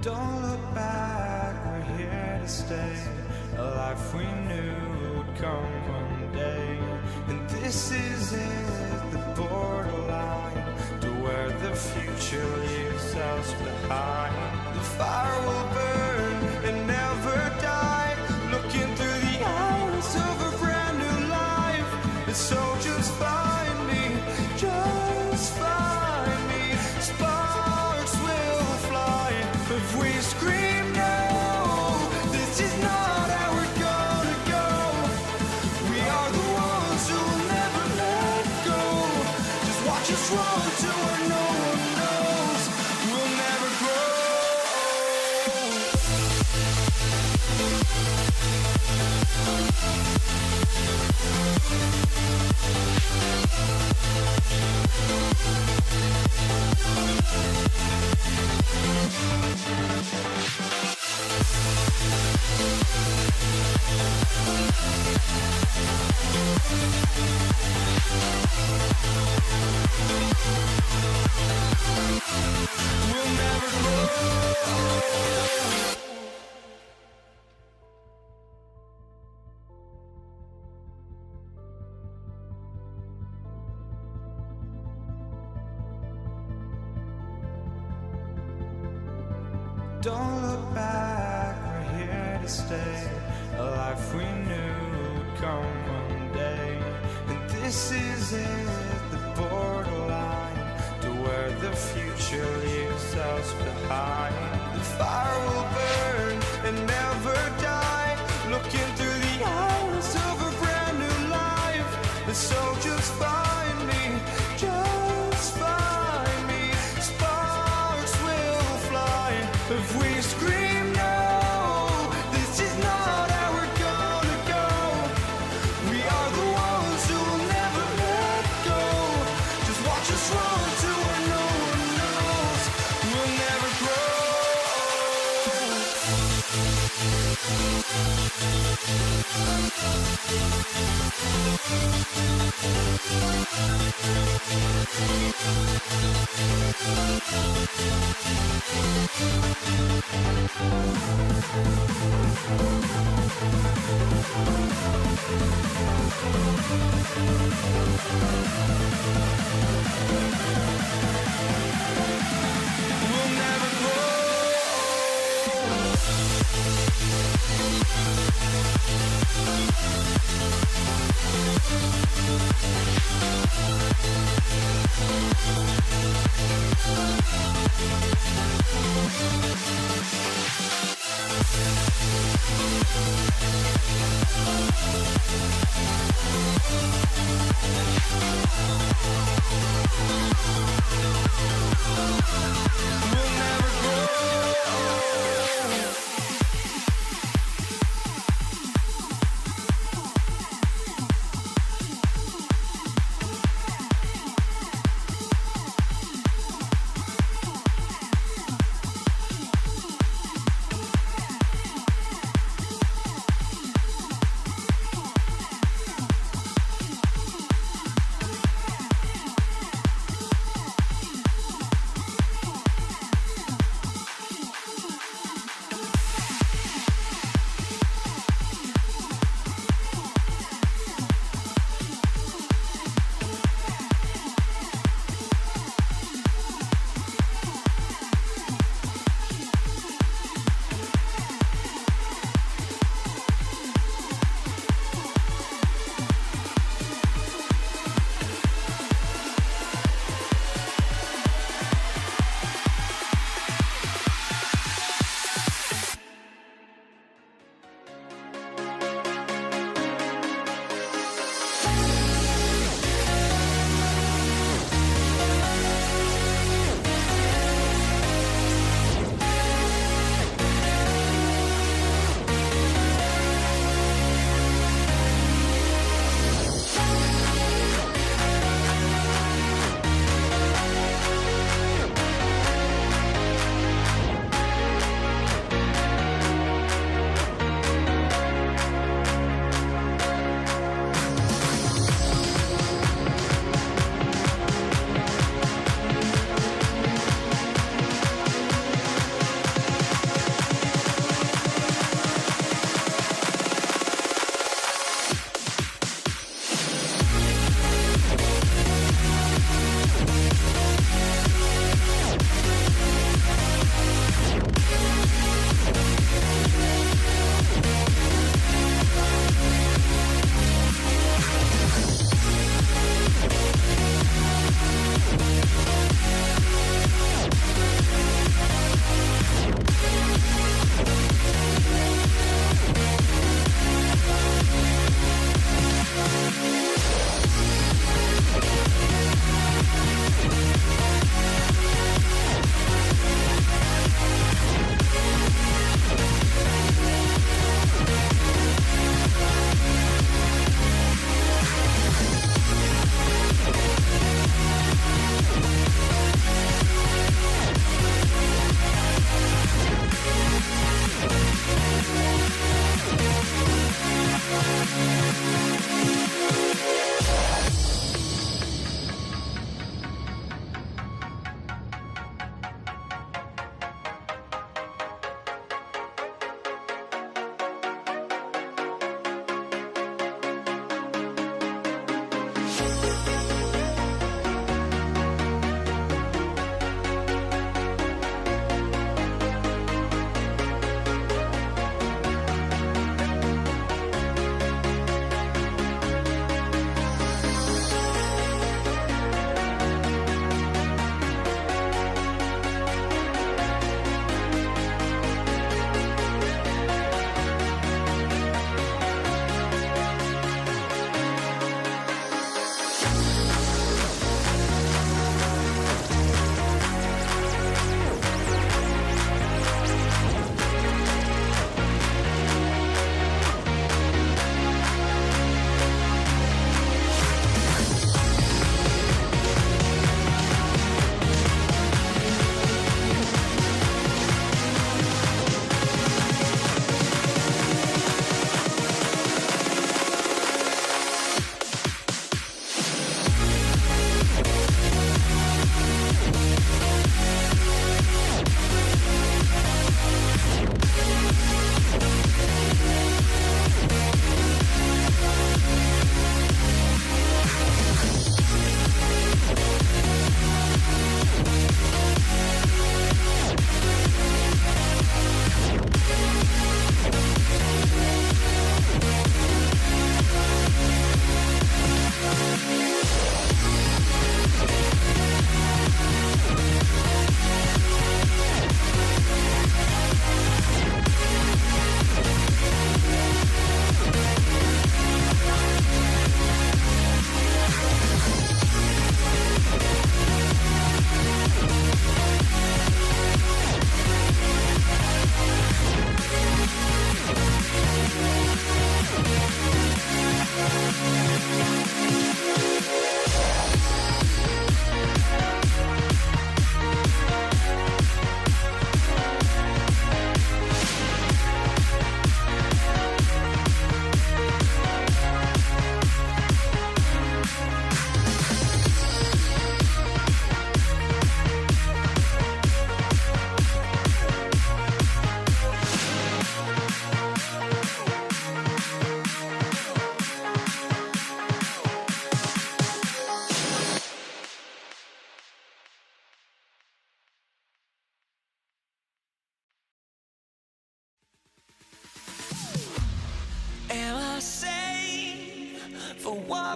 Don't look back, we're here to stay. A life we knew would come one day. And this is it, the borderline to where the future leaves us behind. The fire will burn and never die, looking through the eyes of a brand new life. And so just find me, just find me. Sparks will fly if we scream no. This is not how we're gonna go. We are the ones who will never let go. Just watch us run to where no one knows. We'll never grow. We'll never grow. Don't look back, we're here to stay. A life we knew would come one day. And this is it, the borderline to where the future leaves us behind. The fire will burn and never die, looking through the eyes of a brand new life. And so just find me, just find me. Sparks will fly if we scream no. This is not how we're gonna go. We are the ones who will never let go. Just watch us run to where no one knows. We'll never grow. We'll never grow.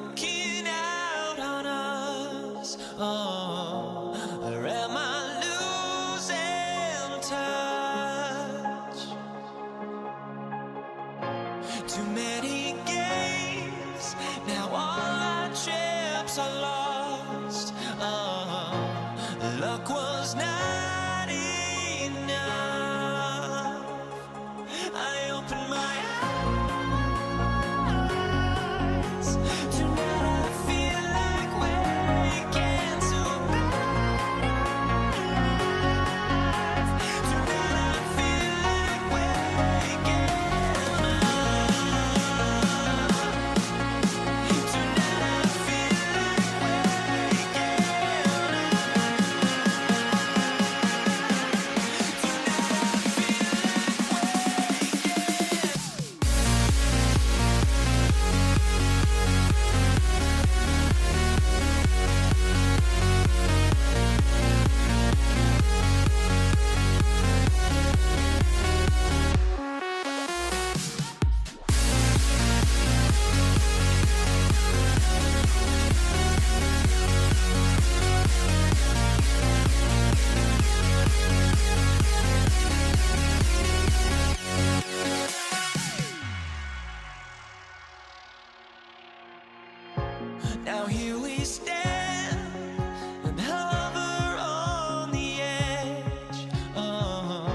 walking out on us? Oh, or am I losing touch? Too many games, now all our chips are lost. Oh, luck was not enough. I opened my eyes. Tonight I feel like waking to life. Tonight I feel like waking up. Tonight I feel like waking now here we stand and hover on the edge. Oh,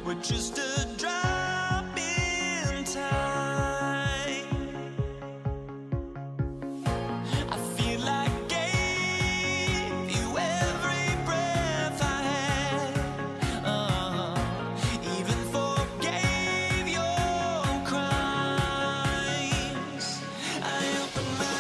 we're just a drop in time. I feel like gave you every breath I had. Even forgave your crimes. I opened my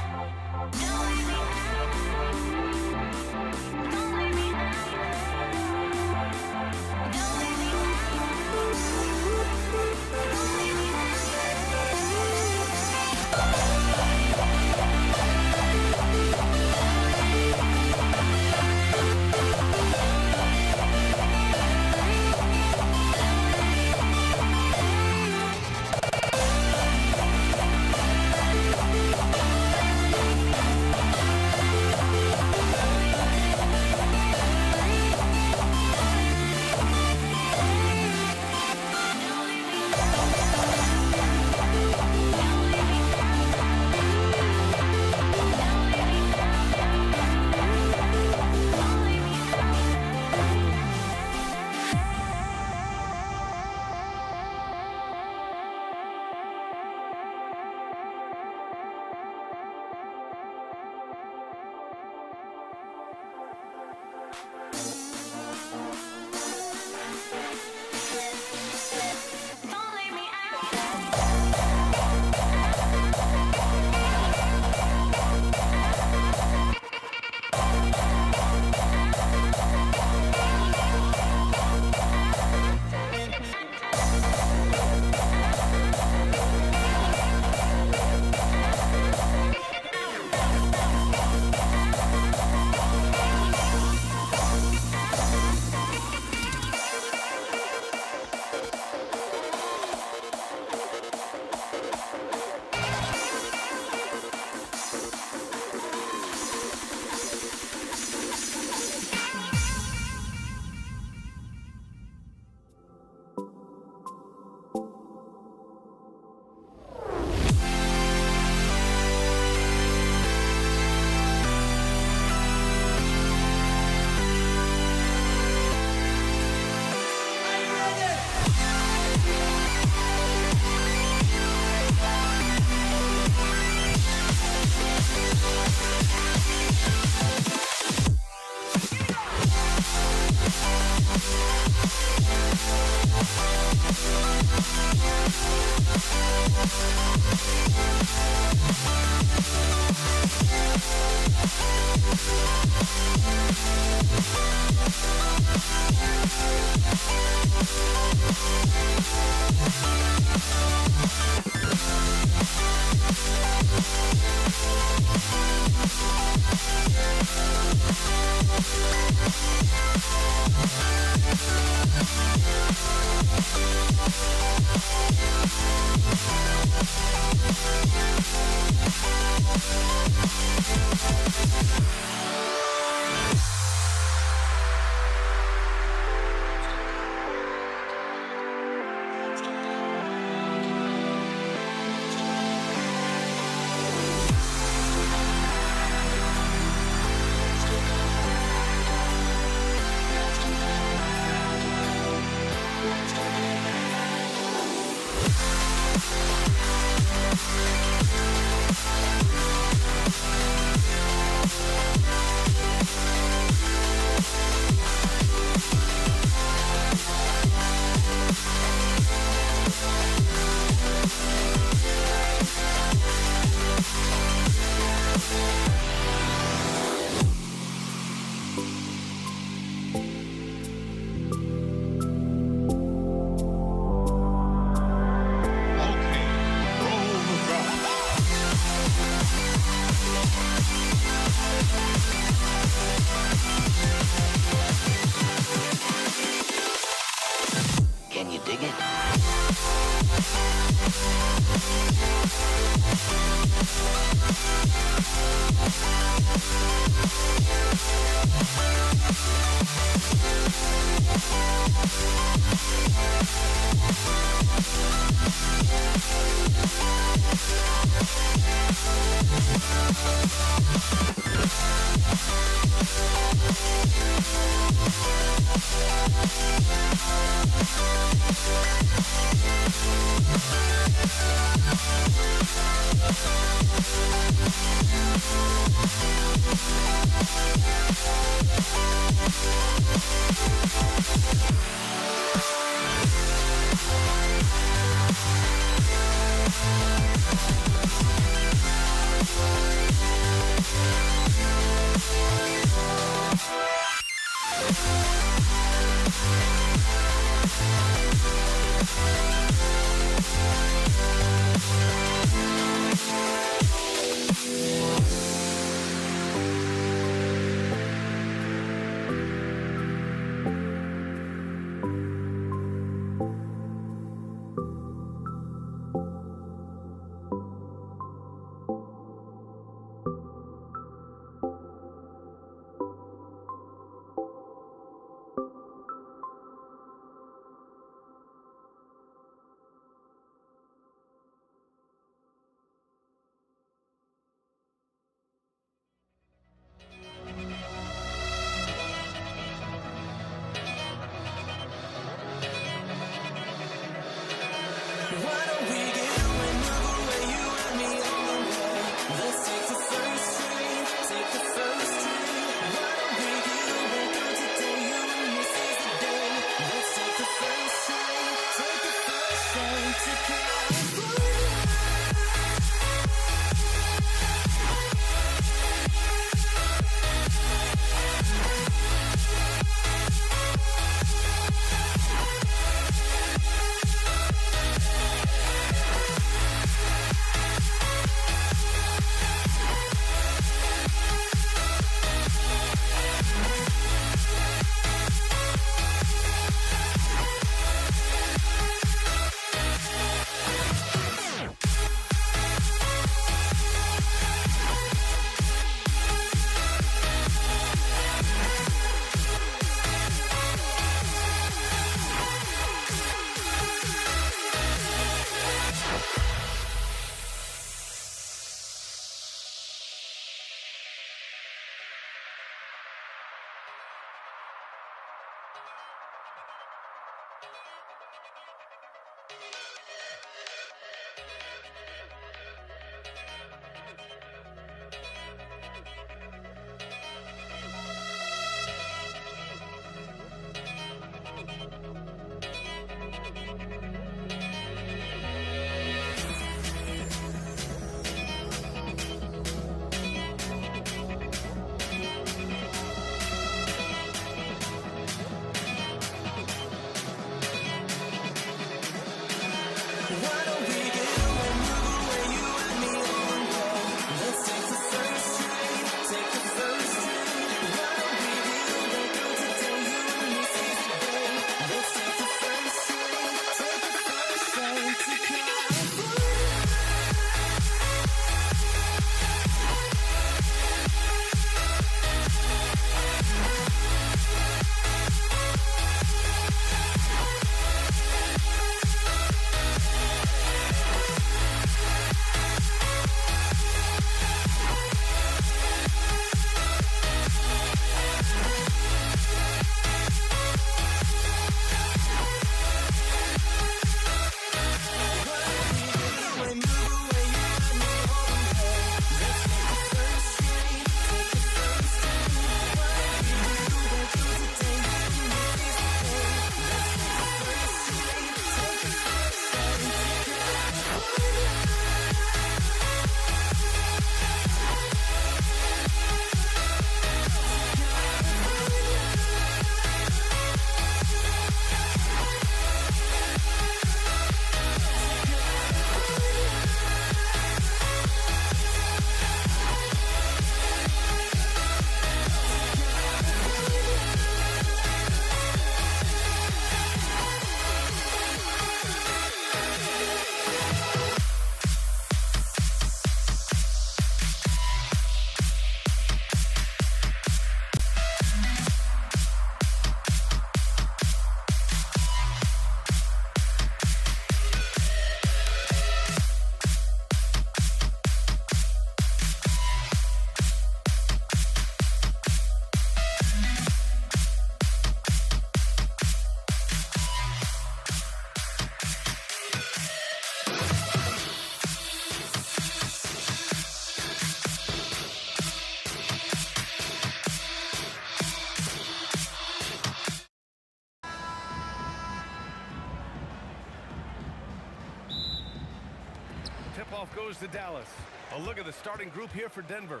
tip-off goes to Dallas. A look at the starting group here for Denver.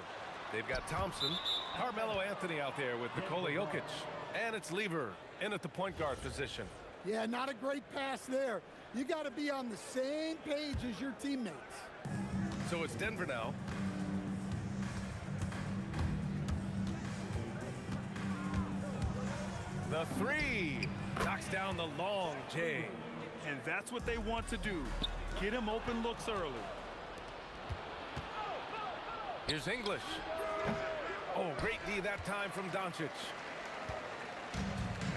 They've got Thompson, Carmelo Anthony out there with Nikola Jokic, and it's Lever in at the point guard position. Yeah, not a great pass there. You got to be on the same page as your teammates. So it's Denver now. The three knocks down the long J. And that's what they want to do. Get him open looks early. Here's English. Oh, great D that time from Doncic.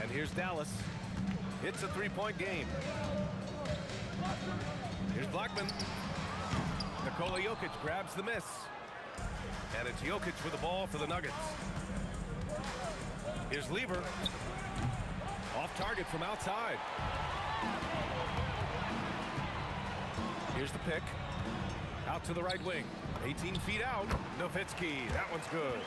And here's Dallas. It's a three-point game. Here's Blackman. Nikola Jokic grabs the miss. And it's Jokic with the ball for the Nuggets. Here's Lever. Off target from outside. Here's the pick. Out to the right wing. 18 feet out. Nowitzki. That one's good.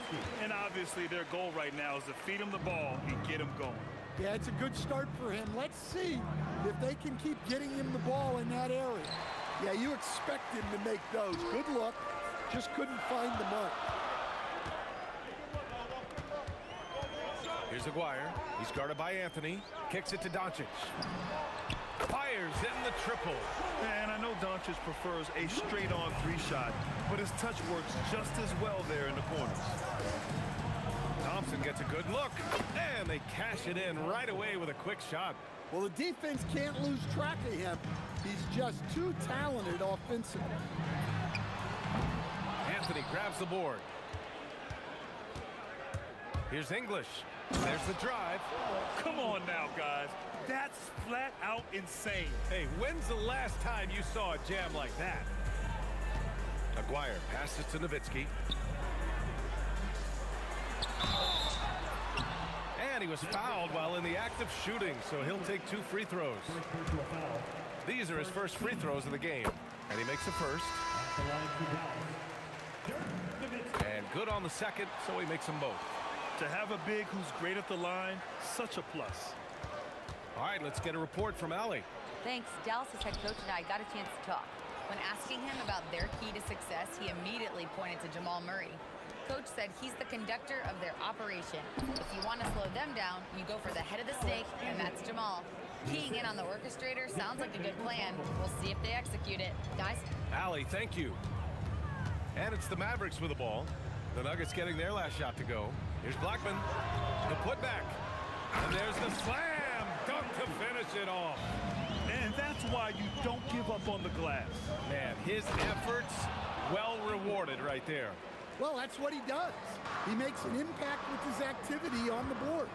And obviously their goal right now is to feed him the ball and get him going. Yeah, it's a good start for him. Let's see if they can keep getting him the ball in that area. Yeah, you expect him to make those. Good luck. Just couldn't find the mark. Here's Aguirre. He's guarded by Anthony. Kicks it to Doncic. Fires in the triple. And I know Doncic prefers a straight-on three-shot, but his touch works just as well there in the corners. Thompson gets a good look, and they cash it in right away with a quick shot. Well, the defense can't lose track of him. He's just too talented offensively. Anthony grabs the board. Here's English. There's the drive. Come on now, guys. That's flat out insane. Hey, when's the last time you saw a jam like that? Aguirre passes to Nowitzki. And he was fouled while in the act of shooting, so he'll take 2 free throws. These are his first free throws of the game, and he makes the first. And good on the second, so he makes them both. To have a big who's great at the line, such a plus. All right, let's get a report from Allie. Thanks. Dallas' head coach and I got a chance to talk. When asking him about their key to success, he immediately pointed to Jamal Murray. Coach said he's the conductor of their operation. If you want to slow them down, you go for the head of the snake, and that's Jamal. Keying in on the orchestrator sounds like a good plan. We'll see if they execute it. Guys? Allie, thank you. And it's the Mavericks with the ball. The Nuggets getting their last shot to go. Here's Blackman. The putback. And there's the slam. Dunk to finish it off. And that's why you don't give up on the glass. Man, his efforts well rewarded right there. Well, that's what he does. He makes an impact with his activity on the board.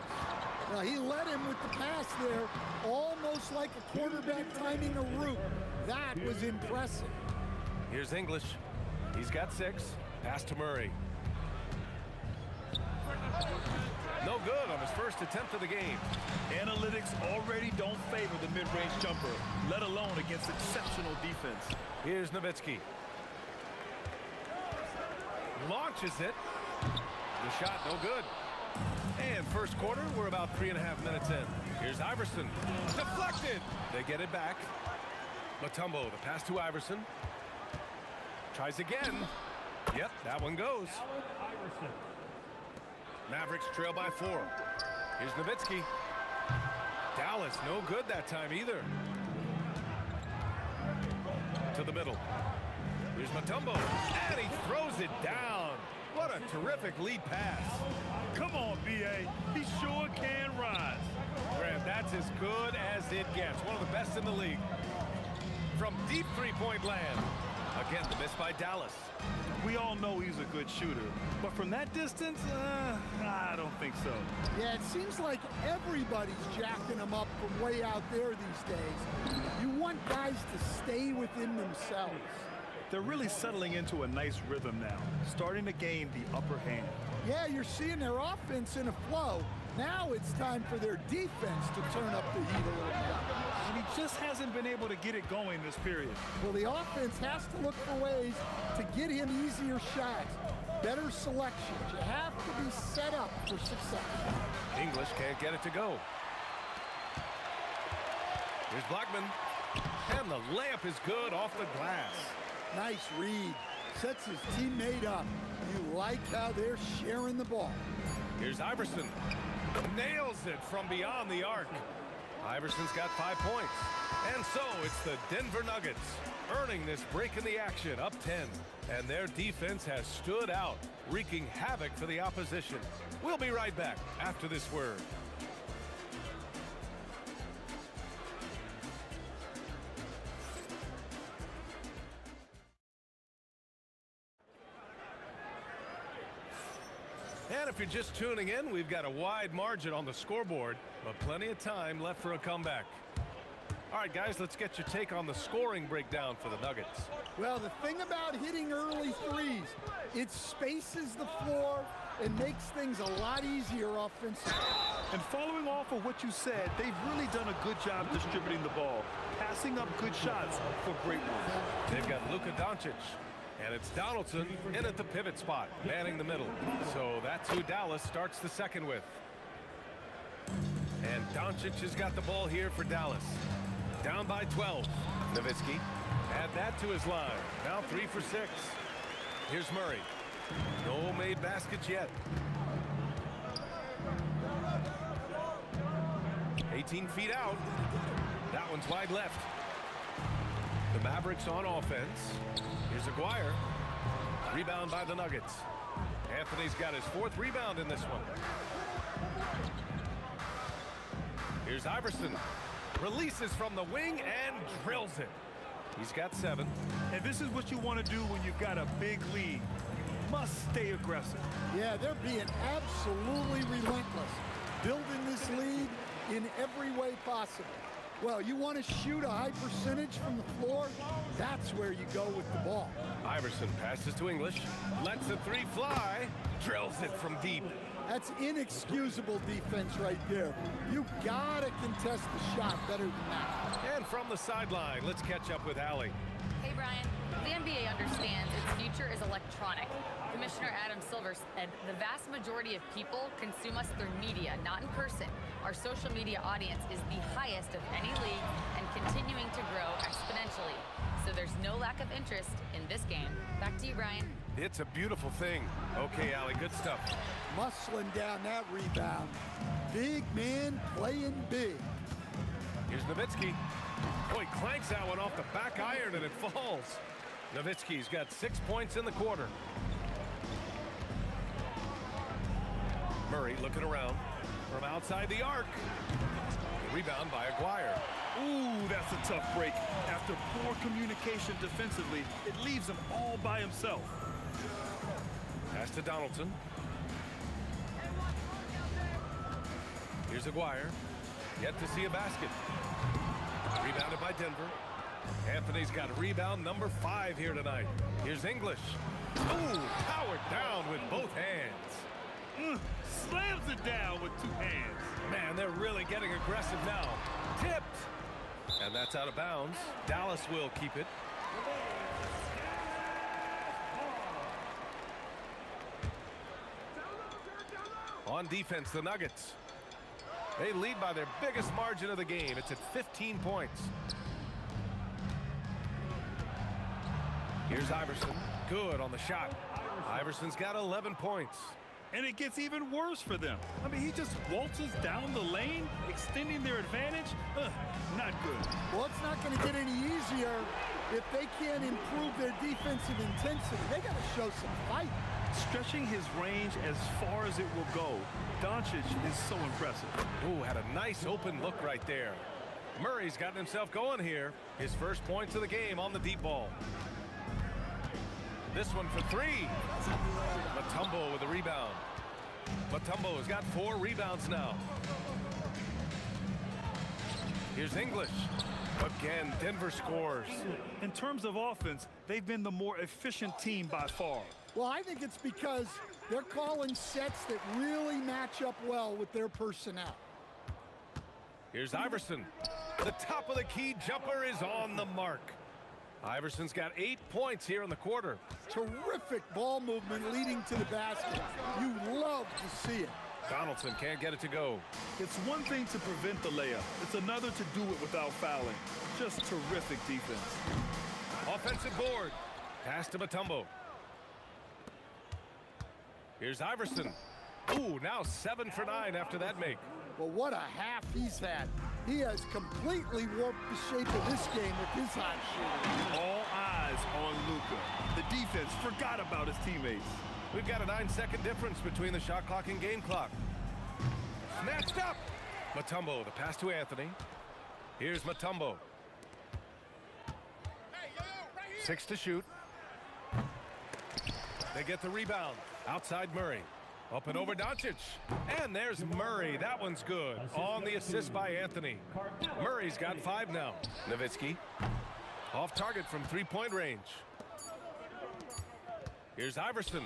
Now, he led him with the pass there, almost like a quarterback timing a route. That was impressive. Here's English. He's got 6. Pass to Murray. No good on his first attempt of the game. Analytics already don't favor the mid-range jumper, let alone against exceptional defense. Here's Nowitzki. Launches it. The shot no good. And first quarter, we're about 3.5 minutes in. Here's Iverson. Deflected. They get it back. Mutombo, the pass to Iverson. Tries again. Yep, that one goes. Mavericks trail by 4. Here's Nowitzki. Dallas, no good that time either. To the middle. Here's Mutombo. And he throws it down. What a terrific lead pass. Come on, B.A. He sure can rise. Grant, that's as good as it gets. One of the best in the league. From deep three-point land. Again, the miss by Dallas. We all know he's a good shooter, but from that distance, I don't think so. Yeah, it seems like everybody's jacking him up from way out there these days. You want guys to stay within themselves. They're really settling into a nice rhythm now, starting to gain the upper hand. Yeah, you're seeing their offense in a flow. Now it's time for their defense to turn up the heat a little bit. And he just hasn't been able to get it going this period. Well, the offense has to look for ways to get him easier shots, better selections. You have to be set up for success. English can't get it to go. Here's Blackman. And the layup is good off the glass. Nice read. Sets his teammate up. You like how they're sharing the ball. Here's Iverson. Nails it from beyond the arc. Iverson's got 5 points. And so it's the Denver Nuggets earning this break in the action, up 10. And their defense has stood out, wreaking havoc for the opposition. We'll be right back after this word. And if you're just tuning in, we've got a wide margin on the scoreboard, but plenty of time left for a comeback. All right, guys, let's get your take on the scoring breakdown for the Nuggets. Well, the thing about hitting early threes, it spaces the floor and makes things a lot easier offensively. And following off of what you said, they've really done a good job distributing the ball, passing up good shots for great ones. They've got Luka Doncic. And it's Donaldson in at the pivot spot, manning the middle. So that's who Dallas starts the second with. And Doncic has got the ball here for Dallas. Down by 12. Nowitzki. Add that to his line. Now 3 for 6. Here's Murray. No made baskets yet. 18 feet out. That one's wide left. The Mavericks on offense. Here's Aguirre. Rebound by the Nuggets. Anthony's got his 4th rebound in this one. Here's Iverson. Releases from the wing and drills it. He's got 7. And this is what you want to do when you've got a big lead. You must stay aggressive. Yeah, they're being absolutely relentless, building this lead in every way possible. Well, you want to shoot a high percentage from the floor? That's where you go with the ball. Iverson passes to English. Lets the 3 fly. Drills it from deep. That's inexcusable defense right there. You gotta contest the shot better than that. And from the sideline, let's catch up with Allie. Hey, Brian. The NBA understands its future is electronic. Commissioner Adam Silver said the vast majority of people consume us through media, not in person. Our social media audience is the highest of any league and continuing to grow exponentially. So there's no lack of interest in this game. Back to you, Brian. It's a beautiful thing. Okay, Allie, good stuff. Muscling down that rebound. Big man playing big. Here's Nowitzki. Boy, clanks that one off the back iron and it falls. Nowitzki's got 6 points in the quarter. Murray looking around from outside the arc. Rebound by Aguirre. Ooh, that's a tough break. After poor communication defensively, it leaves him all by himself. Pass to Donaldson. Here's Aguirre. Yet to see a basket. Rebounded by Denver. Anthony's got rebound number 5 here tonight. Here's English. Ooh, powered down with both hands. Slams it down with 2 hands. Man, they're really getting aggressive now. Tipped. And that's out of bounds. Dallas will keep it. On defense, the Nuggets. They lead by their biggest margin of the game. It's at 15 points. Here's Iverson. Good on the shot. Iverson's got 11 points. And it gets even worse for them. I mean, he just waltzes down the lane, extending their advantage. Not good. Well, it's not going to get any easier if they can't improve their defensive intensity. They got to show some fight. Stretching his range as far as it will go, Doncic is so impressive. Ooh, had a nice open look right there. Murray's gotten himself going here. His first points of the game on the deep ball. This one for 3. Mutombo with a rebound. Mutombo has got 4 rebounds now. Here's English. Again, Denver scores. In terms of offense, they've been the more efficient team by far. Well, I think it's because they're calling sets that really match up well with their personnel. Here's Iverson. The top of the key jumper is on the mark. Iverson's got 8 points here in the quarter. Terrific ball movement leading to the basket. You love to see it. Donaldson can't get it to go. It's one thing to prevent the layup. It's another to do it without fouling. Just terrific defense. Offensive board. Pass to Mutombo. Here's Iverson. Ooh, now 7 for 9 after that make. Well, what a half he's had. He has completely warped the shape of this game with his hot shooting. All eyes on Luka. The defense forgot about his teammates. We've got a 9-second difference between the shot clock and game clock. Snatched up. Mutombo, the pass to Anthony. Here's Mutombo. 6 to shoot. They get the rebound. Outside Murray. Up and over Doncic. And there's Murray. That one's good. On the assist by Anthony. Murray's got 5 now. Nowitzki. Off target from 3-point range. Here's Iverson.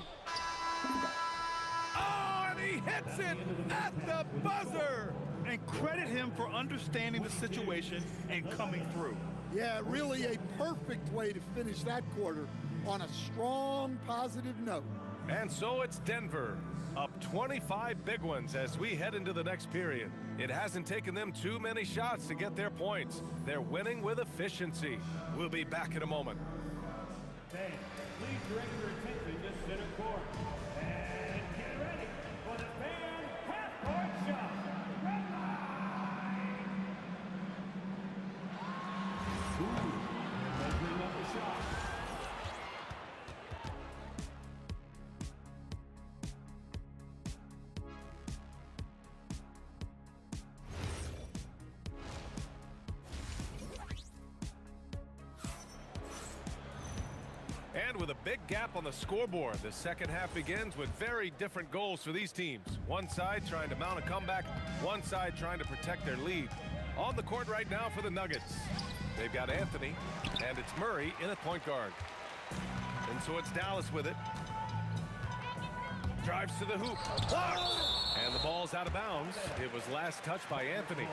Oh, and he hits it at the buzzer. And credit him for understanding the situation and coming through. Yeah, really a perfect way to finish that quarter on a strong, positive note. And so it's Denver, up 25 big ones as we head into the next period. It hasn't taken them too many shots to get their points. They're winning with efficiency. We'll be back in a moment. Hey, please direct your attention to center court. And get ready for the fan half-court shot. Red line! Ooh, measuring up the shot. And with a big gap on the scoreboard, the second half begins with very different goals for these teams. One side trying to mount a comeback, one side trying to protect their lead. On the court right now for the Nuggets. They've got Anthony, and it's Murray in at point guard. And so it's Dallas with it. Drives to the hoop. Blocked! And the ball's out of bounds. It was last touched by Anthony.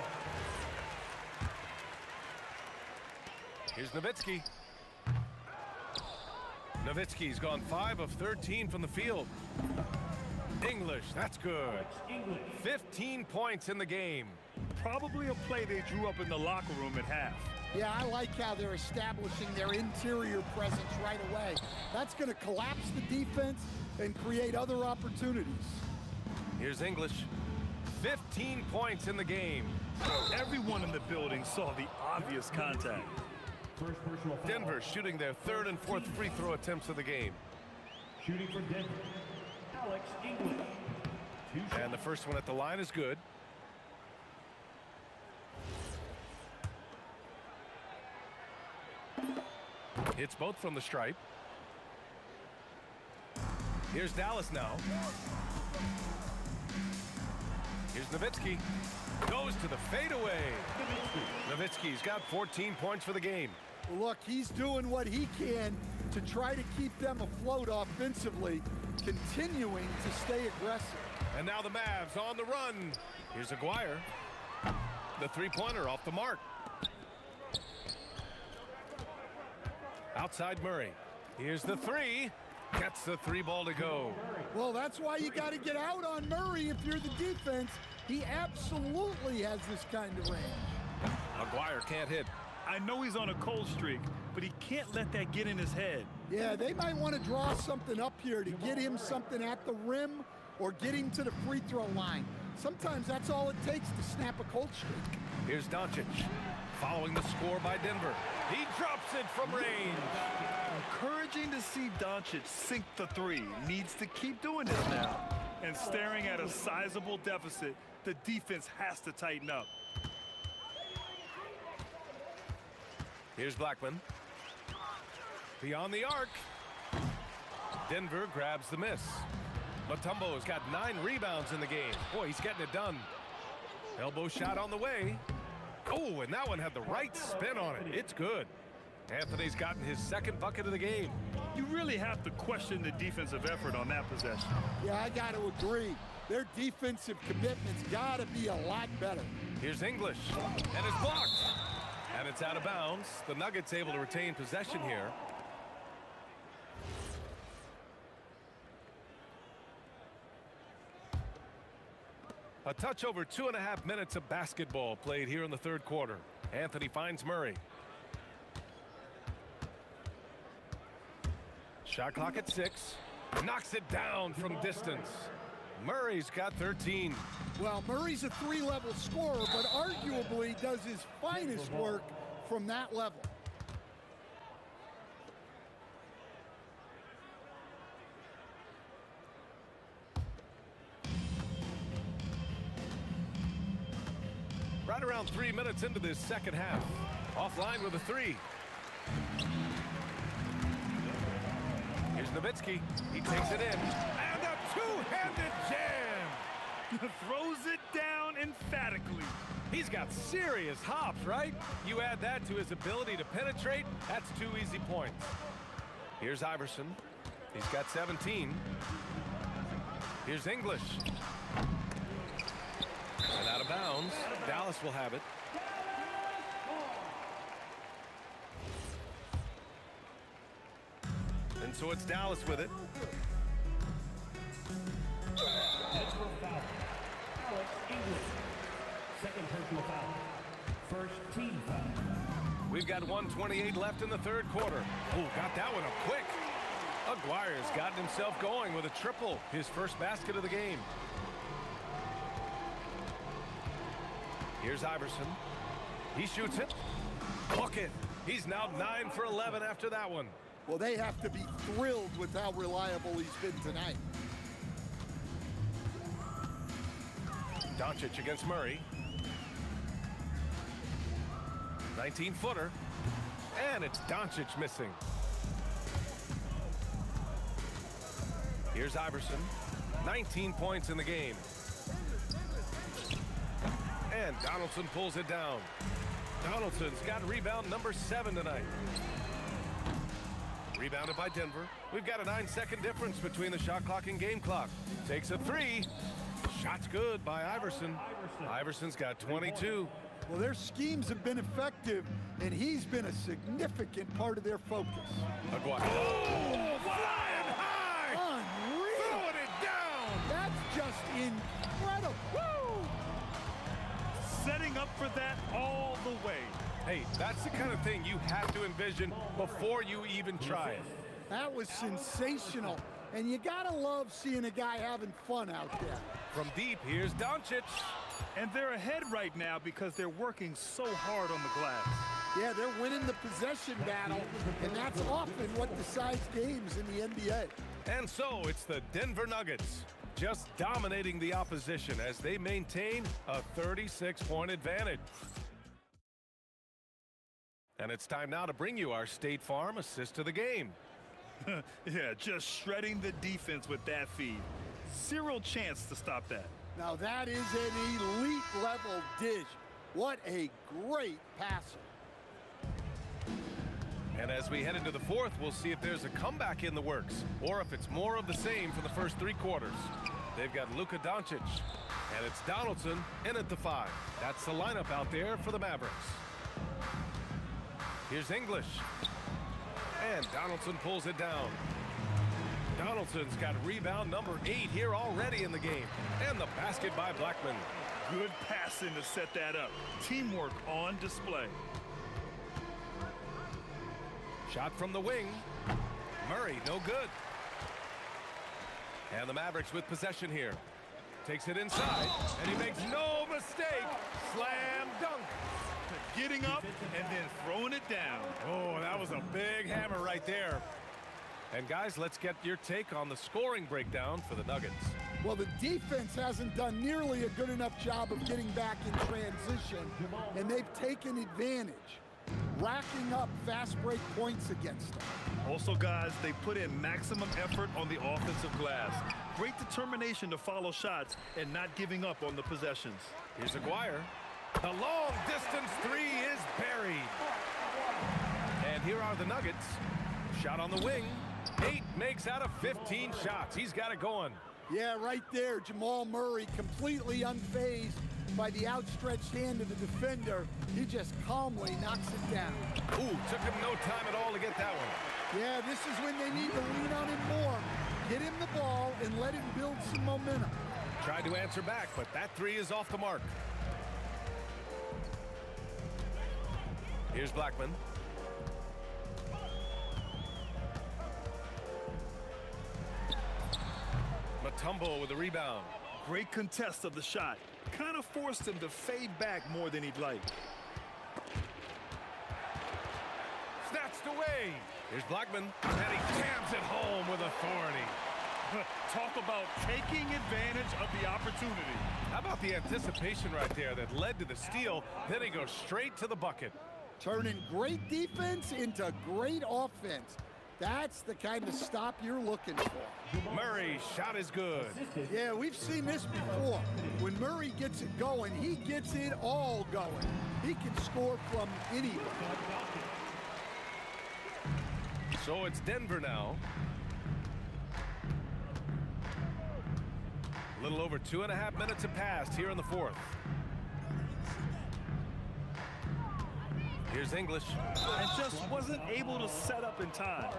Here's Nowitzki. Nowitzki's gone 5 of 13 from the field. English, that's good. 15 points in the game. Probably a play they drew up in the locker room at half. Yeah, I like how they're establishing their interior presence right away. That's going to collapse the defense and create other opportunities. Here's English. 15 points in the game. Everyone in the building saw the obvious contact. Denver shooting their 3rd and 4th free throw attempts of the game. Shooting for Denver, Alex English. And the first one at the line is good. Hits both from the stripe. Here's Dallas now. Here's Nowitzki. Goes to the fadeaway. Nowitzki's got 14 points for the game. Look, he's doing what he can to try to keep them afloat offensively, continuing to stay aggressive. And now the Mavs on the run. Here's Aguirre. The three-pointer off the mark. Outside Murray. Here's the three. Gets the 3-ball to go. Well, that's why you got to get out on Murray if you're the defense. He absolutely has this kind of range. Aguirre can't hit. I know he's on a cold streak, but he can't let that get in his head. Yeah, they might want to draw something up here to get him something at the rim or get him to the free throw line. Sometimes that's all it takes to snap a cold streak. Here's Doncic, following the score by Denver. He drops it from range. Encouraging to see Doncic sink the 3. Needs to keep doing this now. And staring at a sizable deficit, the defense has to tighten up. Here's Blackman. Beyond the arc. Denver grabs the miss. Mutombo's got 9 rebounds in the game. Boy, he's getting it done. Elbow shot on the way. Oh, and that one had the right spin on it. It's good. Anthony's gotten his 2nd bucket of the game. You really have to question the defensive effort on that possession. Yeah, I got to agree. Their defensive commitment's got to be a lot better. Here's English, and it's blocked. And it's out of bounds. The Nuggets able to retain possession here. A touch over 2.5 minutes of basketball played here in the 3rd quarter. Anthony finds Murray. Shot clock at 6. Knocks it down from distance. Murray's got 13. Well, Murray's a 3-level scorer, but arguably does his finest work from that level. Right around 3 minutes into this second half. Offline with a 3. Here's Nowitzki. He takes it in. And a two-handed jam. Throws it down emphatically. He's got serious hops, right? You add that to his ability to penetrate, that's 2 easy points. Here's Iverson. He's got 17. Here's English. And out of bounds. Dallas will have it. And so it's Dallas with it. Personal foul. Alex English. Second personal foul. First team foul. We've got 1:28 left in the third quarter. Oh, got that one up quick. Aguirre's gotten himself going with a triple, his first basket of the game. Here's Iverson. He shoots it. Book it. He's now 9 for 11 after that one. Well, they have to be thrilled with how reliable he's been tonight. Doncic against Murray. 19-footer. And it's Doncic missing. Here's Iverson. 19 points in the game. And Donaldson pulls it down. Donaldson's got rebound number 7 tonight. Rebounded by Denver. We've got a 9-second difference between the shot clock and game clock. Takes a 3. Shot's good by Iverson. Iverson's got 22. Well, their schemes have been effective, and he's been a significant part of their focus. Aguirre. Oh, flying high! Unreal! Throwing it down! That's just incredible! Woo! Setting up for that all the way. Hey, that's the kind of thing you have to envision before you even try it. That was sensational, and you gotta love seeing a guy having fun out there. From deep, here's Doncic. And they're ahead right now because they're working so hard on the glass. Yeah, they're winning the possession battle, and that's often what decides games in the NBA. And so it's the Denver Nuggets just dominating the opposition as they maintain a 36-point advantage. And it's time now to bring you our State Farm assist of the game. Yeah, just shredding the defense with that feed. Zero chance to stop that. Now that is an elite level dish. What a great passer. And as we head into the fourth, we'll see if there's a comeback in the works or if it's more of the same for the first 3 quarters. They've got Luka Doncic, and it's Donaldson in at the 5. That's the lineup out there for the Mavericks. Here's English. And Donaldson pulls it down. Donaldson's got rebound number 8 here already in the game. And the basket by Blackman. Good passing to set that up. Teamwork on display. Shot from the wing. Murray, no good. And the Mavericks with possession here. Takes it inside, and he makes no mistake. Slam dunk. Getting up and then throwing it down. Oh, that was a big hammer right there. And guys, let's get your take on the scoring breakdown for the Nuggets. Well, the defense hasn't done nearly a good enough job of getting back in transition, and they've taken advantage, racking up fast break points against them. Also, guys, they put in maximum effort on the offensive glass. Great determination to follow shots and not giving up on the possessions. Here's Aguirre. The long distance 3 is buried. And here are the Nuggets. Shot on the wing. 8 makes out of 15 shots. He's got it going. Yeah, right there, Jamal Murray completely unfazed by the outstretched hand of the defender. He just calmly knocks it down. Ooh, took him no time at all to get that one. Yeah, this is when they need to lean on him more. Get him the ball and let him build some momentum. Tried to answer back, but that 3 is off the mark. Here's Blackman. Mutombo with the rebound. Great contest of the shot. Kind of forced him to fade back more than he'd like. Snatched away. Here's Blackman, and he jams it home with authority. Talk about taking advantage of the opportunity. How about the anticipation right there that led to the steal? Then he goes straight to the bucket. Turning great defense into great offense. That's the kind of stop you're looking for. Murray's shot is good. Yeah, we've seen this before. When Murray gets it going, he gets it all going. He can score from anywhere. So it's Denver now. A little over 2.5 minutes have passed here in the fourth. Here's English. And just wasn't able to set up in time.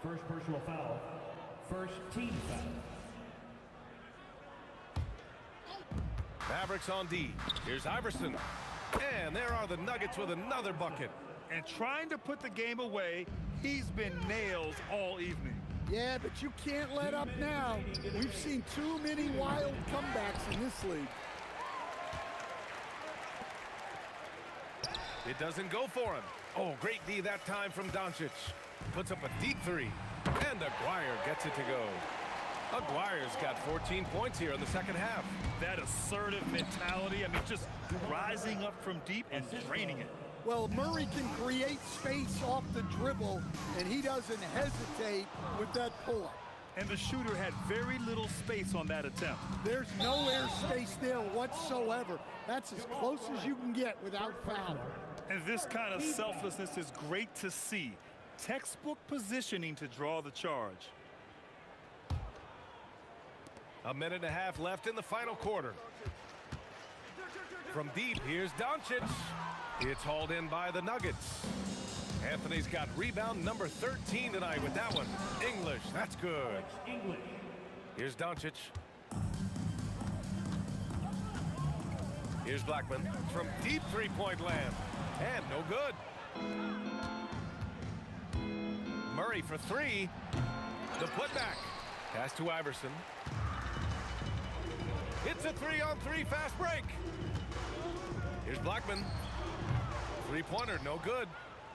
First personal foul. First team foul. Mavericks on D. Here's Iverson. And there are the Nuggets with another bucket. And trying to put the game away, he's been nails all evening. Yeah, but you can't let up now. We've seen too many wild comebacks in this league. It doesn't go for him. Oh, great D that time from Doncic. Puts up a deep three. And Aguirre gets it to go. Aguirre's got 14 points here in the second half. That assertive mentality, I mean, just rising up from deep and draining it. Well, Murray can create space off the dribble, and he doesn't hesitate with that pull-up. And the shooter had very little space on that attempt. There's no air space there whatsoever. That's as close as you can get without fouling. And this kind of selflessness is great to see. Textbook positioning to draw the charge. A minute and a half left in the final quarter. From deep, here's Doncic. It's hauled in by the Nuggets. Anthony's got rebound number 13 tonight with that one. English, that's good. English. Here's Doncic. Here's Blackman from deep three-point land. And no good. Murray for three. The putback. Pass to Iverson. It's a 3-on-3 fast break. Here's Blackman. Three-pointer, no good.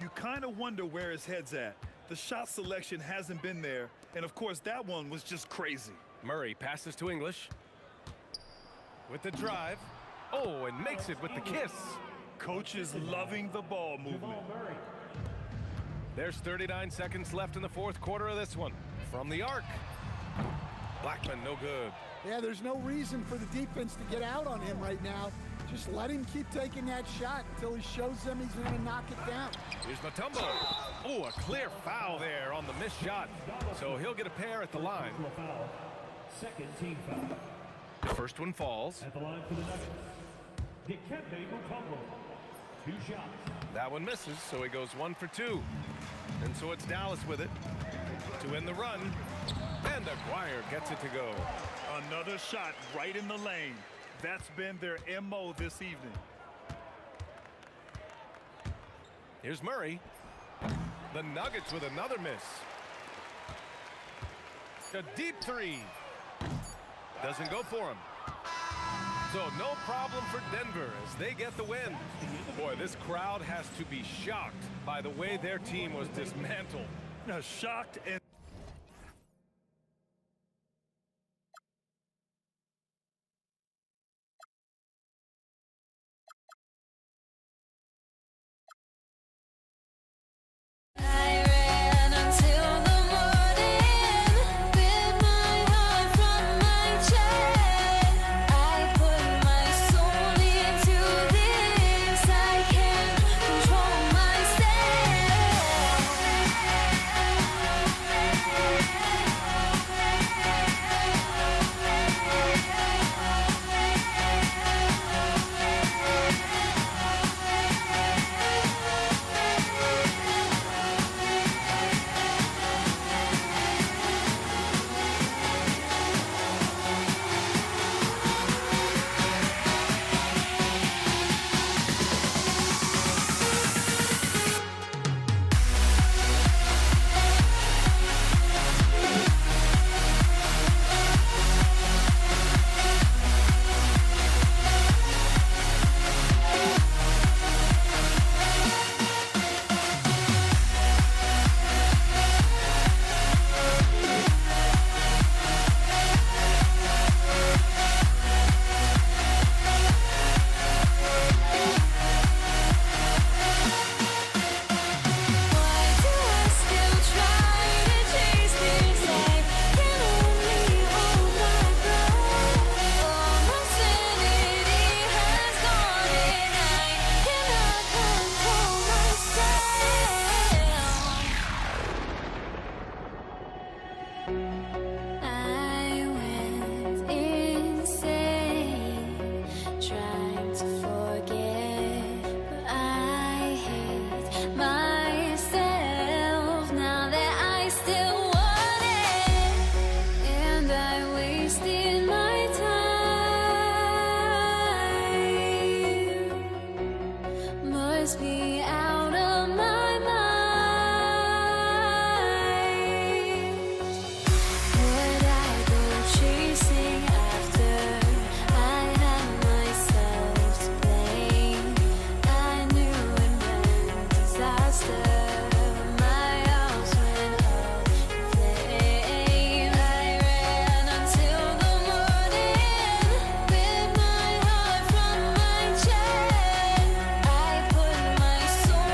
You kind of wonder where his head's at. The shot selection hasn't been there. And of course, that one was just crazy. Murray passes to English. With the drive. Oh, and makes it with the kiss. Coach is loving the ball movement. There's 39 seconds left in the fourth quarter of this one. From the arc. Blackman, no good. Yeah, there's no reason for the defense to get out on him right now. Just let him keep taking that shot until he shows them he's going to knock it down. Here's Mutombo. Oh, a clear foul there on the missed shot. So he'll get a pair at the line. Second team foul. The first one falls. At the line for the Nuggets. Dikembe Mutombo. 2 shots. That one misses, so he goes 1 for 2. And so it's Dallas with it to end the run. And Aguirre gets it to go. Another shot right in the lane. That's been their MO this evening. Here's Murray. The Nuggets with another miss. A deep three. Doesn't go for him. So no problem for Denver as they get the win. Boy, this crowd has to be shocked by the way their team was dismantled. Shocked and must be out of my mind. Would I go chasing after? I had myself to blame. I knew it meant disaster. My house went up in flames. I ran until the morning with my heart from my chest. I put my soul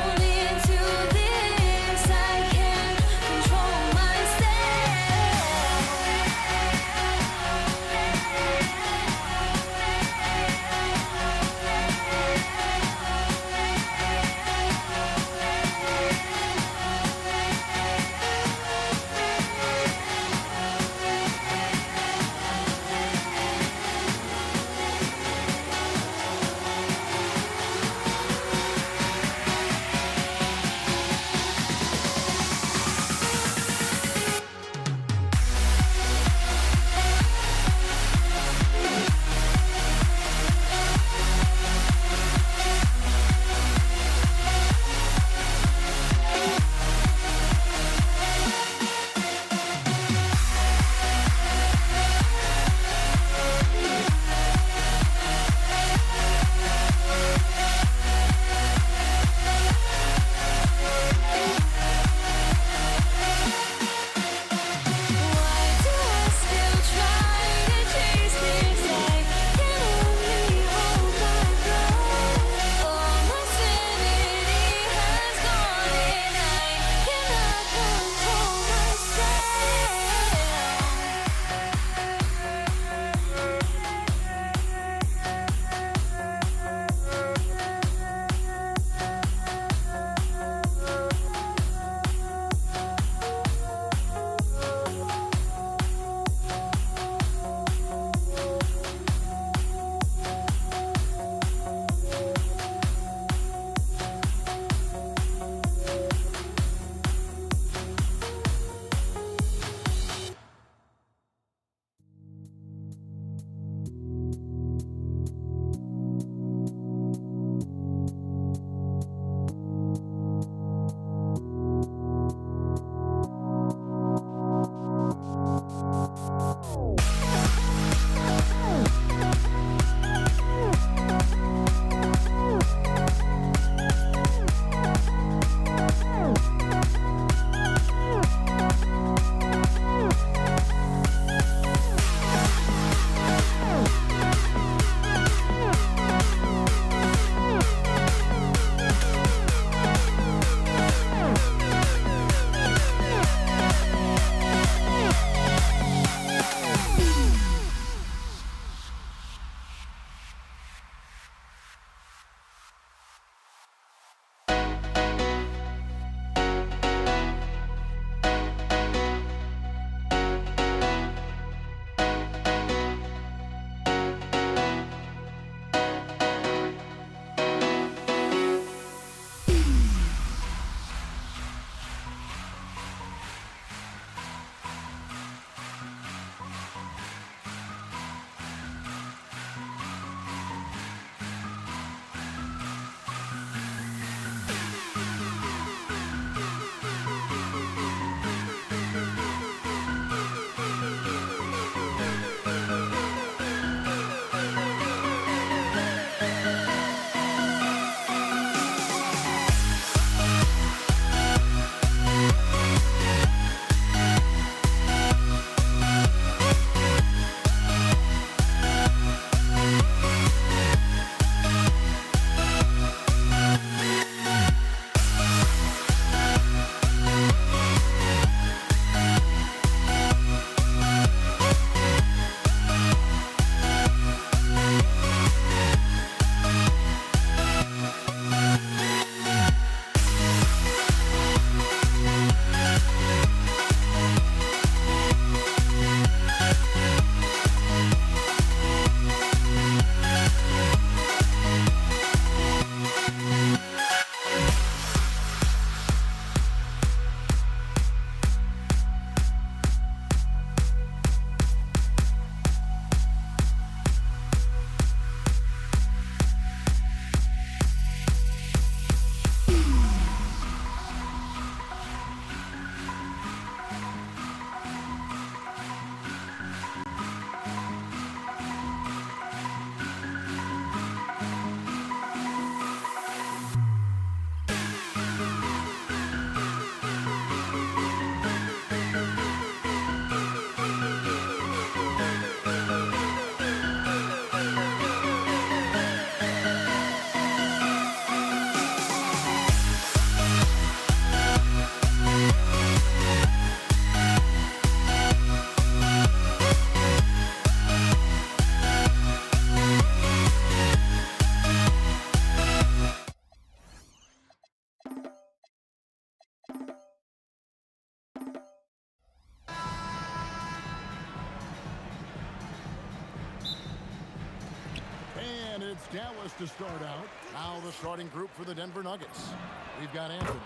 Dallas to start out. Now the starting group for the Denver Nuggets. We've got Anthony.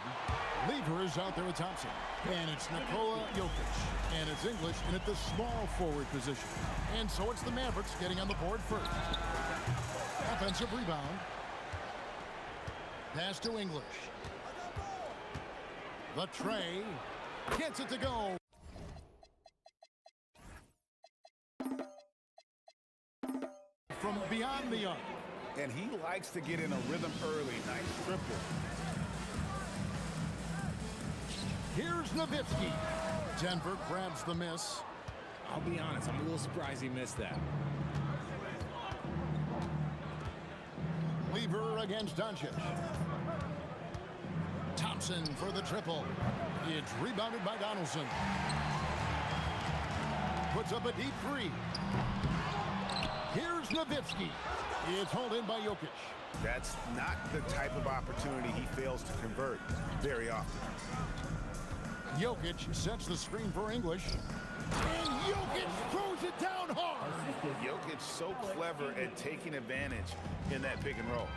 Lever is out there with Thompson. And it's Nikola Jokic. And it's English in at the small forward position. And so it's the Mavericks getting on the board first. Offensive rebound. Pass to English. The tray. Gets it to go. From beyond the arc. And he likes to get in a rhythm early. Nice triple. Here's Nowitzki. Denver grabs the miss. I'll be honest, I'm a little surprised he missed that. Lever against Doncic. Thompson for the triple. It's rebounded by Donaldson. Puts up a deep three. Here's Nowitzki. It's hauled in by Jokic. That's not the type of opportunity he fails to convert very often. Jokic sets the screen for English. And Jokic throws it down hard. Jokic so clever at taking advantage in that pick and roll.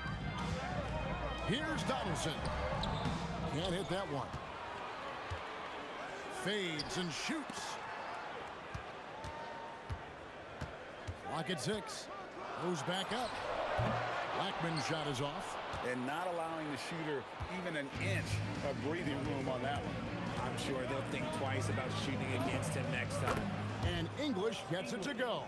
Here's Donaldson. Can't hit that one. Fades and shoots. Clock at 6. Goes back up. Blackman's shot is off. And not allowing the shooter even an inch of breathing room on that one. I'm sure they'll think twice about shooting against him next time. And English gets it to go.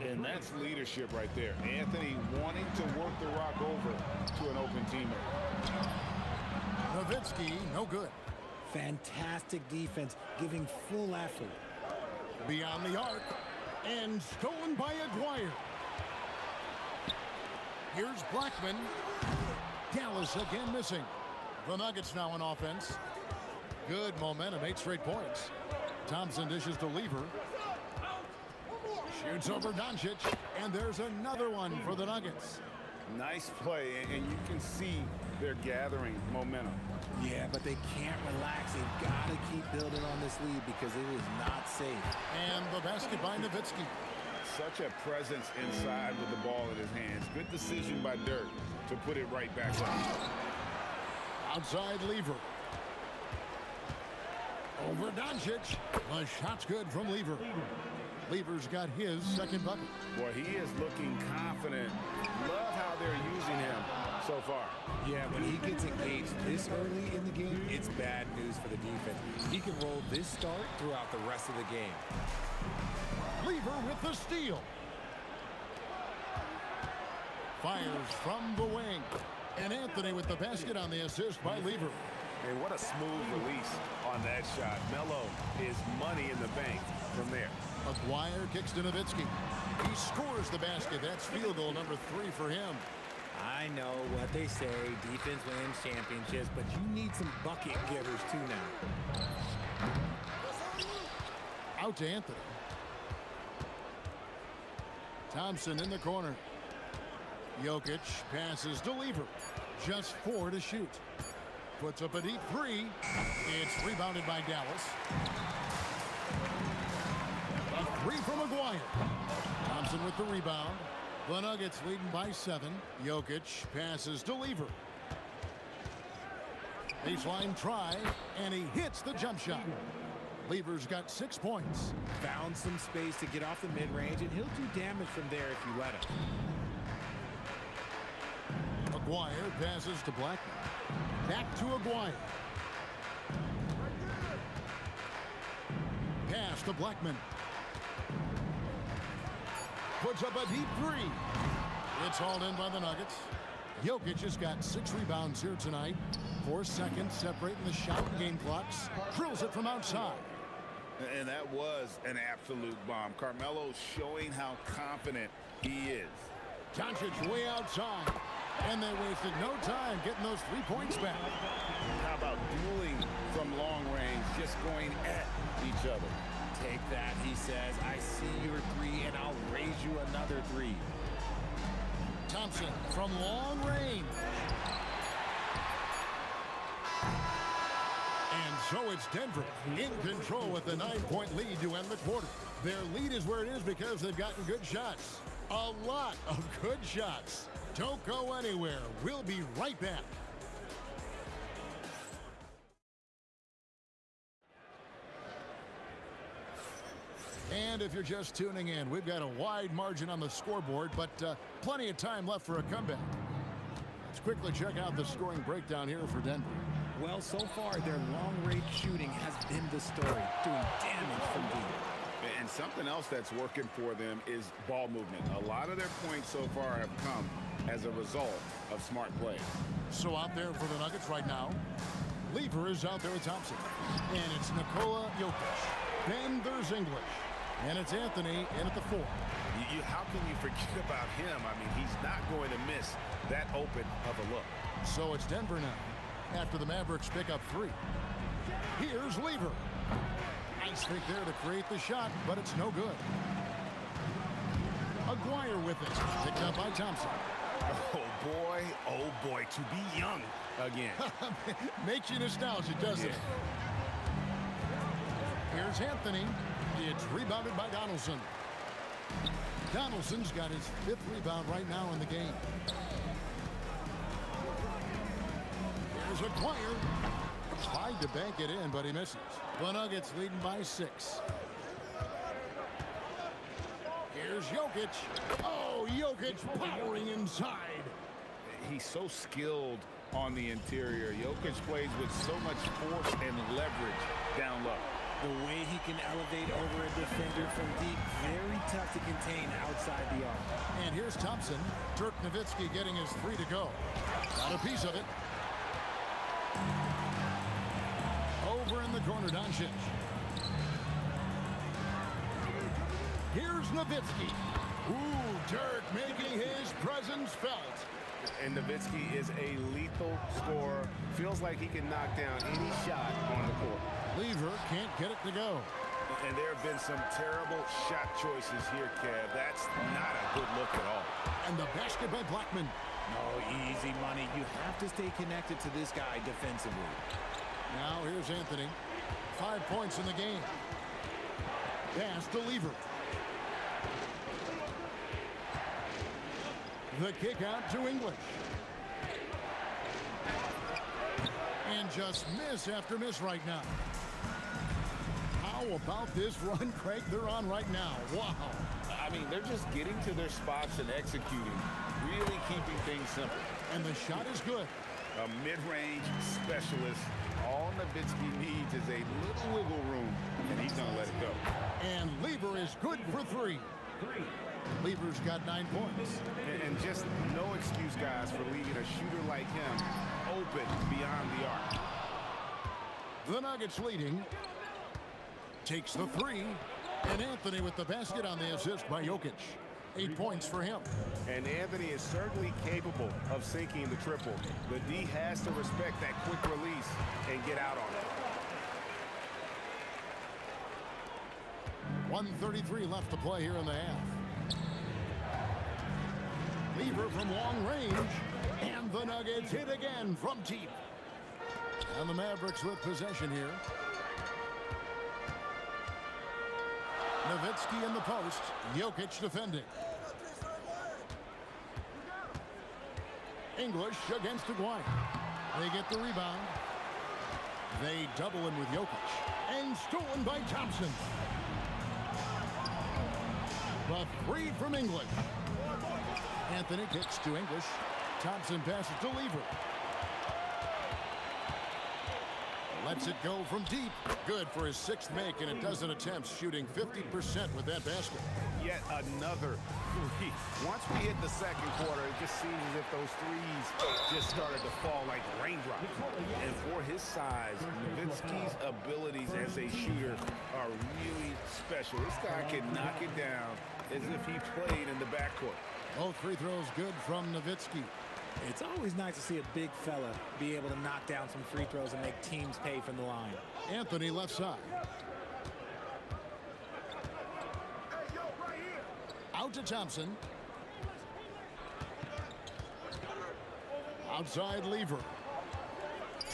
And that's leadership right there. Anthony wanting to work the rock over to an open teammate. Nowitzki, no good. Fantastic defense, giving full effort. Beyond the arc. And stolen by Aguirre. Here's Blackman. Dallas again missing. The Nuggets now on offense. Good momentum, 8 straight points. Thompson dishes to Lever. Shoots over Doncic. And there's another one for the Nuggets. Nice play, and you can see they're gathering momentum. Yeah, but they can't relax. They've got to keep building on this lead because it is not safe. And the basket by Nowitzki. Such a presence inside with the ball in his hands. Good decision by Dirk to put it right back up. Outside Lever. Over Doncic. The shot's good from Lever. Lever's got his second bucket. Boy, he is looking confident. Love how they're using him so far. Yeah, when he gets engaged this early in the game, it's bad news for the defense. He can roll this start throughout the rest of the game. Lever with the steal. Fires from the wing. And Anthony with the basket on the assist by Lever. And what a smooth release on that shot. Melo is money in the bank from there. Aguirre kicks to Nowitzki. He scores the basket. That's field goal number 3 for him. I know what they say, defense wins championships, but you need some bucket getters too now. Out to Anthony. Thompson in the corner. Jokic passes to Lever. Just 4 to shoot. Puts up a deep 3. It's rebounded by Dallas. A 3 from Aguirre. Thompson with the rebound. The Nuggets leading by 7. Jokic passes to Lever. Baseline try, and he hits the jump shot. Lever's got 6 points. Found some space to get off the mid-range, and he'll do damage from there if you let him. Aguirre passes to Blackman. Back to Aguirre. Pass to Blackman. Puts up a deep 3. It's hauled in by the Nuggets. Jokic has got 6 rebounds here tonight. 4 seconds separating the shot and game clocks. Drills it from outside. And that was an absolute bomb. Carmelo showing how confident he is. Doncic way outside. And they wasted no time getting those 3 points back. How about dueling from long range, just going at each other? Take that, he says. I see your 3, and I'll raise you another 3. Thompson from long range. And so it's Denver in control with a 9-point lead to end the quarter. Their lead is where it is because they've gotten good shots. A lot of good shots. Don't go anywhere. We'll be right back. And if you're just tuning in, we've got a wide margin on the scoreboard, but plenty of time left for a comeback. Let's quickly check out the scoring breakdown here for Denver. Well, so far, their long-range shooting has been the story, doing damage from deep. And something else that's working for them is ball movement. A lot of their points so far have come as a result of smart play. So out there for the Nuggets right now, Lever is out there with Thompson. And it's Nikola Jokic. Then there's English. And it's Anthony in at the 4. How can you forget about him? I mean, he's not going to miss that open of a look. So it's Denver now, after the Mavericks pick up 3. Here's Lever. Nice fake there to create the shot, but it's no good. Aguirre with it. Picked up by Thompson. Oh boy, to be young again. Makes you nostalgic, doesn't it? Here's Anthony. It's rebounded by Donaldson. Donaldson's got his 5th rebound right now in the game. Here's Aguirre. Tried to bank it in, but he misses. The Nuggets leading by 6. Here's Jokic. Oh, Jokic powering inside. He's so skilled on the interior. Jokic plays with so much force and leverage down low. The way he can elevate over a defender from deep, very tough to contain outside the arc. And here's Thompson. Dirk Nowitzki getting his 3 to go. Got a piece of it. Over in the corner, Doncic. Here's Nowitzki. Ooh, Dirk making his presence felt. And Nowitzki is a lethal scorer. Feels like he can knock down any shot on the court. Lever can't get it to go. And there have been some terrible shot choices here, Kev. That's not a good look at all. And the basket by Blackman. No, easy money. You have to stay connected to this guy defensively. Now here's Anthony. 5 points in the game. Pass to Lever. The kick out to English. And just miss after miss right now. How about this run, Craig, they're on right now? Wow. I mean, they're just getting to their spots and executing, really keeping things simple. And the shot is good. A mid-range specialist. All Nowitzki needs is a little wiggle room, and he's going to let it go. And Lever is good for 3. Lever's got 9 points. And just no excuse, guys, for leaving a shooter like him open beyond the arc. The Nuggets leading. Takes the 3. And Anthony with the basket on the assist by Jokic. 8 points for him. And Anthony is certainly capable of sinking the triple. The D has to respect that quick release and get out on it. 1:33 left to play here in the half. Lever from long range. And the Nuggets hit again from deep. And the Mavericks with possession here. Nowitzki in the post. Jokic defending. English against Aguirre. They get the rebound. They double him with Jokic. And stolen by Thompson. The 3 from English. Anthony kicks to English. Thompson passes to Lever. Lets it go from deep. Good for his 6th make in a dozen attempts, shooting 50% with that basket. Yet another 3. Once we hit the second quarter, it just seems as if those threes just started to fall like raindrops. And for his size, Nowitzki's abilities as a shooter are really special. This guy can knock it down as if he played in the backcourt. Both free throws good from Nowitzki. It's always nice to see a big fella be able to knock down some free throws and make teams pay from the line. Anthony left side. Out to Thompson. Outside Lever.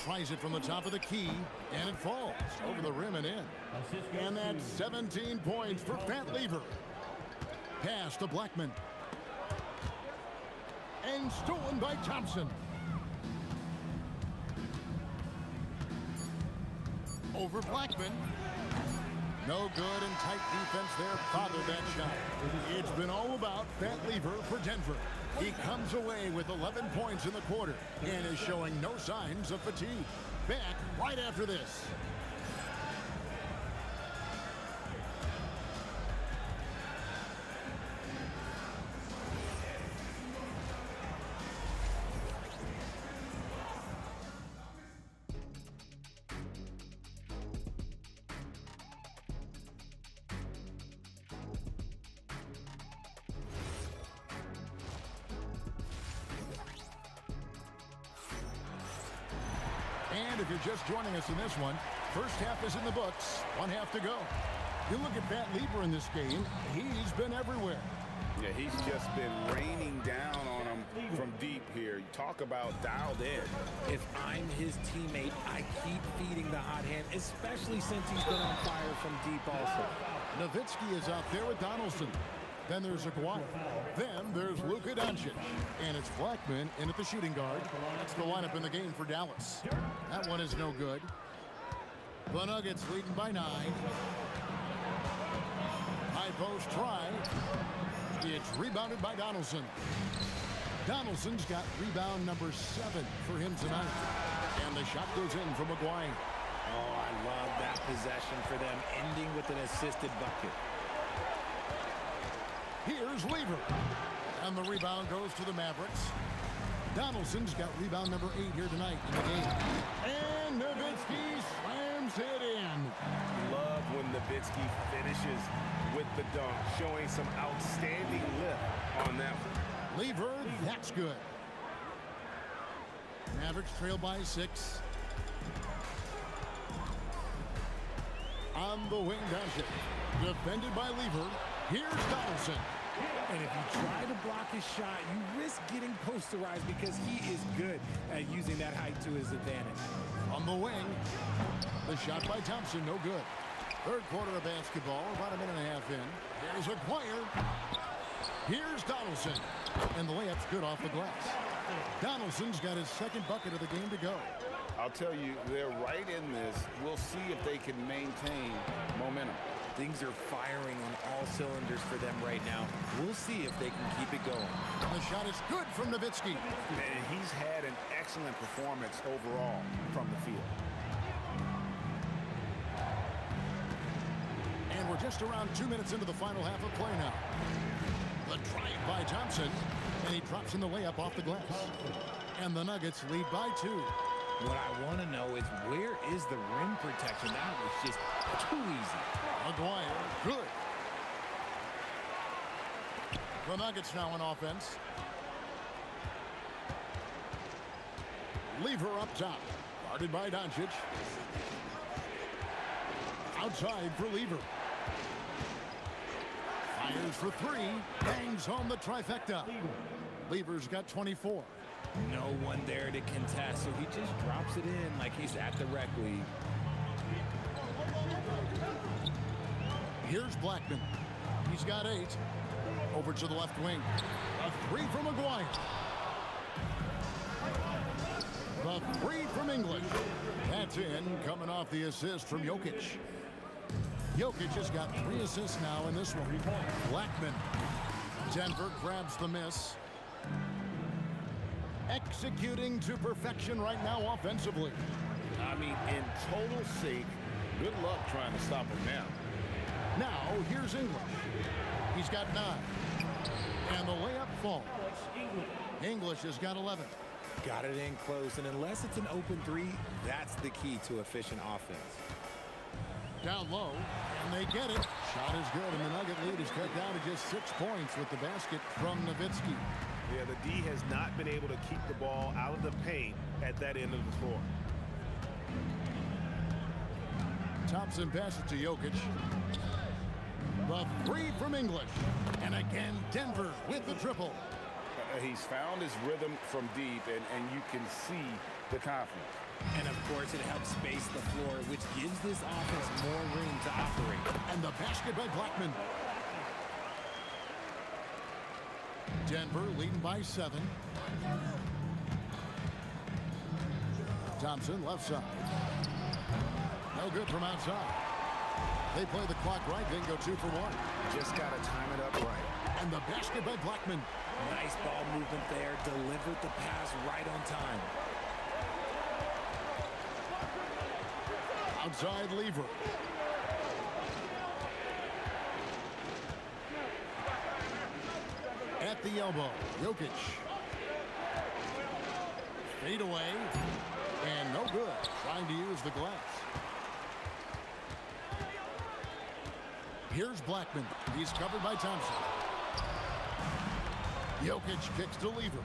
Tries it from the top of the key, and it falls over the rim and in. And that's 17 points for Pat Lever. Pass to Blackman. and stolen by Thompson. Over Blackman. No good and tight defense there. Bothered that shot. It's been all about that lever for Denver. He comes away with 11 points in the quarter and is showing no signs of fatigue. Back right after this. And if you're just joining us in this one, first half is in the books, one half to go. You look at Pat Lieber in this game, he's been everywhere. Yeah, he's just been raining down on him from deep here. You talk about dialed in. If I'm his teammate, I keep feeding the hot hand, especially since he's been on fire from deep also. Nowitzki is out there with Donaldson. Then there's Aguirre. Then there's Luka Doncic. And it's Blackman in at the shooting guard. That's the lineup in the game for Dallas. That one is no good. The Nuggets leading by 9. High post try. It's rebounded by Donaldson. Donaldson's got rebound number 7 for him tonight. And the shot goes in from Aguirre. Oh, I love that possession for them, ending with an assisted bucket. Here's Lever. And the rebound goes to the Mavericks. Donaldson's got rebound number 8 here tonight in the game. And Nowitzki slams it in. Love when Nowitzki finishes with the dunk, showing some outstanding lift on that one. Lever, that's good. Mavericks trail by 6. On the wing, Doncic. Defended by Lever. Here's Donaldson. And if you try to block his shot, you risk getting posterized because he is good at using that height to his advantage. On the wing, the shot by Thompson, no good. Third quarter of basketball, about a minute and a half in. There's Aguirre. Here's Donaldson. And the layup's good off the glass. Donaldson's got his second bucket of the game to go. I'll tell you, they're right in this. We'll see if they can maintain momentum. Things are firing on all cylinders for them right now. We'll see if they can keep it going. The shot is good from Nowitzki. And he's had an excellent performance overall from the field. And we're just around 2 minutes into the final half of play now. The drive by Thompson, and he drops in the layup off the glass. And the Nuggets lead by 2. What I want to know is where is the rim protection? That was just too easy. Aguirre, good. The Nuggets now on offense. Lever up top, guarded by Doncic. Outside for Lever. Fires for 3, bangs home the trifecta. Lever's got 24. No one there to contest, so he just drops it in like he's at the rec league. Here's Blackman. He's got 8. Over to the left wing. A 3 from Aguirre. The 3 from English. That's in, coming off the assist from Jokic. Jokic has got 3 assists now in this one. Blackman. Denver grabs the miss. Executing to perfection right now offensively. I mean, in total sync, good luck trying to stop him now. Now, here's English. He's got 9. And the layup falls. English has got 11. Got it in close, and unless it's an open 3, that's the key to efficient offense. Down low, and they get it. Shot is good, and the Nugget lead is cut down to just 6 points with the basket from Nowitzki. Yeah, the D has not been able to keep the ball out of the paint at that end of the floor. Thompson passes to Jokic. The 3 from English. And again, Denver with the triple. He's found his rhythm from deep, and you can see the confidence. And of course, it helps space the floor, which gives this offense more room to operate. And the basket by Blackman. Denver leading by 7. Thompson left side. No good from outside. They play the clock right, then go 2 for 1. Just got to time it up right. And the basket by Blackman. Nice ball movement there. Delivered the pass right on time. Outside Lever. At the elbow, Jokic. Fade away. And no good. Trying to use the glass. Here's Blackman. He's covered by Thompson. Jokic kicks to Lever.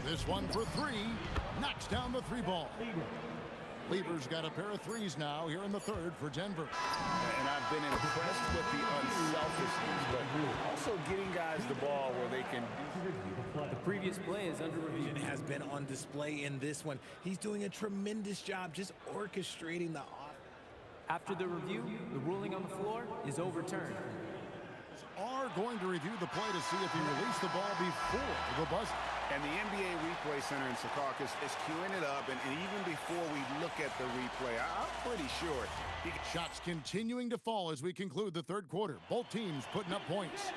This one for 3. Knocks down the 3-ball. Lever's got a pair of 3s now here in the 3rd for Denver. And I've been impressed with the unselfishness, but also getting guys the ball where they can. The previous play is under review. It has been on display in this one. He's doing a tremendous job just orchestrating the offense. After the review, the ruling on the floor is overturned. Are going to review the play to see if he released the ball before the buzzer. And the NBA Replay Center in Secaucus is queuing it up, and even before we look at the replay, I'm pretty sure. Shots continuing to fall as we conclude the 3rd quarter. Both teams putting up points.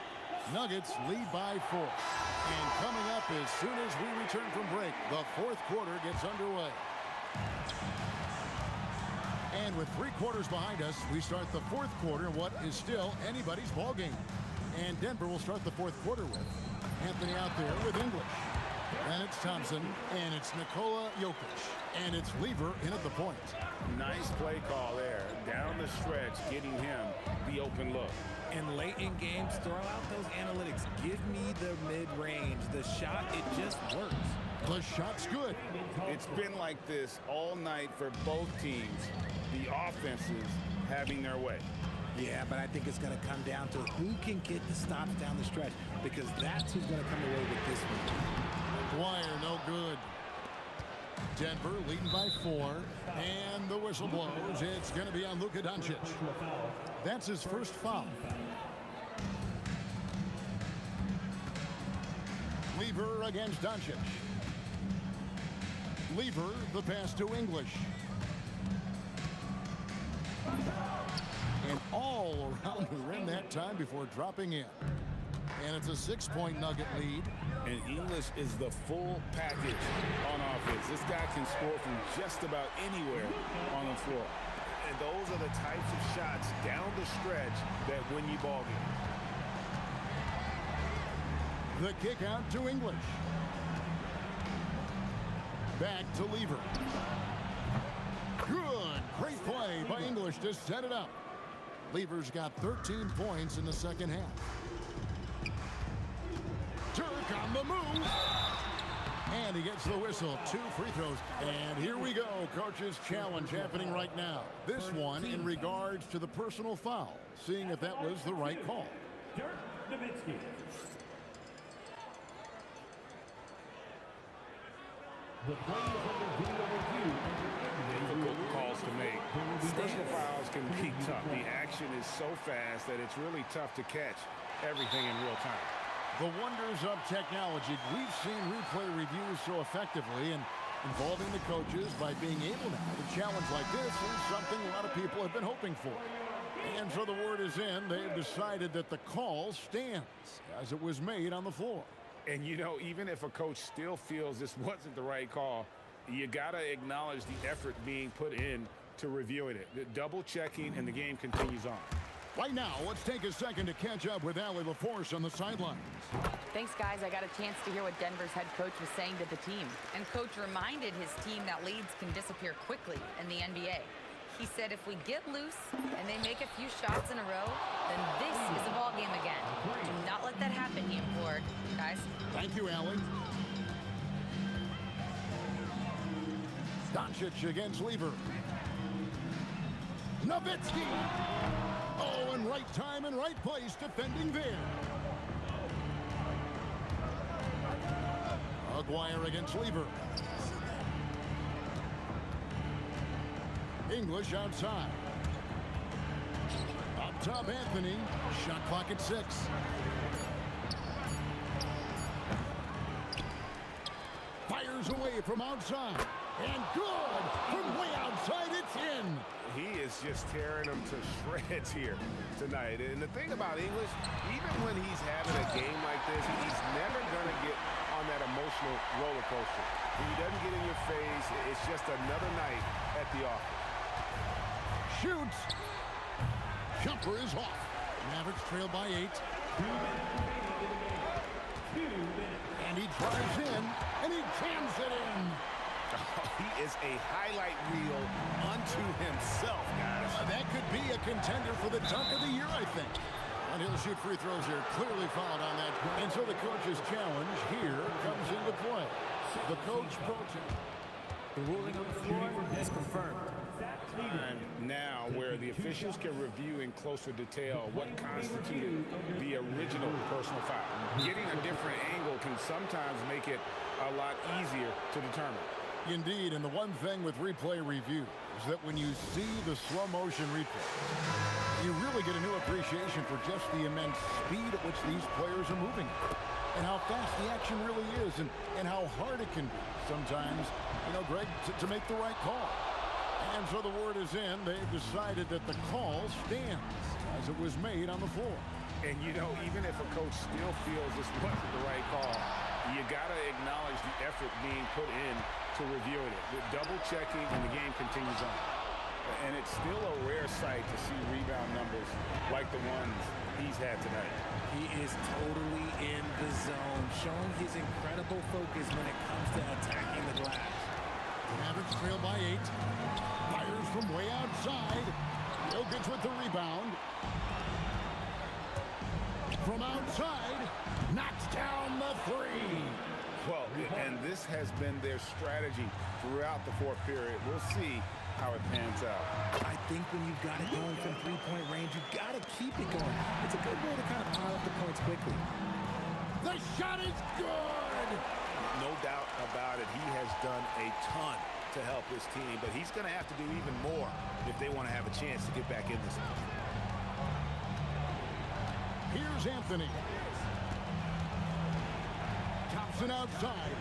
Nuggets lead by 4. And coming up as soon as we return from break, the 4th quarter gets underway. And with 3 quarters behind us, we start the 4th quarter in what is still anybody's ball game. And Denver will start the 4th quarter with Anthony out there with English. And it's Thompson, and it's Nikola Jokic, and it's Lever in at the point. Nice play call there. Down the stretch, getting him the open look. And late in games, throw out those analytics. Give me the mid-range. The shot, it just works. The shot's good. It's been like this all night for both teams. The offenses having their way. Yeah, but I think it's going to come down to who can get the stops down the stretch, because that's who's going to come away with this one. Dwyer, no good. Denver leading by 4, and the whistle blows. It's going to be on Luka Doncic. That's his first foul. Lever against Doncic. Lever, the pass to English. And all around the rim that time before dropping in. And it's a 6-point Nugget lead. And English is the full package on offense. This guy can score from just about anywhere on the floor. And those are the types of shots down the stretch that win you ball games. The kick out to English. Back to Lever. Good. Great play by English to set it up. Lever's got 13 points in the second half. Dirk on the move. And he gets the whistle. 2 free throws. And here we go. Coach's challenge happening right now. This one in regards to the personal foul. Seeing if that was the right call. Dirk Nowitzki. The play is under video review. Difficult calls to make. Personal fouls can be tough. The action is so fast that it's really tough to catch everything in real time. The wonders of technology. We've seen replay reviews so effectively, and involving the coaches by being able now to challenge like this is something a lot of people have been hoping for. And so the word is in. They've decided that the call stands as it was made on the floor. And, you know, even if a coach still feels this wasn't the right call, you got to acknowledge the effort being put in to reviewing it. The double checking, and the game continues on. Right now, let's take a second to catch up with Allie LaForce on the sidelines. Thanks, guys. I got a chance to hear what Denver's head coach was saying to the team. And coach reminded his team that leads can disappear quickly in the NBA. He said if we get loose and they make a few shots in a row, then this is a ball game again. Do not let that happen, he implored. Guys. Thank you, Allie. Doncic against Lever. Nowitzki. Oh, in right time and right place, defending there. Aguirre against Lever. English outside. Up top, Anthony. Shot clock at 6. away from outside. And good! From way outside, it's in. He is just tearing them to shreds here tonight. And the thing about English, even when he's having a game like this, he's never going to get on that emotional roller coaster. When he doesn't get in your face, it's just another night at the office. Shoots. Jumper is off. Mavericks trail by 8. 2 minutes remaining in the game. 2 minutes. And he drives in, and he jams it in. He is a highlight reel unto himself, guys. That could be a contender for the dunk of the year, I think. And he'll shoot free throws here. Clearly fouled on that. And so the coach's challenge here comes into play. The coach protests. The ruling on the floor is confirmed. And now where the officials can review in closer detail what constituted the original personal foul. Getting a different angle can sometimes make it a lot easier to determine. Indeed, and the one thing with replay review is that when you see the slow motion replay, you really get a new appreciation for just the immense speed at which these players are moving and how fast the action really is and how hard it can be sometimes, Greg, to make the right call. And so the word is in. They've decided that the call stands as it was made on the floor. And, even if a coach still feels this wasn't the right call, you got to acknowledge the effort being put in to reviewing it. With double-checking, and the game continues on. And it's still a rare sight to see rebound numbers like the ones he's had tonight. He is totally in the zone, showing his incredible focus when it comes to attacking the glass. Mavericks trail by 8. Fires from way outside. Jokic with the rebound. From outside, knocks down the 3. Well, and this has been their strategy throughout the fourth period. We'll see how it pans out. I think when you've got it going from three-point range, you've got to keep it going. It's a good way to kind of pile up the points quickly. The shot is good! No doubt about it. He has done a ton to help his team, but he's going to have to do even more if they want to have a chance to get back in this one. Here's Anthony. Thompson outside.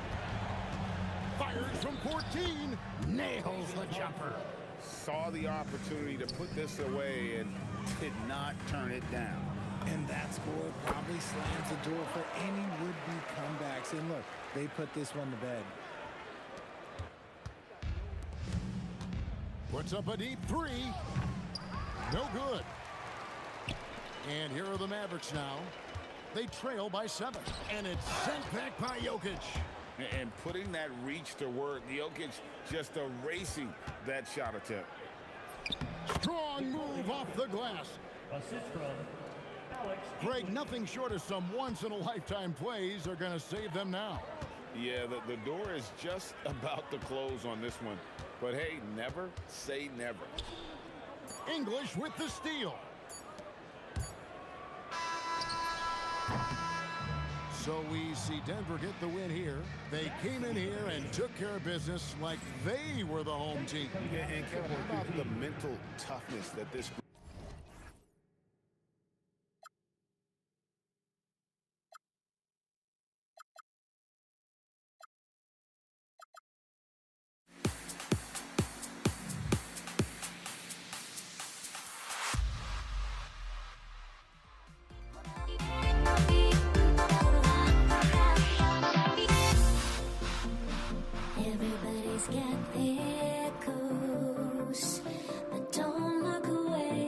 Fires from 14. Nails the jumper. Saw the opportunity to put this away and did not turn it down. And that score probably slams the door for any would-be comebacks. And look, they put this one to bed. Puts up a deep 3. No good. And here are the Mavericks now. They trail by 7. And it's sent back by Jokic. And putting that reach to work, Jokic just erasing that shot attempt. Strong move off the glass. Assist from Alex. Greg, nothing short of some once-in-a-lifetime plays are going to save them now. Yeah, the door is just about to close on this one. But hey, never say never. English with the steal. So we see Denver get the win here. They came in here and took care of business like they were the home team. Yeah, and Kevin, what about the mental toughness that this group Everybody's got echoes, but don't look away.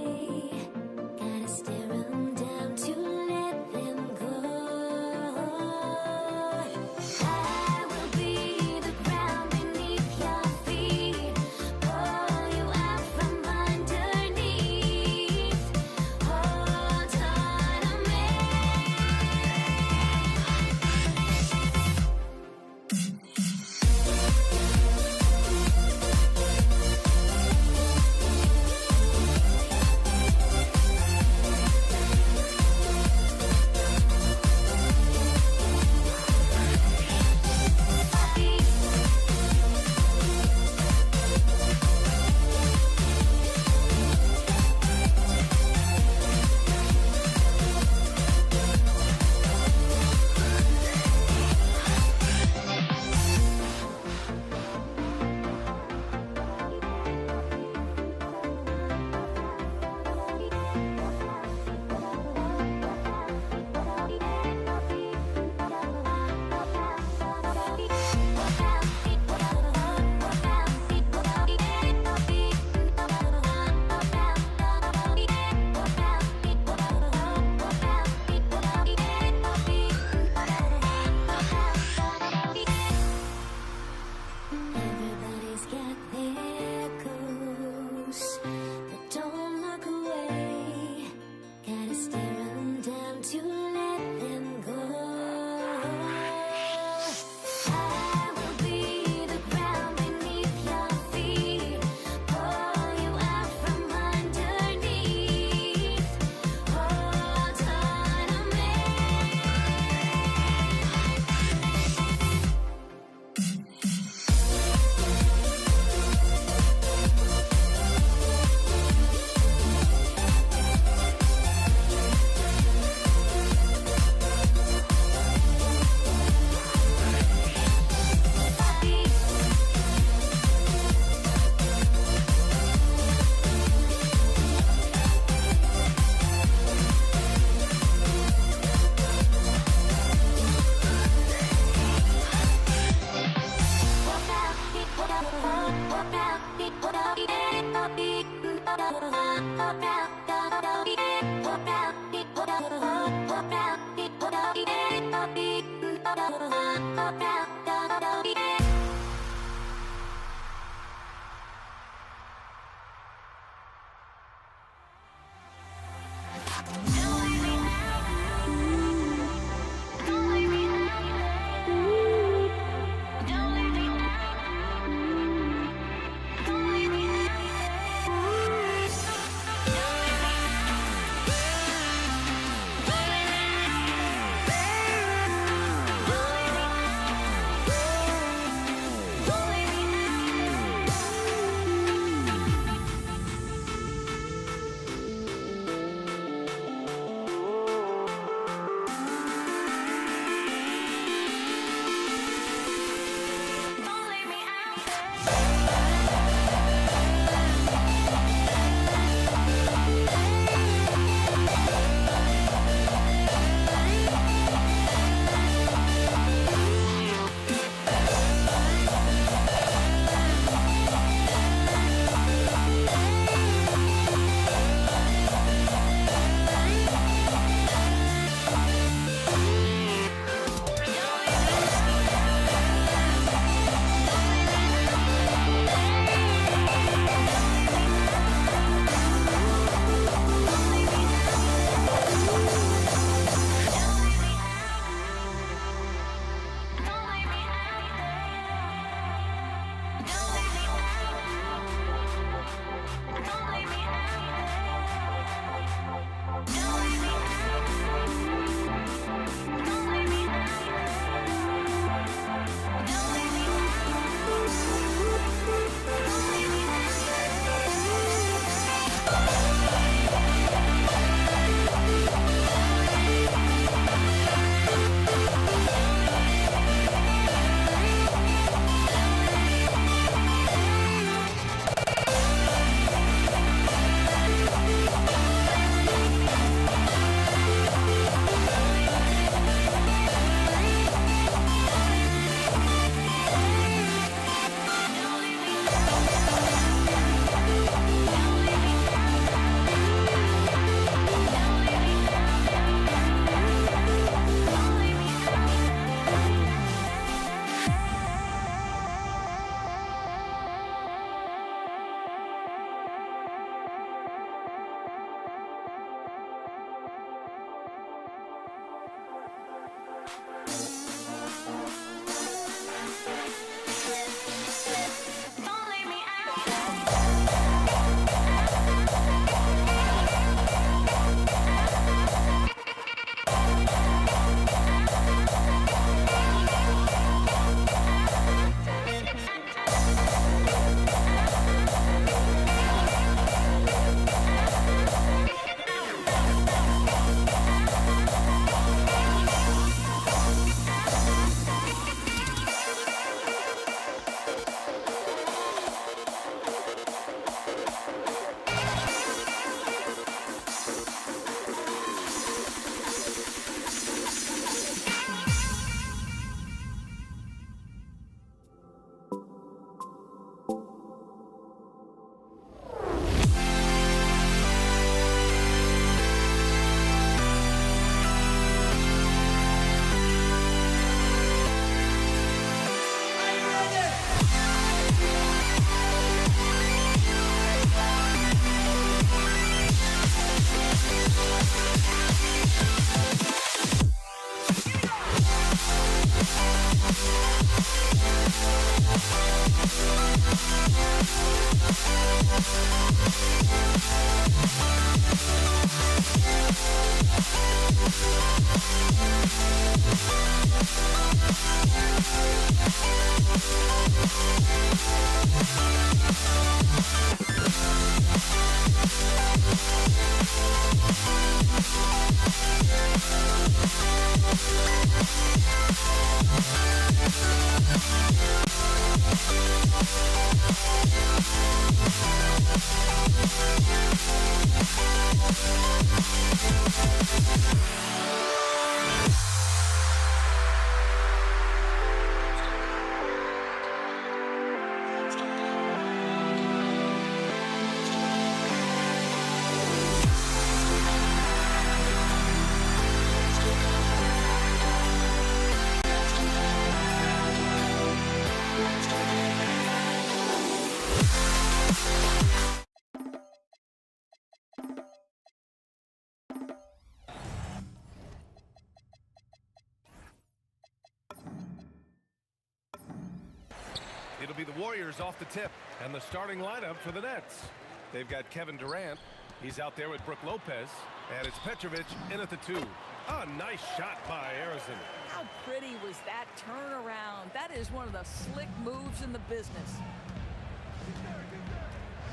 Warriors off the tip, and the starting lineup for the Nets. They've got Kevin Durant. He's out there with Brook Lopez, and it's Petrovic in at the 2. A nice shot by Harrison. How pretty was that turnaround? That is one of the slick moves in the business.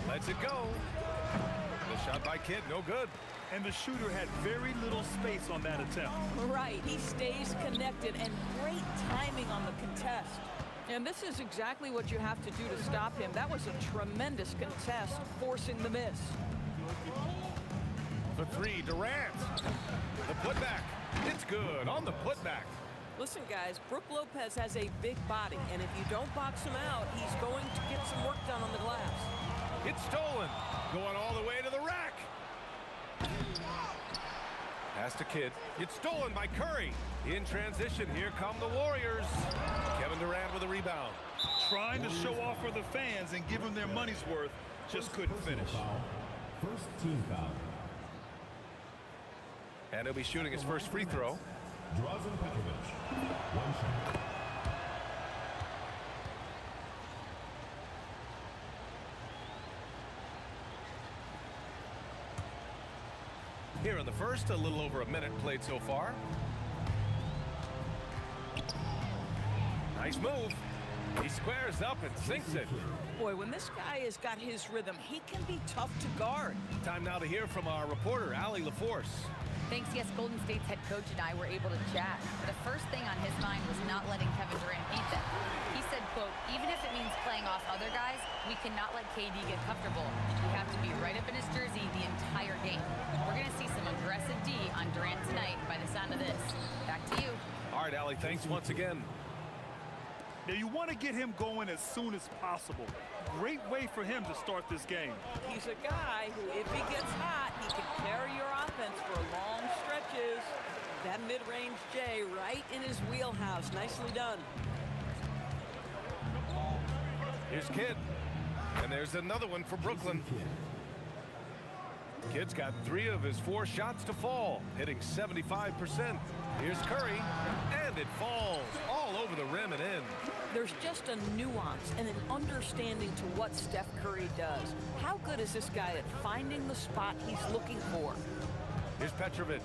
Lets it go. The shot by Kidd, no good. And the shooter had very little space on that attempt. Right, he stays connected, and great timing on the contest. And this is exactly what you have to do to stop him. That was a tremendous contest, forcing the miss. For 3, Durant. The putback. It's good on the putback. Listen, guys, Brook Lopez has a big body, and if you don't box him out, he's going to get some work done on the glass. It's stolen. Going all the way to the rack. Pass to Kidd. It's stolen by Curry. In transition, here come the Warriors. Kevin Durant with a rebound. Trying to show off for the fans and give them their money's worth, just couldn't finish. First team foul. And he'll be shooting his first free throw. Drazen Petrovic. One shot. Here in the first, a little over a minute played so far. Nice move. He squares up and sinks it. Boy, when this guy has got his rhythm, he can be tough to guard. Time now to hear from our reporter, Allie LaForce. Thanks, yes, Golden State's head coach and I were able to chat. The first thing on his mind was not letting Kevin Durant beat them. He said, quote, even if it means playing off other guys, we cannot let KD get comfortable. We have to be right up in his jersey the entire game. We're going to see some aggressive D on Durant tonight by the sound of this. Back to you. All right, Allie, thanks once again. Now, you want to get him going as soon as possible. Great way for him to start this game. He's a guy who, if he gets hot, he can carry your offense for long stretches. That mid-range J right in his wheelhouse. Nicely done. Here's Kidd. And there's another one for Brooklyn. Kidd's got 3 of his 4 shots to fall, hitting 75%. Here's Curry, and it falls all over the rim and in. There's just a nuance and an understanding to what Steph Curry does. How good is this guy at finding the spot he's looking for? Here's Petrovic.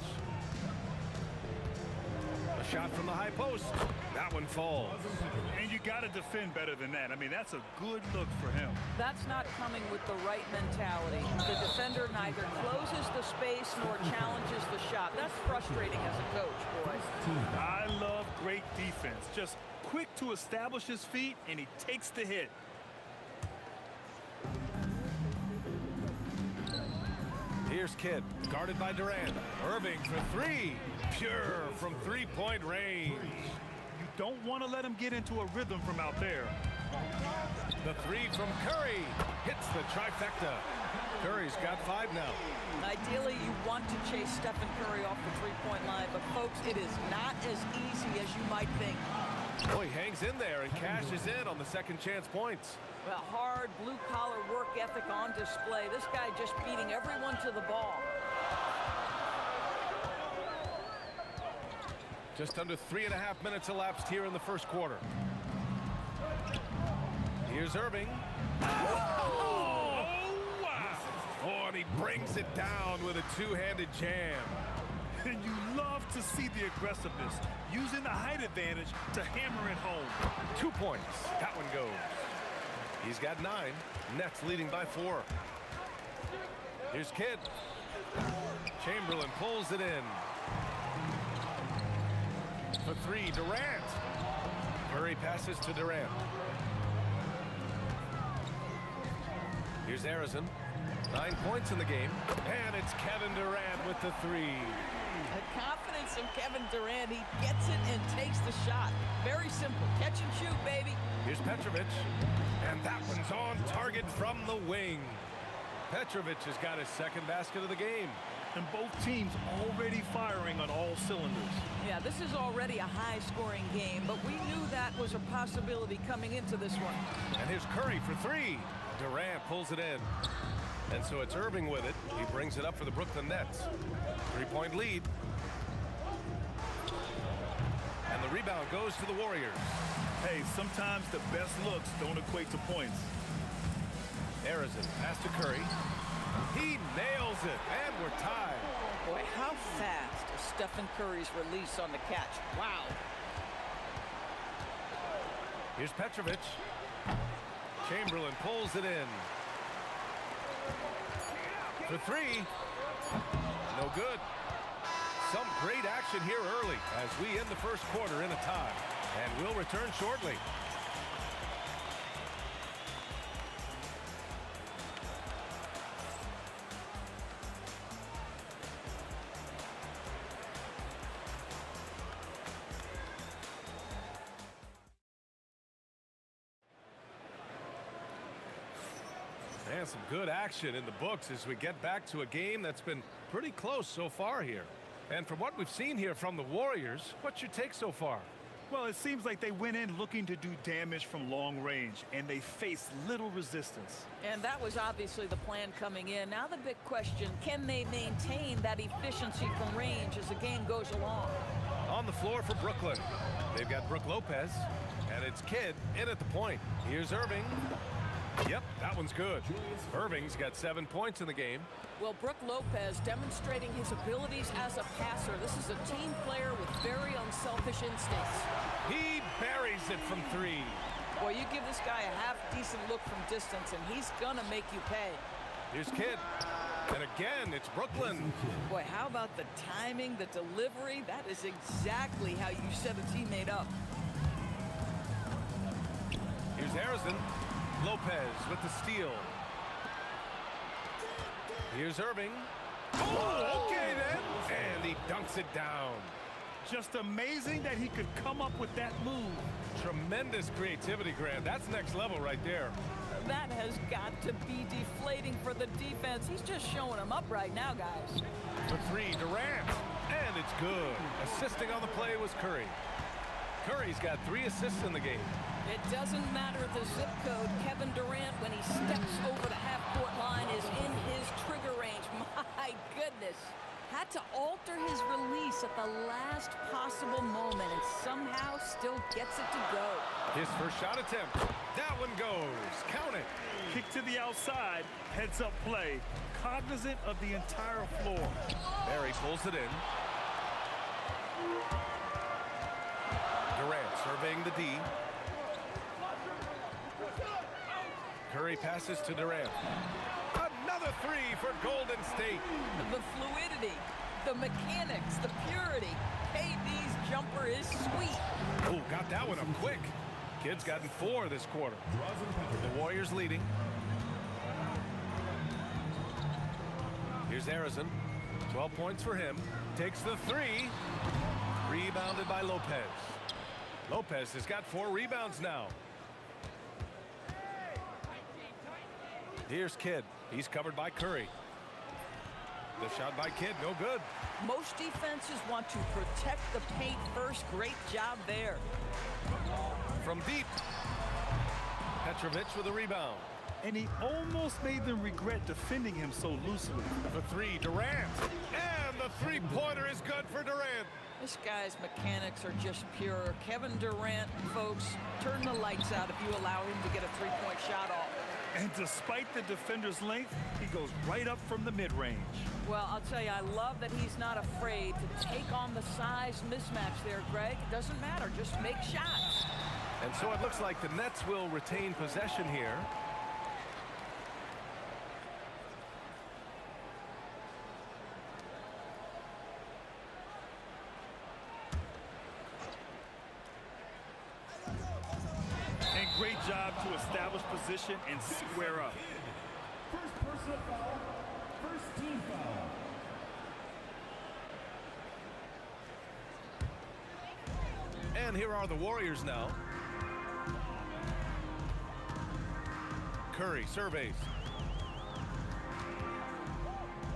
A shot from the high post. That one falls. And you got to defend better than that. I mean, that's a good look for him. That's not coming with the right mentality. The defender neither closes the space nor challenges the shot. That's frustrating as a coach, boy. I love great defense. Just quick to establish his feet, and he takes the hit. Here's Kidd, guarded by Durant. Irving for 3. Pure from 3-point range. You don't want to let him get into a rhythm from out there. The 3 from Curry hits the trifecta. Curry's got 5 now. Ideally, you want to chase Stephen Curry off the three-point line, but folks, it is not as easy as you might think. Oh, he hangs in there and cashes in on the second chance points. Well, hard blue-collar work ethic on display. This guy just beating everyone to the ball. Just under 3.5 minutes elapsed here in the first quarter. Here's Irving. Oh, wow. Oh, and he brings it down with a two-handed jam. And you love to see the aggressiveness, using the height advantage to hammer it home. 2 points. That one goes. He's got 9. Nets leading by 4. Here's Kidd. Chamberlain pulls it in. For 3, Durant. Curry passes to Durant. Here's Harrison. 9 points in the game. And it's Kevin Durant with the 3. The confidence of Kevin Durant. He gets it and takes the shot. Very simple. Catch and shoot, baby. Here's Petrovic. And that one's on target from the wing. Petrovic has got his second basket of the game. And both teams already firing on all cylinders. Yeah, this is already a high-scoring game, but we knew that was a possibility coming into this one. And here's Curry for 3. Durant pulls it in. And so it's Irving with it. He brings it up for the Brooklyn Nets. 3-point lead. And the Rebound goes to the Warriors. Hey, sometimes the best looks don't equate to points. Harrison, pass to Curry. He nails it, and we're tied. Boy, how fast is Stephen Curry's release on the catch. Wow. Here's Petrovic. Chamberlain pulls it in. For three. No good. Some great action here early as we end the first quarter in a tie. And we'll return shortly. And some good action in the books as we get back to a game that's been pretty close so far here. And from what we've seen here from the Warriors, what's your take so far? Well, it seems like they went in looking to do damage from long range, and they faced little resistance. And that was obviously the plan coming in. Now the big question, can they maintain that efficiency from range as the game goes along? On the floor for Brooklyn, they've got Brook Lopez, and it's Kidd in at the point. Here's Irving. Yep, that one's good. Irving's got 7 points in the game. Well, Brook Lopez demonstrating his abilities as a passer. This is a team player with very unselfish instincts. He buries it from three. Boy, you give this guy a half-decent look from distance, and he's gonna make you pay. Here's Kidd. And again, it's Brooklyn. Boy, how about the timing, the delivery? That is exactly how you set a teammate up. Here's Harrison. Lopez with the steal. Here's Irving. Oh, okay then. And he dunks it down. Just amazing that he could come up with that move. Tremendous creativity, Grant. That's next level right there. That has got to be deflating for the defense. He's just showing them up right now, guys. For three, Durant. And it's good. Assisting on the play was Curry. Curry's got 3 assists in the game. It doesn't matter the zip code. Kevin Durant, when he steps over the half-court line, is in his trigger range. My goodness. Had to alter his release at the last possible moment and somehow still gets it to go. His first shot attempt. That one goes. Count it. Kick to the outside. Heads-up play. Cognizant of the entire floor. Barry pulls it in. Durant surveying the D. Curry passes to Durant. Another three for Golden State. The fluidity, the mechanics, the purity. KD's jumper is sweet. Oh, got that one up quick. Kidd's gotten 4 this quarter. The Warriors leading. Here's Harrison. 12 points for him. Takes the 3. Rebounded by Lopez. Lopez has got 4 rebounds now. Here's Kidd. He's covered by Curry. The shot by Kidd, no good. Most defenses want to protect the paint first. Great job there. From deep. Petrovic with a rebound. And he almost made them regret defending him so loosely. The 3, Durant. And the three-pointer is good for Durant. This guy's mechanics are just pure. Kevin Durant, folks, turn the lights out if you allow him to get a three-point shot off. And despite the defender's length, he goes right up from the mid-range. Well, I'll tell you, I love that he's not afraid to take on the size mismatch there, Greg. It doesn't matter. Just make shots. And so it looks like the Nets will retain possession here. And great job to establish position and square up. First personal foul, first team foul. And here are the Warriors now. Curry surveys.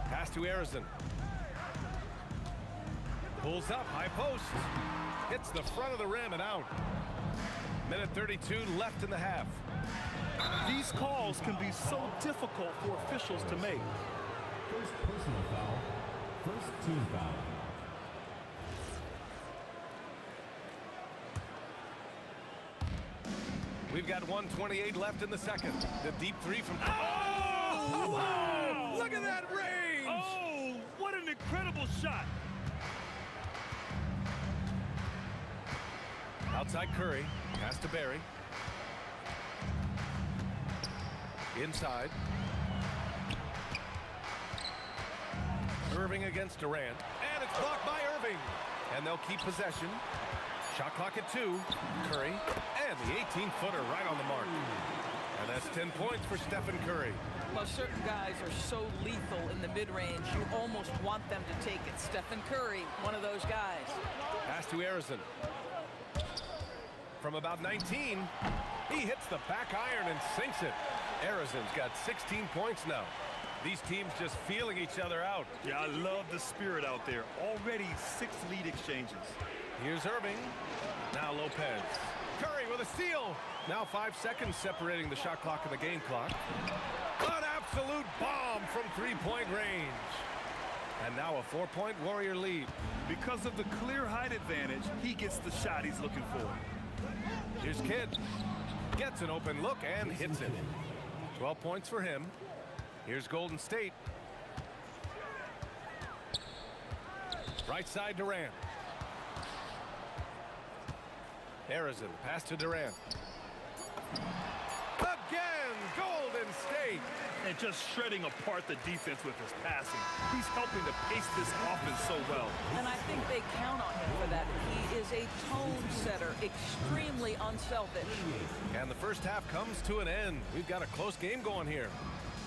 Pass to Harrison. Pulls up, high post. Hits the front of the rim and out. Minute 32 left in the half. These calls can be so difficult for officials to make. First personal foul, first team foul. We've got 1:28 left in the second. The deep three from... Oh! Wow! Look at that range! Oh, what an incredible shot. Outside Curry. Pass to Barry. Inside. Irving against Durant. And it's blocked by Irving. And they'll keep possession. Shot clock at 2. Curry. And the 18-footer right on the mark. And that's 10 points for Stephen Curry. Well, certain guys are so lethal in the mid-range, you almost want them to take it. Stephen Curry, one of those guys. Pass to Arizon. From about 19, he hits the back iron and sinks it. Arizon's got 16 points now. These teams just feeling each other out. Yeah, I love the spirit out there. Already 6 lead exchanges. Here's Irving. Now Lopez. Curry with a steal. Now 5 seconds separating the shot clock and the game clock. An absolute bomb from three-point range. And now a 4-point Warrior lead. Because of the clear height advantage, he gets the shot he's looking for. Here's Kidd. Gets an open look and hits it. 12 points for him. Here's Golden State. Right side Durant. Arizon, pass to Durant. Again, Golden State. And just shredding apart the defense with his passing. He's helping to pace this offense so well. And I think they count on him for that. He is a tone setter, extremely unselfish. And the first half comes to an end. We've got a close game going here.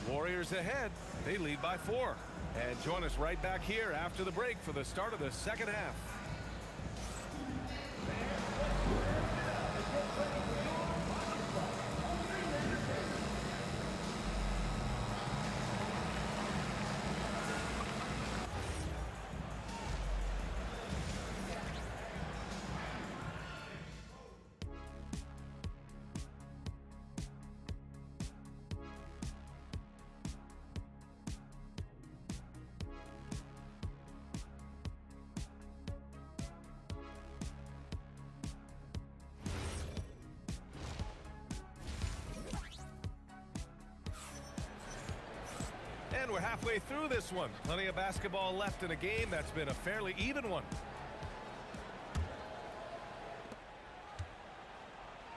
Warriors ahead. They lead by 4. And join us right back here after the break for the start of the second half. And we're halfway through this one. Plenty of basketball left in a game that's been a fairly even one.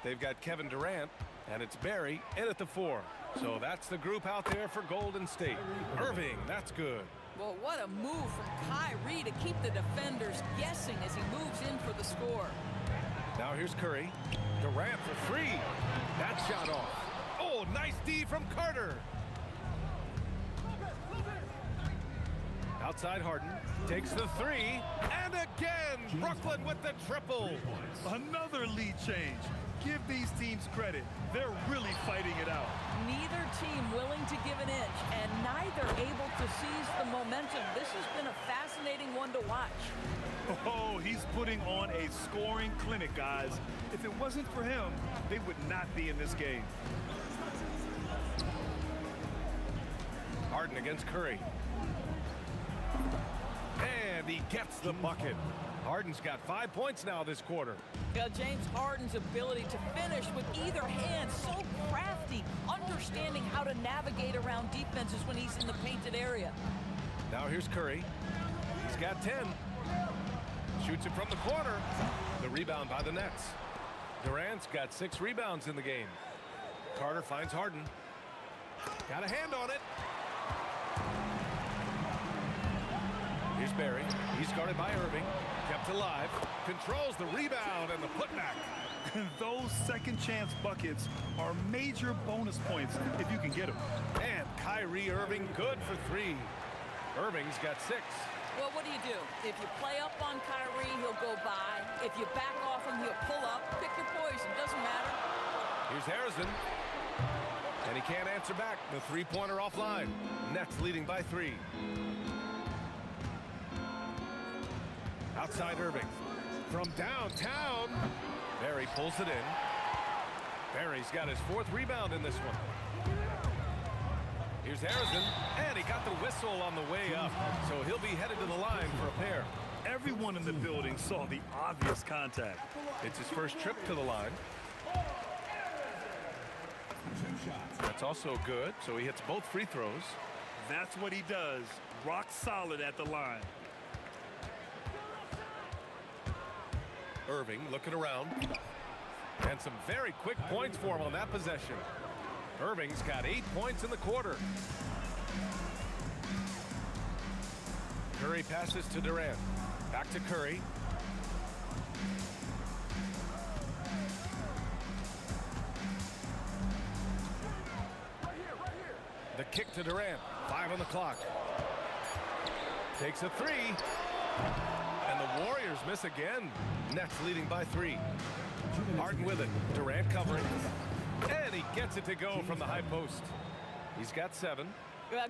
They've got Kevin Durant, and it's Barry in at the 4. So that's the group out there for Golden State. Irving, that's good. Well, what a move from Kyrie to keep the defenders guessing as he moves in for the score. Now here's Curry. Durant for 3. That shot off. Oh, nice D from Carter. Outside Harden, takes the 3, and again, Brooklyn with the triple. Another lead change. Give these teams credit. They're really fighting it out. Neither team willing to give an inch, and neither able to seize the momentum. This has been a fascinating one to watch. Oh, he's putting on a scoring clinic, guys. If it wasn't for him, they would not be in this game. Harden against Curry. And he gets the bucket. Harden's got 5 points now this quarter. Yeah, James Harden's ability to finish with either hand, so crafty, understanding how to navigate around defenses when he's in the painted area. Now here's Curry. He's got 10. Shoots it from the corner. The rebound by the Nets. Durant's got 6 rebounds in the game. Carter finds Harden. Got a hand on it. Here's Barry. He's guarded by Irving. Kept alive. Controls the rebound and the putback. Those second chance buckets are major bonus points if you can get them. And Kyrie Irving good for 3. Irving's got 6. Well, what do? If you play up on Kyrie, he'll go by. If you back off him, he'll pull up. Pick your poison. Doesn't matter. Here's Harrison. And he can't answer back. The three-pointer offline. Nets leading by 3. Outside Irving. From downtown. Barry pulls it in. Barry's got his 4th rebound in this one. Here's Harrison. And he got the whistle on the way up. So he'll be headed to the line for a pair. Everyone in the building saw the obvious contact. It's his first trip to the line. That's also good, so he hits both free throws. That's what he does. Rock solid at the line. Irving looking around. And some very quick points for him on that possession. Irving's got 8 points in the quarter. Curry passes to Durant. Back to Curry. The kick to Durant. 5 on the clock. Takes a three. And the Warriors miss again. Nets leading by 3. Harden with it. Durant covering. And he gets it to go from the high post. He's got 7.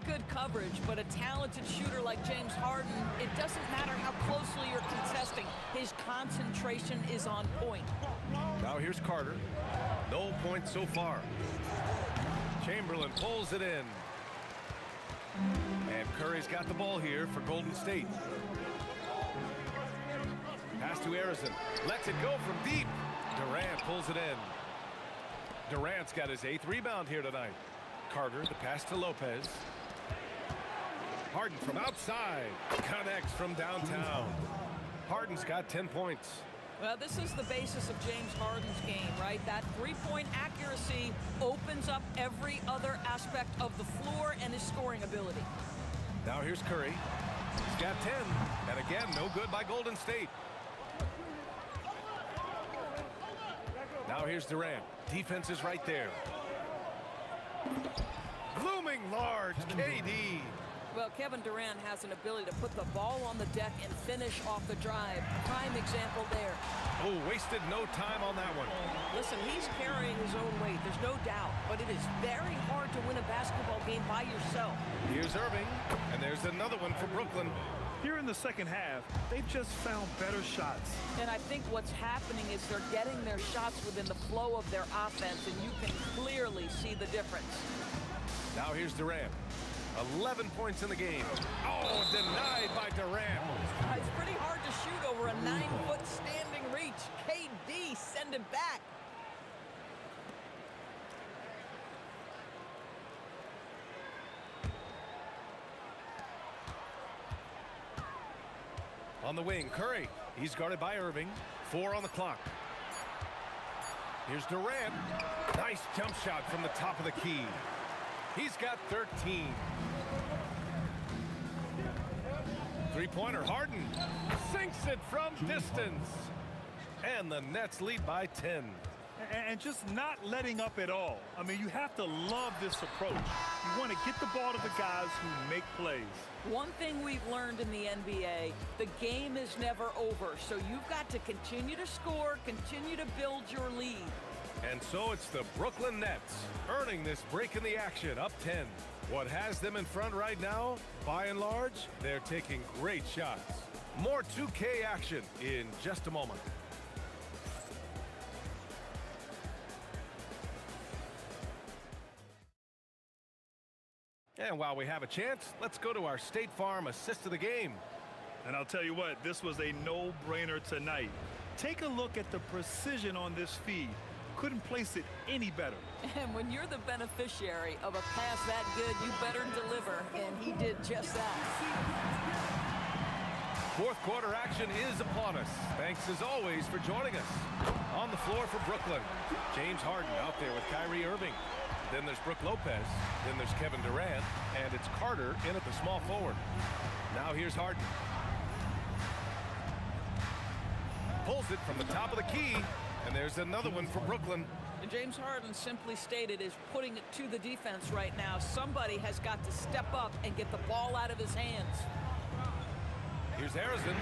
Good coverage, but a talented shooter like James Harden, it doesn't matter how closely you're contesting. His concentration is on point. Now here's Carter. No points so far. Chamberlain pulls it in. And Curry's got the ball here for Golden State. Pass to Harrison. Lets it go from deep. Durant pulls it in. Durant's got his 8th rebound here tonight. Carter, the pass to Lopez. Harden from outside. Connects from downtown. Harden's got 10 points. Well, this is the basis of James Harden's game, right? That three-point accuracy opens up every other aspect of the floor and his scoring ability. Now here's Curry. He's got 10. And again, no good by Golden State. Now here's Durant. Defense is right there. Looming large, KD. Well, Kevin Durant has an ability to put the ball on the deck and finish off the drive. Prime example there. Oh, wasted no time on that one. Listen, he's carrying his own weight, there's no doubt. But it is very hard to win a basketball game by yourself. Here's Irving, and there's another one for Brooklyn. Here in the second half, they've just found better shots. And I think what's happening is they're getting their shots within the flow of their offense, and you can clearly see the difference. Now here's Durant. 11 points in the game. Oh, denied by Durant. It's pretty hard to shoot over a 9-foot standing reach. KD, send it back. On the wing, Curry. He's guarded by Irving. 4 on the clock. Here's Durant. Nice jump shot from the top of the key. He's got 13. Three-pointer, Harden sinks it from distance. And the Nets lead by 10. And just not letting up at all. I mean, you have to love this approach. You want to get the ball to the guys who make plays. One thing we've learned in the NBA, the game is never over. So you've got to continue to score, continue to build your lead. And so it's the Brooklyn Nets earning this break in the action, up 10. What has them in front right now? By and large, they're taking great shots. More 2K action in just a moment. And while we have a chance, let's go to our State Farm assist of the game. And I'll tell you what, this was a no-brainer tonight. Take a look at the precision on this feed. Couldn't place it any better. And when you're the beneficiary of a pass that good, you better deliver. And he did just that. Fourth quarter action is upon us. Thanks as always for joining us. On the floor for Brooklyn, James Harden out there with Kyrie Irving. Then there's Brook Lopez. Then there's Kevin Durant. And it's Carter in at the small forward. Now here's Harden. Pulls it from the top of the key. And there's another one for Brooklyn. And James Harden simply stated is putting it to the defense right now. Somebody has got to step up and get the ball out of his hands. Here's Harrison.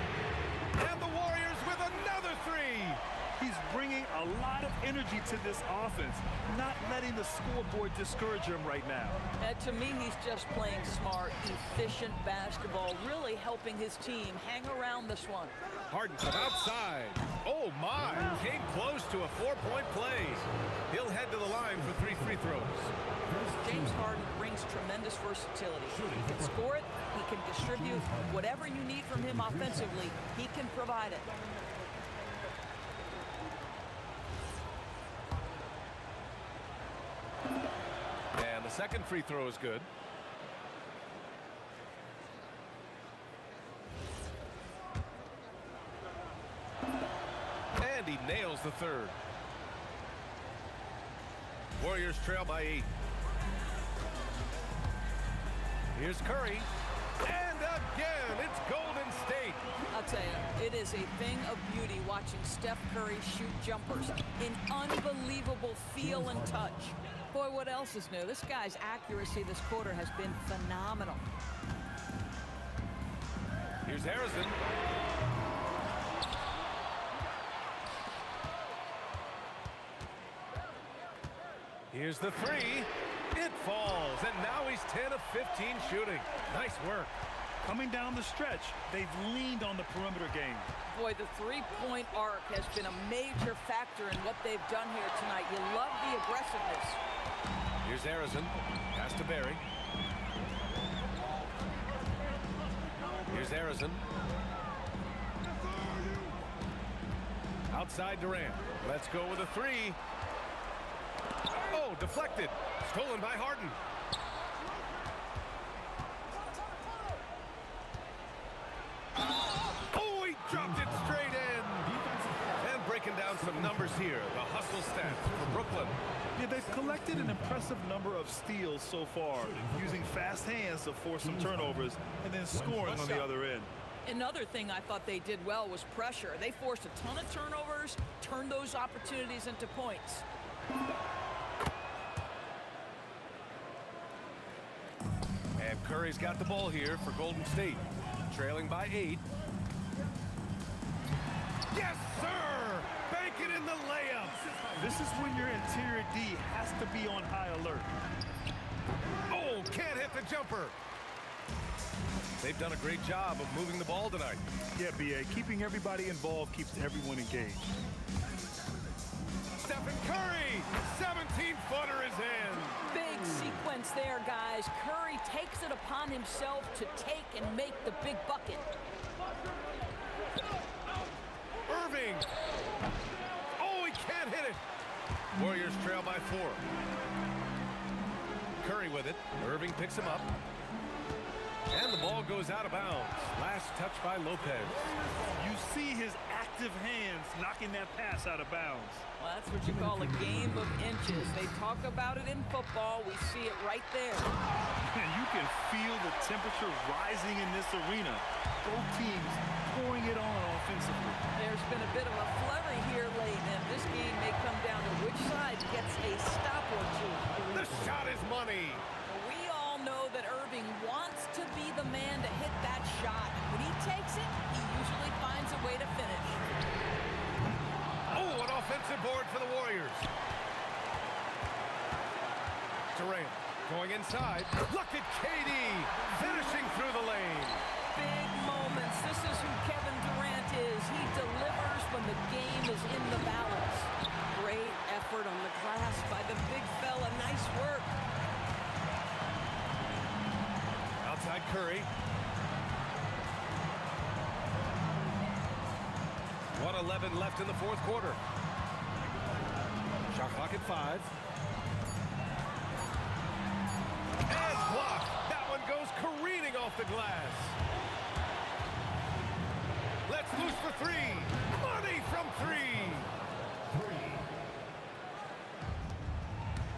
And the Warriors with another three. He's bringing a lot of energy to this offense, not letting the scoreboard discourage him right now. To me, he's just playing smart, efficient basketball, really helping his team hang around this one. Harden from outside. Oh, my. Came close to a 4-point play. He'll head to the line for 3 free throws. James Harden brings tremendous versatility. He can score it. He can distribute. Whatever you need from him offensively, he can provide it. second free throw is good. And he nails the third. Warriors trail by 8. Here's Curry. And again, it's Golden State. I'll tell you, it is a thing of beauty watching Steph Curry shoot jumpers. An unbelievable feel and touch. Boy, what else is new? This guy's accuracy this quarter has been phenomenal. Here's Harrison. Here's the three. It falls, and now he's 10 of 15 shooting. Nice work. Coming down the stretch, they've leaned on the perimeter game. Boy, the three-point arc has been a major factor in what they've done here tonight. You love the aggressiveness. Here's Harrison. Pass to Barry. Here's Harrison. Outside Durant. Let's go with a three. Oh, deflected. Stolen by Harden. Oh, he dropped it straight in. And breaking down some numbers here. The hustle stats for Brooklyn. Yeah, they've collected an impressive number of steals so far, using fast hands to force some turnovers and then scoring on the other end. Another thing I thought they did well was pressure. They forced a ton of turnovers, turned those opportunities into points. And Curry's got the ball here for Golden State. Trailing by 8. Yes, sir! Bank it in the layup. This is when your interior D has to be on high alert. Oh, can't hit the jumper. They've done a great job of moving the ball tonight. Yeah, B.A., keeping everybody involved keeps everyone engaged. Stephen Curry, 17-footer is in. Big sequence there, guys. Curry takes it upon himself to take and make the big bucket. Irving. Oh, he can't hit it. Warriors trail by 4. Curry with it. Irving picks him up. And the ball goes out of bounds. Last touch by Lopez. You see his active hands knocking that pass out of bounds. Well, that's what you call a game of inches. They talk about it in football. We see it right there. And you can feel the temperature rising in this arena. Both teams pouring it on offensively. There's been a bit of a flurry here late, and this game may come down to which side gets a stop or two. The shot is money. We all know that Irving wants to be the man to hit that shot. When he takes it, he usually finds a way to finish. Oh, an offensive board for the Warriors. Durant going inside. Look at KD finishing through the lane. Big moments. This is who Kevin Durant is. He delivers when the game is in the balance. Great effort on the glass by the big fella. Nice work. Outside Curry. 1:11 left in the fourth quarter. Shot clock at 5. And blocked. That one goes careening off the glass. Let's loose for 3. Money from 3.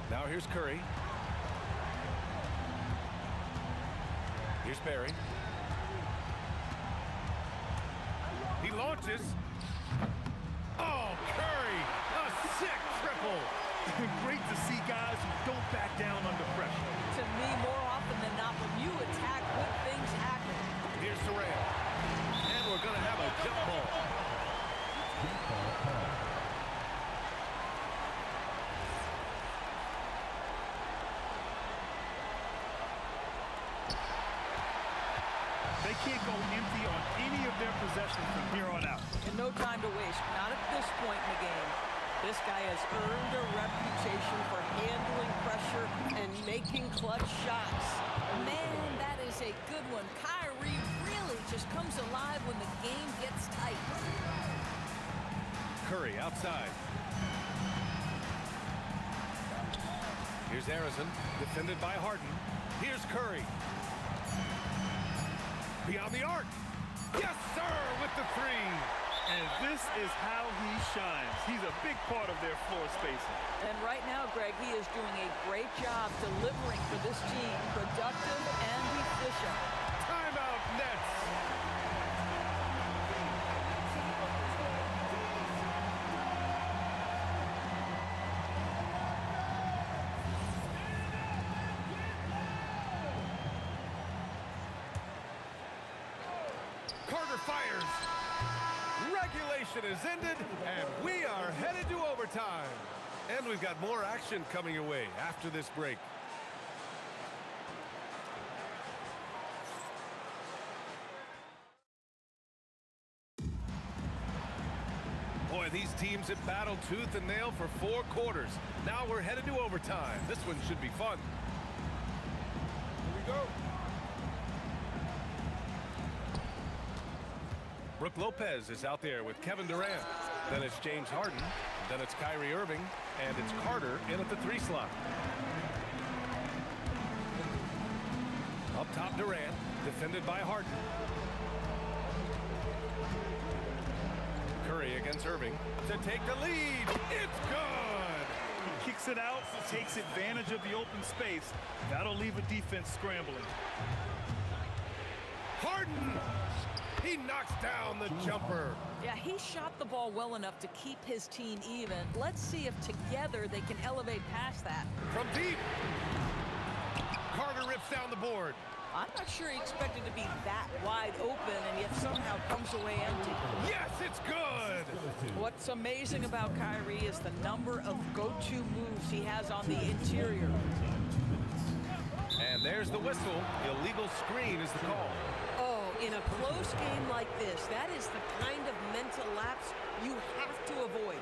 Now here's Curry. Here's Barry. He launches. Oh, Curry, a sick triple. Great to see guys who don't back down under pressure. To me, more often than not, when you attack, good things happen. Here's Durant. And we're going to have a jump ball. They can't go empty on any of their possessions from here on out. And no time to waste. Not at this point in the game. This guy has earned a reputation for handling pressure and making clutch shots. Man, that is a good one. Kyrie really just comes alive when the game gets tight. Curry outside. Here's Here's Harrison, defended by Harden. Here's Curry. Beyond the arc. Yes, sir, with the three. And this is how he shines. He's a big part of their floor spacing. And right now, Greg, he is doing a great job delivering for this team. Productive and efficient. Timeout Nets. Carter fires. Regulation is ended, and we are headed to overtime. And we've got more action coming your way after this break. Boy, these teams have battled tooth and nail for 4 quarters. Now we're headed to overtime. This one should be fun. Here we go. Brooke Lopez is out there with Kevin Durant. Then it's James Harden. Then it's Kyrie Irving. And it's Carter in at the 3 slot. Up top, Durant, defended by Harden. Curry against Irving to take the lead. It's good. He kicks it out, takes advantage of the open space. That'll leave a defense scrambling. Harden! He knocks down the jumper. Yeah, he shot the ball well enough to keep his team even. Let's see if together they can elevate past that. From deep. Carter rips down the board. I'm not sure he expected to be that wide open and yet somehow comes away empty. Yes, it's good. What's amazing about Kyrie is the number of go-to moves he has on the interior. And there's the whistle. Illegal screen is the call. Oh, in a close game like this, that is the kind of mental lapse you have to avoid.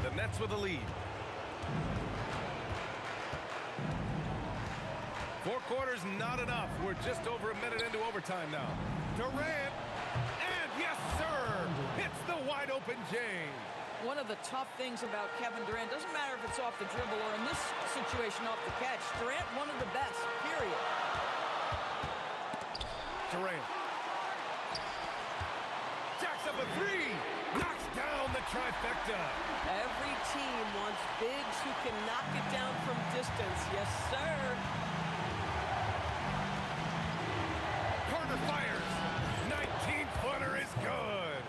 The Nets with the lead. 4 quarters, not enough. We're just over a minute into overtime now. Durant, and yes, sir, hits the wide open James. One of the tough things about Kevin Durant, doesn't matter if it's off the dribble or in this situation off the catch, Durant one of the best, period. Durant. Jacks up a 3, knocks down the trifecta. Every team wants bigs who can knock it down from distance. Yes, sir. Carter fires. 19-footer is good.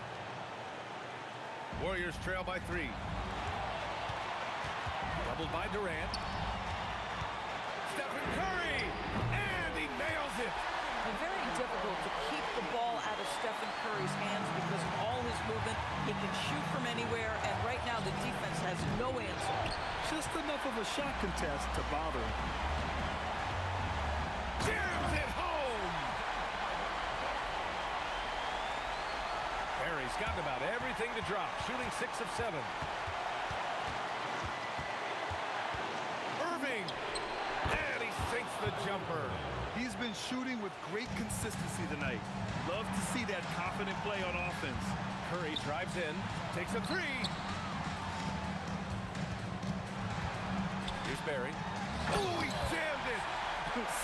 Warriors trail by 3. Doubled by Durant. Stephen Curry, and he nails it. Very difficult to keep the ball out of Stephen Curry's hands because of all his movement. He can shoot from anywhere, and right now the defense has no answer. Just enough of a shot contest to bother him. Jams it home. Perry's gotten about everything to drop, shooting 6 of 7. Irving, and he sinks the jumper. He's been shooting with great consistency tonight. Love to see that confident play on offense. Curry drives in, takes a 3. Here's Barry. Oh, he jammed it.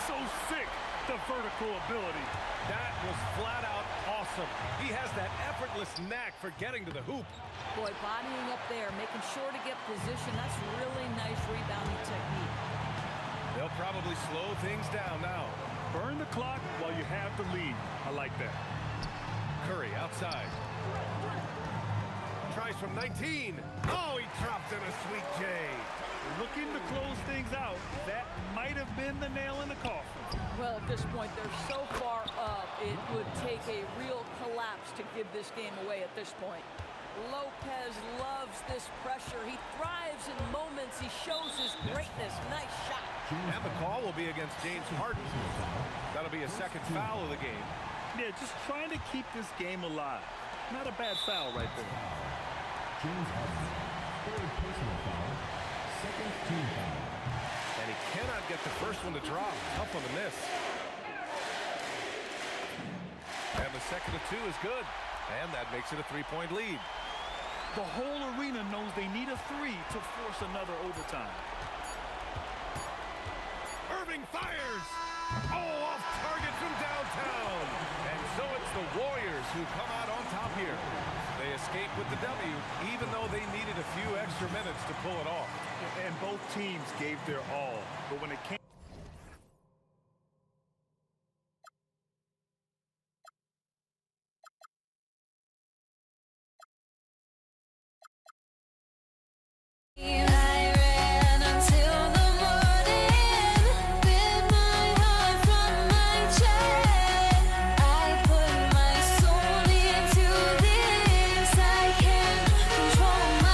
So sick, the vertical ability. That was flat out awesome. He has that effortless knack for getting to the hoop. Boy, bodying up there, making sure to get position. That's really nice rebounding technique. They'll probably slow things down now. Burn the clock while you have the lead. I like that. Curry outside. Tries from 19. Oh, he drops in a sweet J. Looking to close things out. That might have been the nail in the coffin. Well, at this point, they're so far up, it would take a real collapse to give this game away at this point. Lopez loves this pressure. He thrives in moments. He shows his greatness. Nice shot. And the call will be against James Harden. That'll be a second foul of the game. Yeah, just trying to keep this game alive. Not a bad foul right there. James Harden, third personal foul, second team foul. And he cannot get the first one to drop. Tough one to miss. And the second of 2 is good. And that makes it a 3-point lead. The whole arena knows they need a 3 to force another overtime. Irving fires! Oh, off target from downtown. And so it's the Warriors who come out on top here. They escape with the W, even though they needed a few extra minutes to pull it off. And both teams gave their all. But when it came... I ran until the morning with my heart from my chest. I put my soul into this. I can't control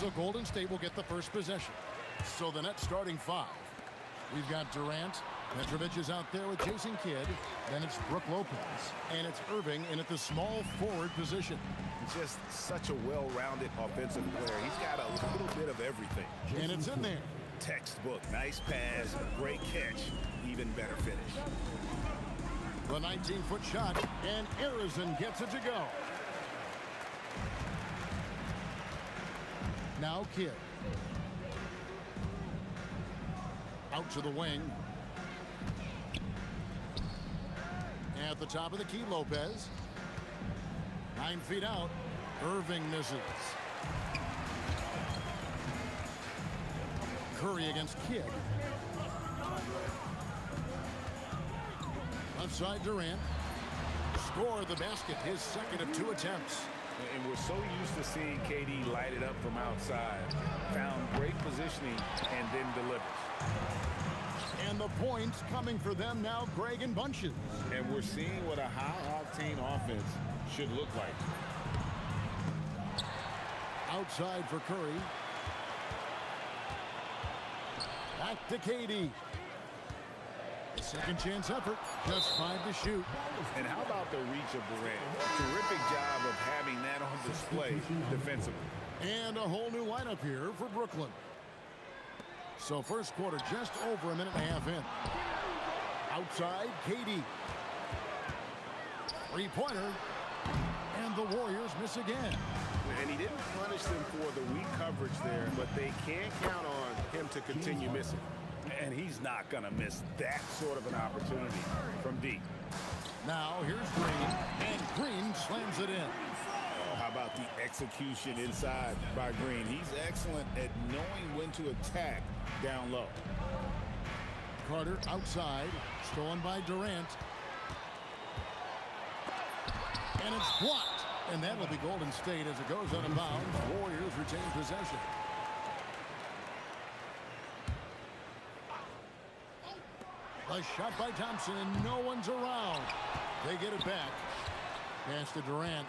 So Golden State will get the first possession. So the net starting 5. We've got Durant. Petrovic is out there with Jason Kidd. Then it's Brook Lopez. And it's Irving in at the small forward position. Just such a well-rounded offensive player. He's got a little bit of everything. And it's in there. Textbook. Nice pass. Great catch. Even better finish. The 19-foot shot. And Arizon gets it to go. Now Kidd. Out to the wing. At the top of the key, Lopez. 9 feet out. Irving misses. Curry against Kidd. Left side, Durant. Score the basket, his second of 2 attempts. And we're so used to seeing KD light it up from outside. Found great positioning and then delivers. And the points coming for them now, Greg in bunches. And we're seeing what a high-octane offense should look like. Outside for Curry. Back to KD. Second chance effort. Just 5 to shoot. And how about the reach of Durant? Terrific job of having that on display defensively. And a whole new lineup here for Brooklyn. So first quarter just over a minute and a half in. Outside, KD. 3-pointer. And the Warriors miss again. And he didn't punish them for the weak coverage there, but they can't count on him to continue missing. And he's not going to miss that sort of an opportunity from deep. Now here's Green, and Green slams it in. Oh, how about the execution inside by Green? He's excellent at knowing when to attack down low. Carter outside. Stolen by Durant. And it's blocked. And that will be Golden State as it goes out of bounds. Warriors retain possession. A shot by Thompson, and no one's around. They get it back. Pass to Durant.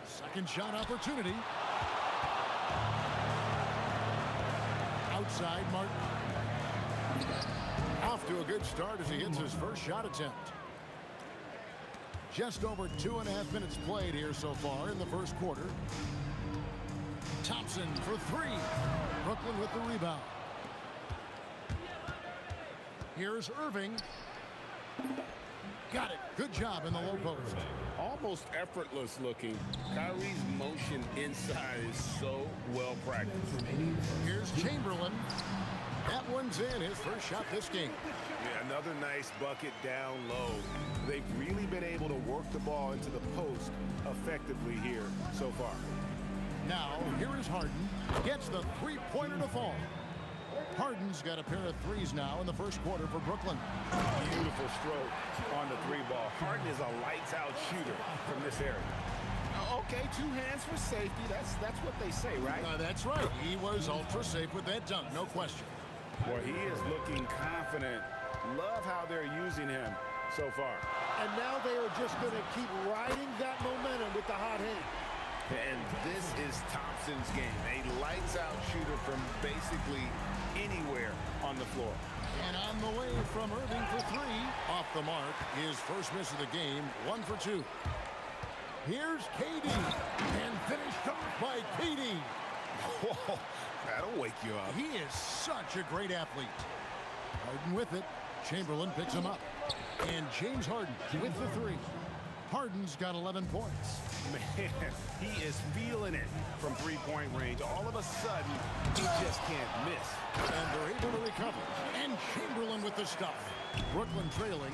Second shot opportunity. Outside, Martin. Off to a good start as he hits his first shot attempt. Just over 2.5 minutes played here so far in the first quarter. Thompson for three. Brooklyn with the rebound. Here's Irving. Got it. Good job in the low post. Almost effortless looking. Kyrie's motion inside is so well practiced. Here's Chamberlain. That one's in, his first shot this game. Yeah, another nice bucket down low. They've really been able to work the ball into the post effectively here so far. Now, here is Harden. Gets the three-pointer to fall. Harden's got a pair of threes now in the first quarter for Brooklyn. Beautiful stroke on the three ball. Harden is a lights-out shooter from this area. Okay, 2 hands for safety. That's what they say, right? That's right. He was ultra safe with that dunk, no question. Well, he is looking confident. Love how they're using him so far. And now they are just going to keep riding that momentum with the hot hand. And this is Thompson's game. A lights-out shooter from basically anywhere on the floor. And on the way from Irving for three. Off the mark. His first miss of the game. 1 for 2. Here's KD. And finished off by KD. Whoa, that'll wake you up. He is such a great athlete. Harden with it. Chamberlain picks him up. And James Harden with the three. Harden's got 11 points. Man, he is feeling it from three-point range. All of a sudden, he just can't miss. And they're able to recover. And Chamberlain with the stuff. Brooklyn trailing.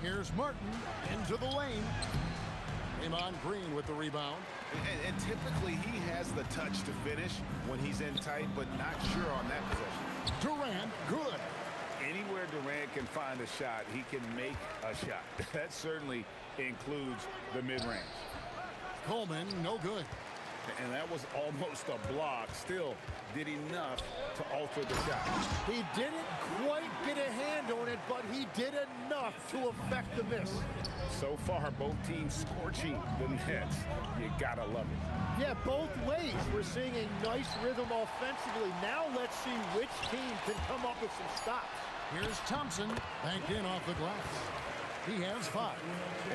Here's Martin into the lane. Draymond Green with the rebound. And typically, he has the touch to finish when he's in tight, but not sure on that possession. Durant, good. Anywhere Durant can find a shot, he can make a shot. That certainly includes the mid-range. Coleman, no good. And that was almost a block. Still did enough to alter the shot. He didn't quite get a hand on it, but he did enough to affect the miss. So far, both teams scorching the Nets. You gotta love it. Yeah, both ways. We're seeing a nice rhythm offensively. Now let's see which team can come up with some stops. Here's Thompson, banked in off the glass. He has 5.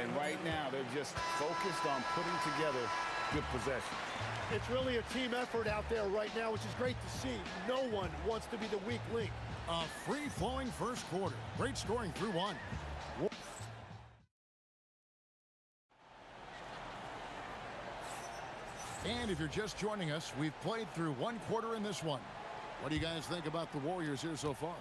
And right now, they're just focused on putting together good possession. It's really a team effort out there right now, which is great to see. No one wants to be the weak link. A free-flowing first quarter. Great scoring through 1. And if you're just joining us, we've played through 1 quarter in this one. What do you guys think about the Warriors here so far?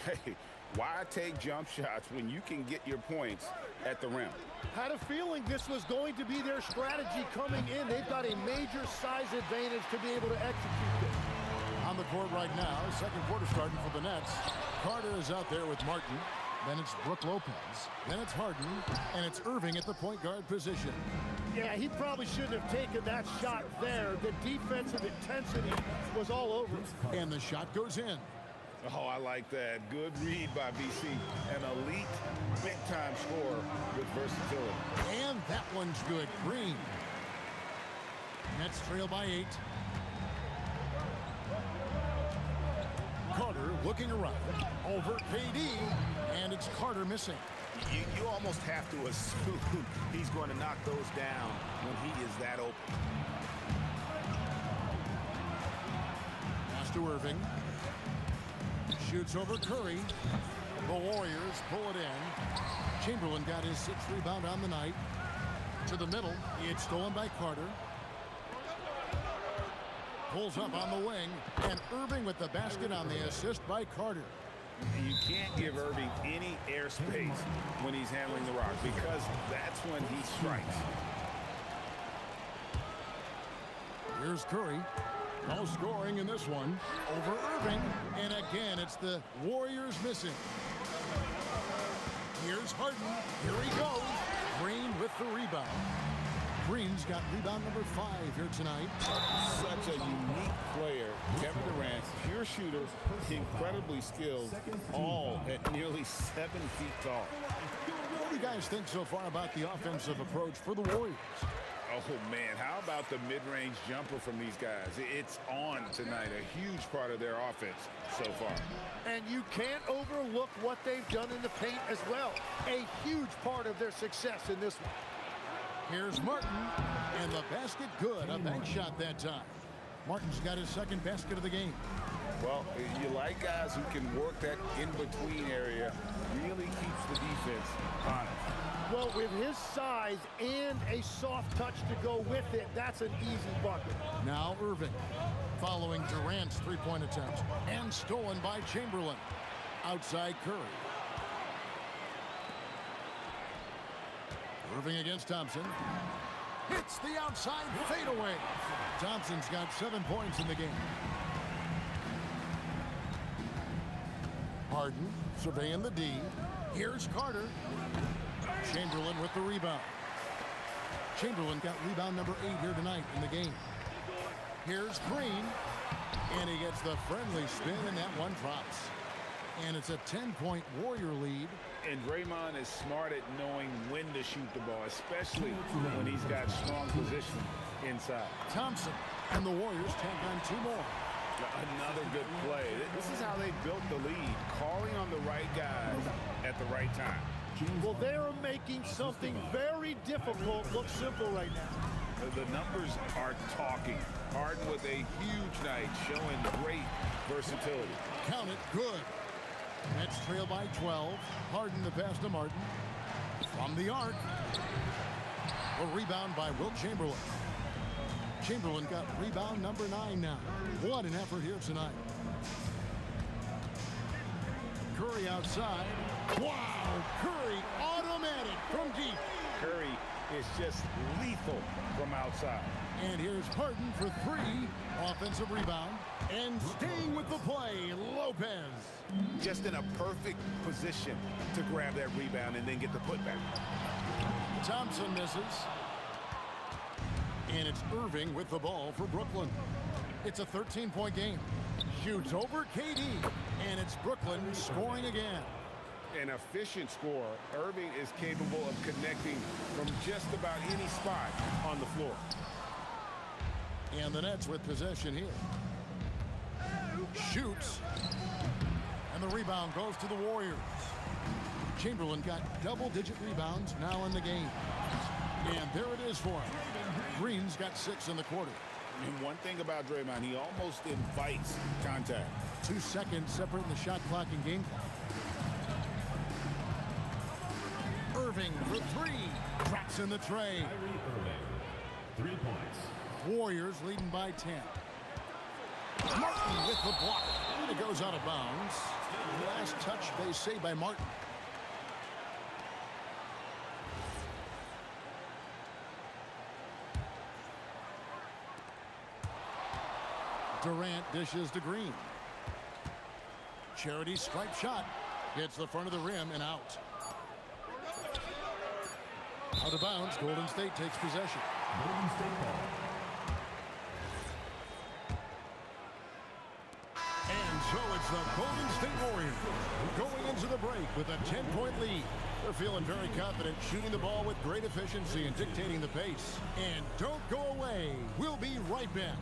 Hey, why take jump shots when you can get your points at the rim? Had a feeling this was going to be their strategy coming in. They've got a major size advantage to be able to execute this. On the court right now, second quarter starting for the Nets. Carter is out there with Martin. Then it's Brook Lopez. Then it's Harden. And it's Irving at the point guard position. Yeah, he probably shouldn't have taken that shot there. The defensive intensity was all over him. And the shot goes in. Oh, I like that. Good read by BC. An elite, big-time scorer with versatility. And that one's good. Green. Nets trail by 8. Carter looking around. Over KD. And it's Carter missing. You almost have to assume he's going to knock those down when he is that open. Pass to Irving. Shoots over Curry. The Warriors pull it in. Chamberlain got his 6th rebound on the night. To the middle. It's stolen by Carter. Pulls up on the wing. And Irving with the basket on the assist by Carter. You can't give Irving any airspace when he's handling the rock because that's when he strikes. Here's Curry. No scoring in this one. Over Irving. And again, it's the Warriors missing. Here's Harden. Here he goes. Green with the rebound. Green's got rebound number 5 here tonight. Such a unique player. Kevin Durant, pure shooter, incredibly skilled, all at nearly 7 feet tall. What do you guys think so far about the offensive approach for the Warriors? Oh, man, how about the mid-range jumper from these guys? It's on tonight, a huge part of their offense so far. And you can't overlook what they've done in the paint as well. A huge part of their success in this one. Here's Martin, and the basket good. A bank shot that time. Martin's got his second basket of the game. Well, you like guys who can work that in-between area, really keeps the defense honest. Well, with his size and a soft touch to go with it, that's an easy bucket. Now Irving, following Durant's three-point attempt, and stolen by Chamberlain. Outside Curry. Irving against Thompson. Hits the outside fadeaway. Thompson's got 7 points in the game. Harden surveying the D. Here's Carter. Chamberlain with the rebound. Chamberlain got rebound number 8 here tonight in the game. Here's Green. And he gets the friendly spin, and that one drops. And it's a 10-point Warrior lead. And Draymond is smart at knowing when to shoot the ball, especially when he's got strong position inside. Thompson and the Warriors tag on 2 more. Another good play. This is how they built the lead, calling on the right guys at the right time. Well, they're making something very difficult look simple right now. The numbers are talking. Harden with a huge night, showing great versatility. Count it, good. Nets trail by 12. Harden the pass to Martin. From the arc. A rebound by Wilt Chamberlain. Chamberlain got rebound number 9 now. What an effort here tonight. Curry outside. Wow! Curry automatic from deep. Curry is just lethal from outside. And here's Harden for 3. Offensive rebound. And staying with the play, Lopez. Just in a perfect position to grab that rebound and then get the putback. Thompson misses. And it's Irving with the ball for Brooklyn. It's a 13-point game. Shoots over KD. And it's Brooklyn scoring again. An efficient scorer. Irving is capable of connecting from just about any spot on the floor. And the Nets with possession here. Shoots. And the rebound goes to the Warriors. Chamberlain got double-digit rebounds now in the game. And there it is for him. Green's got 6 in the quarter. And one thing about Draymond, he almost invites contact. 2 seconds separating the shot clock and game clock. Irving for 3. Drops in the tray. 3 points. Warriors leading by 10. Martin with the block. And it goes out of bounds. Last touch, they say, by Martin. Durant dishes to Green. Charity stripe shot. Hits the front of the rim and out. Out of bounds. Golden State takes possession. Golden State ball. And so it's the Golden State Warriors going into the break with a 10-point lead. They're feeling very confident, shooting the ball with great efficiency and dictating the pace. And don't go away. We'll be right back.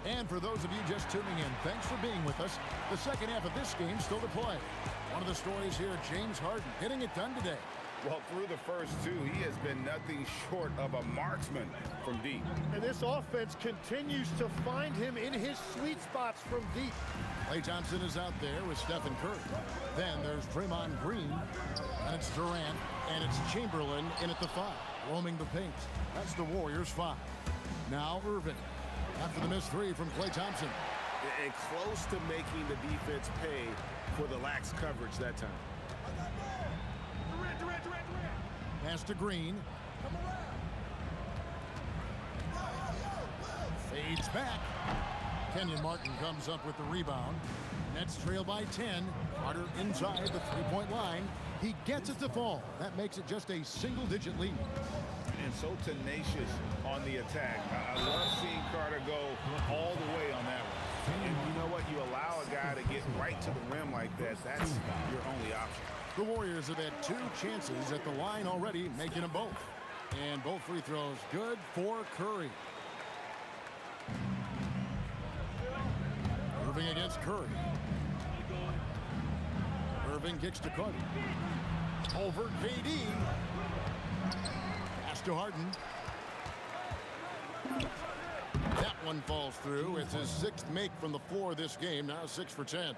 And for those of you just tuning in, thanks for being with us. The second half of this game still to play. One of the stories here, James Harden hitting it done today. Well, through the first two, he has been nothing short of a marksman from deep. And this offense continues to find him in his sweet spots from deep. Klay Thompson is out there with Stephen Curry. Then there's Draymond Green, and it's Durant, and it's Chamberlain in at the 5, roaming the paint. That's the Warriors' 5. Now Irving, after the missed 3 from Klay Thompson. And close to making the defense pay for the lax coverage that time. Pass to Green. Fades back. Kenyon Martin comes up with the rebound. Nets trail by 10. Carter inside the three-point line. He gets it to fall. That makes it just a single-digit lead. And so tenacious on the attack. I love seeing Carter go all the way on that one. And you know what? You allow a guy to get right to the rim like that. That's your only option. The Warriors have had 2 chances at the line already, making them both. And both free throws good for Curry. Irving against Curry. Irving kicks to Carter. Over KD. Pass to Harden. That one falls through. It's his 6th make from the floor this game. Now 6 for 10.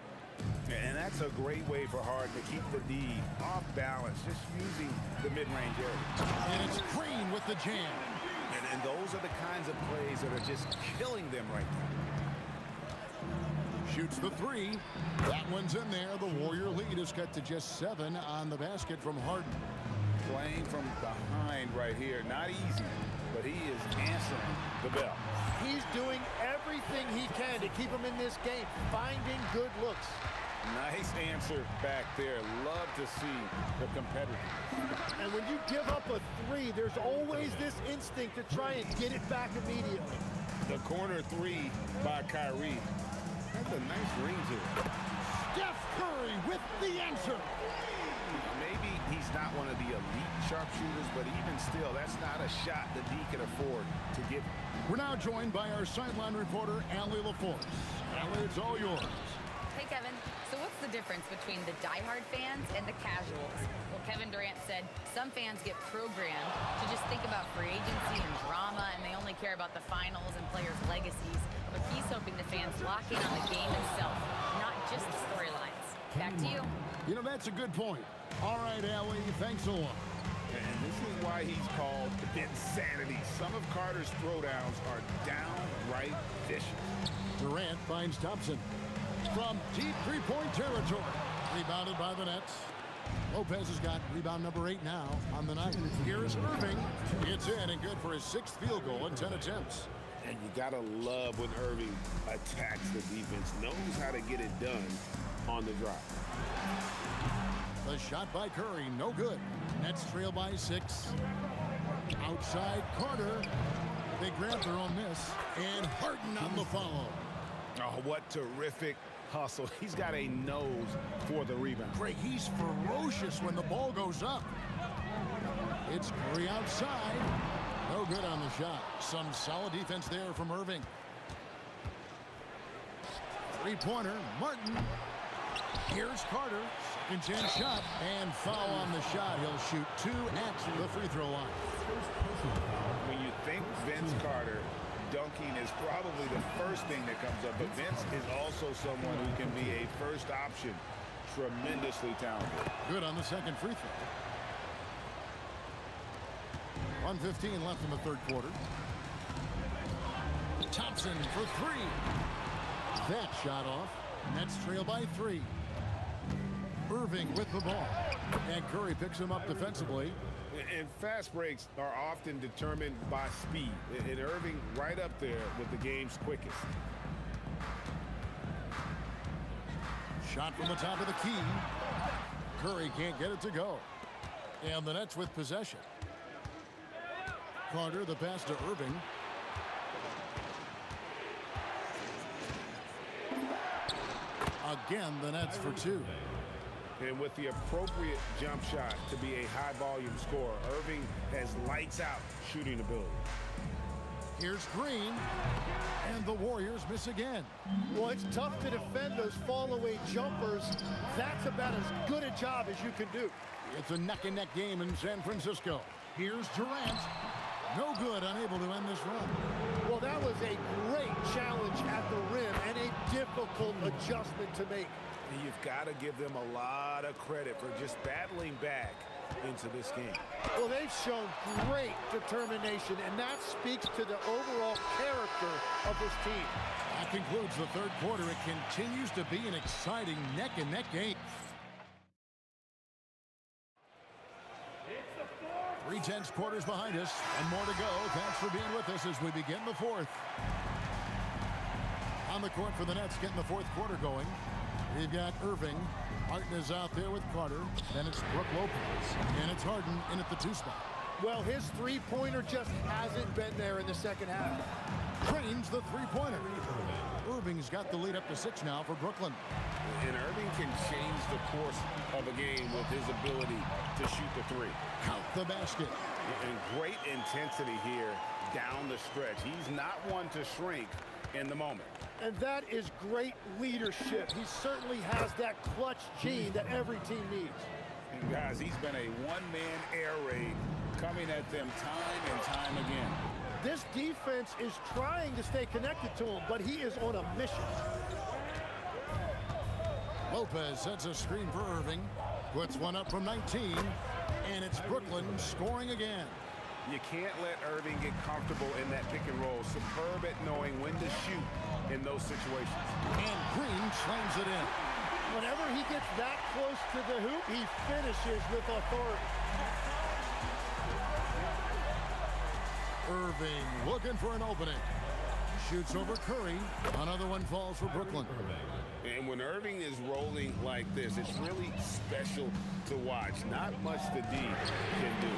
And that's a great way for Harden to keep the D off balance, just using the mid-range area. And it's Green with the jam. And those are the kinds of plays that are just killing them right now. Shoots the 3. That one's in there. The Warrior lead is cut to just 7 on the basket from Harden. Playing from behind right here. Not easy, but he is answering the bell. He's doing everything he can to keep him in this game, finding good looks. Nice answer back there. Love to see the competitiveness. And when you give up a 3, there's always this instinct to try and get it back immediately. The corner 3 by Kyrie. That's a nice ring to it. Steph Curry with the answer. Maybe he's not one of the elite sharpshooters, but even still, that's not a shot that he can afford to give. We're now joined by our sideline reporter, Allie LaForce. Allie, it's all yours. Hey, Kevin. So what's the difference between the diehard fans and the casuals? Well, Kevin Durant said some fans get programmed to just think about free agency and drama, and they only care about the finals and players' legacies. But he's hoping the fans lock in on the game itself, not just the storylines. Back to you. You know, that's a good point. All right, Allie, thanks a lot. And this is why he's called insanity. Some of Carter's throwdowns are downright vicious. Durant finds Thompson from deep three-point territory. Rebounded by the Nets. Lopez has got rebound number 8 now on the night. Here's Irving. It's in and good for his 6th field goal in 10 attempts. And you gotta love when Irving attacks the defense, knows how to get it done on the drive. The shot by Curry, no good. Nets trail by 6. Outside Carter. They grab their own miss. And Harden on the follow. Oh, what terrific hustle. He's got a nose for the rebound. Greg, he's ferocious when the ball goes up. It's Curry outside. No good on the shot. Some solid defense there from Irving. Three-pointer, Martin. Here's Carter. Second chance shot. And foul on the shot. He'll shoot 2 at the free throw line. When you think Vince Carter, dunking is probably the first thing that comes up. But Vince is also someone who can be a first option. Tremendously talented. Good on the second free throw. 1:15 left in the third quarter. Thompson for 3. That shot off. Nets trail by 3. Irving with the ball. And Curry picks him up defensively. And fast breaks are often determined by speed. And Irving right up there with the game's quickest. Shot from the top of the key. Curry can't get it to go. And the Nets with possession. Carter, the pass to Irving. Again, the Nets for 2. And with the appropriate jump shot to be a high-volume scorer, Irving has lights-out shooting ability. Here's Green. And the Warriors miss again. Well, it's tough to defend those fall-away jumpers. That's about as good a job as you can do. It's a neck-and-neck game in San Francisco. Here's Durant. No good, unable to end this run. Well, that was a great challenge at the rim and a difficult adjustment to make. You've got to give them a lot of credit for just battling back into this game. Well, they've shown great determination, and that speaks to the overall character of this team. That concludes the third quarter. It continues to be an exciting neck-and-neck game. 3/10 quarters behind us, and more to go. Thanks for being with us as we begin the fourth. On the court for the Nets, getting the fourth quarter going. We've got Irving. Harden is out there with Carter. Then it's Brook Lopez. And it's Harden in at the 2 spot. Well, his three-pointer just hasn't been there in the second half. Drains the three-pointer. Irving's got the lead up to 6 now for Brooklyn. And Irving can change the course of a game with his ability to shoot the three. Count the basket. And great intensity here down the stretch. He's not one to shrink in the moment. And that is great leadership. He certainly has that clutch gene that every team needs. And guys, he's been a one-man air raid coming at them time and time again. This defense is trying to stay connected to him, but he is on a mission. Lopez sets a screen for Irving. Puts one up from 19. And it's Brooklyn scoring again. You can't let Irving get comfortable in that pick and roll. Superb at knowing when to shoot in those situations. And Green slams it in. Whenever he gets that close to the hoop, he finishes with authority. Irving looking for an opening. Shoots over Curry. Another one falls for Brooklyn. And when Irving is rolling like this, it's really special to watch. Not much the D can do.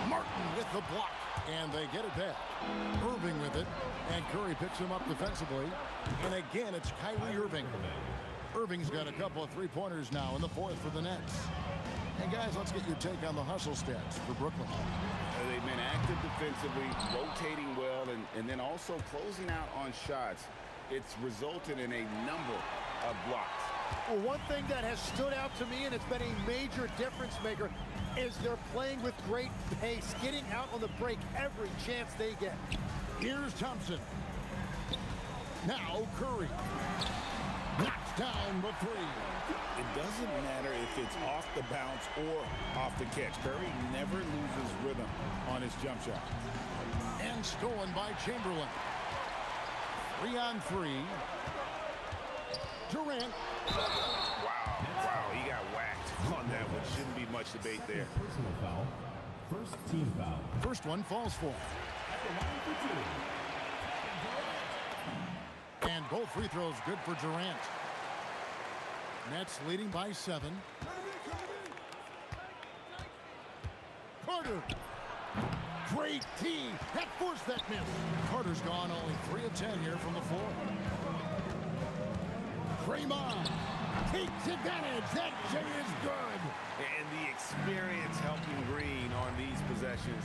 Martin with the block. And they get it back. Irving with it. And Curry picks him up defensively. And again, it's Kyrie Irving. Irving's got a couple of three-pointers now in the fourth for the Nets. And guys, let's get your take on the hustle stats for Brooklyn. They've been active defensively, rotating well, and then also closing out on shots. It's resulted in a number of blocks. Well, one thing that has stood out to me, and it's been a major difference maker, is they're playing with great pace, getting out on the break every chance they get. Here's Thompson. Now Curry. Knocks down the three. It doesn't matter if it's off the bounce or off the catch. Curry never loses rhythm on his jump shot. And stolen by Chamberlain. 3-on-3. Durant. Wow, he got whacked on that one. Shouldn't be much debate there. Personal foul. First team foul. First one falls for him. At the line for 2. And both free throws good for Durant. Nets leading by 7. Carter. Great team. That forced that miss. Carter's gone only 3 of 10 here from the floor. Draymond takes advantage. That J is good. And the experience helping Green on these possessions,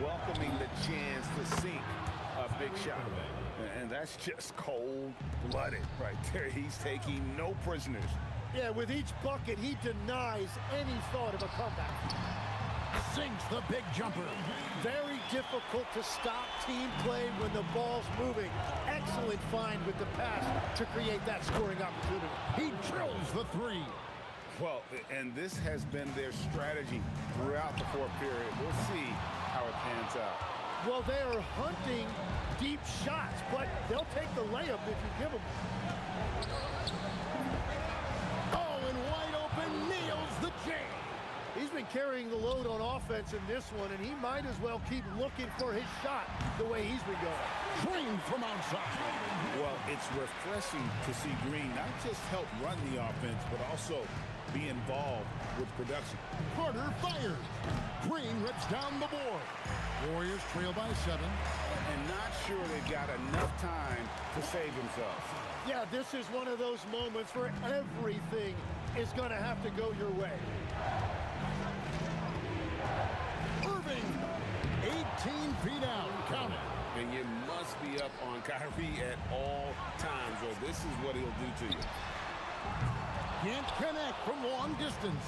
welcoming the chance to sink a big shot. And that's just cold-blooded right there. He's taking no prisoners. Yeah, with each bucket, he denies any thought of a comeback. Sinks the big jumper. Very difficult to stop team play when the ball's moving. Excellent find with the pass to create that scoring opportunity. He drills the three. Well, and this has been their strategy throughout the fourth period. We'll see how it pans out. Well, they are hunting deep shots, but they'll take the layup if you give them. Oh, and wide open, nails the J. He's been carrying the load on offense in this one, and he might as well keep looking for his shot the way he's been going. Green from outside. Well, it's refreshing to see Green not just help run the offense, but also be involved with production. Carter fires. Green rips down the board. Warriors trail by 7. And not sure they've got enough time to save themselves. Yeah, this is one of those moments where everything is going to have to go your way. Irving, 18 feet out. Count it. And you must be up on Kyrie at all times, or this is what he'll do to you. Can't connect from long distance.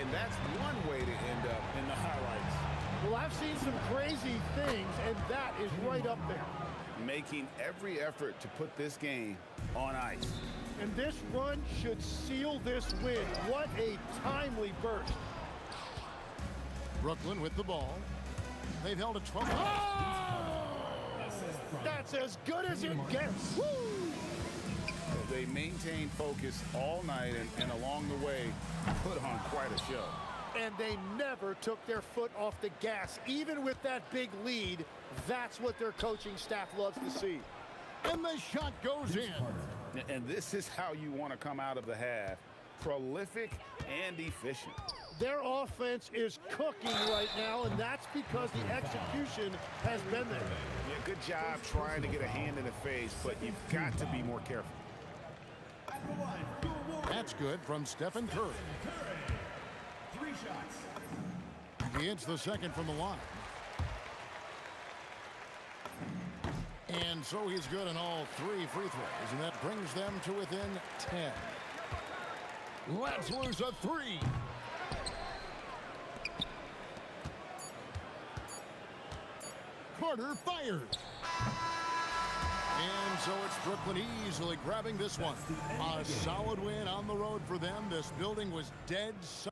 And that's one way to end up in the highlights. Well, I've seen some crazy things, and that is right up there. Making every effort to put this game on ice. And this run should seal this win. What a timely burst. Brooklyn with the ball. They've held a 12. That's as good as it gets. Woo! They maintained focus all night and along the way put on quite a show. And they never took their foot off the gas, even with that big lead. That's what their coaching staff loves to see. And the shot goes in. And this is how you want to come out of the half. Prolific and efficient. Their offense is cooking right now, and that's because the execution has been there. Yeah, good job trying to get a hand in the face, but you've got to be more careful. That's good from Stephen Curry. 3 shots. He hits the second from the line. And so he's good in all 3 free throws, and that brings them to within 10. Latzler's a 3. Carter fires. And so it's Brooklyn easily grabbing this one. A solid win on the road for them. This building was dead silent.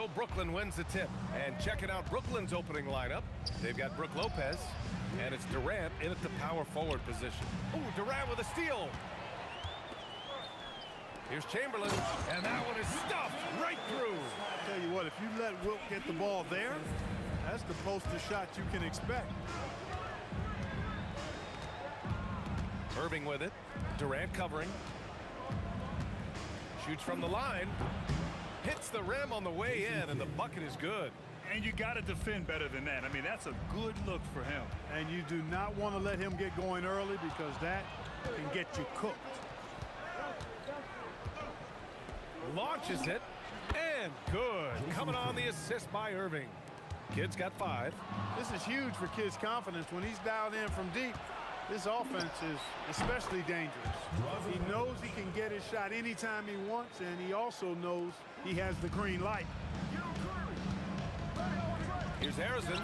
So Brooklyn wins the tip. And checking out Brooklyn's opening lineup, they've got Brook Lopez, and it's Durant in at the power forward position. Ooh, Durant with a steal. Here's Chamberlain, and that one is stuffed right through. Tell you what, if you let Wilt get the ball there, that's the poster shot you can expect. Irving with it. Durant covering. Shoots from the line. Hits the rim on the way in, and the bucket is good. And you got to defend better than that. I mean, that's a good look for him. And you do not want to let him get going early because that can get you cooked. Launches it, and good. Coming on the assist by Irving. Kid's got 5. This is huge for Kid's confidence. When he's dialed in from deep, this offense is especially dangerous. He knows he can get his shot anytime he wants, and he also knows he has the green light. Here's Harrison.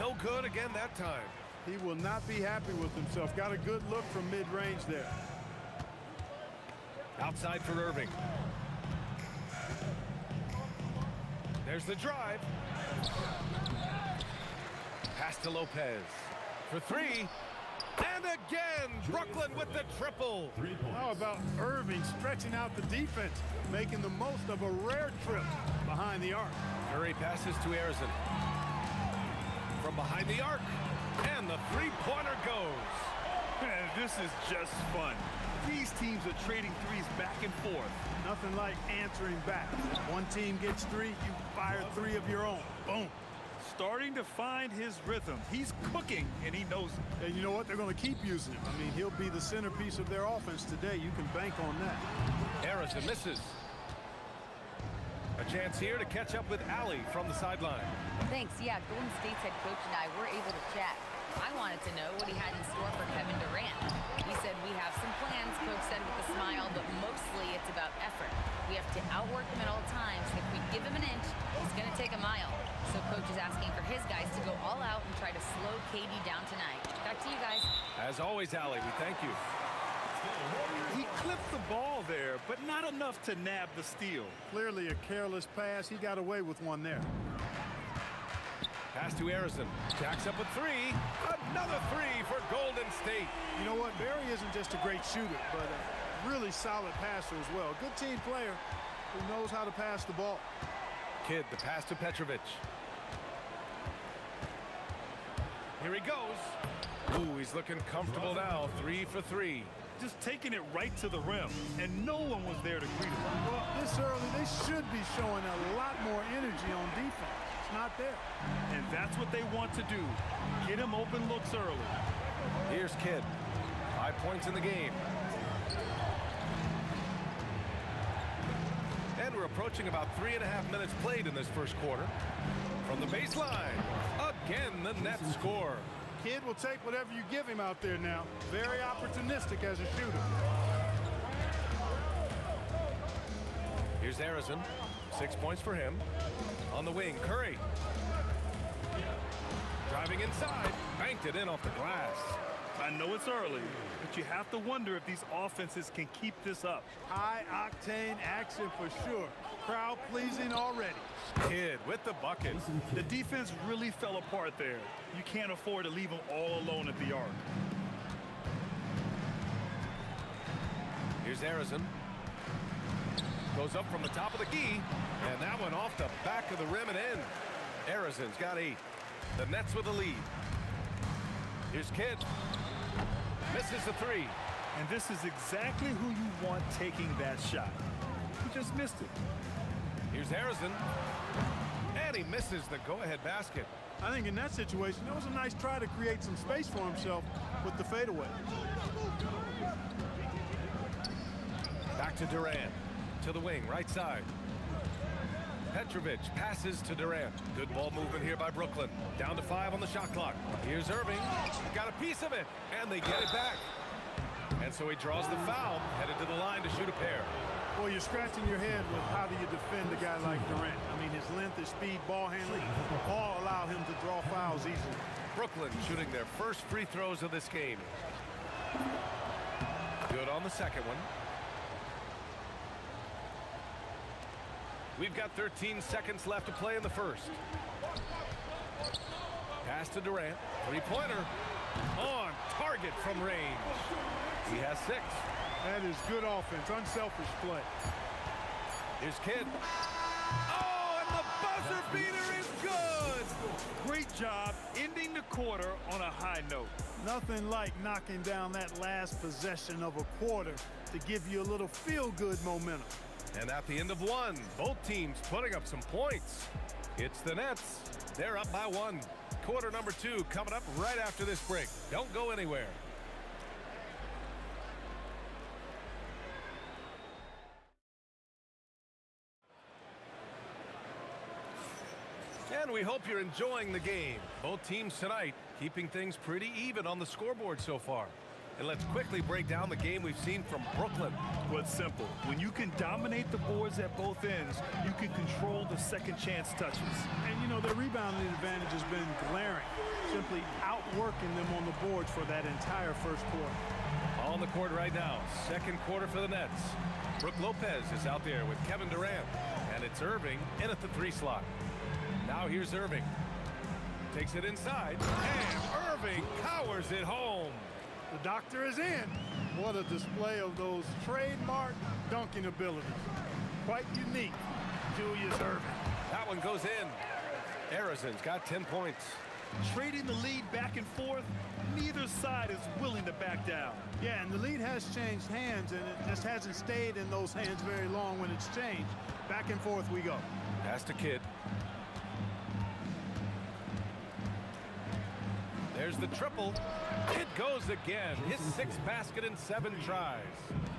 No good again that time. He will not be happy with himself. Got a good look from mid-range there. Outside for Irving. There's the drive. Pass to Lopez for 3. And again, Brooklyn with the triple. How about Irving stretching out the defense, making the most of a rare trip behind the arc. Curry passes to Harrison. From behind the arc. And the three-pointer goes. Man, this is just fun. These teams are trading threes back and forth. Nothing like answering back. One team gets 3, you fire 3 of your own. Boom. Starting to find his rhythm. He's cooking, and he knows it. And you know what? They're going to keep using him. I mean, he'll be the centerpiece of their offense today. You can bank on that. Harrison misses. A chance here to catch up with Allie from the sideline. Thanks. Yeah, Golden State's head coach and I were able to chat. I wanted to know what he had in store for Kevin Durant. He said, we have some plans, Coach said with a smile, but mostly it's about effort. We have to outwork him at all times. If we give him an inch, he's going to take a mile. So Coach is asking for his guys to go all out and try to slow KD down tonight. Back to you guys. As always, Allie, we thank you. He clipped the ball there, but not enough to nab the steal. Clearly a careless pass. He got away with one there. Pass to Harrison. Jacks up with 3. Another 3 for Golden State. You know what? Barry isn't just a great shooter, but a really solid passer as well. Good team player who knows how to pass the ball. Kidd, the pass to Petrovic. Here he goes. Ooh, he's looking comfortable now. 3 for 3. Just taking it right to the rim, and no one was there to greet him. Well, this early, they should be showing a lot more energy on defense. It's not there. And that's what they want to do. Get him open looks early. Here's Kidd. 5 points in the game. And we're approaching about 3.5 minutes played in this first quarter. From the baseline, again the net score. Kidd will take whatever you give him out there now. Very opportunistic as a shooter. Here's Harrison. 6 points for him. On the wing, Curry. Driving inside. Banked it in off the glass. I know it's early, but you have to wonder if these offenses can keep this up. High-octane action for sure. Crowd pleasing already. Kidd with the bucket. The defense really fell apart there. You can't afford to leave them all alone at the arc. Here's Harrison. Goes up from the top of the key, and that one off the back of the rim and in. Harrison's got 8. The Nets with the lead. Here's Kidd. Misses the 3. And this is exactly who you want taking that shot. He just missed it. Here's Harrison. And he misses the go-ahead basket. I think in that situation, it was a nice try to create some space for himself with the fadeaway. Back to Durant. To the wing, right side. Petrovic passes to Durant. Good ball movement here by Brooklyn. Down to 5 on the shot clock. Here's Irving. Got a piece of it, and they get it back. And so he draws the foul, headed to the line to shoot a pair. Well, you're scratching your head with how do you defend a guy like Durant. I mean, his length, his speed, ball handling, all allow him to draw fouls easily. Brooklyn shooting their first free throws of this game. Good on the second one. We've got 13 seconds left to play in the first. Pass to Durant. Three-pointer. On target from range. He has 6. That is good offense, unselfish play. Here's Kidd. Oh, and the buzzer beater is good! Great job ending the quarter on a high note. Nothing like knocking down that last possession of a quarter to give you a little feel-good momentum. And at the end of one, both teams putting up some points. It's the Nets. They're up by 1. Quarter number 2 coming up right after this break. Don't go anywhere. And we hope you're enjoying the game. Both teams tonight keeping things pretty even on the scoreboard so far. And let's quickly break down the game we've seen from Brooklyn. Well, it's simple. When you can dominate the boards at both ends, you can control the second chance touches. And, you know, their rebounding advantage has been glaring, simply outworking them on the boards for that entire first quarter. On the court right now, second quarter for the Nets. Brook Lopez is out there with Kevin Durant. And it's Irving in at the 3 slot. Now here's Irving. Takes it inside. And Irving powers it home. The doctor is in. What a display of those trademark dunking abilities. Quite unique, Julius Irving. That one goes in. Arizon's got 10 points. Trading the lead back and forth, neither side is willing to back down. Yeah, and the lead has changed hands, and it just hasn't stayed in those hands very long when it's changed. Back and forth we go. Pass to Kidd. There's the triple. It goes again. His 6th basket in 7 tries.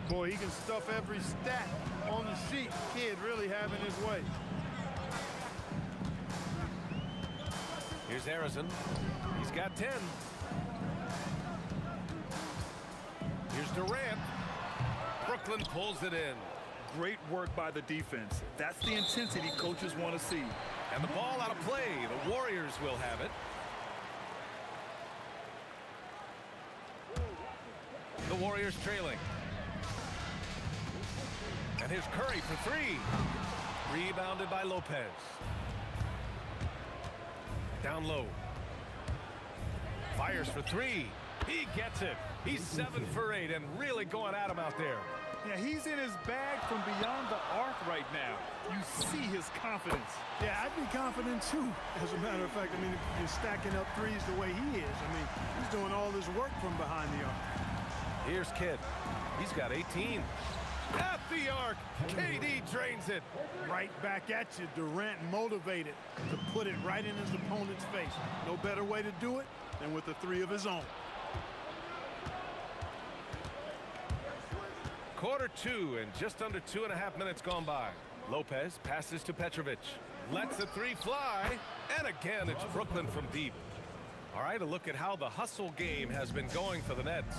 Boy, he can stuff every stat on the sheet. Kidd really having his way. Here's Arizon. He's got 10. Here's Durant. Brooklyn pulls it in. Great work by the defense. That's the intensity coaches want to see. And the ball out of play. The Warriors will have it. The Warriors trailing. And here's Curry for 3. Rebounded by Lopez. Down low. Fires for 3. He gets it. He's 7 for 8 and really going at him out there. Yeah, he's in his bag from beyond the arc right now. You see his confidence. Yeah, I'd be confident too. As a matter of fact, I mean, if you're stacking up threes the way he is, I mean, he's doing all this work from behind the arc. Here's Kidd. He's got 18. At the arc, KD drains it. Right back at you, Durant motivated to put it right in his opponent's face. No better way to do it than with a 3 of his own. Quarter 2 and just under 2.5 minutes gone by. Lopez passes to Petrovic. Lets the 3 fly. And again, it's Brooklyn from deep. All right, a look at how the hustle game has been going for the Nets.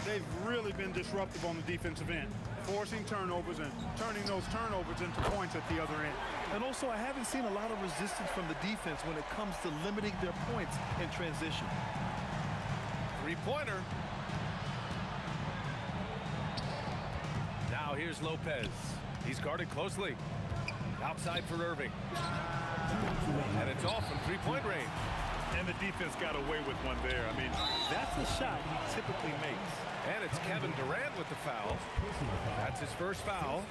They've really been disruptive on the defensive end, forcing turnovers and turning those turnovers into points at the other end. And also, I haven't seen a lot of resistance from the defense when it comes to limiting their points in transition. 3-pointer. Now here's Lopez. He's guarded closely. Outside for Irving. And it's off from 3-point range. And the defense got away with one there. I mean, that's the shot he typically makes. And it's Kevin Durant with the foul. That's his first foul.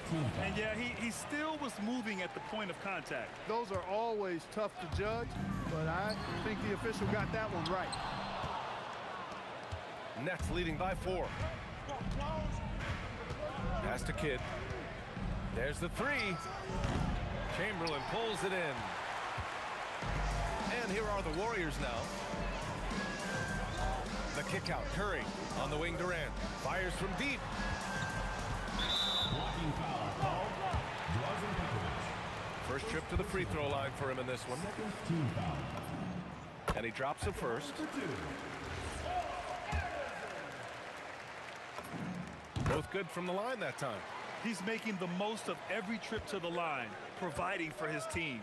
And yeah, he still was moving at the point of contact. Those are always tough to judge, but I think the official got that one right. Nets leading by 4. Pass to Kidd. There's the 3. Chamberlain pulls it in. And here are the Warriors now. The kick out, Curry. On the wing, Durant. Fires from deep. First trip to the free throw line for him in this one. And he drops it first. Both good from the line that time. He's making the most of every trip to the line, providing for his team.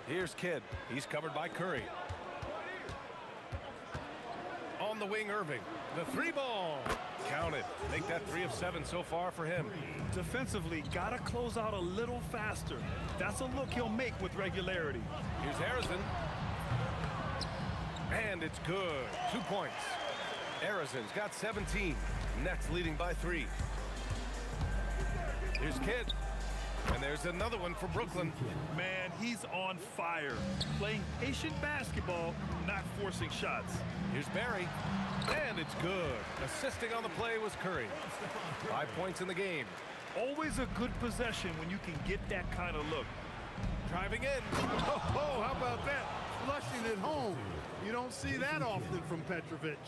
Here's Kidd. He's covered by Curry. On the wing, Irving. The 3 ball. Counted. Make that 3 of 7 so far for him. Defensively, got to close out a little faster. That's a look he'll make with regularity. Here's Harrison. And it's good. 2 points. Harrison's got 17. Nets leading by 3. Here's Kidd. And there's another one for Brooklyn. Man, he's on fire. Playing patient basketball, not forcing shots. Here's Barry. And it's good. Assisting on the play was Curry. 5 points in the game. Always a good possession when you can get that kind of look. Driving in. Oh, how about that? Flushing it home. You don't see that often from Petrovic.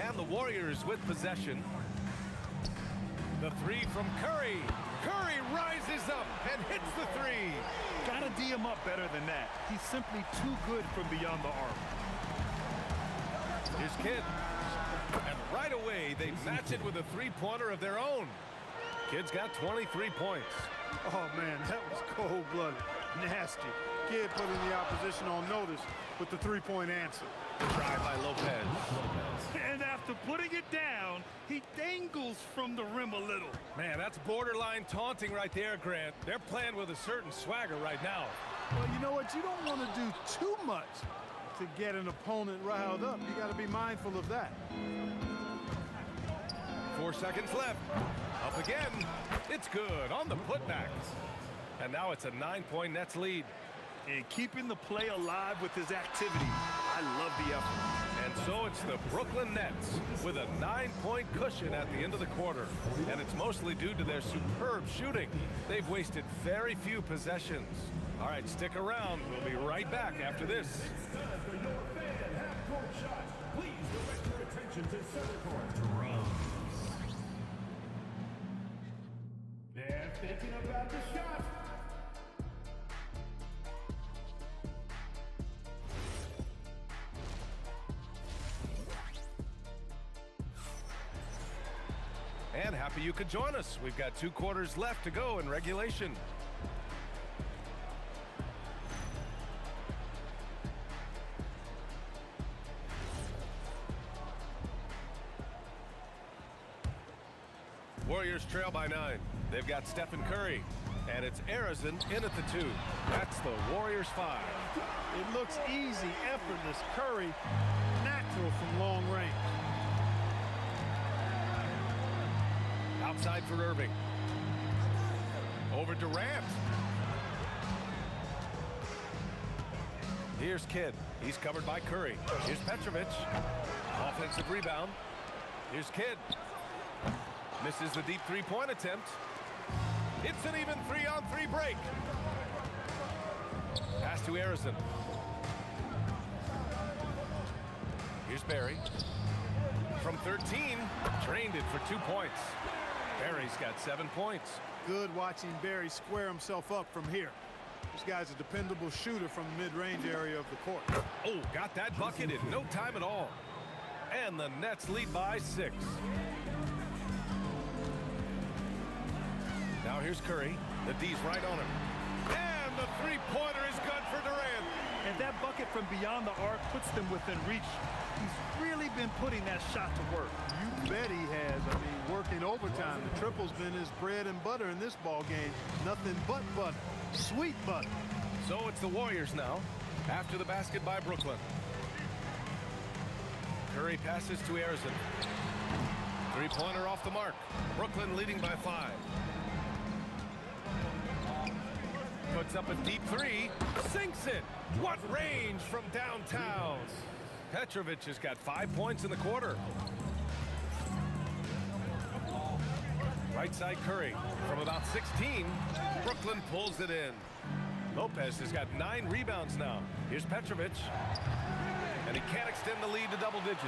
And the Warriors with possession. The 3 from Curry. Curry rises up and hits the 3. Gotta D him up better than that. He's simply too good from beyond the arc. Here's Kidd. And right away, they match it with a 3-pointer of their own. Kidd's got 23 points. Oh, man, that was cold-blooded. Nasty. Kidd putting the opposition on notice with the 3-point answer. Drive by Lopez. And after putting it down, he dangles from the rim a little. Man, that's borderline taunting right there, Grant. They're playing with a certain swagger right now. Well, you know what? You don't want to do too much to get an opponent riled up. You got to be mindful of that. 4 seconds left. Up again. It's good on the putbacks. And now it's a 9-point Nets lead. And keeping the play alive with his activity. I love the effort. And so it's the Brooklyn Nets with a 9-point cushion at the end of the quarter. And it's mostly due to their superb shooting. They've wasted very few possessions. All right, stick around. We'll be right back after this. For your fan half-court shots, please direct your attention to center court. Drums. They're thinking about the shot. And happy you could join us. We've got 2 quarters left to go in regulation. Warriors trail by 9. They've got Stephen Curry. And it's Harrison in at the 2. That's the Warriors 5. It looks easy, effortless. Curry, natural from long range. Outside for Irving. Over Durant. Here's Kidd. He's covered by Curry. Here's Petrovic. Offensive rebound. Here's Kidd. Misses the deep 3-point attempt. It's an even 3-on-3 break. Pass to Harrison. Here's Barry. From 13, drained it for 2 points. Barry's got 7 points. Good watching Barry square himself up from here. This guy's a dependable shooter from the mid-range area of the court. Oh, got that bucket in no time at all. And the Nets lead by 6. Now here's Curry. The D's right on him. And the 3-pointer is good for Durant. And that bucket from beyond the arc puts them within reach. He's really been putting that shot to work. You bet he has. I mean, working overtime. The triple's been his bread and butter in this ball game. Nothing but butter. Sweet butter. So it's the Warriors now, after the basket by Brooklyn. Curry passes to Harrison. 3-pointer off the mark. Brooklyn leading by 5. Puts up a deep 3. Sinks it. What range from downtown. Petrovic has got 5 points in the quarter. Right side Curry from about 16. Brooklyn pulls it in. Lopez has got 9 rebounds now. Here's Petrovic. And he can't extend the lead to double digits.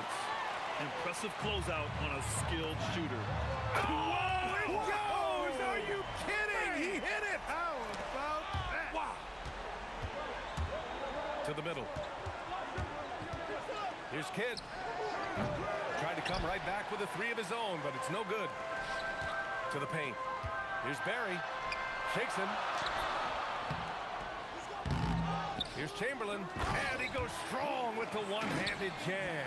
Impressive closeout on a skilled shooter. Oh, it goes! Are you kidding? He hit it! How about that? Wow! To the middle. Here's Kidd. Tried to come right back with a 3 of his own, but it's no good. To the paint. Here's Barry. Shakes him. Here's Chamberlain. And he goes strong with the one-handed jam.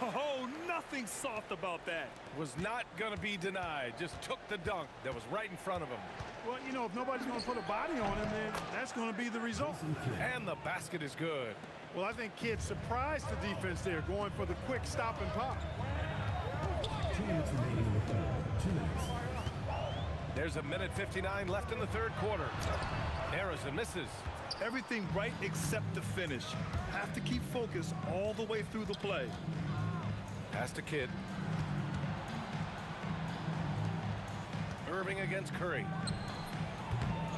Oh, nothing soft about that. Was not going to be denied. Just took the dunk that was right in front of him. Well, you know, if nobody's going to put a body on him, then that's going to be the result. And the basket is good. Well, I think Kidd surprised the defense there, going for the quick stop and pop. 2 minutes remaining in the third. 2 minutes. There's a minute 59 left in the third quarter. Harrison misses. Everything right except the finish. Have to keep focused all the way through the play. Pass to Kidd. Irving against Curry.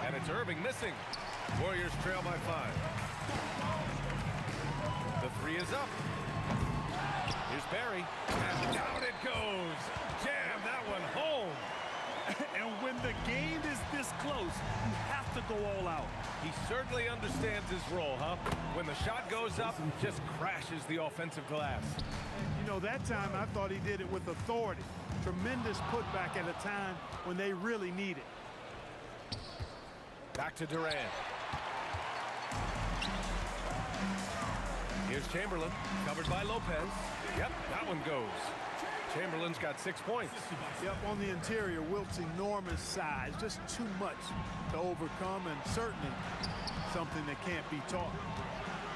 And it's Irving missing. Warriors trail by 5. The three is up. Here's Barry. And down it goes. Jam that one home. And when the game is this close, you have to go all out. He certainly understands his role, huh? When the shot goes up, just crashes the offensive glass. You know, that time I thought he did it with authority. Tremendous putback at a time when they really need it. Back to Durant. Here's Chamberlain, covered by Lopez. Yep, that one goes. Chamberlain's got 6 points. Yep, on the interior, Wilt's enormous size, just too much to overcome, and certainly something that can't be taught.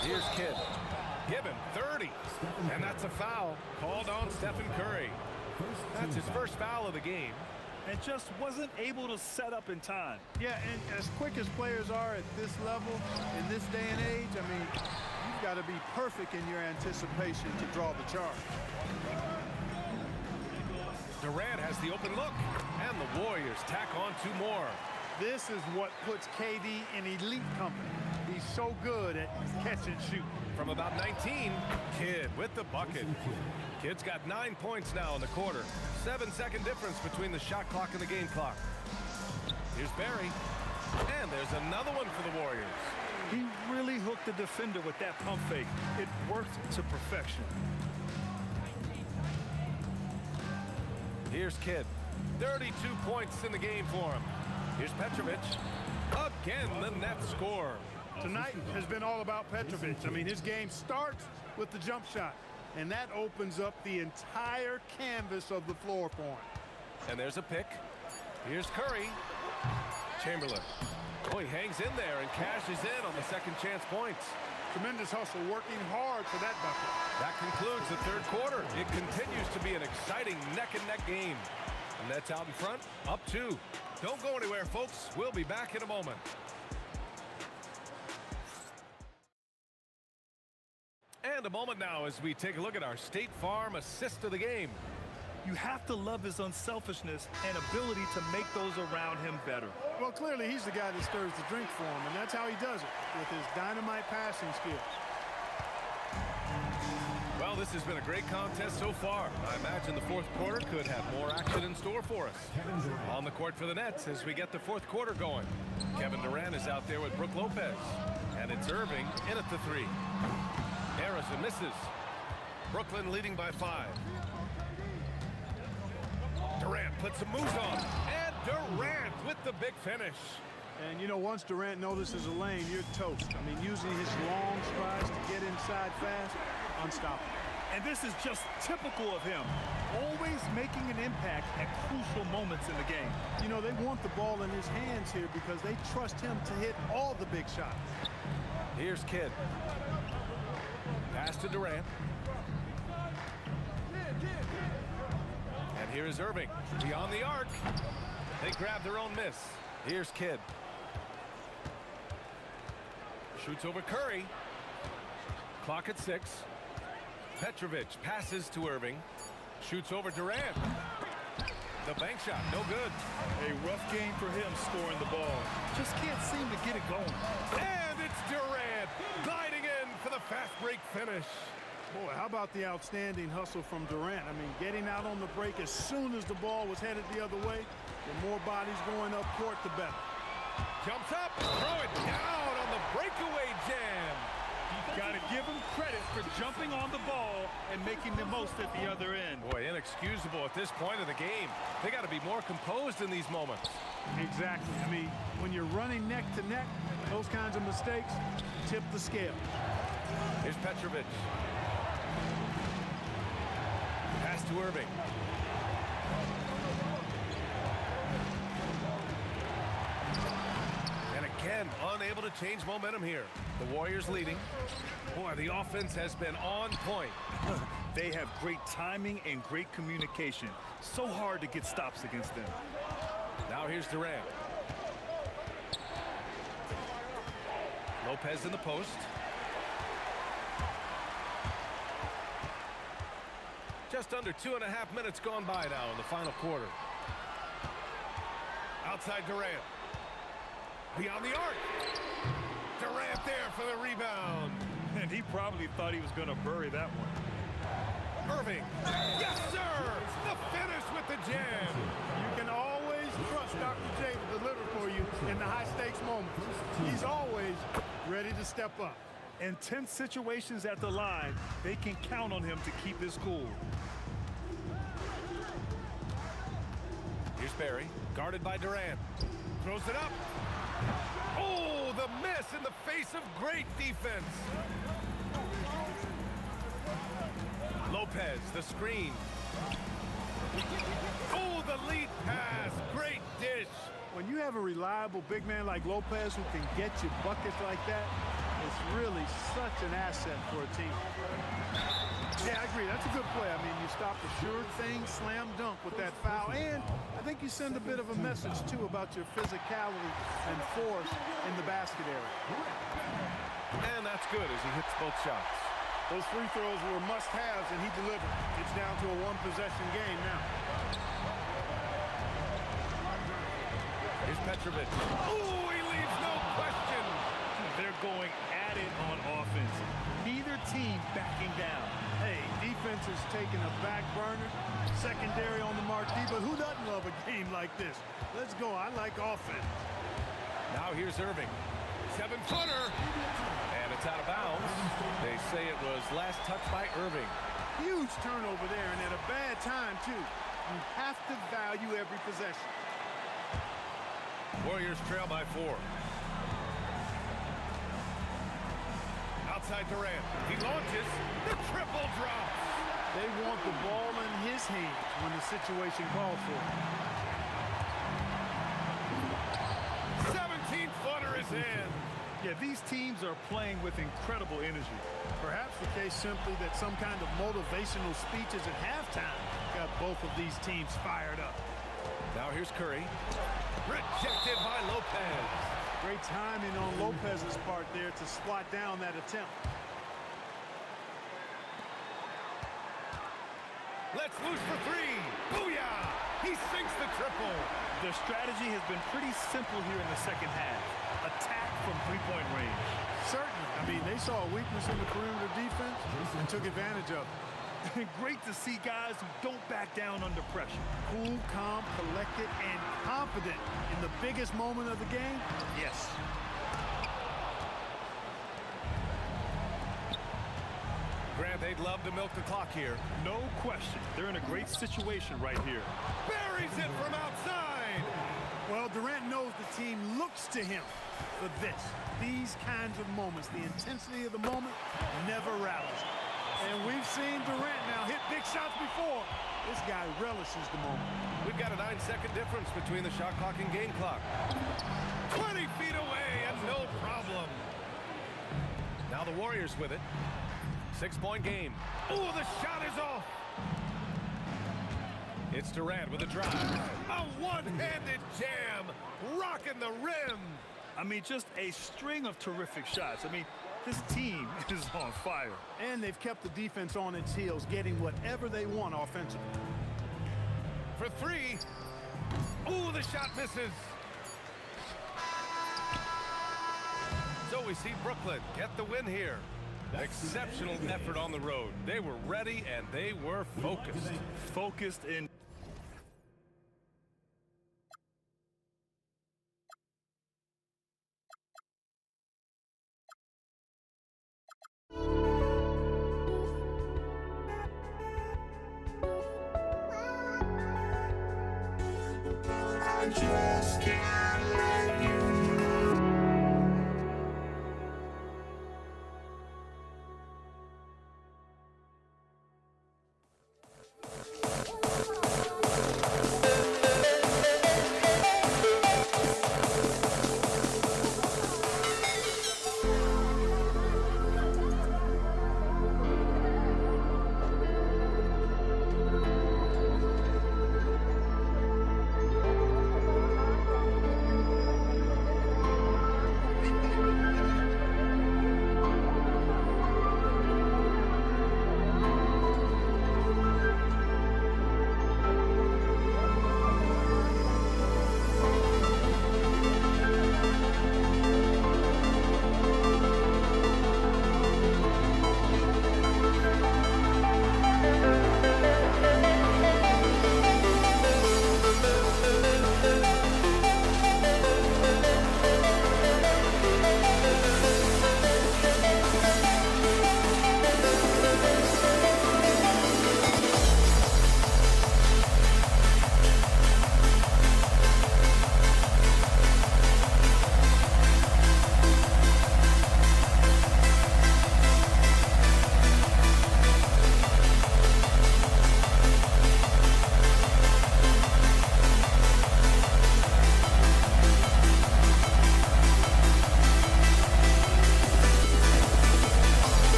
Here's Kidd. Given 30, and that's a foul called on Stephen Curry. That's his first foul of the game. And just wasn't able to set up in time. Yeah, and as quick as players are at this level, in this day and age, I mean, you've got to be perfect in your anticipation to draw the charge. Durant has the open look, and the Warriors tack on 2 more. This is what puts KD in elite company. He's so good at catch and shoot. From about 19, Kidd with the bucket. Kidd's got 9 points now in the quarter. 7-second difference between the shot clock and the game clock. Here's Barry, and there's another one for the Warriors. He really hooked the defender with that pump fake. It worked to perfection. Here's Kidd. 32 points in the game for him. Here's Petrovic. Again, the net score. Tonight has been all about Petrovic. I mean, his game starts with the jump shot, and that opens up the entire canvas of the floor for him. And there's a pick. Here's Curry. Chamberlain. Oh, he hangs in there and cashes in on the second chance points. Tremendous hustle, working hard for that bucket. That concludes the third quarter. It continues to be an exciting neck-and-neck game. And that's out in front, up 2. Don't go anywhere, folks. We'll be back in a moment. And a moment now as we take a look at our State Farm assist of the game. You have to love his unselfishness and ability to make those around him better. Well, clearly he's the guy that stirs the drink for him, and that's how he does it, with his dynamite passing skills. Well, this has been a great contest so far. I imagine the fourth quarter could have more action in store for us. On the court for the Nets as we get the fourth quarter going. Kevin Durant is out there with Brook Lopez. And it's Irving in at the 3. Harrison misses. Brooklyn leading by 5. Durant puts some moves on. And Durant with the big finish. And, you know, once Durant notices a lane, you're toast. I mean, using his long strides to get inside fast, unstoppable. And this is just typical of him. Always making an impact at crucial moments in the game. You know, they want the ball in his hands here because they trust him to hit all the big shots. Here's Kidd. Pass to Durant. And here is Irving. Beyond the arc. They grab their own miss. Here's Kidd. Shoots over Curry. Clock at 6. Petrovic passes to Irving. Shoots over Durant. The bank shot, no good. A rough game for him scoring the ball. Just can't seem to get it going. And it's Durant gliding in for the fast break finish. Boy, how about the outstanding hustle from Durant? I mean, getting out on the break as soon as the ball was headed the other way. The more bodies going up court, the better. Jumps up, throw it down on the breakaway jam. Got to give him credit for jumping on the ball and making the most at the other end. Boy, inexcusable at this point of the game. They got to be more composed in these moments. Exactly. I mean, when you're running neck to neck, those kinds of mistakes tip the scale. Here's Petrovic. to Irving. And again, unable to change momentum here. The Warriors leading. Boy, the offense has been on point. They have great timing and great communication. So hard to get stops against them. Now here's Durant. Lopez in the post. Just under 2.5 minutes gone by now in the final quarter. Outside Durant. Beyond the arc. Durant there for the rebound. And he probably thought he was going to bury that one. Irving. Yes, sir. The finish with the jam. You can always trust Dr. J to deliver for you in the high-stakes moments. He's always ready to step up. In tense situations at the line, they can count on him to keep his cool. Here's Barry, guarded by Durant. Throws it up. Oh, the miss in the face of great defense. Lopez, the screen. Oh, the lead pass. Great dish. When you have a reliable big man like Lopez who can get you buckets like that, it's really such an asset for a team. Yeah, I agree. That's a good play. I mean, you stop the sure thing, slam dunk with that foul. And I think you send a bit of a message, too, about your physicality and force in the basket area. And that's good as he hits both shots. Those free throws were must-haves, and he delivered. It's down to a one-possession game now. Here's Petrovic. Oh, he leaves no question. They're going at it on offense. Neither team backing down. Hey, defense is taking a back burner. Secondary on the marquee, but who doesn't love a game like this? Let's go. I like offense. Now here's Irving. 7-footer. And it's out of bounds. They say it was last touched by Irving. Huge turnover there, and at a bad time, too. You have to value every possession. Warriors trail by 4. Outside Durant. He launches. The triple drops. They want the ball in his hands when the situation calls for it. 17-footer is in. Yeah, these teams are playing with incredible energy. Perhaps the case simply that some kind of motivational speeches at halftime got both of these teams fired up. Now here's Curry. Rejected by Lopez. Great timing on Lopez's part there to swat down that attempt. Let's loose for 3. Booyah! He sinks the triple. Their strategy has been pretty simple here in the second half. Attack from three-point range. Certainly. I mean, they saw a weakness in the perimeter defense and took advantage of it. Great to see guys who don't back down under pressure. Cool, calm, collected, and confident in the biggest moment of the game. Yes. Grant, they'd love to milk the clock here. No question. They're in a great situation right here. Buries it from outside. Well, Durant knows the team looks to him for this. These kinds of moments, the intensity of the moment never rallies. And we've seen Durant now hit big shots before. This guy relishes the moment. We've got a 9-second difference between the shot clock and game clock. 20 feet away and no problem. Now the Warriors with it. 6-point game. Oh, the shot is off. It's Durant with a drive. A one-handed jam. Rocking the rim. I mean, just a string of terrific shots. I mean, this team is on fire. And they've kept the defense on its heels, getting whatever they want offensively. For 3. Ooh, the shot misses. So we see Brooklyn get the win here. Exceptional effort on the road. They were ready and they were focused. Focused in. I just can't let you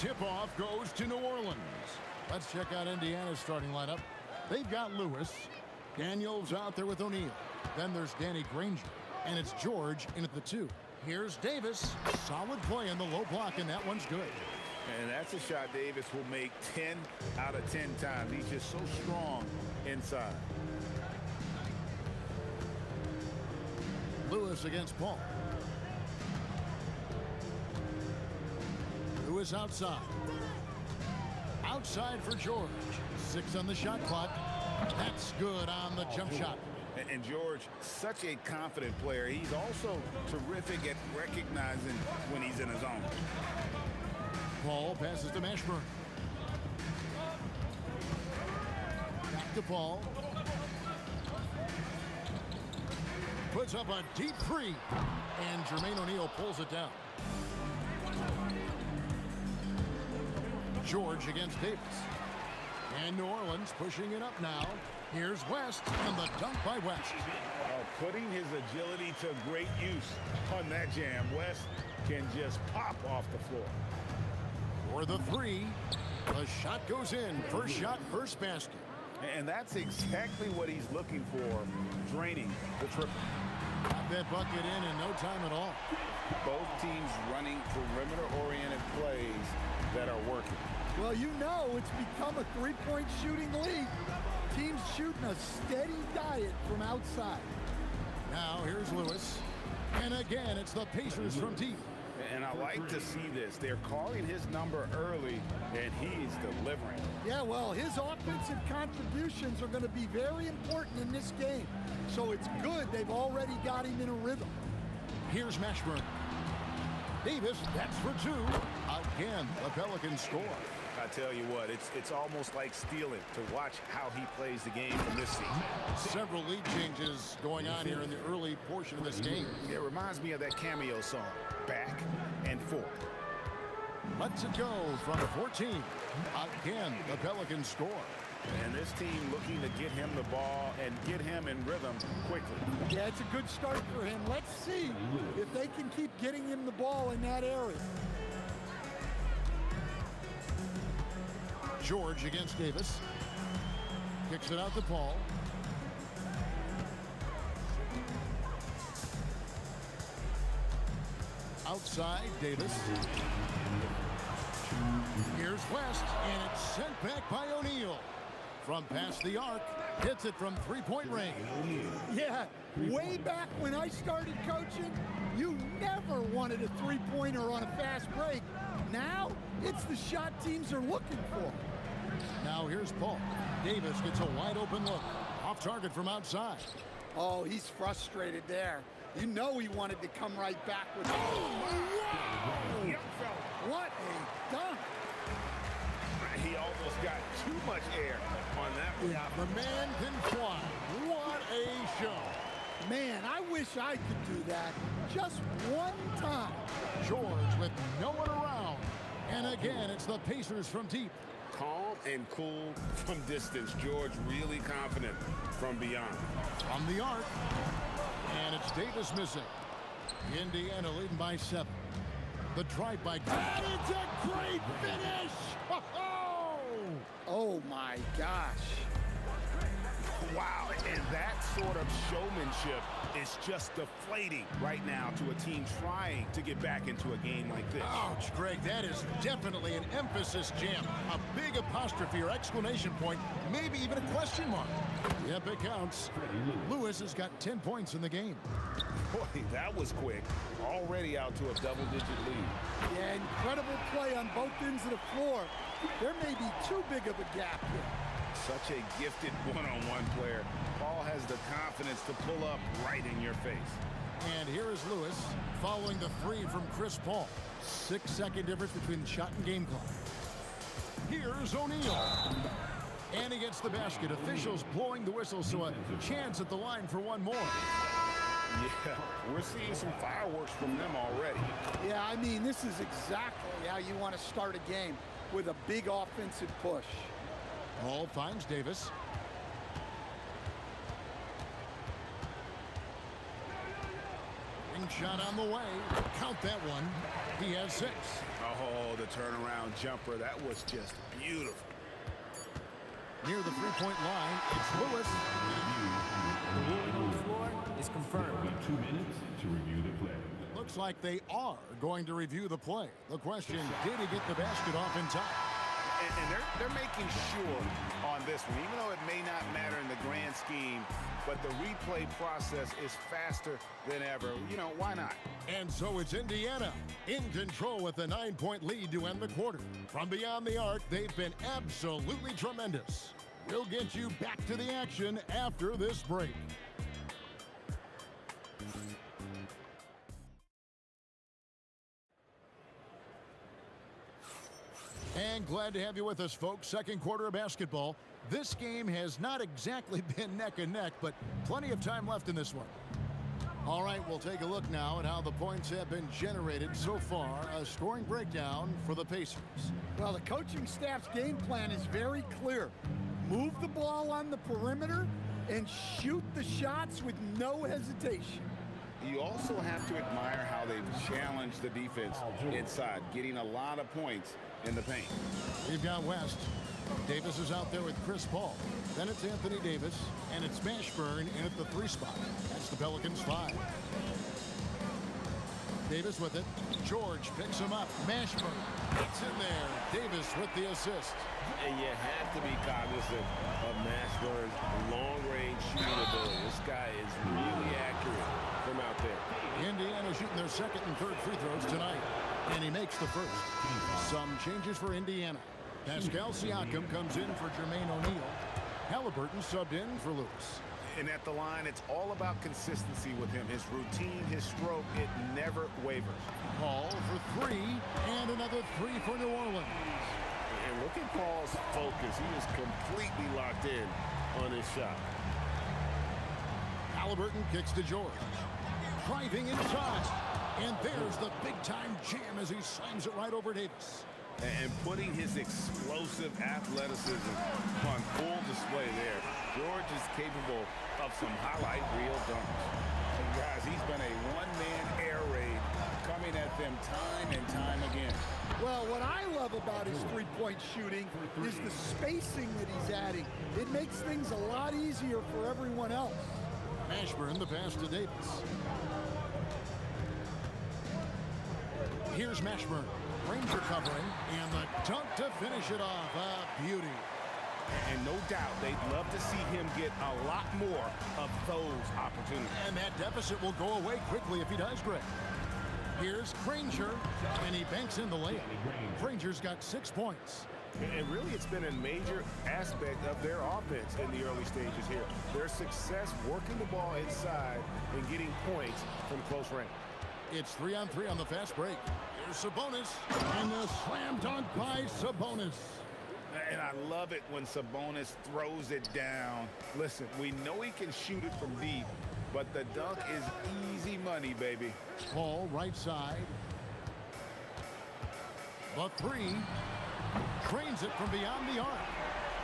Tip-off goes to New Orleans. Let's check out Indiana's starting lineup. They've got Lewis. Daniels out there with O'Neal. Then there's Danny Granger. And it's George in at the 2. Here's Davis. Solid play in the low block, and that one's good. And that's a shot Davis will make 10 out of 10 times. He's just so strong inside. Lewis against Paul. Lewis outside. Outside for George. 6 on the shot clock. That's good on the jump shot. And George, such a confident player. He's also terrific at recognizing when he's in his zone. Paul passes to Mashburn. Back to Paul. Puts up a deep 3. And Jermaine O'Neal pulls it down. George against Davis. And New Orleans pushing it up now. Here's West, and the dunk by West. Putting his agility to great use on that jam. West can just pop off the floor. For the 3, the shot goes in. First shot, first basket. And that's exactly what he's looking for, draining the triple. Got that bucket in no time at all. Both teams running perimeter-oriented plays that are working. Well, you know it's become a three-point shooting league. Teams shooting a steady diet from outside. Now here's Lewis. And again, it's the Pacers from deep. And I like to see this. They're calling his number early, and he's delivering. Yeah, well, his offensive contributions are going to be very important in this game. So it's good they've already got him in a rhythm. Here's Mashburn. Davis, that's for 2. Again, the Pelicans score. I tell you what, it's almost like stealing to watch how he plays the game from this season. Several lead changes going on here in the early portion of this game. It reminds me of that cameo song, Back and Forth. Lets it go from 14. Again, the Pelicans score. And this team looking to get him the ball and get him in rhythm quickly. Yeah, it's a good start for him. Let's see if they can keep getting him the ball in that area. George against Davis. Kicks it out to Paul. Outside, Davis. Here's West, and it's sent back by O'Neal. From past the arc, hits it from three-point range. Yeah, way back when I started coaching, you never wanted a three-pointer on a fast break. Now, it's the shot teams are looking for. Now here's Paul. Davis gets a wide-open look. Off target from outside. Oh, he's frustrated there. You know he wanted to come right back with it. Whoa! What a dunk! He almost got too much air on that one. Yeah, the man can fly. What a show. Man, I wish I could do that just one time. George with no one around. And again, it's the Pacers from deep. Calm and cool from distance. George really confident from beyond. From the arc. And it's Davis missing. Indiana leading by 7. The drive by... That is a great finish! Oh my gosh. Wow, and that sort of showmanship is just deflating right now to a team trying to get back into a game like this. Ouch, Greg, that is definitely an emphasis jam. A big apostrophe or exclamation point, maybe even a question mark. Yep, it counts. Lewis has got 10 points in the game. Boy, that was quick. Already out to a double-digit lead. Yeah, incredible play on both ends of the floor. There may be too big of a gap here. Such a gifted one-on-one player. Paul has the confidence to pull up right in your face. And here is Lewis following the 3 from Chris Paul. 6-second difference between shot and game clock. Here's O'Neal. And he gets the basket. Officials blowing the whistle, so a chance at the line for one more. Yeah, we're seeing some fireworks from them already. Yeah, I mean, this is exactly how you want to start a game, with a big offensive push. Paul finds Davis. Ring shot on the way. Count that one. He has 6. Oh, Oh, the turnaround jumper. That was just beautiful. Near the three-point line, it's Lewis. The ruling on the floor is confirmed. 2 minutes to review the play. Looks like they are going to review the play. The question, did he get the basket off in time? And they're making sure on this one, even though it may not matter in the grand scheme, but the replay process is faster than ever. You know, why not? And so it's Indiana in control with a 9-point lead to end the quarter. From beyond the arc, they've been absolutely tremendous. We'll get you back to the action after this break. And glad to have you with us, folks. Second quarter of basketball. This game has not exactly been neck and neck, but plenty of time left in this one. All right, we'll take a look now at how the points have been generated so far. A scoring breakdown for the Pacers. Well, the coaching staff's game plan is very clear. Move the ball on the perimeter and shoot the shots with no hesitation. You also have to admire how they've challenged the defense inside, getting a lot of points in the paint. We've got West. Davis is out there with Chris Paul. Then it's Anthony Davis, and it's Mashburn in at the 3 spot. That's the Pelicans 5. Davis with it. George picks him up. Mashburn gets in there. Davis with the assist. And you have to be cognizant of Mashburn's long-range shooting ability. This guy is really accurate from out there. Indiana shooting their second and third free throws tonight. And he makes the first. Some changes for Indiana. Pascal Siakam comes in for Jermaine O'Neal. Halliburton subbed in for Lewis. And at the line, it's all about consistency with him. His routine, his stroke, it never wavers. Paul for 3, and another 3 for New Orleans. And look at Paul's focus. He is completely locked in on his shot. Halliburton kicks to George. Driving inside. And there's the big-time jam as he slams it right over Davis. And putting his explosive athleticism on full display there. George is capable of some highlight reel dunks. And guys, he's been a one-man air raid coming at them time and time again. Well, what I love about his three-point shooting is the spacing that he's adding. It makes things a lot easier for everyone else. Mashburn, the pass to Davis. Here's Mashburn. Ranger covering, and the dunk to finish it off. A beauty. And no doubt they'd love to see him get a lot more of those opportunities. And that deficit will go away quickly if he does, Greg. Here's Granger, and he banks in the layup. Granger's got 6 points. And really, it's been a major aspect of their offense in the early stages here. Their success working the ball inside and getting points from close range. It's 3-on-3 on the fast break. Here's Sabonis, and the slam dunk by Sabonis. And I love it when Sabonis throws it down. Listen, we know he can shoot it from deep, but the dunk is easy money, baby. Paul, right side. The 3. Trains it from beyond the arc.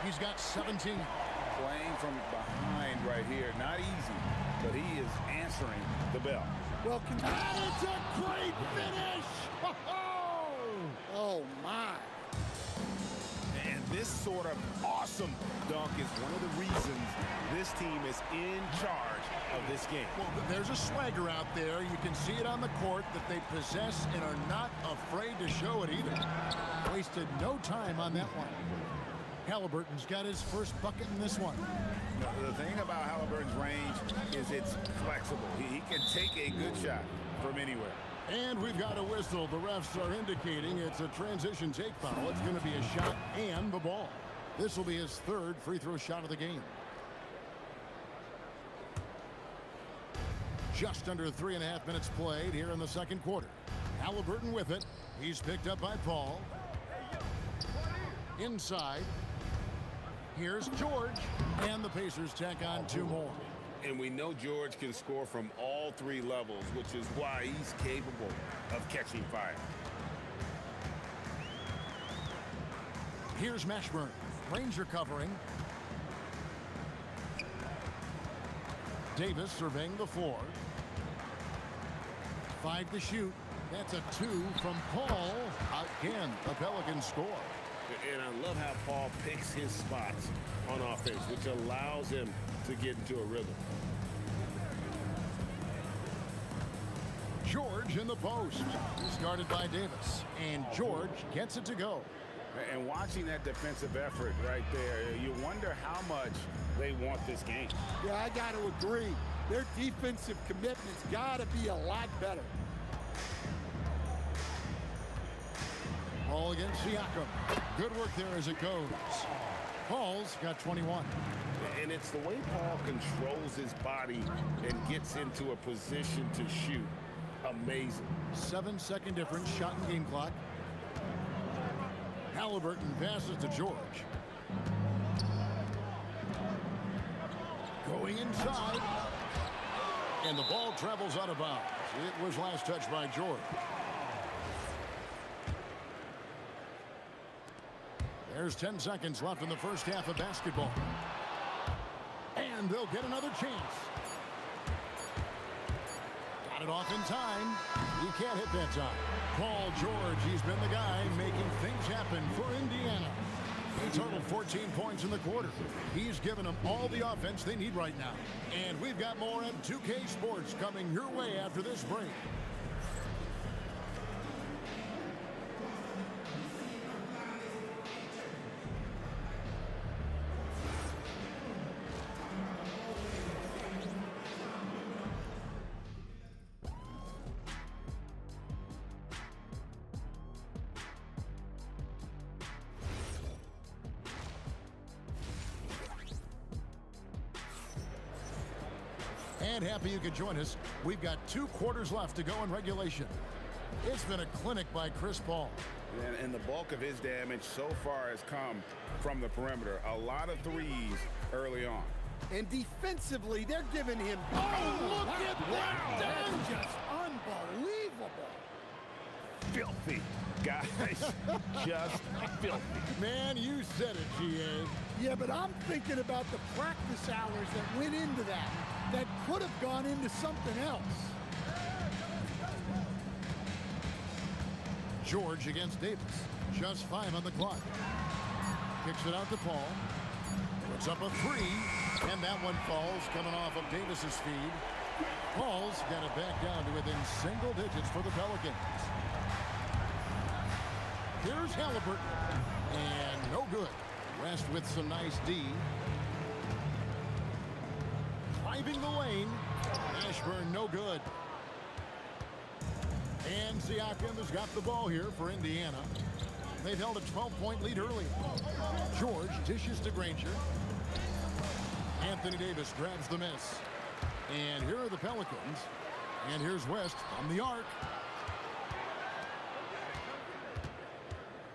He's got 17. Playing from behind right here. Not easy, but he is answering the bell. Well, and it's a great finish! Oh, my. And this sort of awesome dunk is one of the reasons this team is in charge of this game. Well, there's a swagger out there. You can see it on the court that they possess and are not afraid to show it either. Wasted no time on that one. Halliburton's got his first bucket in this one. The thing about Halliburton's range is it's flexible. He can take a good shot from anywhere. And we've got a whistle. The refs are indicating it's a transition take foul. It's going to be a shot and the ball. This will be his 3rd free throw shot of the game. Just under 3.5 minutes played here in the second quarter. Halliburton with it. He's picked up by Paul. Inside. Here's George. And the Pacers tack on 2 more. And we know George can score from all 3 levels, which is why he's capable of catching fire. Here's Mashburn. Ranger covering. Davis surveying the floor. 5 to shoot. That's a 2 from Paul. Again, a Pelican score. And I love how Paul picks his spots on offense, which allows him to get into a rhythm. George in the post. Started by Davis. And George gets it to go. And watching that defensive effort right there, you wonder how much they want this game. Yeah, I got to agree. Their defensive commitment's got to be a lot better. Ball against Siakam. Good work there as it goes. Paul's got 21. And it's the way Paul controls his body and gets into a position to shoot. Amazing. 7-second difference, shot and game clock. Halliburton passes to George. Going inside. And the ball travels out of bounds. It was last touched by George. There's 10 seconds left in the first half of basketball. And they'll get another chance. Got it off in time. He can't hit that time. Paul George, he's been the guy making things happen for Indiana. He totaled 14 points in the quarter. He's given them all the offense they need right now. And we've got more at 2K Sports coming your way after this break. And happy you could join us. We've got 2 quarters left to go in regulation. It's been a clinic by Chris Paul. And the bulk of his damage so far has come from the perimeter. A lot of threes early on. And defensively, they're giving him... Oh, look at that! That's just unbelievable. Filthy, guys. Just filthy. Man, you said it, GA. Yeah, but I'm thinking about the practice hours that went into that. That could have gone into something else. George against Davis. Just 5 on the clock. Kicks it out to Paul. Puts up a 3. And that one falls coming off of Davis's feed. Paul's got it back down to within single digits for the Pelicans. Here's Halliburton. And no good. Rest with some nice D. Driving the lane. Ashburn, no good. And Siakam has got the ball here for Indiana. They've held a 12-point lead early. George dishes to Granger. Anthony Davis grabs the miss. And here are the Pelicans. And here's West from the arc.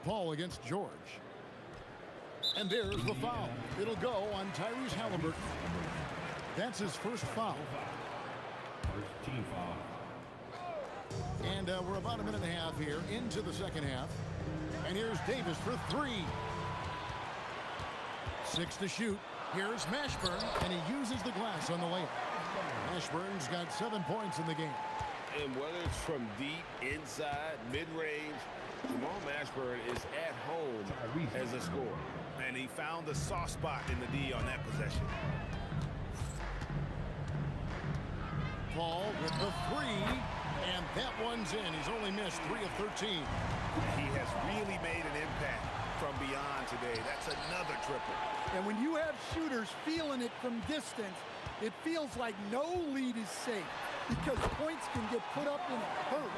Paul against George. And there's the foul. It'll go on Tyrese Halliburton. That's his first foul. First team foul. And we're about a minute and a half here into the second half. And here's Davis for 3. 6 to shoot. Here's Mashburn, and he uses the glass on the layup. Mashburn's got 7 points in the game. And whether it's from deep, inside, mid-range, Jamal Mashburn is at home as a scorer. And he found the soft spot in the D on that possession. Paul with the 3, and that one's in. He's only missed 3 of 13. He has really made an impact from beyond today. That's another triple. And when you have shooters feeling it from distance, it feels like no lead is safe because points can get put up in a hurry.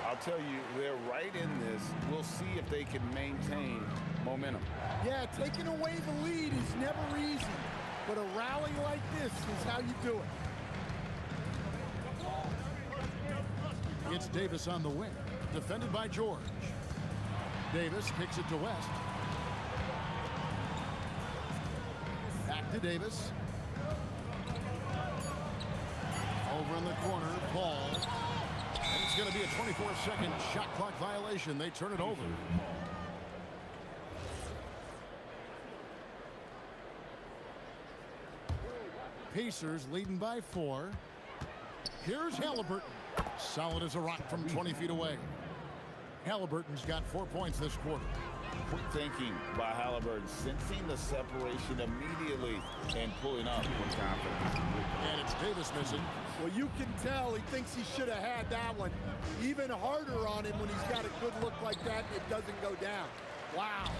I'll tell you, they're right in this. We'll see if they can maintain momentum. Yeah, taking away the lead is never easy, but a rally like this is how you do it. It's Davis on the wing, defended by George. Davis kicks it to West. Back to Davis. Over in the corner, Paul. And it's going to be a 24-second shot clock violation. They turn it over. Pacers leading by 4. Here's Halliburton. Solid as a rock from 20 feet away. Halliburton's got 4 points this quarter. Quick thinking by Halliburton, sensing the separation immediately and pulling up with confidence. And it's Davis missing. Well, you can tell he thinks he should have had that one. Even harder on him when he's got a good look like that and it doesn't go down. Wow.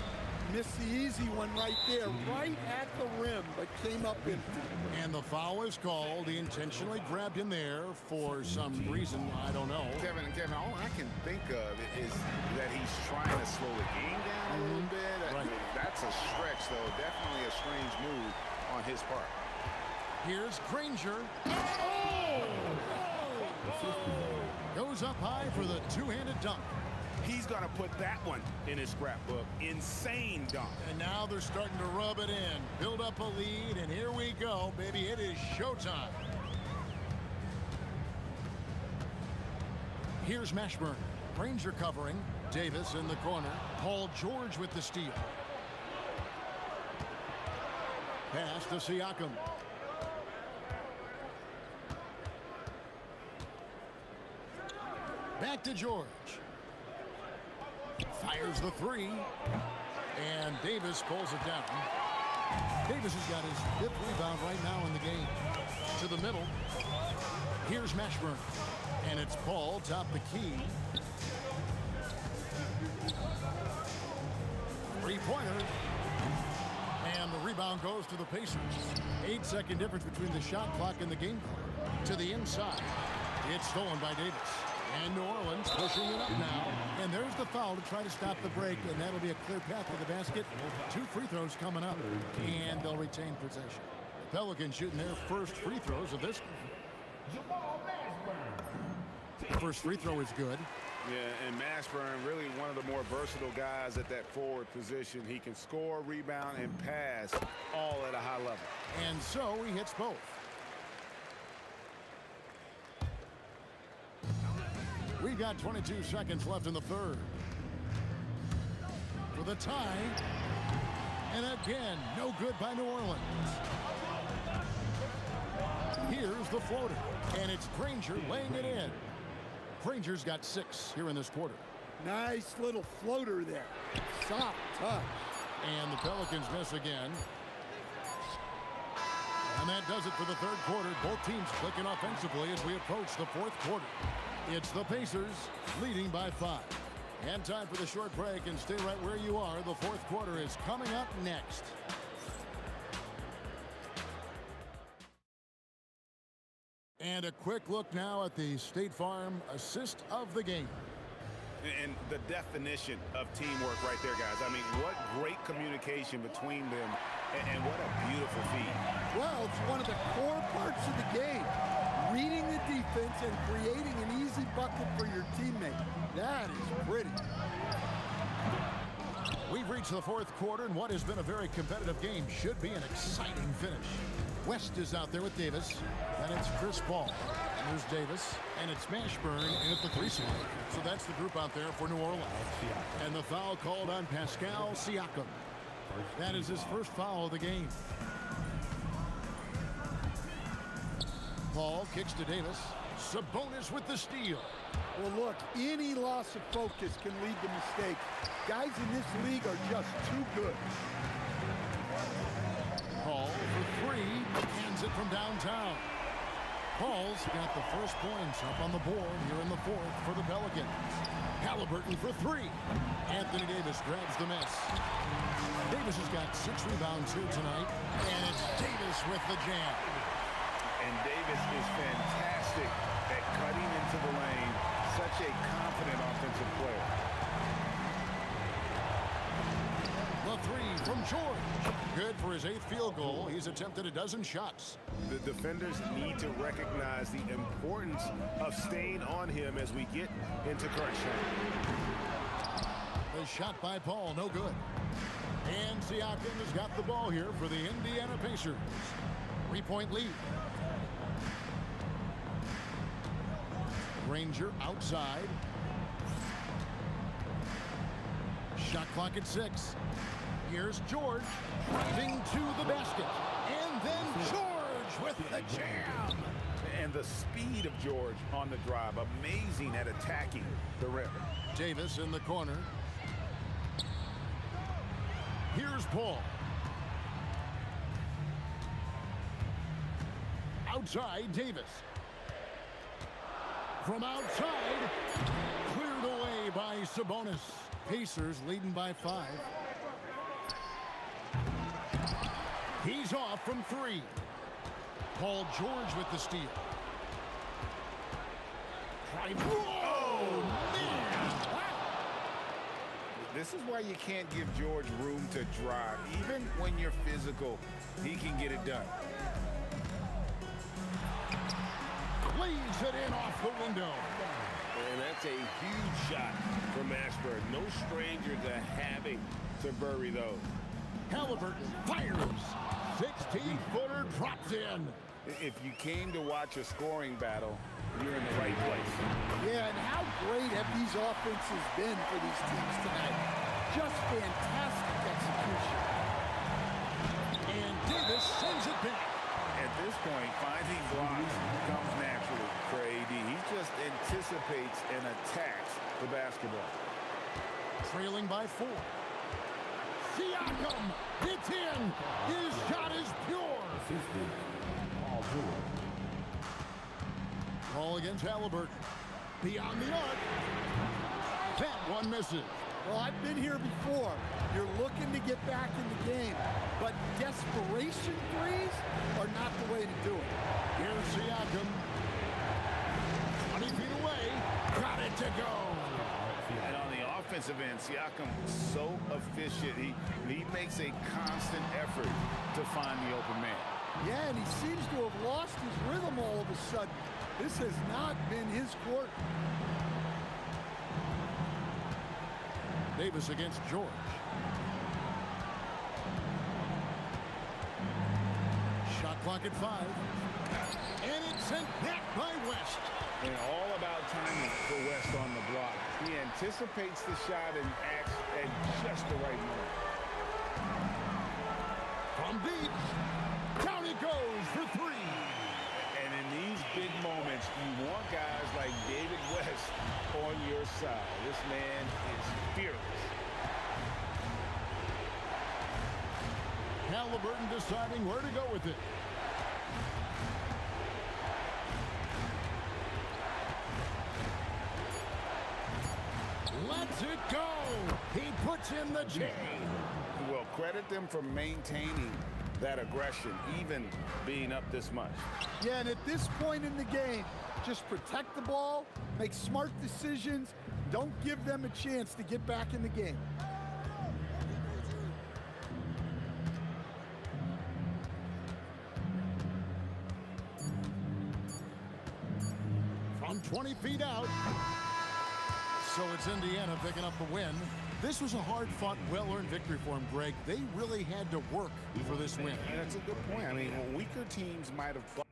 Missed the easy one right there, right at the rim, but came up empty. And the foul is called. He intentionally grabbed him there for some reason, I don't know. Kevin, all I can think of is that he's trying to slow the game down a little bit. Right. That's a stretch, though. Definitely a strange move on his part. Here's Granger. Goes up high for the two-handed dunk. He's going to put that one in his scrapbook. Insane dunk. And now they're starting to rub it in. Build up a lead, and here we go, baby. It is showtime. Here's Mashburn. Granger covering. Davis in the corner. Paul George with the steal. Pass to Siakam. Back to George. Fires the three. And Davis pulls it down. Davis has got his 5th rebound right now in the game. To the middle. Here's Mashburn. And it's Paul, top the key. Three-pointer. And the rebound goes to the Pacers. 8-second difference between the shot clock and the game clock. To the inside. It's stolen by Davis. And New Orleans pushing it up now. And there's the foul to try to stop the break, and that'll be a clear path to the basket. 2 free throws coming up, and they'll retain possession. The Pelicans shooting their first free throws of this. The first free throw is good. Yeah, and Mashburn, really one of the more versatile guys at that forward position. He can score, rebound, and pass all at a high level. And so he hits both. We've got 22 seconds left in the third. For the tie. And again, no good by New Orleans. Here's the floater. And it's Granger laying it in. Granger's got 6 here in this quarter. Nice little floater there. Soft touch. And the Pelicans miss again. And that does it for the third quarter. Both teams clicking offensively as we approach the fourth quarter. It's the Pacers leading by 5. And time for the short break, and stay right where you are. The fourth quarter is coming up next. And a quick look now at the State Farm assist of the game. And the definition of teamwork right there, guys. I mean, what great communication between them, and what a beautiful feed. Well, it's one of the core parts of the game. Reading the defense and creating an easy bucket for your teammate. That is pretty. We've reached the fourth quarter, and what has been a very competitive game should be an exciting finish. West is out there with Davis, and it's Chris Paul. There's Davis, and it's Mashburn in at the 3 slot. So that's the group out there for New Orleans. And the foul called on Pascal Siakam. That is his first foul of the game. Paul kicks to Davis. Sabonis with the steal. Well, look, any loss of focus can lead to mistakes. Guys in this league are just too good. Paul for 3, hands it from downtown. Paul's got the first points up on the board here in the fourth for the Pelicans. Halliburton for 3. Anthony Davis grabs the miss. Davis has got 6 rebounds here tonight, and it's Davis with the jam. And Davis is fantastic at cutting into the lane. Such a confident offensive player. The 3 from George. Good for his 8th field goal. He's attempted a dozen shots. The defenders need to recognize the importance of staying on him as we get into crunch time. The shot by Paul, no good. And Siakam has got the ball here for the Indiana Pacers. 3-point lead. Granger outside. Shot clock at 6. Here's George driving to the basket. And then George with the jam. And The speed of George on the drive, amazing at attacking the rim. Davis in the corner. Here's Paul. Outside, Davis. From outside, cleared away by Sabonis. Pacers leading by 5. He's off from 3. Paul George with the steal. Oh, man! This is why you can't give George room to drive. Even when you're physical, he can get it done. Leads it in off the window. And that's a huge shot from Ashburn. No stranger to having to bury those. Halliburton fires. 16-footer drops in. If you came to watch a scoring battle, you're in the right place. Yeah, and how great have these offenses been for these teams tonight? Just fantastic execution. And Davis sends it back. At this point, finding blocks comes naturally for AD. He just anticipates and attacks the basketball. Trailing by 4. Siakam gets in. His shot is pure. Ball against Halliburton. Beyond the arc. That one misses. Well, I've been here before. You're looking to get back in the game, but desperation threes are not the way to do it. Here's Siakam. 20 feet away. Got it to go. And on the offensive end, Siakam so efficient. He makes a constant effort to find the open man. Yeah, and he seems to have lost his rhythm all of a sudden. This has not been his quarter. Davis against George. Shot clock at 5. And it's sent back by West. And all about timing for West on the block. He anticipates the shot and acts at just the right moment. From deep. Down it goes for 3. And in these big moments, you want guys like David West on your side. This man is fearless. Halliburton deciding where to go with it. Lets it go. He puts in the chain. Well, credit them for maintaining that aggression, even being up this much. Yeah, and at this point in the game, just protect the ball, make smart decisions, don't give them a chance to get back in the game. From 20 feet out. So it's Indiana picking up the win. This was a hard-fought, well-earned victory for him, Greg. They really had to work for this win. And that's a good point. I mean, weaker teams might have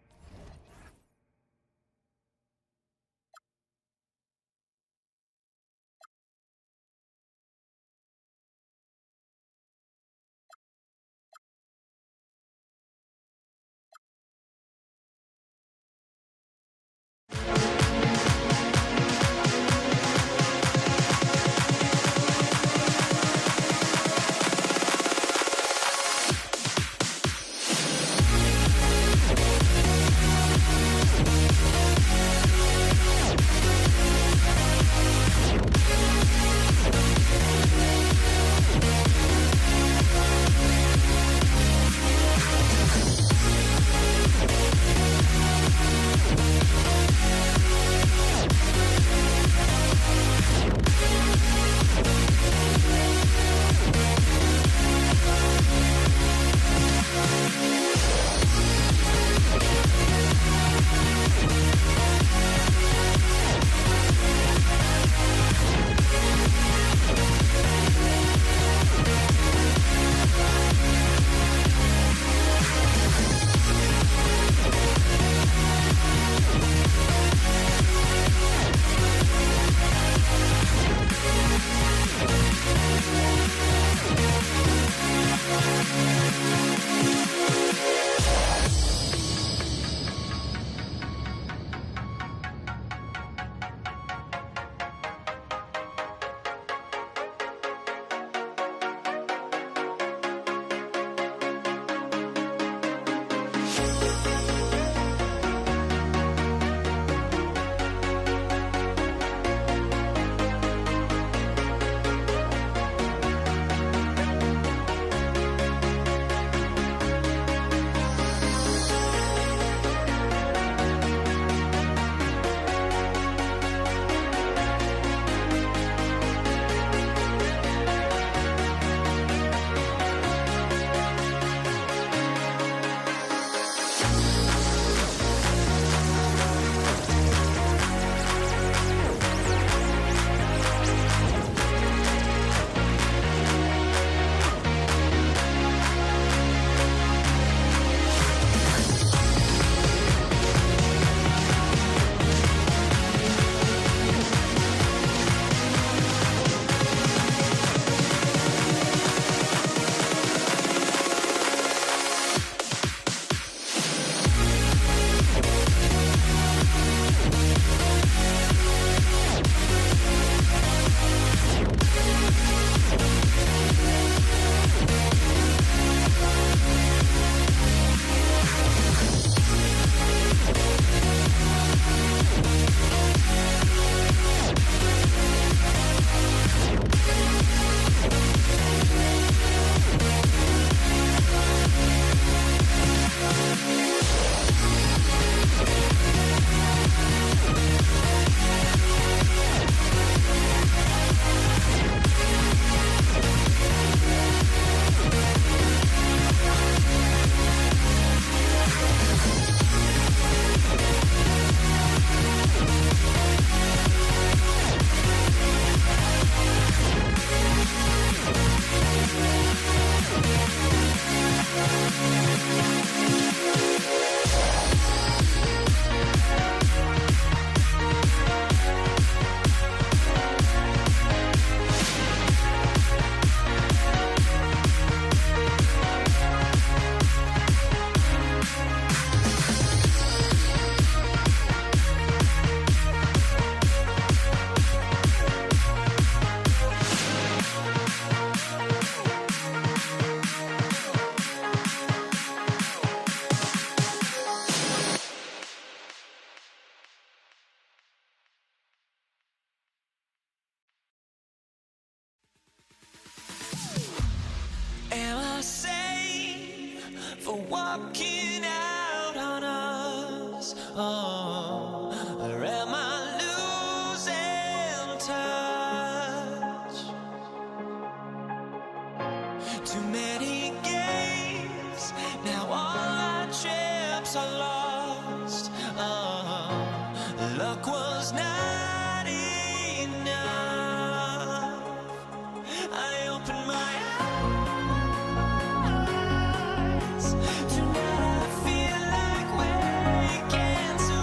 for walking out on us? Oh, or am I losing touch? Too many games, now all our chips are lost. Oh, luck was not enough. I opened my eyes. Tonight I feel like waking to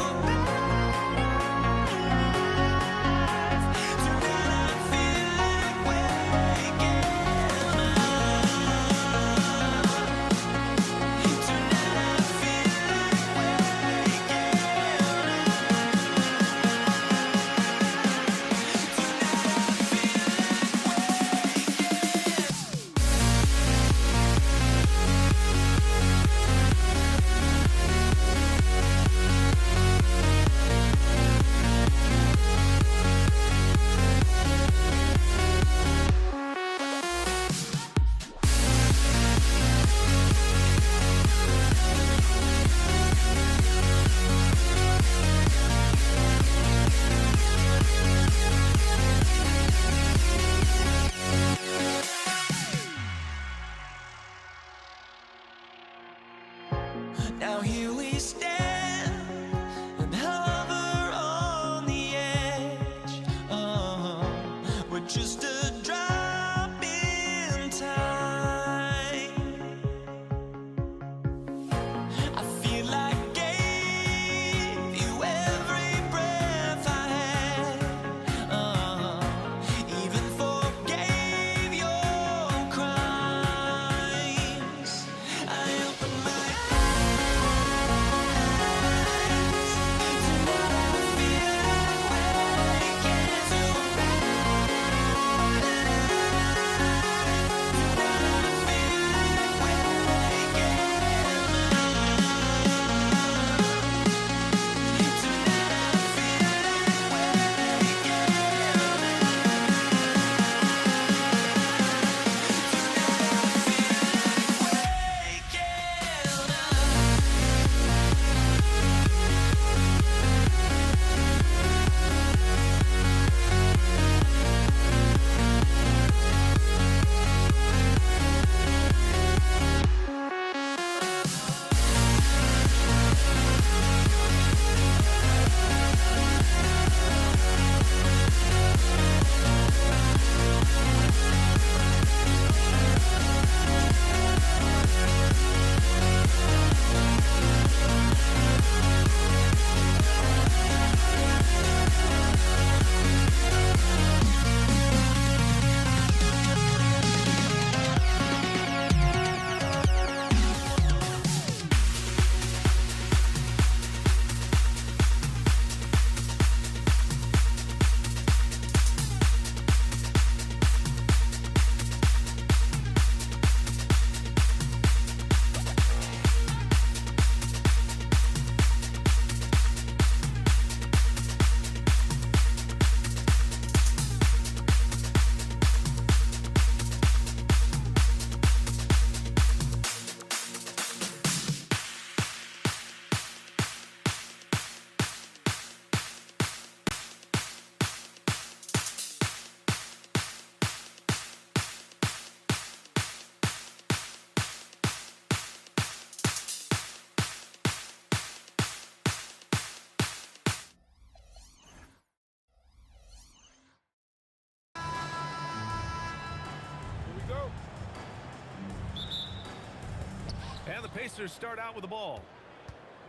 Pacers start out with the ball.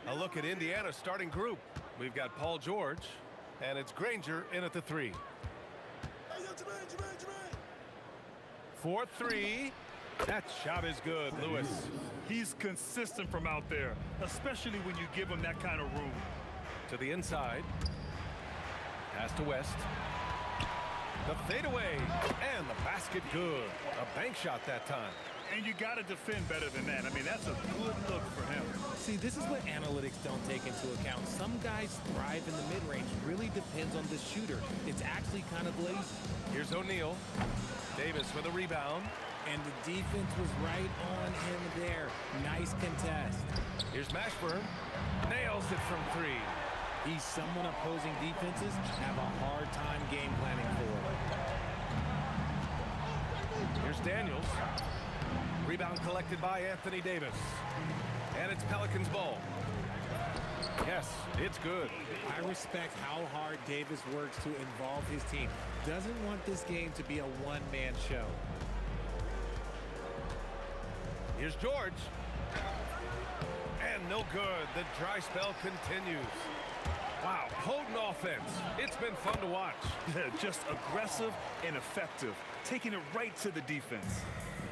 A look at Indiana's starting group. We've got Paul George, and it's Granger in at the 3. 4-3. That shot is good, Lewis. He's consistent from out there, especially when you give him that kind of room. To the inside. Pass to West. The fadeaway, and the basket good. A bank shot that time. And you got to defend better than that. I mean, that's a good look for him. See, this is what analytics don't take into account. Some guys thrive in the mid-range. Really depends on the shooter. It's actually kind of lazy. Here's O'Neal. Davis with a rebound. And the defense was right on him there. Nice contest. Here's Mashburn. Nails it from 3. He's someone opposing defenses have a hard time game planning for. Here's Daniels. Rebound collected by Anthony Davis. And it's Pelicans ball. Yes, it's good. I respect how hard Davis works to involve his team. Doesn't want this game to be a one-man show. Here's George. And no good. The dry spell continues. Wow, potent offense. It's been fun to watch. Just aggressive and effective, taking it right to the defense.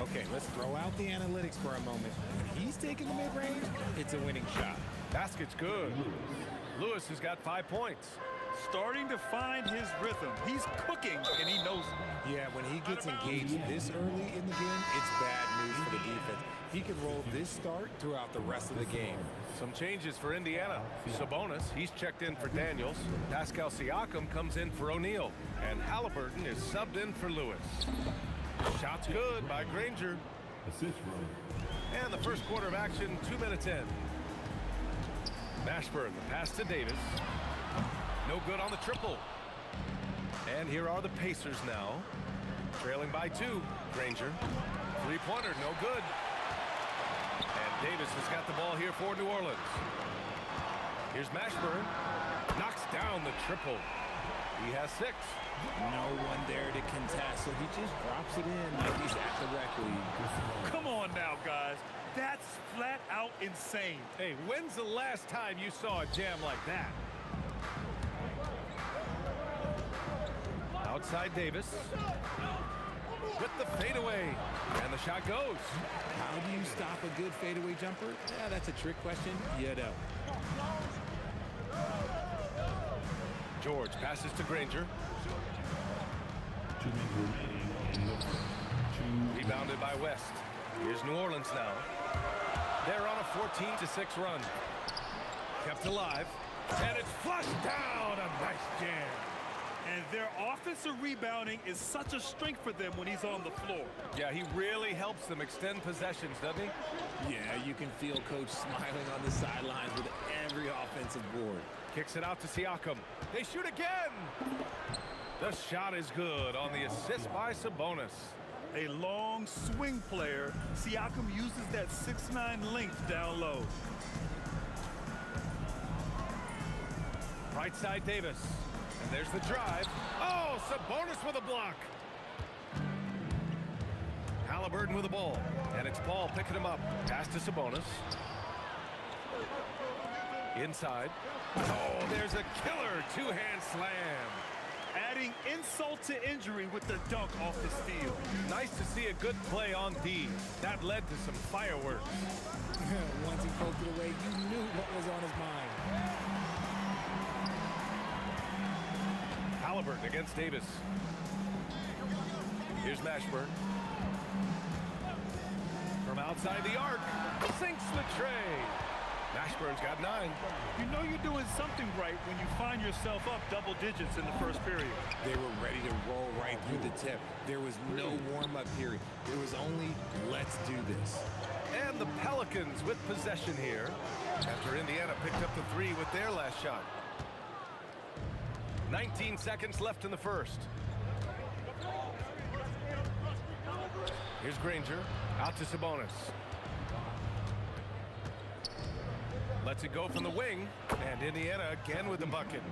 Okay, let's throw out the analytics for a moment. When he's taking the mid-range, it's a winning shot. Basket's good. Lewis has got 5 points. Starting to find his rhythm. He's cooking, and he knows it. Yeah, when he gets engaged this early in the game, it's bad news for the defense. He can roll this start throughout the rest of the game. Some changes for Indiana. Sabonis, he's checked in for Daniels. Pascal Siakam comes in for O'Neal. And Halliburton is subbed in for Lewis. Shot's good by Granger. And the first quarter of action, 2 minutes in. Mashburn, the pass to Davis. No good on the triple. And here are the Pacers now. Trailing by 2. Granger. Three-pointer, no good. And Davis has got the ball here for New Orleans. Here's Mashburn. Knocks down the triple. He has 6. No one there to contest, so he just drops it in like he's at the rec league. Come on now, guys. That's flat out insane. Hey, when's the last time you saw a jam like that? Outside Davis. With the fadeaway. And the shot goes. How do you stop a good fadeaway jumper? Yeah, that's a trick question. You know. George passes to Granger. Rebounded by West. Here's New Orleans now. They're on a 14-6 run. Kept alive. And it's flushed down. A nice jam. And their offensive rebounding is such a strength for them when he's on the floor. Yeah, he really helps them extend possessions, doesn't he? Yeah, you can feel Coach smiling on the sidelines with every offensive board. Kicks it out to Siakam. They shoot again. The shot is good on the assist by Sabonis. A long swing player, Siakam uses that 6'9" length down low. Right side Davis. And there's the drive. Oh, Sabonis with a block. Halliburton with the ball. And it's Paul picking him up. Pass to Sabonis. Inside. Oh, there's a killer two-hand slam. Adding insult to injury with the dunk off the steal. Nice to see a good play on D. That led to some fireworks. Once he poked it away, you knew what was on his mind. Halliburton against Davis. Here's Mashburn. From outside the arc, sinks the tray. Mashburn's got 9. You know you're doing something right when you find yourself up double digits in the first period. They were ready to roll right through the tip. There was no warm-up period. It was only, let's do this. And the Pelicans with possession here after Indiana picked up the 3 with their last shot. 19 seconds left in the first. Here's Granger. Out to Sabonis. Lets it go from the wing. And Indiana again with the bucket.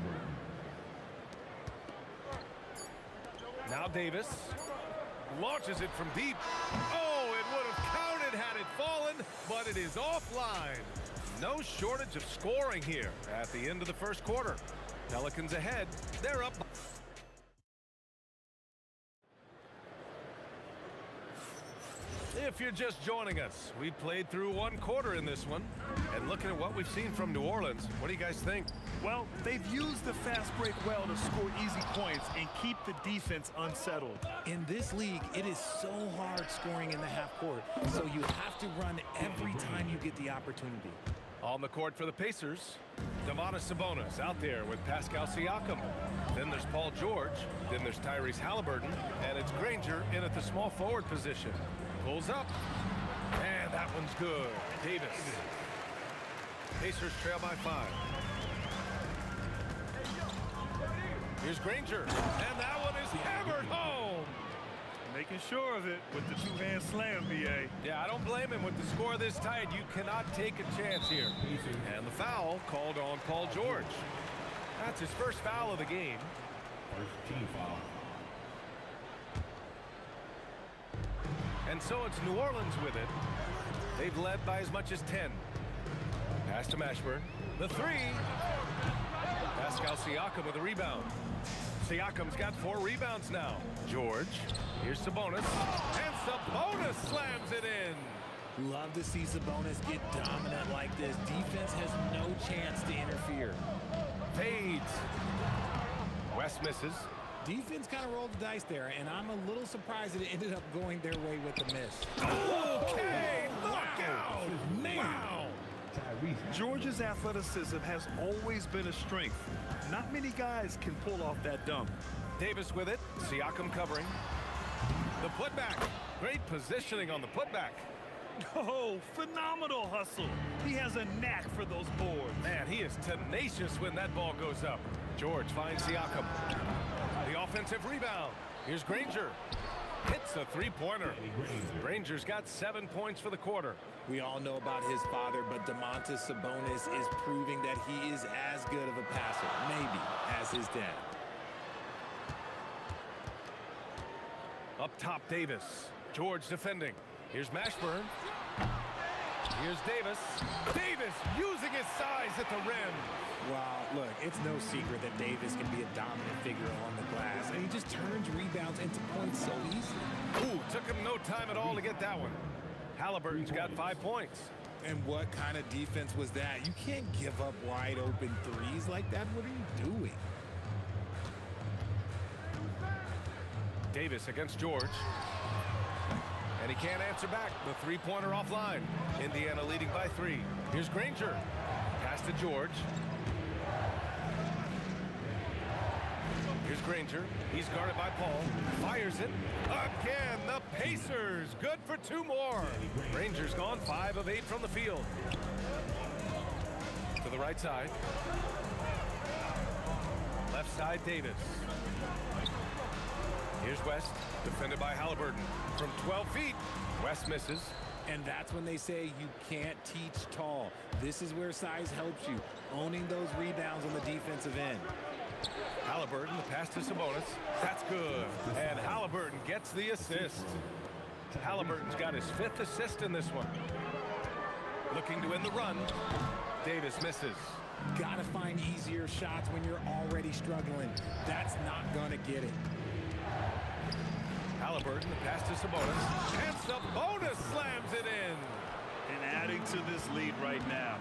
Now Davis. Launches it from deep. Oh, it would have counted had it fallen, but it is offline. No shortage of scoring here at the end of the first quarter. Pelicans ahead. They're up. If you're just joining us, we played through one quarter in this one. And looking at what we've seen from New Orleans, what do you guys think? Well, they've used the fast break well to score easy points and keep the defense unsettled. In this league, it is so hard scoring in the half court, so you have to run every time you get the opportunity. On the court for the Pacers, Domantas Sabonis out there with Pascal Siakam. Then there's Paul George. Then there's Tyrese Halliburton. And it's Granger in at the small forward position. Pulls up. And that one's good. Davis. Pacers trail by 5. Here's Granger. And that one is hammered home. Making sure of it with the two-hand slam, B.A. Yeah, I don't blame him. With the score this tight, you cannot take a chance here. And the foul called on Paul George. That's his first foul of the game. First team foul. And so it's New Orleans with it. They've led by as much as 10. Pass to Mashburn. The 3. Pascal Siakam with a rebound. Siakam's got 4 rebounds now. George. Here's Sabonis. And Sabonis slams it in. Love to see Sabonis get dominant like this. Defense has no chance to interfere. Fades. West misses. Defense kind of rolled the dice there, and I'm a little surprised that it ended up going their way with the miss. Okay, look out! Man. Wow! George's athleticism has always been a strength. Not many guys can pull off that dunk. Davis with it. Siakam covering. The putback. Great positioning on the putback. Oh, phenomenal hustle. He has a knack for those boards. Man, he is tenacious when that ball goes up. George finds Siakam. The offensive rebound. Here's Granger. Hits a three-pointer. Granger's got 7 points for the quarter. We all know about his father, but Domantas Sabonis is proving that he is as good of a passer, maybe, as his dad. Up top, Davis. George defending. Here's Mashburn. Here's Davis. Davis using his size at the rim. Wow, look, it's no secret that Davis can be a dominant figure on the glass, and he just turns rebounds into points so easily. Ooh, took him no time at all to get that one. Halliburton's got 5 points. And what kind of defense was that? You can't give up wide open threes like that. What are you doing? Davis against George. And he can't answer back. The three-pointer offline. Indiana leading by 3. Here's Granger. Pass to George. Here's Granger. He's guarded by Paul. Fires it. Again, the Pacers. Good for 2 more. Granger's gone 5 of 8 from the field. To the right side. Left side, Davis. Here's West, defended by Halliburton. From 12 feet, West misses. And that's when they say you can't teach tall. This is where size helps you, owning those rebounds on the defensive end. Halliburton, the pass to Sabonis. That's good. And Halliburton gets the assist. Halliburton's got his 5th assist in this one. Looking to win the run. Davis misses. Gotta find easier shots when you're already struggling. That's not gonna get it. Halliburton, the pass to Sabonis. And Sabonis slams it in. And adding to this lead right now.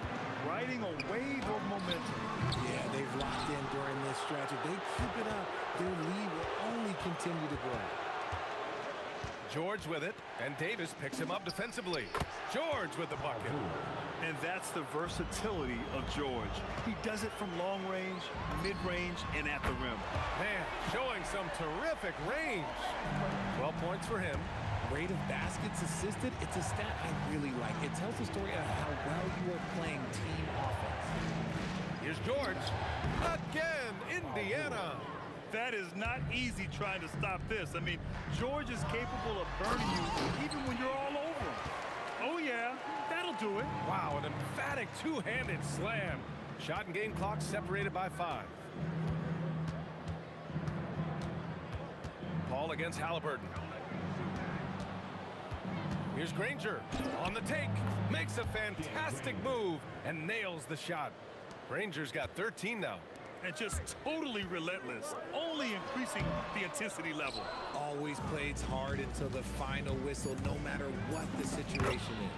Riding a wave of momentum. Yeah, they've locked in during this stretch. If they keep it up, their lead will only continue to grow. George with it, and Davis picks him up defensively. George with the bucket. And that's the versatility of George. He does it from long range, mid-range, and at the rim. Man, showing some terrific range. 12 points for him. Rate of baskets assisted, it's a stat I really like. It tells the story of how well you are playing team offense. Here's George. Again, Indiana. That is not easy trying to stop this. I mean, George is capable of burning you even when you're all over him. Oh, yeah, that'll do it. Wow, an emphatic two-handed slam. Shot and game clock separated by 5. Paul against Halliburton. Here's Granger on the take. Makes a fantastic move and nails the shot. Granger's got 13 now. And just totally relentless, only increasing the intensity level. Always plays hard until the final whistle, no matter what the situation is.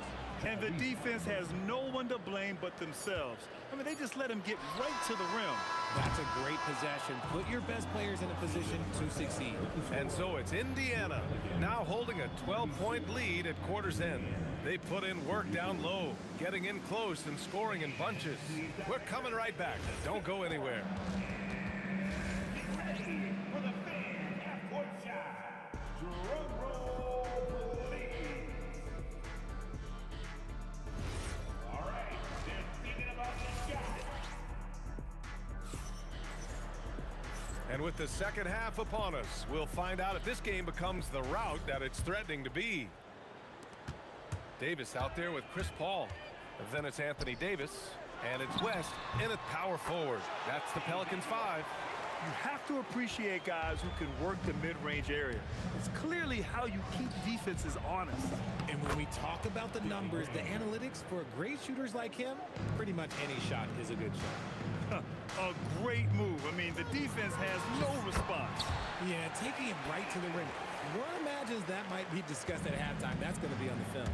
And the defense has no one to blame but themselves. I mean, they just let him get right to the rim. That's a great possession. Put your best players in a position to succeed. And so it's Indiana, now holding a 12-point lead at quarter's end. They put in work down low, getting in close and scoring in bunches. We're coming right back. Don't go anywhere. For the fan half-court shot. Drum roll, please. All right, they're thinking about the shot. And with the second half upon us, we'll find out if this game becomes the rout that it's threatening to be. Davis out there with Chris Paul. Then it's Anthony Davis. And it's West in at power forward. That's the Pelicans 5. You have to appreciate guys who can work the mid-range area. It's clearly how you keep defenses honest. And when we talk about the numbers, the analytics for great shooters like him, pretty much any shot is a good shot. A great move. I mean, the defense has no response. Yeah, taking it right to the rim. One imagines that might be discussed at halftime. That's going to be on the film.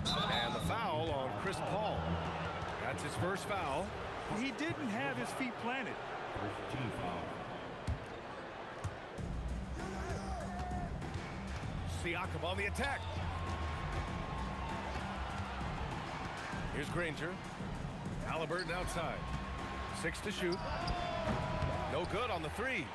And the foul on Chris Paul. That's his first foul. He didn't have his feet planted. Team foul. Siakam on the attack. Here's Granger. Halliburton outside. 6 to shoot. No good on the 3.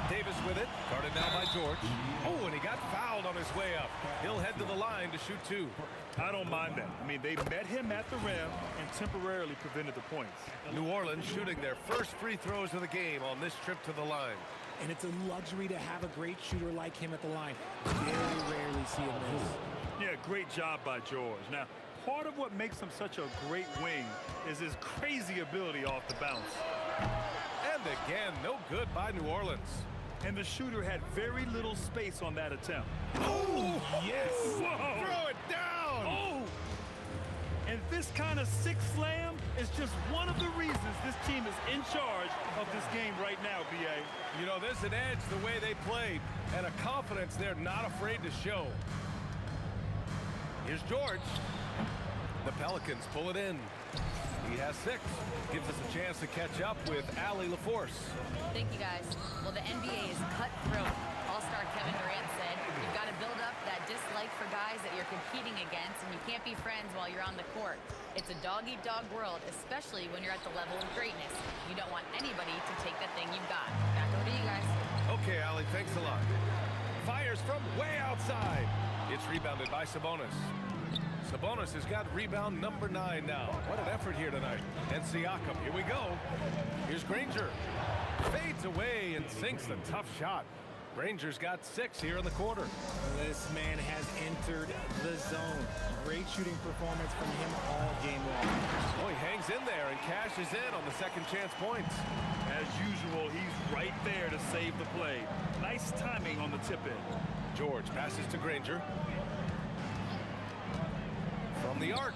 Davis with it. Guarded now by George. Oh, and he got fouled on his way up. He'll head to the line to shoot 2. I don't mind that. I mean, they met him at the rim and temporarily prevented the points. New Orleans shooting their first free throws of the game on this trip to the line. And it's a luxury to have a great shooter like him at the line. Very rarely see him miss. Yeah, great job by George. Now, part of what makes him such a great wing is his crazy ability off the bounce. And again, no good by New Orleans. And the shooter had very little space on that attempt. Oh, yes! Whoa. Throw it down! Oh! And this kind of sick slam is just one of the reasons this team is in charge of this game right now, B.A. You know, there's an edge the way they play and a confidence they're not afraid to show. Here's George. The Pelicans pull it in. He has 6. Gives us a chance to catch up with Allie LaForce. Thank you, guys. Well, the NBA is cutthroat. All-star Kevin Durant said, you've got to build up that dislike for guys that you're competing against, and you can't be friends while you're on the court. It's a dog-eat-dog world, especially when you're at the level of greatness. You don't want anybody to take the thing you've got. Back over to you guys. Okay, Allie, thanks a lot. Fires from way outside. It's rebounded by Sabonis. Sabonis has got rebound number 9 now. What an effort here tonight. And Siakam, here we go. Here's Granger. Fades away and sinks the tough shot. Granger's got 6 here in the quarter. This man has entered the zone. Great shooting performance from him all game long. Oh, he hangs in there and cashes in on the second chance points. As usual, he's right there to save the play. Nice timing on the tip-in. George passes to Granger. From the arc.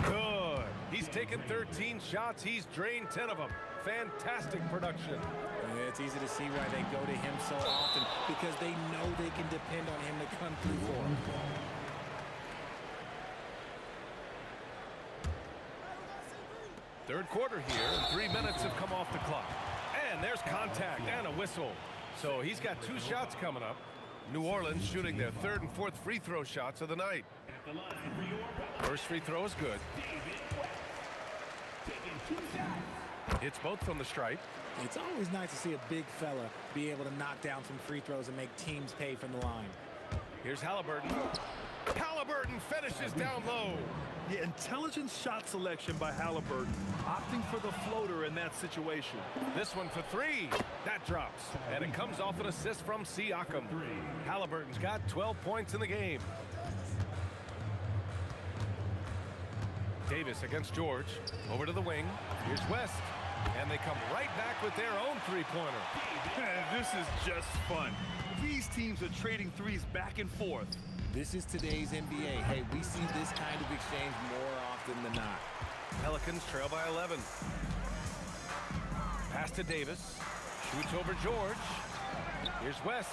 Good. He's taken 13 shots. He's drained 10 of them. Fantastic production. It's easy to see why they go to him so often, because they know they can depend on him to come through for them. Third quarter here, and 3 minutes have come off the clock. And there's contact and a whistle. So he's got 2 shots coming up. New Orleans shooting their 3rd and 4th free throw shots of the night. First free throw is good. It's both from the stripe. It's always nice to see a big fella be able to knock down some free throws and make teams pay from the line. Here's Halliburton. Halliburton finishes down low. Yeah, intelligent shot selection by Halliburton, opting for the floater in that situation. This one for 3. That drops. And it comes off an assist from Siakam. Halliburton's got 12 points in the game. Davis against George. Over to the wing. Here's West. And they come right back with their own three-pointer. This is just fun. If These teams are trading threes back and forth. This is today's NBA. Hey, we see this kind of exchange more often than not. Pelicans trail by 11. Pass to Davis. Shoots over George. Here's West.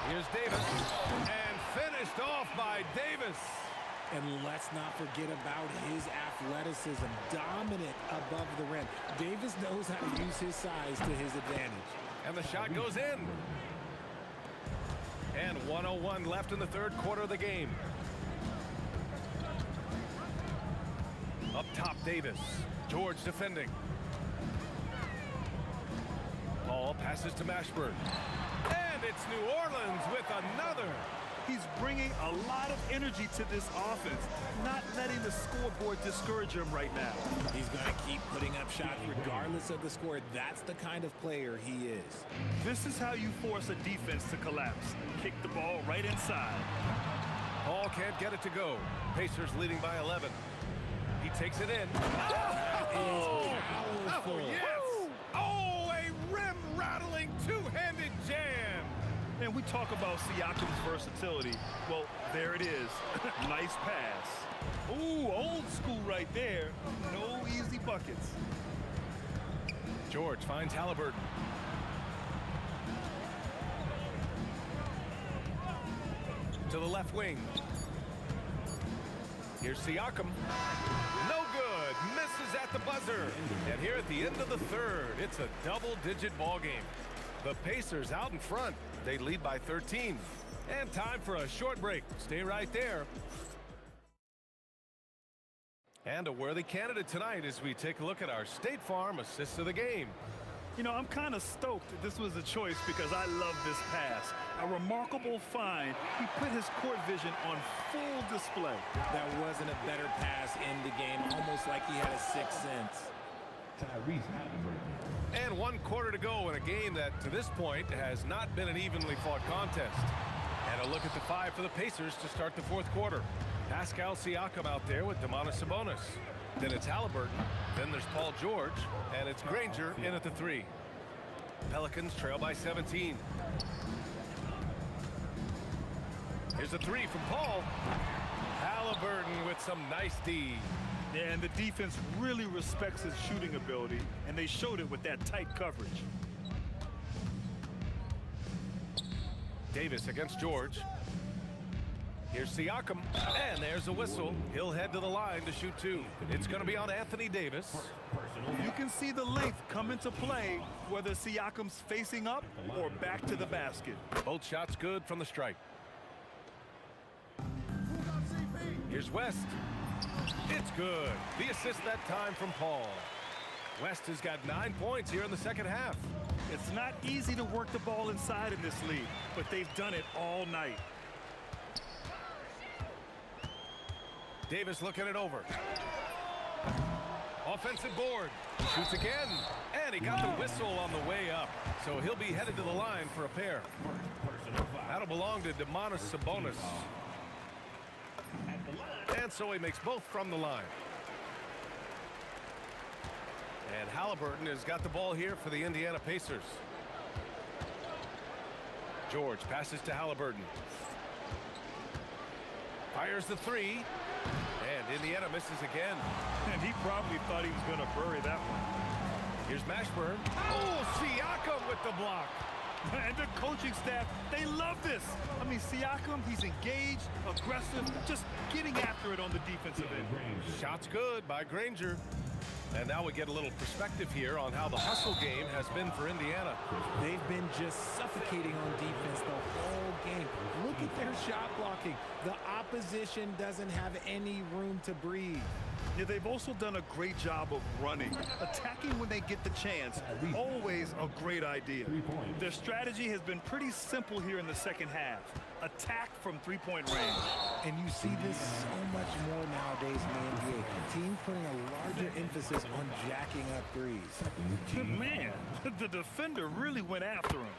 Here's Davis. And finished off by Davis. And let's not forget about his athleticism. Dominant above the rim. Davis knows how to use his size to his advantage. And the shot goes in. And 1:01 left in the third quarter of the game. Up top, Davis. George defending. Paul passes to Mashburn. And it's New Orleans with another. He's bringing a lot of energy to this offense, not letting the scoreboard discourage him right now. He's going to keep putting up shots regardless of the score. That's the kind of player he is. This is how you force a defense to collapse. Kick the ball right inside. Paul can't get it to go. Pacers leading by 11. He takes it in. Oh, yes! Oh, a rim-rattling two-handed jam. And we talk about Siakam's versatility. Well, there it is. Nice pass. Ooh, old school right there. No easy buckets. George finds Halliburton. To the left wing. Here's Siakam. No good. Misses at the buzzer. And here at the end of the third, it's a double-digit ball game. The Pacers out in front. They lead by 13. And time for a short break. Stay right there. And a worthy candidate tonight as we take a look at our State Farm assists of the game. You know, I'm kind of stoked that this was a choice because I love this pass. A remarkable find. He put his court vision on full display. That wasn't a better pass in the game, almost like he had a sixth sense. And 1 quarter to go in a game that, to this point, has not been an evenly fought contest. And a look at the 5 for the Pacers to start the fourth quarter. Pascal Siakam out there with Domantas Sabonis. Then it's Halliburton. Then there's Paul George. And it's Granger in at the 3. Pelicans trail by 17. Here's a 3 from Paul. Halliburton with some nice D. Yeah, and the defense really respects his shooting ability, and they showed it with that tight coverage. Davis against George. Here's Siakam, and there's a whistle. He'll head to the line to shoot 2. It's going to be on Anthony Davis. You can see the length come into play, whether Siakam's facing up or back to the basket. Both shots good from the stripe. Here's West. It's good. The assist that time from Paul. West has got 9 points here in the second half. It's not easy to work the ball inside in this league, but they've done it all night. Davis looking it over. Offensive board. Shoots again. And he got the whistle on the way up. So he'll be headed to the line for a pair. That'll belong to Domantas Sabonis. And so he makes both from the line. And Halliburton has got the ball here for the Indiana Pacers. George passes to Halliburton. Fires the 3. And Indiana misses again. And he probably thought he was going to bury that one. Here's Mashburn. Oh, Siakam with the block. And the coaching staff, they love this. I mean, Siakam, he's engaged, aggressive, just getting after it on the defensive end. Shots good by Granger. And now we get a little perspective here on how the hustle game has been for Indiana. They've been just suffocating on defense the whole game. Look at their shot blocking. The opposition doesn't have any room to breathe. Yeah, they've also done a great job of running. Attacking when they get the chance, always a great idea. Their strategy has been pretty simple here in the second half. Attack from three-point range. And you see this so much more nowadays in the NBA. Teams putting a larger emphasis on jacking up threes. Man, the defender really went after him.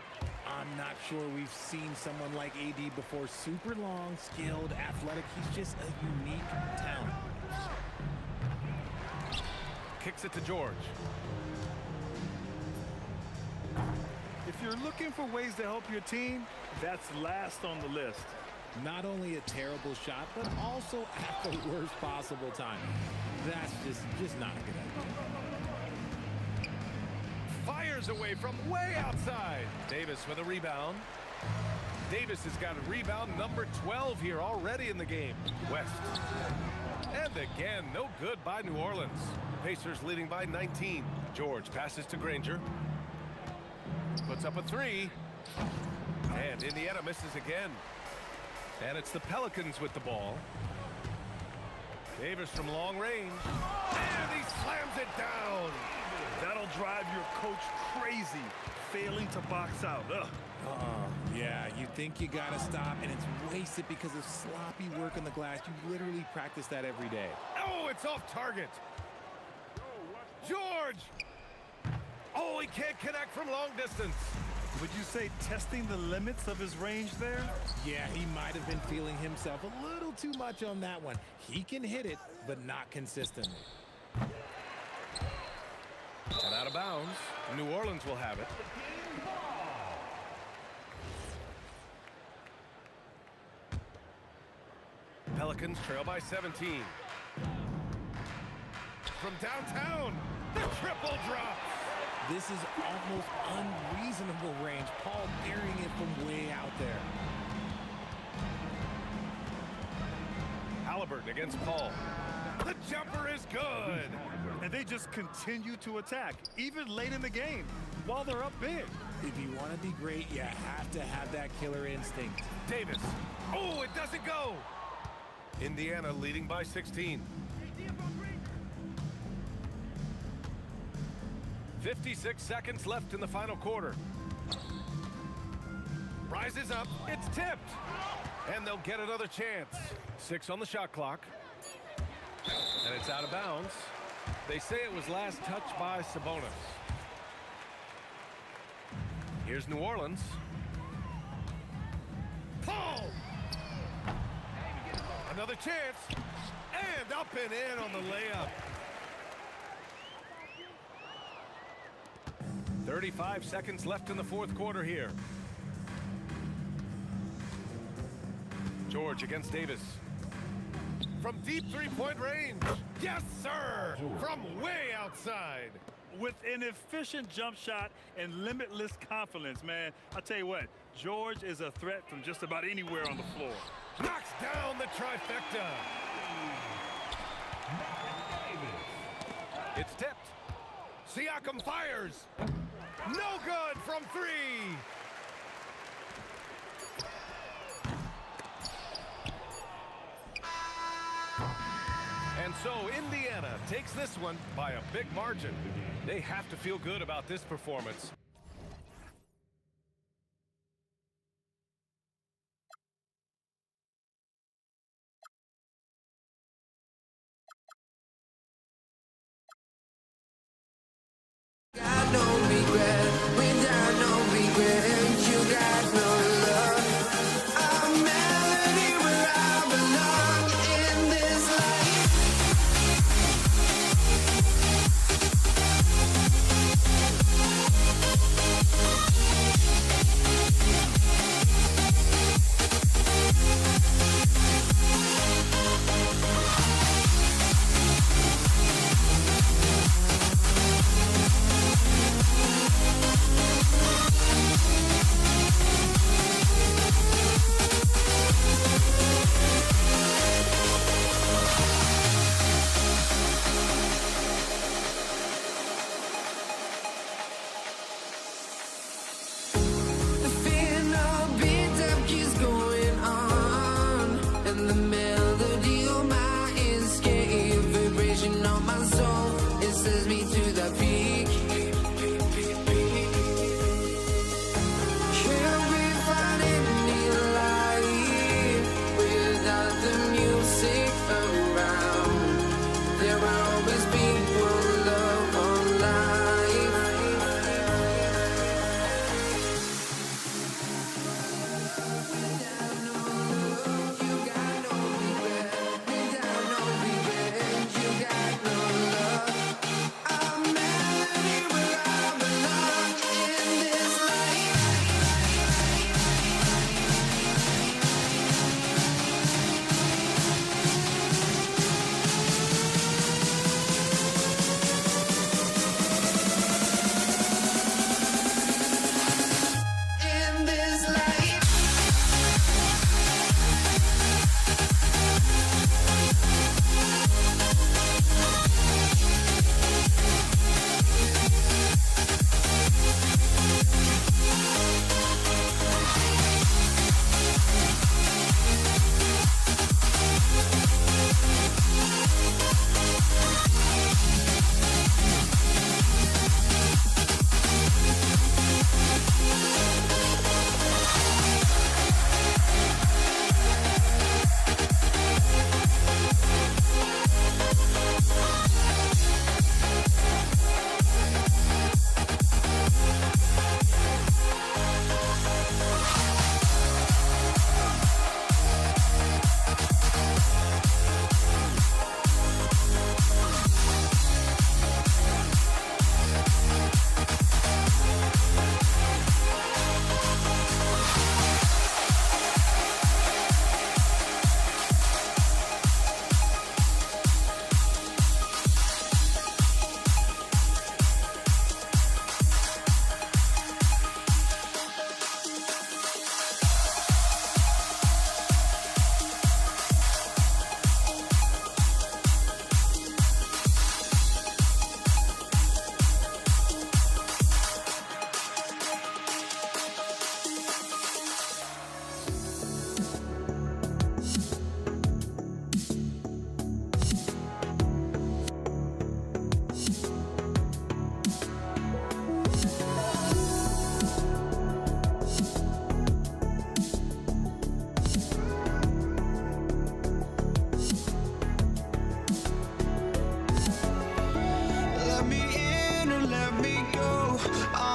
I'm not sure we've seen someone like AD before. Super long, skilled, athletic. He's just a unique talent. Kicks it to George. If you're looking for ways to help your team, that's last on the list. Not only a terrible shot, but also at the worst possible time. That's just not a good idea. Fires away from way outside. Davis with a rebound. Davis has got a rebound number 12 here already in the game. West. And again, no good by New Orleans. Pacers leading by 19. George passes to Granger. Puts up a three. And Indiana misses again. And it's the Pelicans with the ball. Davis from long range. And he slams it down. That'll drive your coach crazy, failing to box out. Ugh. Yeah, you think you gotta stop, and it's wasted because of sloppy work on the glass. You literally practice that every day. Oh, it's off target. George! Oh, he can't connect from long distance. Would you say testing the limits of his range there? Yeah, he might have been feeling himself a little too much on that one. He can hit it, but not consistently. And out of bounds. New Orleans will have it. Pelicans trail by 17. From downtown, the triple drop. This is almost unreasonable range. Paul burying it from way out there. Halliburton against Paul. The jumper is good. And they just continue to attack, even late in the game, while they're up big. If you want to be great, you have to have that killer instinct. Davis. Oh, it doesn't go. Indiana leading by 16. 56 seconds left in the final quarter. Rises up. It's tipped. And they'll get another chance. 6 on the shot clock. And it's out of bounds. They say it was last touched by Sabonis. Here's New Orleans. Paul! Another chance. And up and in on the layup. 35 seconds left in the fourth quarter here. George against Davis. From deep three-point range. Yes, sir! From way outside. With an efficient jump shot and limitless confidence, man. I'll tell you what, George is a threat from just about anywhere on the floor. Knocks down the trifecta. It's tipped. Siakam fires. No good from three. And so Indiana takes this one by a big margin. They have to feel good about this performance. Got no regret, without no regret, you got no love. A melody where I belong in this life. Melody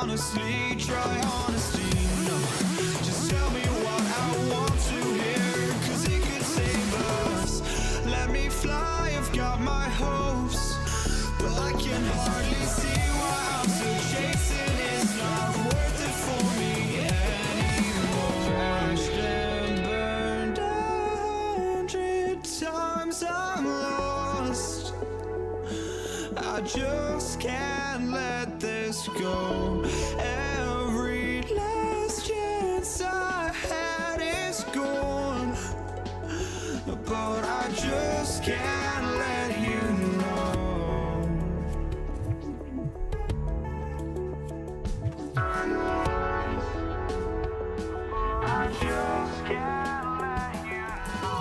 honestly, try honesty. No, just tell me what I want to hear, 'cause it could save us. Let me fly, I've got my hopes, but I can hardly see why I'm still chasing. It's not worth it for me anymore. Crashed and burned 100 times, I'm lost. I just can't let this go. Every last chance I had is gone, but I just can't let you know. I just can't let you know.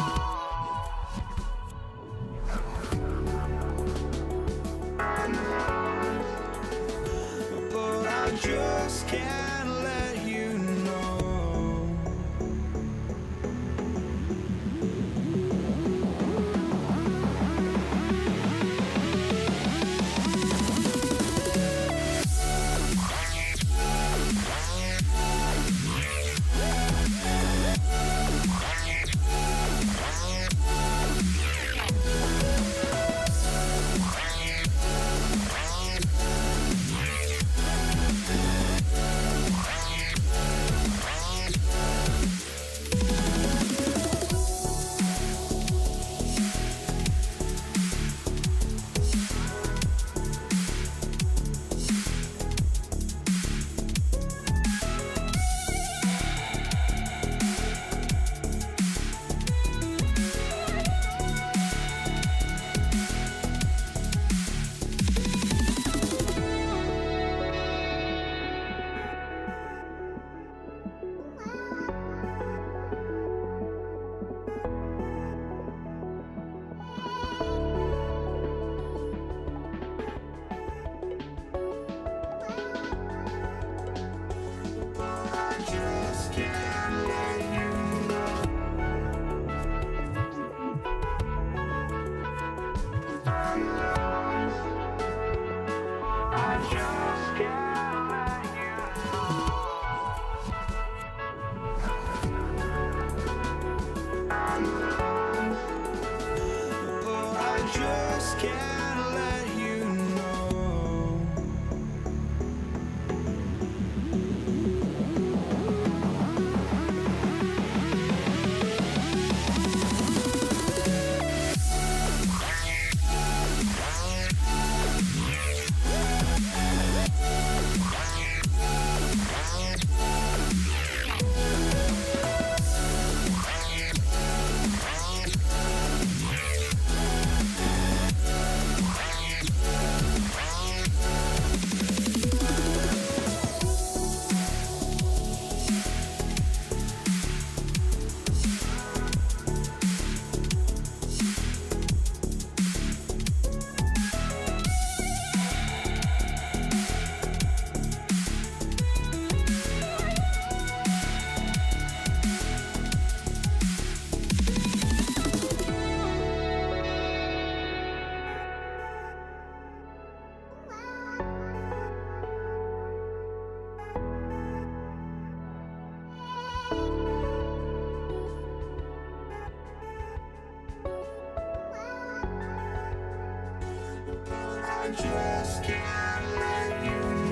But I just can't let you know. I just can't let you know.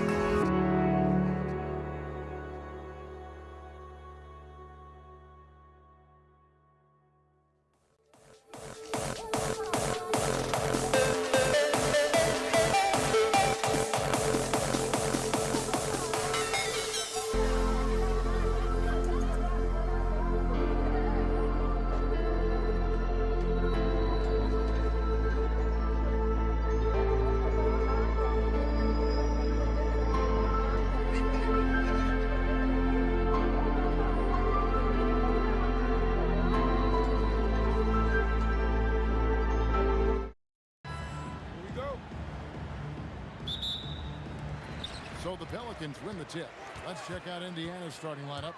So the Pelicans win the tip. Let's check out Indiana's starting lineup.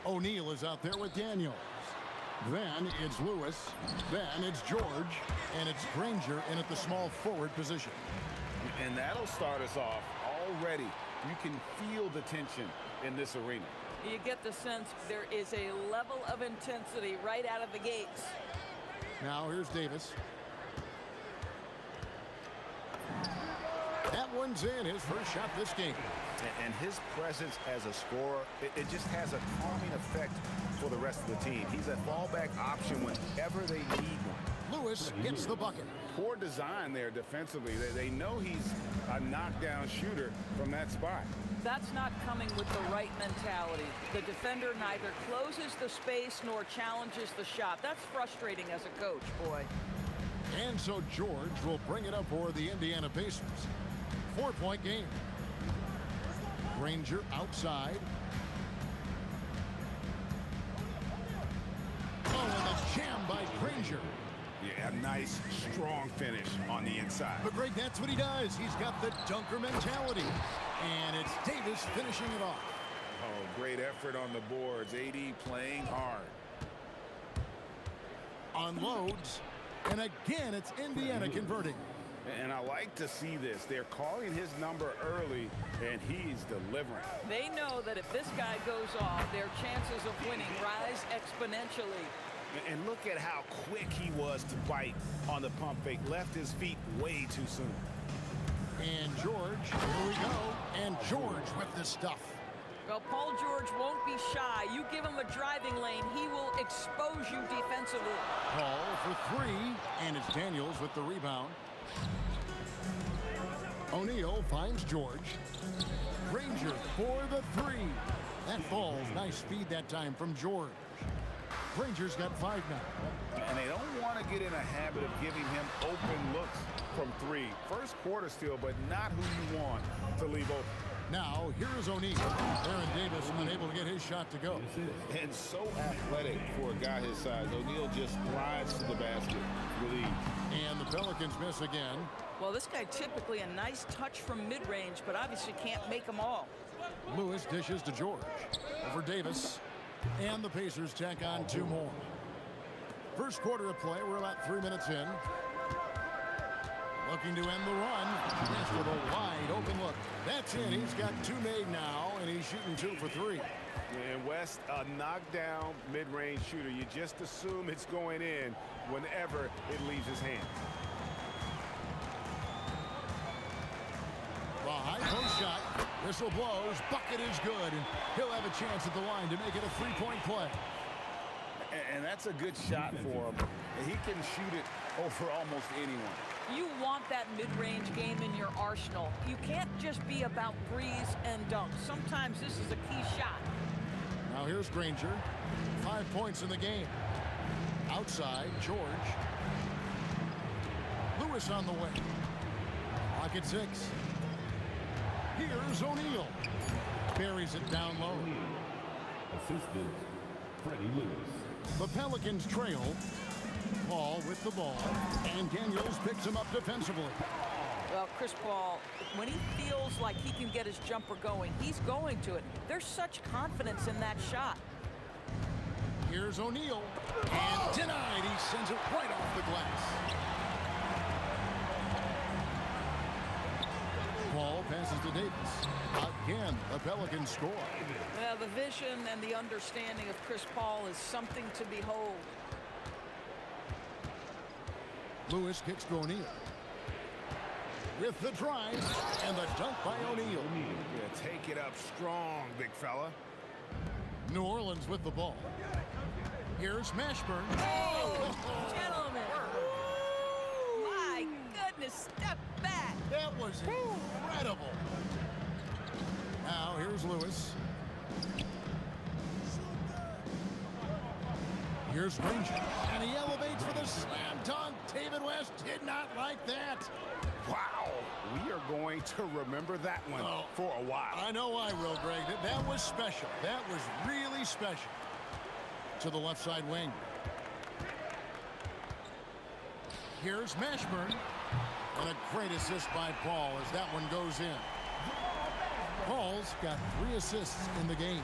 O'Neal is out there with Daniels. Then it's Lewis. Then it's George. And it's Granger in at the small forward position. And that'll start us off. All already you can feel the tension in this arena. You get the sense there is a level of intensity right out of the gates. Now here's Davis. That one's in, his first shot this game. And his presence as a scorer, it just has a calming effect for the rest of the team. He's a fallback option whenever they need one. Lewis gets the bucket. Poor design there defensively. They know he's a knockdown shooter from that spot. That's not coming with the right mentality. The defender neither closes the space nor challenges the shot. That's frustrating as a coach, boy. And so George will bring it up for the Indiana Pacers. 4-point game. Granger outside. Oh, and the jam by Granger. Yeah, a nice, strong finish on the inside. But Greg, that's what he does. He's got the dunker mentality. And it's Davis finishing it off. Oh, great effort on the boards. AD playing hard. Unloads. And again, it's Indiana converting. And I like to see this. They're calling his number early, and he's delivering. They know that if this guy goes off, their chances of winning rise exponentially. And look at how quick he was to bite on the pump fake. Left his feet way too soon. And George, here we go. And George with the stuff. Well, Paul George won't be shy. You give him a driving lane, he will expose you defensively. Paul for three, and it's Daniels with the rebound. O'Neal finds George. Granger for the three. That falls. Nice speed that time from George. Granger's got 5 now. And they don't want to get in a habit of giving him open looks from three. First quarter still, but not who you want to leave open. Now, here is O'Neal. Aaron Davis unable to get his shot to go. And so athletic for a guy his size. O'Neal just glides to the basket with ease. And the Pelicans miss again. Well, this guy typically a nice touch from mid-range, but obviously can't make them all. Lewis dishes to George. Over Davis. And the Pacers tack on 2 more. First quarter of play. We're about 3 minutes in. Looking to end the run. That's with a wide open look. That's in. He's got 2 made now, and he's shooting 2 for 3. And West, a knockdown mid-range shooter. You just assume it's going in whenever it leaves his hand. The high post shot. Whistle blows. Bucket is good. And he'll have a chance at the line to make it a 3-point play. And that's a good shot for him. He can shoot it over almost anyone. You want that mid-range game in your arsenal. You can't just be about threes and dunks. Sometimes this is a key shot. Now here's Granger. 5 points in the game. Outside, George. Lewis on the way. Clock at 6. Here's O'Neal. Buries it down low. Assistant, Freddie Lewis. The Pelicans trail. Paul with the ball. And Daniels picks him up defensively. Well, Chris Paul, when he feels like he can get his jumper going, he's going to it. There's such confidence in that shot. Here's O'Neal. And denied. He sends it right off the glass. Paul passes to Davis. Again, the Pelicans score. Well, the vision and the understanding of Chris Paul is something to behold. Lewis kicks to O'Neal. With the drive and the dunk by O'Neal. Yeah, take it up strong, big fella. New Orleans with the ball. Here's Mashburn. Oh, gentlemen. My goodness, step back. That was incredible. Now here's Lewis. Here's Granger. And he elevates for the slam dunk. David West did not like that. Wow. We are going to remember that one for a while. I know I will, Greg. That was special. That was really special. To the left side wing. Here's Mashburn. And a great assist by Paul as that one goes in. Paul's got 3 assists in the game.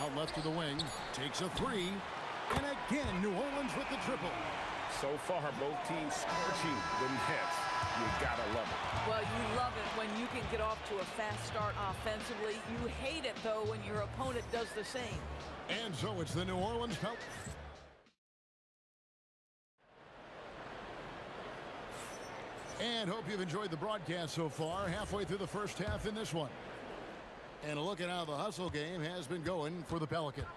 Out left to the wing. Takes a 3. And again, New Orleans with the triple. So far, both teams scorching the nets. You gotta love it. Well, you love it when you can get get off to a fast start offensively. You hate it, though, when your opponent does the same. And so it's the New Orleans Pelicans. And hope you've enjoyed the broadcast so far. Halfway through the first half in this one. And a look at how the hustle game has been going for the Pelicans.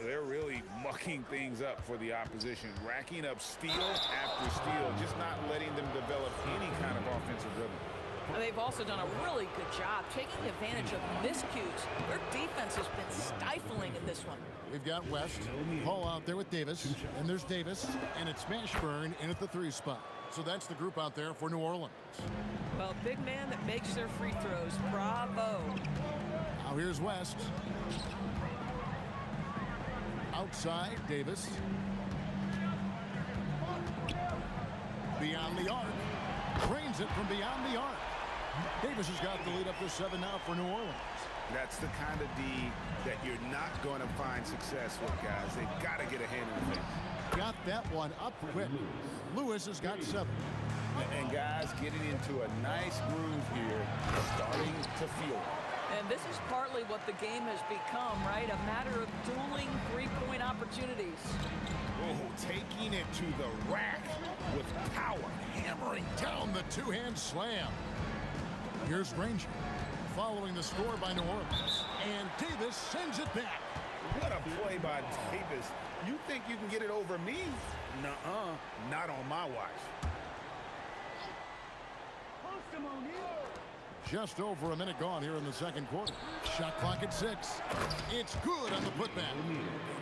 They're really mucking things up for the opposition, racking up steal after steal, just not letting them develop any kind of offensive rhythm. And they've also done a really good job taking advantage of miscues. Their defense has been stifling in this one. We've got West, Paul out there with Davis, and there's Davis, and it's Mashburn in at the 3 spot. So that's the group out there for New Orleans. Well, big man that makes their free throws. Bravo. Now here's West. Outside, Davis. Beyond the arc. Drains it from beyond the arc. Davis has got the lead up to 7 now for New Orleans. That's the kind of D that you're not going to find success with, guys. They've got to get a hand in the face. Got that one up quick. Lewis has got 7. And guys getting into a nice groove here, starting to feel it. And this is partly what the game has become, right? A matter of dueling three-point opportunities. Oh, taking it to the rack with power. Hammering down the two-hand slam. Here's Granger following the score by New Orleans. And Davis sends it back. What a play by Davis. You think you can get it over me? Nuh-uh, not on my watch. Just over a minute gone here in the second quarter. Shot clock at 6. It's good on the putback.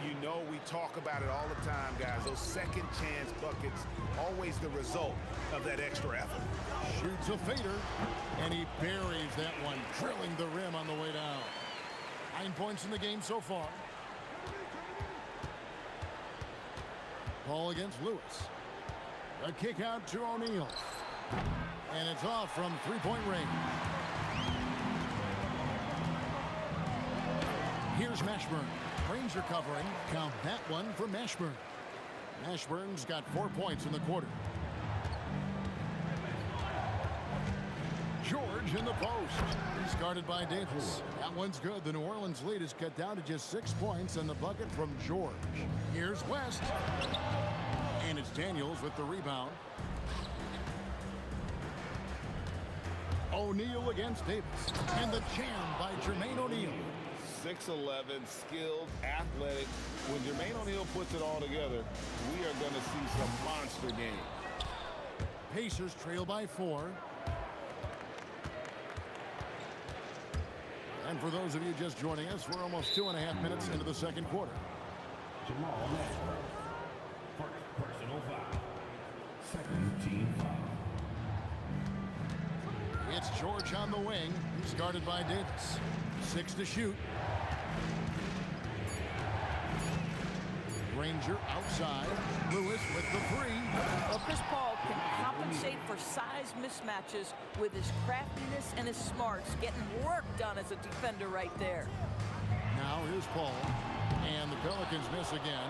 You know we talk about it all the time, guys. Those second chance buckets, always the result of that extra effort. Shoots a fader, and he buries that one, drilling the rim on the way down. 9 points in the game so far. Ball against Lewis. A kick out to O'Neal. And it's off from three-point range. Here's Mashburn. Ranger covering. Count that one for Mashburn. Mashburn's got 4 points in the quarter. George in the post. He's guarded by Davis. That one's good. The New Orleans lead is cut down to just 6 points and the bucket from George. Here's West. And it's Daniels with the rebound. O'Neal against Davis. And the jam by Jermaine O'Neal. 6'11", skilled, athletic. When Jermaine O'Neal puts it all together, we are going to see some monster games. Pacers trail by 4. And for those of you just joining us, we're almost 2.5 minutes into the second quarter. Jamal Mashburn. First personal foul. Second team foul. It's George on the wing. He's guarded by Davis. 6 to shoot. Granger outside. Lewis with the 3. Well, Chris Paul can compensate for size mismatches with his craftiness and his smarts, getting work done as a defender right there. Now here's Paul. And the Pelicans miss again.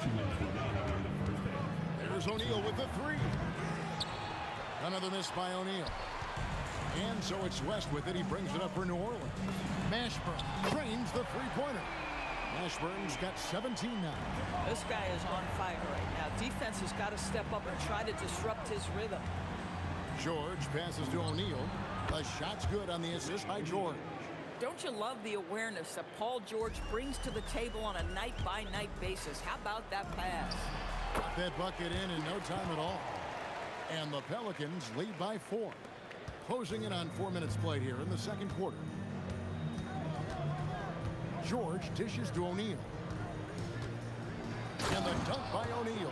2 minutes remaining in the first half. There's O'Neal with the 3. Another miss by O'Neal. And so it's West with it. He brings it up for New Orleans. Mashburn drains the three-pointer. Mashburn's got 17 now. This guy is on fire right now. Defense has got to step up and try to disrupt his rhythm. George passes to O'Neal. The shot's good on the assist by George. Don't you love the awareness that Paul George brings to the table on a night-by-night basis? How about that pass? Got that bucket in no time at all. And the Pelicans lead by 4. Closing in on 4 minutes played here in the second quarter. George dishes to O'Neal. And the dunk by O'Neal.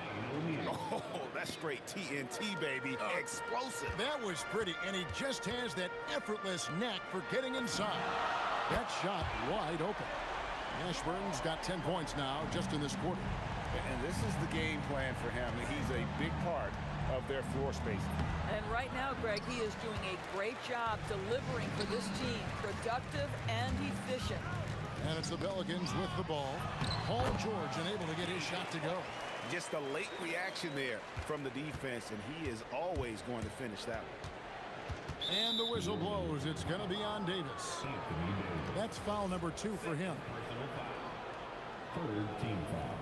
Oh, that's straight TNT, baby. Explosive. That was pretty, and he just has that effortless knack for getting inside. That shot wide open. Mashburn's got 10 points now just in this quarter. And this is the game plan for him. He's a big part of their floor spacing. And right now, Greg, he is doing a great job delivering for this team. Productive and efficient. And it's the Pelicans with the ball. Paul George unable to get his shot to go. Just a late reaction there from the defense, and he is always going to finish that one. And the whistle blows. It's going to be on Davis. That's foul number 2 for him. Third team foul.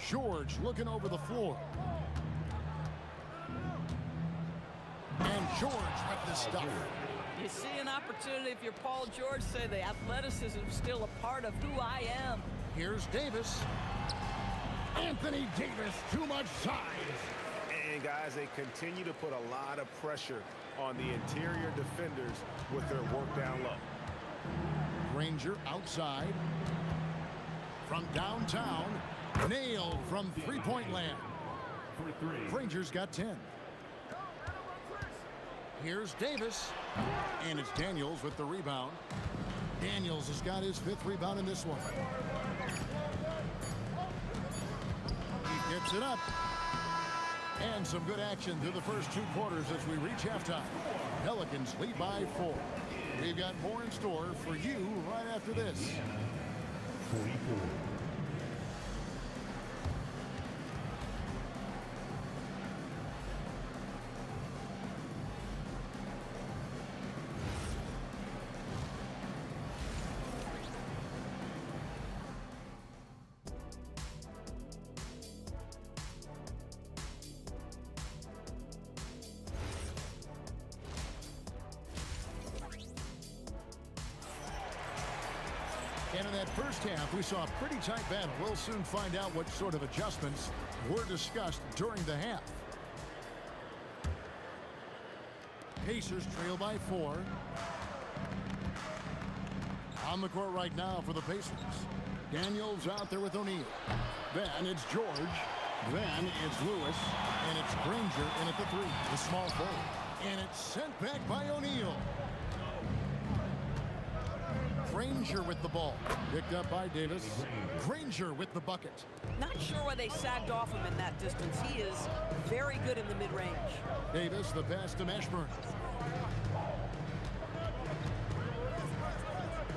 George looking over the floor. And George with the stuff. You see an opportunity if you're Paul George, say the athleticism is still a part of who I am. Here's Davis. Anthony Davis, too much size. And guys, they continue to put a lot of pressure on the interior defenders with their work down low. Granger outside. From downtown. Nailed from three-point land. Granger's got 10. Here's Davis. And it's Daniels with the rebound. Daniels has got his 5th rebound in this one. He gets it up. And some good action through the first 2 quarters as we reach halftime. Pelicans lead by 4. We've got more in store for you right after this. 44. And in that first half, we saw a pretty tight battle. We'll soon find out what sort of adjustments were discussed during the half. Pacers trail by 4. On the court right now for the Pacers. Daniels out there with O'Neal. Then it's George. Then it's Lewis. And it's Granger in at the 3. The small forward. And it's sent back by O'Neal. Granger with the ball. Picked up by Davis. Granger with the bucket. Not sure why they sagged off him in that distance. He is very good in the mid-range. Davis, the pass to Mashburn.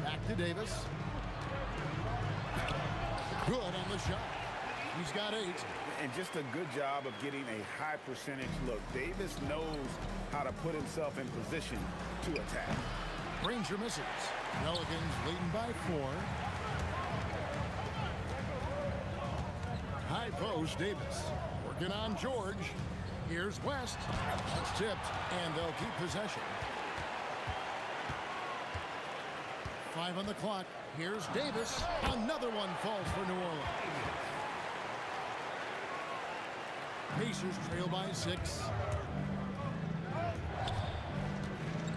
Back to Davis. Good on the shot. He's got 8. And just a good job of getting a high percentage look. Davis knows how to put himself in position to attack. Granger misses. Pelicans leading by 4. High post, Davis. Working on George. Here's West. It's tipped, and they'll keep possession. 5 on the clock. Here's Davis. Another one falls for New Orleans. Pacers trail by 6.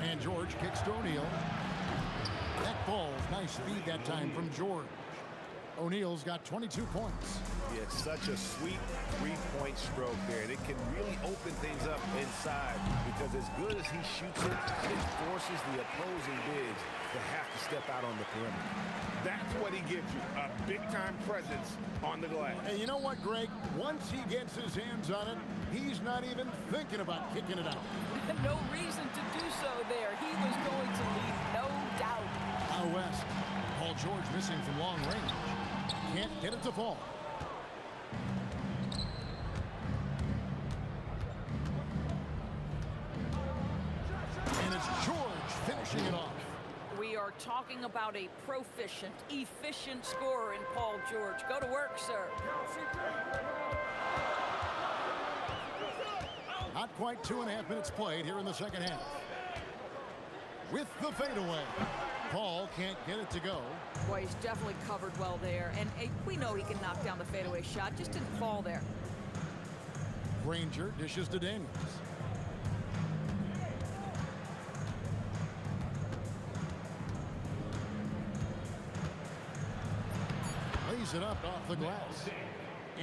And George kicks to O'Neal. That ball, nice feed that time from George. O'Neal's got 22 points. Yeah, it's such a sweet 3-point stroke there. And it can really open things up inside because as good as he shoots it, it forces the opposing bigs to have to step out on the perimeter. That's what he gives you, a big-time presence on the glass. And you know what, Greg? Once he gets his hands on it, he's not even thinking about kicking it out. No reason to do so there. He was going to leave, no doubt. Out west, Paul George missing from long range. Can't get it to fall. And it's George finishing it off. We are talking about a proficient, efficient scorer in Paul George. Go to work, sir. Not quite 2.5 minutes played here in the second half. With the fadeaway. Paul can't get it to go. Boy, he's definitely covered well there. And we know he can knock down the fadeaway shot. Just didn't fall there. Granger dishes to Daniels. Lays it up off the glass.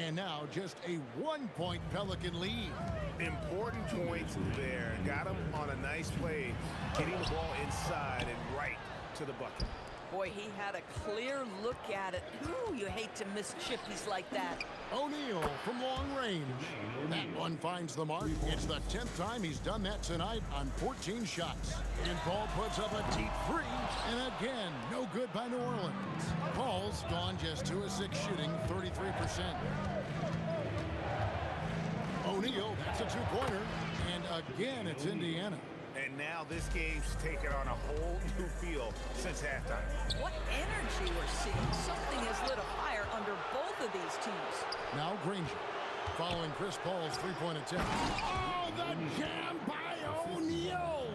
And now just a 1-point Pelican lead. Important points there. Got him on a nice play, getting the ball inside and right to the bucket. Boy, he had a clear look at it. Ooh, you hate to miss chippies like that. O'Neal from long range. That one finds the mark. It's the 10th time he's done that tonight on 14 shots. And Paul puts up a deep 3. And again, no good by New Orleans. Paul's gone just 2 of 6 shooting, 33%. O'Neal, that's a two-pointer. And again, it's Indiana. And now this game's taken on a whole new feel since halftime. What energy we're seeing. Something has lit a fire under both of these teams. Now Granger, following Chris Paul's three-point attempt. Oh, the jam by O'Neal!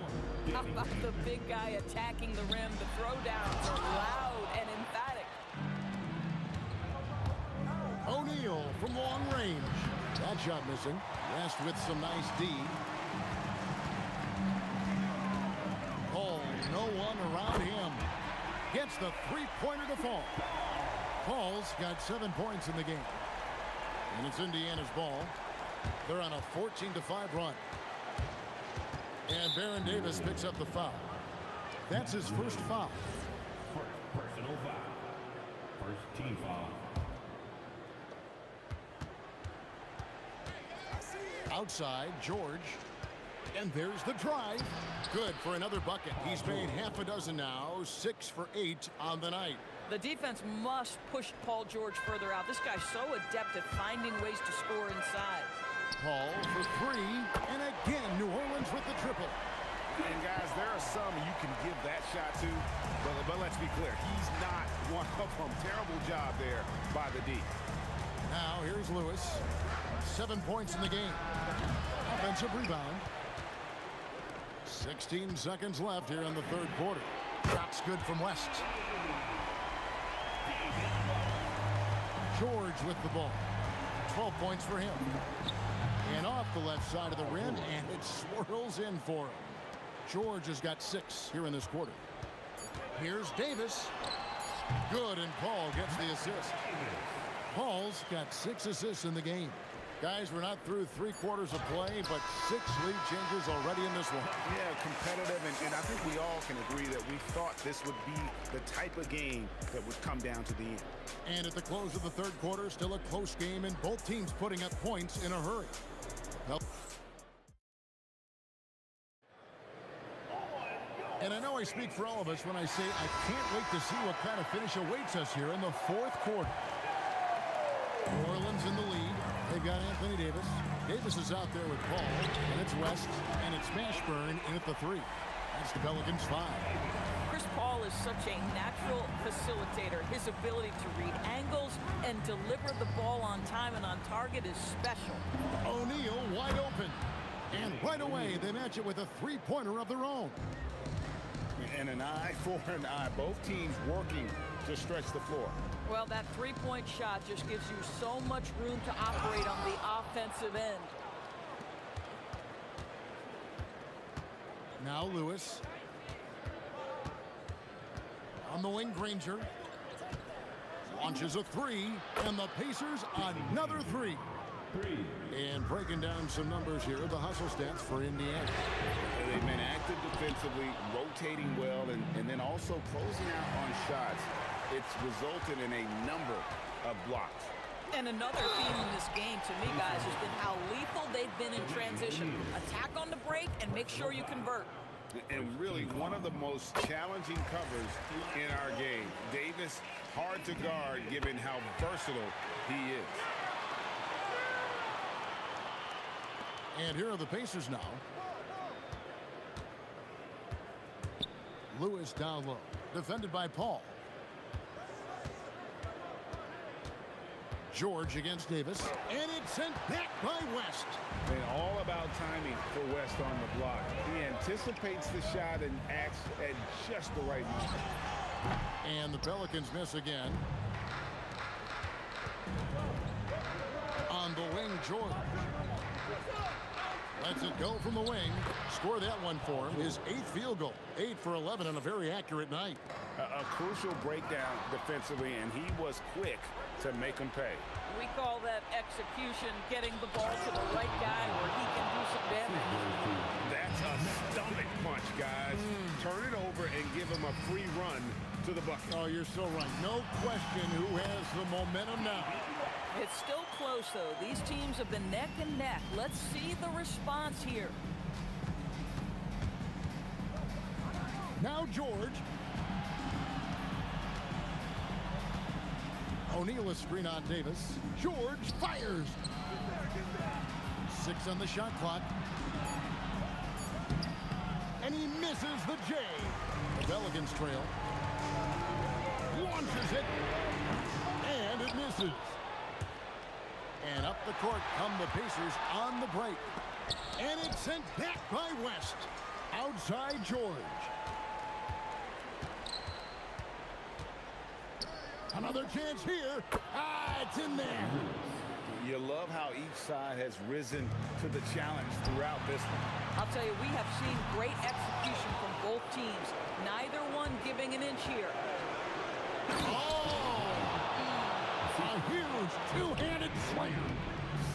How about the big guy attacking the rim? The throwdowns are loud and emphatic. O'Neal from long range. That shot missing. West with some nice D. Paul, no one around him. Gets the three-pointer to fall. Paul's got 7 points in the game. And it's Indiana's ball. They're on a 14-5 run. And Baron Davis picks up the foul. That's his first foul. Personal foul. First team foul. Outside, George. And there's the drive. Good for another bucket. He's made half a dozen now, 6 for 8 on the night. The defense must push Paul George further out. This guy's so adept at finding ways to score inside. Paul for three, and again, New Orleans with the triple. And guys, there are some you can give that shot to, but let's be clear, he's not one of them. Terrible job there by the D. Now here's Lewis. 7 points in the game. Offensive rebound. 16 seconds left here in the third quarter. Shots good from West. George with the ball. 12 points for him. And off the left side of the rim, and it swirls in for him. George has got 6 here in this quarter. Here's Davis. Good, and Paul gets the assist. Paul's got 6 assists in the game. Guys, we're not through 3 quarters of play, but 6 lead changes already in this one. Yeah, competitive, and I think we all can agree that we thought this would be the type of game that would come down to the end. And at the close of the third quarter, still a close game, and both teams putting up points in a hurry. And I know I speak for all of us when I say I can't wait to see what kind of finish awaits us here in the fourth quarter. New Orleans in the lead. They've got Anthony Davis. Davis is out there with Paul, and it's West, and it's Mashburn in at the 3. That's the Pelicans 5. Chris Paul is such a natural facilitator. His ability to read angles and deliver the ball on time and on target is special. O'Neal wide open. And right away, they match it with a three-pointer of their own. And an eye for an eye. Both teams working to stretch the floor. Well, that three-point shot just gives you so much room to operate on the offensive end. Now Lewis. On the wing, Granger. Launches a 3, and the Pacers another 3. And breaking down some numbers here, the hustle stats for Indiana. They've been active defensively, rotating well, and then also closing out on shots. It's resulted in a number of blocks. And another theme in this game, to me, guys, has been how lethal they've been in transition. Attack on the break and make sure you convert. And really one of the most challenging covers in our game. Davis, hard to guard given how versatile he is. And here are the Pacers now. Lewis down low, defended by Paul. George against Davis, and it's sent back by West. And all about timing for West on the block. He anticipates the shot and acts at just the right moment. And the Pelicans miss again. On the wing, George. Lets it go from the wing. Score that one for him. His 8th field goal. 8 for 11 on a very accurate night. A crucial breakdown defensively, and he was quick to make him pay. We call that execution, getting the ball to the right guy where he can do some damage. That's a stomach punch, guys. Turn it over and give him a free run to the bucket. Oh, you're so right. No question who has the momentum now. It's still close, though. These teams have been neck and neck. Let's see the response here. Now George. O'Neal a screen on Davis. George fires. 6 on the shot clock. And he misses the J. The Pelicans trail. Launches it. And it misses. And up the court come the Pacers on the break. And it's sent back by West. Outside George. Another chance here. It's in there. You love how each side has risen to the challenge throughout this one. I'll tell you, we have seen great execution from both teams. Neither one giving an inch here. Oh! A huge two-handed slam.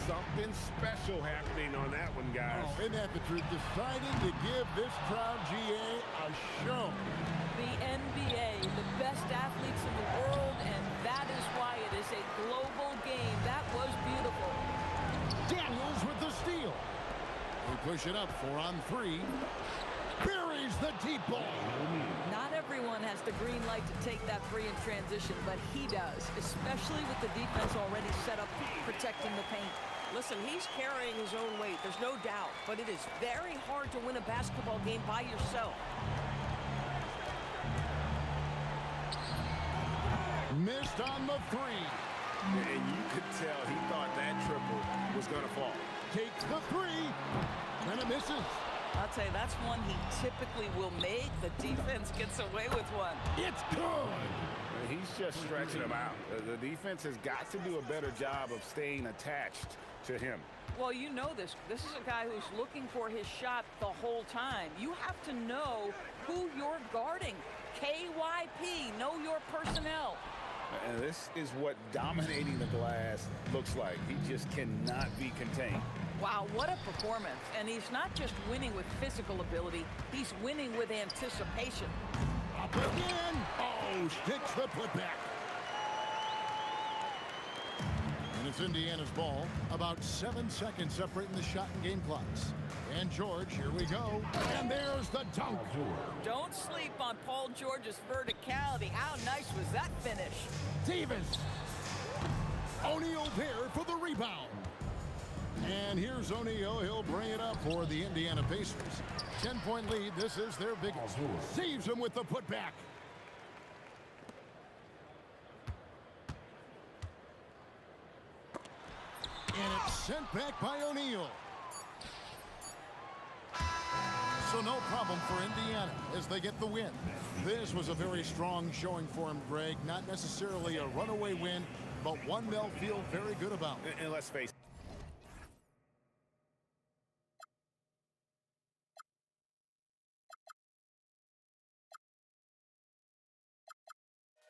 Something special happening on that one, guys. Oh, isn't that the truth? Deciding to give this crowd, GA, a show. The NBA, the best athletes in the world, and that is why it is a global game. That was beautiful. Daniels with the steal. They push it up 4 on 3. Buries the deep ball. Not everyone has the green light to take that free in transition, but he does, especially with the defense already set up protecting the paint. Listen, he's carrying his own weight, there's no doubt, but it is very hard to win a basketball game by yourself. Missed on the 3. And you could tell he thought that triple was going to fall. Takes the 3. And it misses. I'll tell you, that's one he typically will make. The defense gets away with one. It's good. He's just stretching him out. The defense has got to do a better job of staying attached to him. Well, you know this. This is a guy who's looking for his shot the whole time. You have to know who you're guarding. KYP, know your personnel. And this is what dominating the glass looks like. He just cannot be contained. Wow, what a performance. And he's not just winning with physical ability, he's winning with anticipation. Up again. Oh, sticks the putback. And it's Indiana's ball. About 7 seconds separating the shot and game clocks. And George, here we go. And there's the dunk. Don't sleep on Paul George's verticality. How nice was that finish? Davis. O'Neal there for the rebound. And here's O'Neal. He'll bring it up for the Indiana Pacers. 10-point lead. This is their biggest. Saves him with the putback. And it's sent back by O'Neal. So no problem for Indiana as they get the win. This was a very strong showing for him, Greg. Not necessarily a runaway win, but one they'll feel very good about. And let's face it.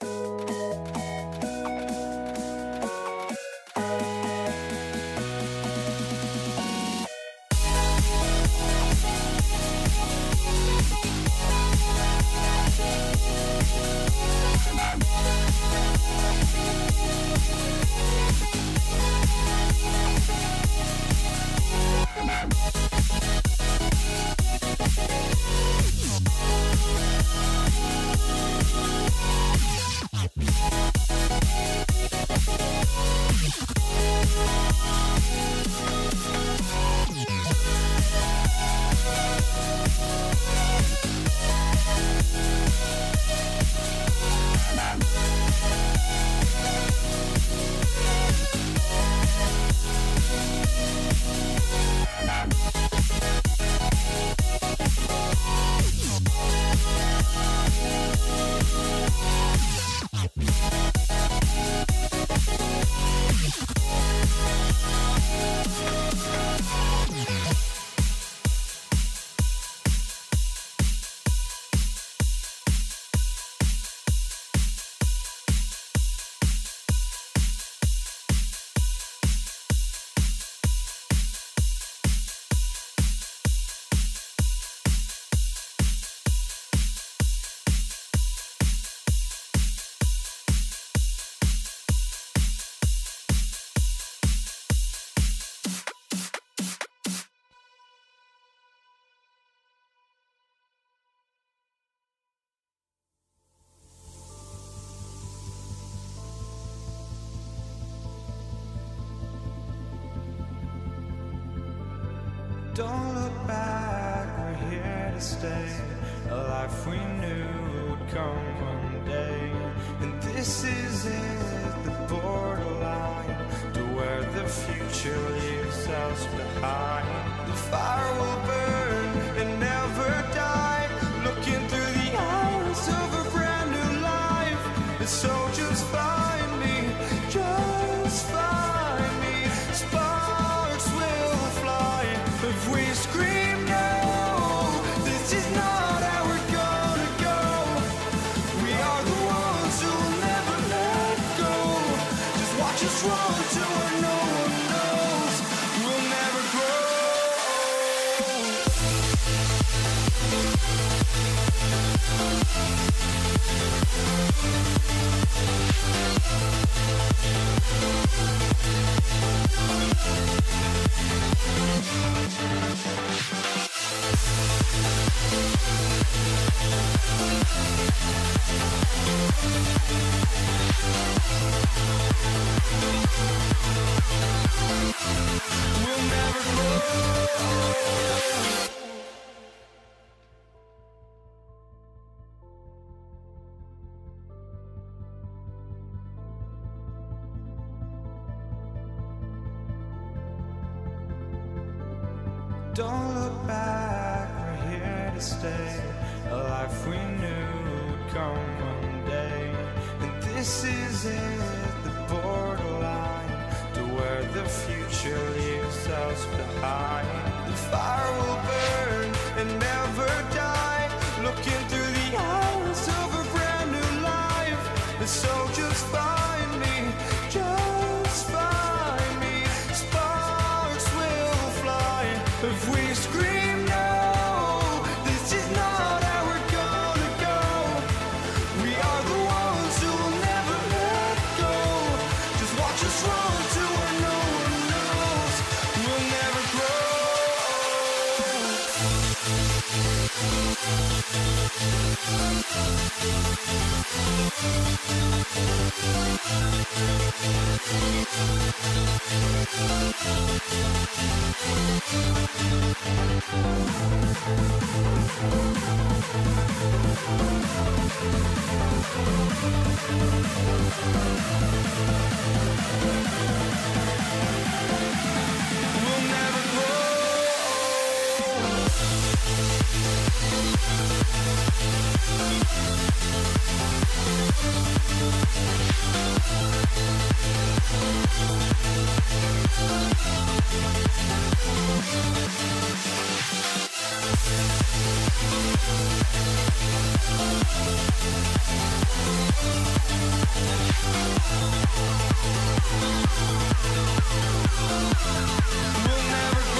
Yeah. Don't look back, we're here to stay. A life we knew would come one day. And this is it, the borderline, to where the future leaves us behind. The fire will burn and never die, looking through the eyes of a brand new life. And so just find me, just find me. Sparks will fly if we scream no. This is not how we're gonna go. We are the ones who will never let go. Just watch us run to where no one knows. We'll never grow. We'll never grow. Don't look back, we're here to stay. A life we knew would come one day. And this is it, the borderline, to where the future leaves us behind. The fire will burn and never die, looking through the eyes of a brand new life. And so just find me, just find me. Sparks will fly if we scream no. This is not how we're gonna go. We are the ones who will never let go. Just watch us run to where no one knows. We'll never grow. We'll never grow. We'll never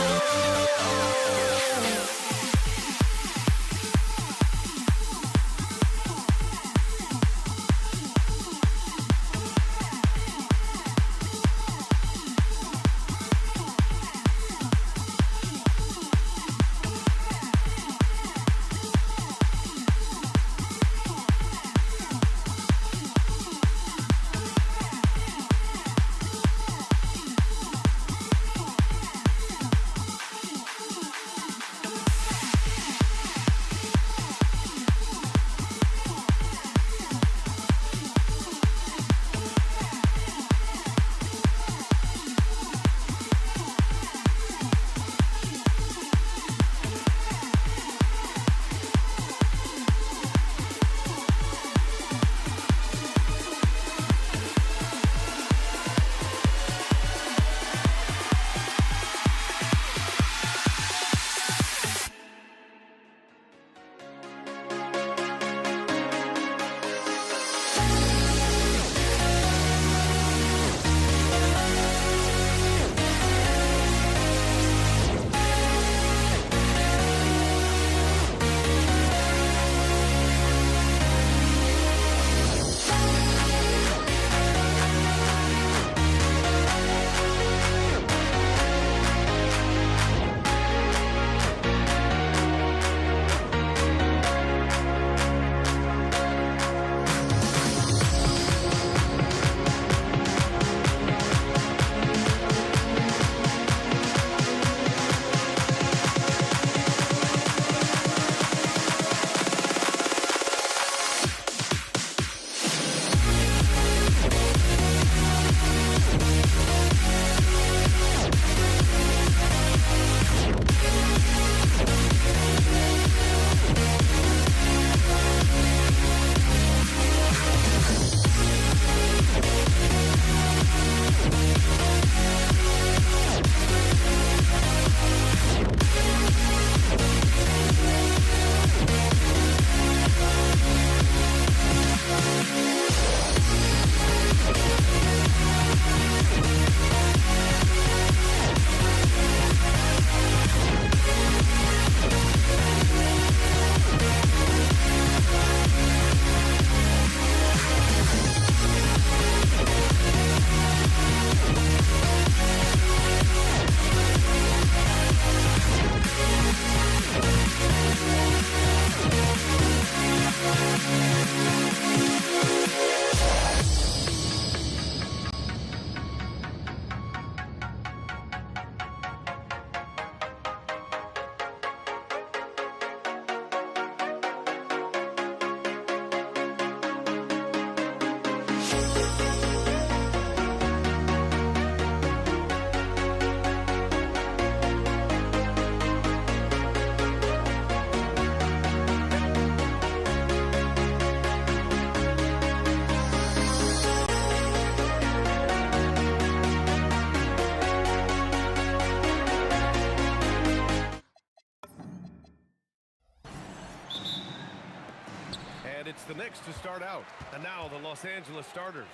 And it's the Knicks to start out. And now the Los Angeles starters.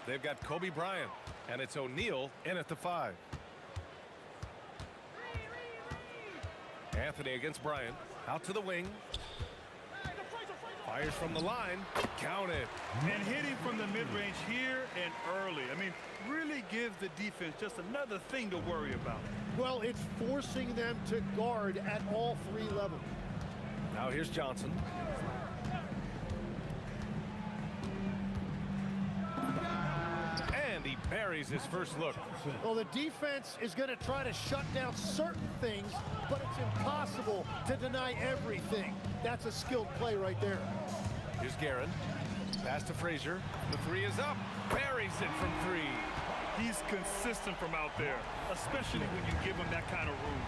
They've got Kobe Bryant, and it's O'Neal in at the 5. Anthony against Bryant. Out to the wing. Fires from the line. Counted. And hitting from the mid-range here and early. I mean, really gives the defense just another thing to worry about. Well, it's forcing them to guard at all 3 levels. Now here's Johnson. And he buries his first look. Well, the defense is going to try to shut down certain things, but it's impossible to deny everything. That's a skilled play right there. Here's Guerin. Pass to Frazier. The 3 is up. Buries it from 3. He's consistent from out there, especially when you give him that kind of room.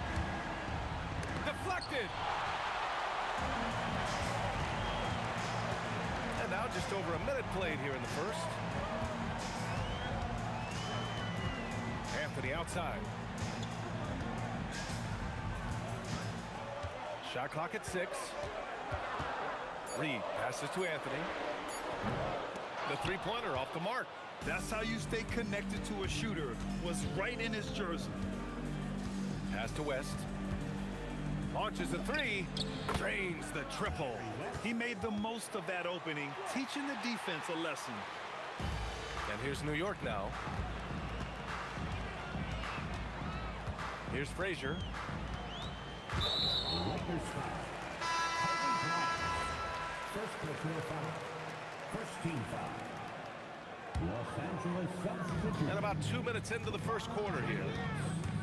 Deflected. And now just over a minute played here in the first. Anthony outside. Shot clock at 6. Reed passes to Anthony. The 3-pointer off the mark. That's how you stay connected to a shooter. Was right in his jersey. Pass to West. Launches the 3. Drains the triple. He made the most of that opening, teaching the defense a lesson. And here's New York now. Here's Frazier. First personal foul. First team foul. Los Angeles substitute. And about 2 minutes into the first quarter here.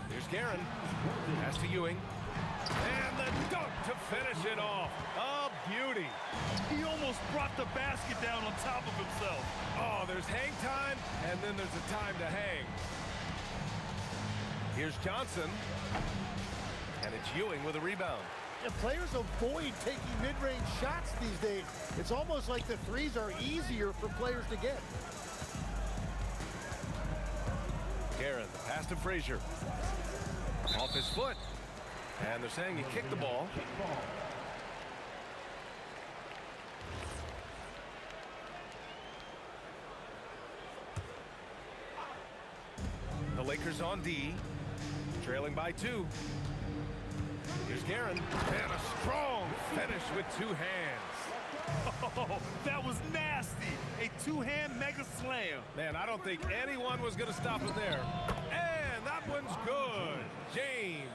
Here's Guerin. Pass to Ewing. And the dunk to finish it off. A beauty. He almost brought the basket down on top of himself. Oh, there's hang time, and then there's a time to hang. Here's Johnson. And it's Ewing with a rebound. The players avoid taking mid-range shots these days. It's almost like the 3s are easier for players to get. Guerin, the pass to Frazier. Off his foot. And they're saying he kicked the ball. The Lakers on D. Trailing by 2. Here's Guerin. And a strong finish with 2 hands. Oh, that was nasty. A 2-hand mega slam. Man, I don't think anyone was going to stop him there. And that one's good. James.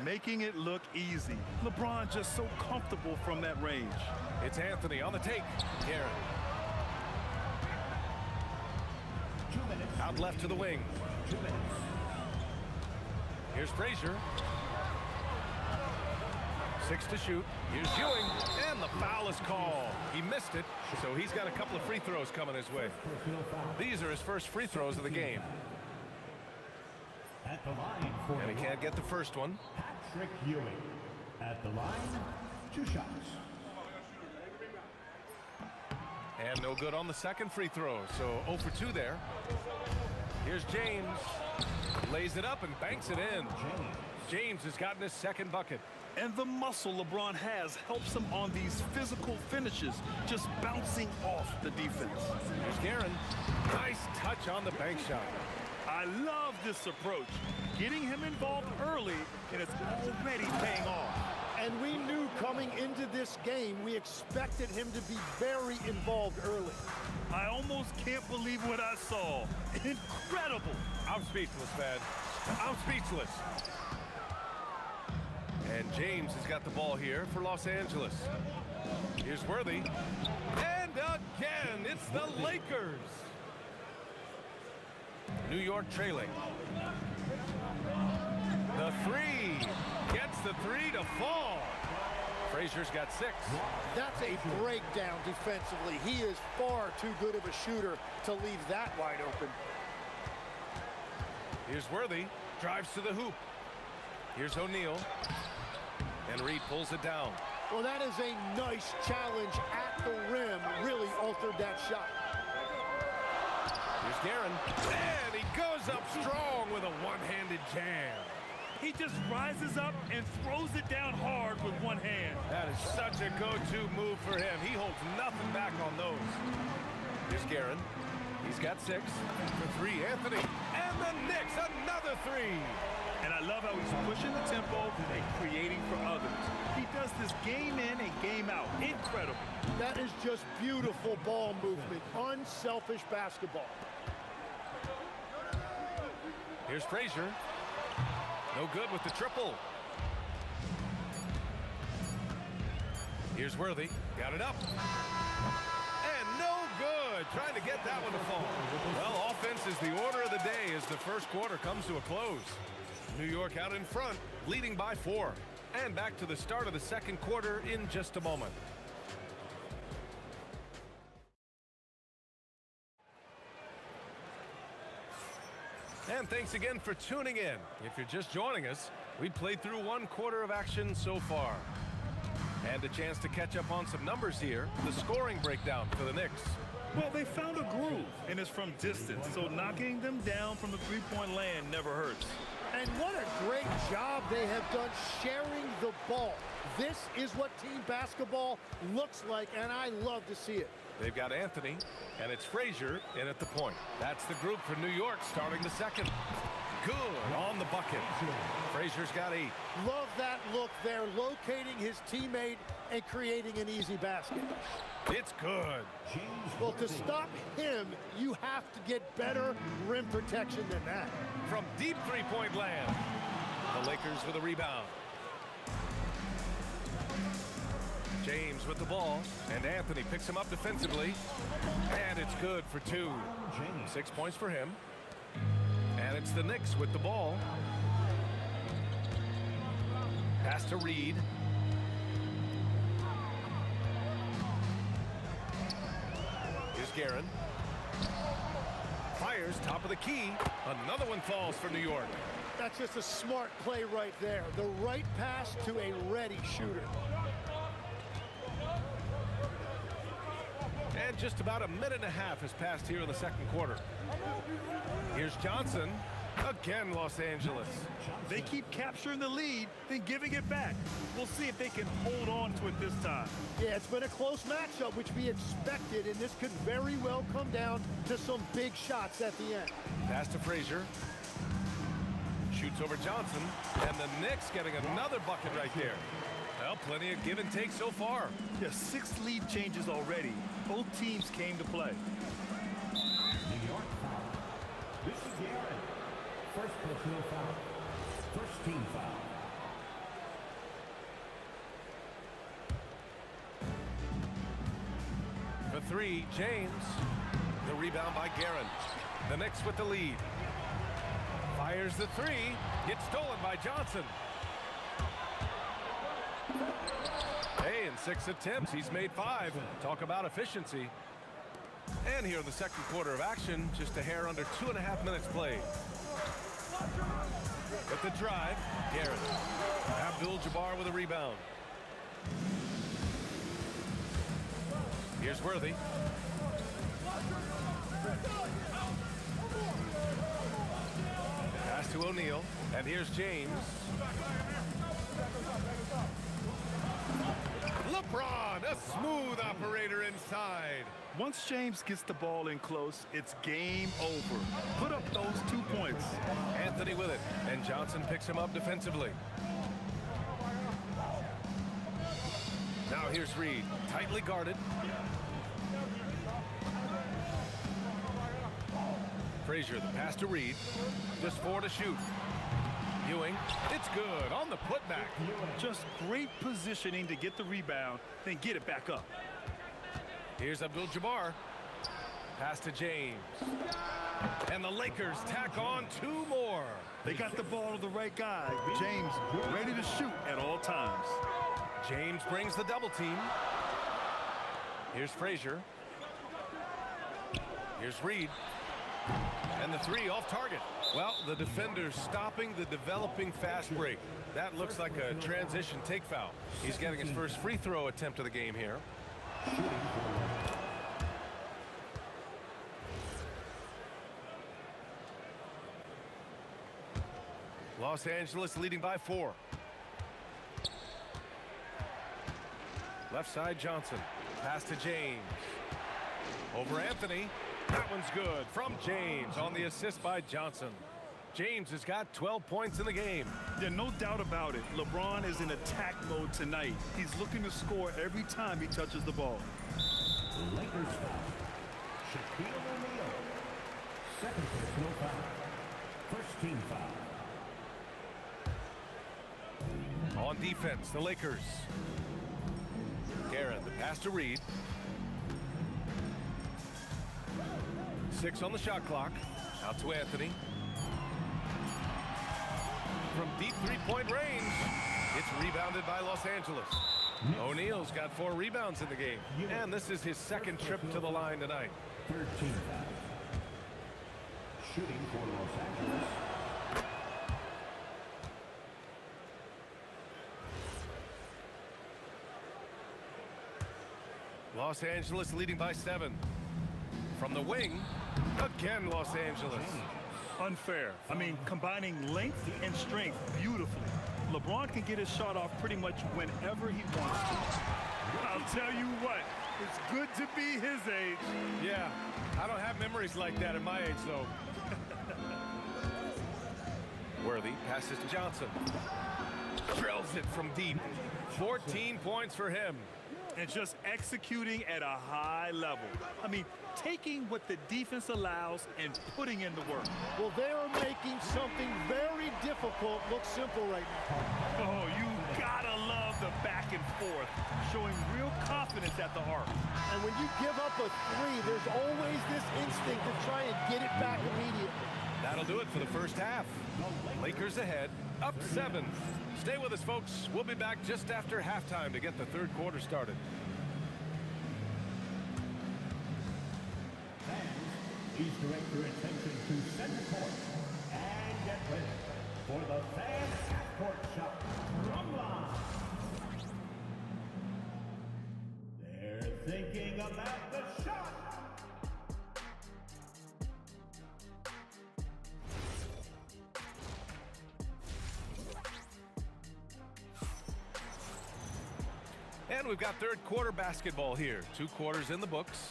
Making it look easy. LeBron just so comfortable from that range. It's Anthony on the take. Guerin. Out left to the wing. 2 minutes. Here's Frazier. 6 to shoot. Here's Ewing. And the foul is called. He missed it, so he's got a couple of free throws coming his way. These are his first free throws of the game. At the line for And he can't get the first one. Patrick Ewing. At the line, 2 shots. And no good on the second free throw, so 0 for 2 there. Here's James. Lays it up and banks it in. James has gotten his second bucket. And the muscle LeBron has helps him on these physical finishes, just bouncing off the defense. Here's Guerin. Nice touch on the bank shot. I love this approach. Getting him involved early, and it's already paying off. And we knew coming into this game, we expected him to be very involved early. I almost can't believe what I saw. Incredible. I'm speechless, man. I'm speechless. And James has got the ball here for Los Angeles. Here's Worthy. And again, it's the Lakers. New York trailing. The 3. Gets the 3 to fall. Frazier's got 6. That's a breakdown defensively. He is far too good of a shooter to leave that wide open. Here's Worthy. Drives to the hoop. Here's O'Neal. And Reed pulls it down. Well, that is a nice challenge at the rim. Really altered that shot. Here's Guerin. And he goes up strong with a one-handed jam. He just rises up and throws throws it down hard with one hand. That is such a go-to move for him. He holds nothing back on those. Here's Guerin. He's got 6. For 3, Anthony. And the Knicks, another 3. And I love how he's pushing the tempo and creating for others. He does this game in and game out. Incredible. That is just beautiful ball movement. Unselfish basketball. Here's Frazier. No good with the triple. Here's Worthy. Got it up. And no good. Trying to get that one to fall. Well, offense is the order of the day as the first quarter comes to a close. New York out in front, leading by 4. And back to the start of the second quarter in just a moment. And thanks again for tuning in. If you're just joining us, we played through 1 quarter of action so far. And a chance to catch up on some numbers here. The scoring breakdown for the Knicks. Well, they found a groove, and it's from distance, so knocking them down from the three-point land never hurts. And what a great job they have done sharing the ball. This is what team basketball looks like, and I love to see it. They've got Anthony, and it's Frazier in at the point. That's the group for New York starting the second. Good on the bucket. Frazier's got 8. Love that look there, locating his teammate and creating an easy basket. It's good. Well, to stop him, you have to get better rim protection than that. From deep three-point land. The Lakers with a rebound. James with the ball, and Anthony picks him up defensively. And it's good for 2. 6 points for him. And it's the Knicks with the ball. Pass to Reed. Here's Guerin. Fires, top of the key. Another one falls for New York. That's just a smart play right there. The right pass to a ready shooter. And just about a minute and a half has passed here in the second quarter. Here's Johnson. Again, Los Angeles. They keep capturing the lead, then giving it back. We'll see if they can hold on to it this time. Yeah, it's been a close matchup, which we expected, and this could very well come down to some big shots at the end. Pass to Frazier. Shoots over Johnson, and the Knicks getting another bucket right there. Well, plenty of give and take so far. Yeah, 6 lead changes already. Both teams came to play. New York foul. This is Guerin. First personal foul. First team foul. For 3, James. The rebound by Guerin. The Knicks with the lead. Fires the 3. Gets stolen by Johnson. Hey, in 6 attempts, he's made 5. Talk about efficiency. And here in the second quarter of action, just a hair under 2.5 minutes played. With the drive, Guerin. Abdul-Jabbar with a rebound. Here's Worthy. Pass to O'Neal, and here's James. LeBron, a smooth operator inside. Once James gets the ball in close, it's game over. Put up those 2 points. Anthony with it, and Johnson picks him up defensively. Now here's Reed, tightly guarded. Frazier, the pass to Reed. Just 4 to shoot. Ewing, it's good on the putback. Just great positioning to get the rebound, then get it back up. Here's Abdul-Jabbar. Pass to James. And the Lakers tack on 2 more. They got the ball to the right guy. James ready to shoot at all times. James brings the double team. Here's Frazier. Here's Reed. And the 3 off target. Well, the defender's stopping the developing fast break. That looks like a transition take foul. He's getting his first free throw attempt of the game here. Los Angeles leading by 4. Left side Johnson. Pass to James. Over Anthony. That one's good from James on the assist by Johnson. James has got 12 points in the game. Yeah, no doubt about it. LeBron is in attack mode tonight. He's looking to score every time he touches the ball. Lakers foul. Shaquille O'Neal. Second personal foul. First team foul. On defense, the Lakers. Garrett, the pass to Reed. 6 on the shot clock. Out to Anthony. From deep three-point range, it's rebounded by Los Angeles. O'Neal's got 4 rebounds in the game, and this is his second trip to the line tonight. Third team foul. Shooting for Los Angeles. Los Angeles leading by 7. From the wing, again Los Angeles. Unfair. I mean, combining length and strength beautifully. LeBron can get his shot off pretty much whenever he wants to. I'll tell you what, it's good to be his age. Yeah, I don't have memories like that at my age, though. Worthy passes to Johnson. Drills it from deep. 14 points for him. And just executing at a high level. I mean, taking what the defense allows and putting in the work. Well, they are making something very difficult look simple right now. Oh, you gotta love the back and forth, showing real confidence at the arc. And when you give up a 3, there's always this instinct to try and get it back immediately. That'll do it for the first half. Lakers ahead, up 7. Stay with us, folks. We'll be back just after halftime to get the third quarter started. Fans, please direct your attention to center court and get ready for the fan half-court shot from line. They're thinking about the shot. And we've got third quarter basketball here. 2 quarters in the books.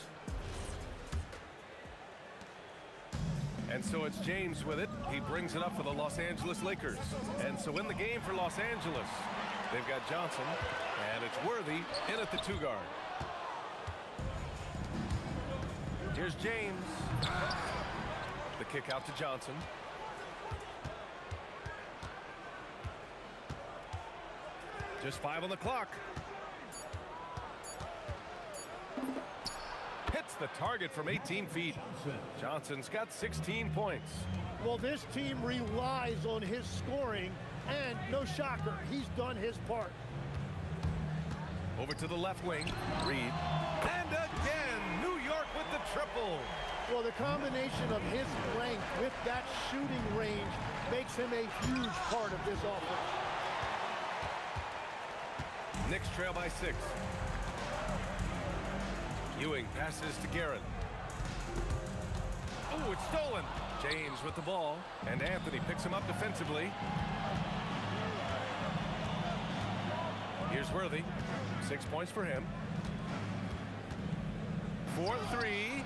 And so it's James with it. He brings it up for the Los Angeles Lakers. And so in the game for Los Angeles, they've got Johnson, and it's Worthy in at the 2 guard. Here's James. The kick out to Johnson. Just 5 on the clock. Hits the target from 18 feet. Johnson's got 16 points. Well, this team relies on his scoring, and no shocker, he's done his part. Over to the left wing, Reed. And again, New York with the triple. Well, the combination of his length with that shooting range makes him a huge part of this offense. Knicks trail by 6. Ewing passes to Garrett. Oh, it's stolen. James with the ball, and Anthony picks him up defensively. Here's Worthy. 6 points for him. 4-3.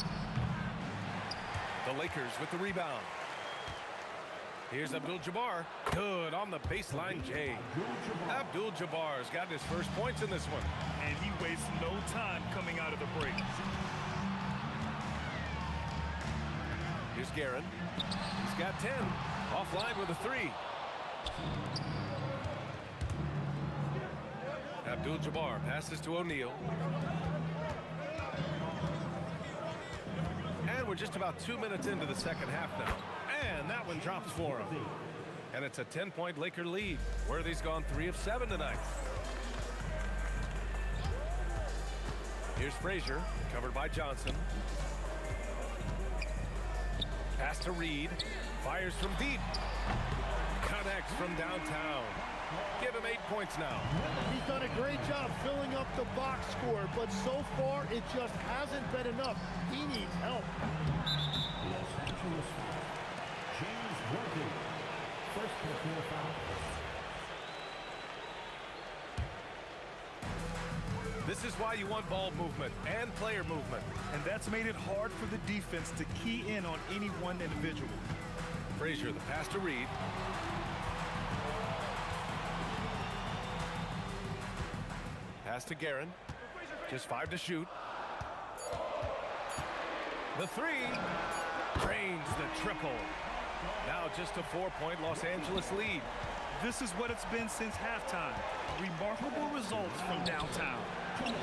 The Lakers with the rebound. Here's Abdul-Jabbar. Good on the baseline, Jay. Abdul-Jabbar's got his first points in this one. And he wastes no time coming out of the break. Here's Garrett. He's got 10. Offline with a 3. Abdul-Jabbar passes to O'Neal. And we're just about 2 minutes into the second half now. And that one drops for him. And it's a 10-point Laker lead. Worthy's gone 3 of 7 tonight. Here's Frazier, covered by Johnson. Pass to Reed. Fires from deep. Connects from downtown. Give him 8 points now. He's done a great job filling up the box score, but so far it just hasn't been enough. He needs help. Los Angeles foul. James Worthy. First personal foul. This is why you want ball movement and player movement. And that's made it hard for the defense to key in on any one individual. Frazier, the pass to Reed. Pass to Guerin. Just 5 to shoot. The 3. Drains the triple. Now just a 4-point Los Angeles lead. This is what it's been since halftime. Remarkable results from downtown.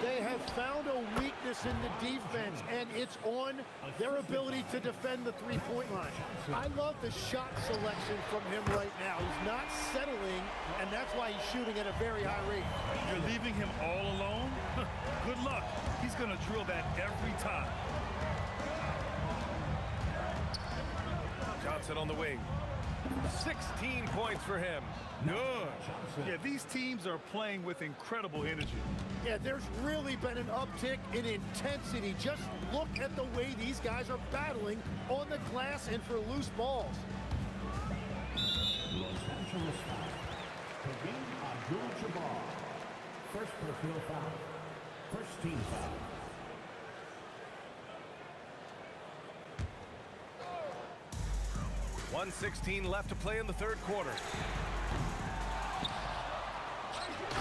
They have found a weakness in the defense, and it's on their ability to defend the three-point line. I love the shot selection from him right now. He's not settling, and that's why he's shooting at a very high rate. You're leaving him all alone? Good luck. He's going to drill that every time. Johnson on the wing. 16 points for him. Good. Yeah, these teams are playing with incredible energy. Yeah, there's really been an uptick in intensity. Just look at the way these guys are battling on the glass and for loose balls. Los Angeles foul. Kareem Abdul-Jabbar. First personal foul. First team foul. .116 left to play in the third quarter.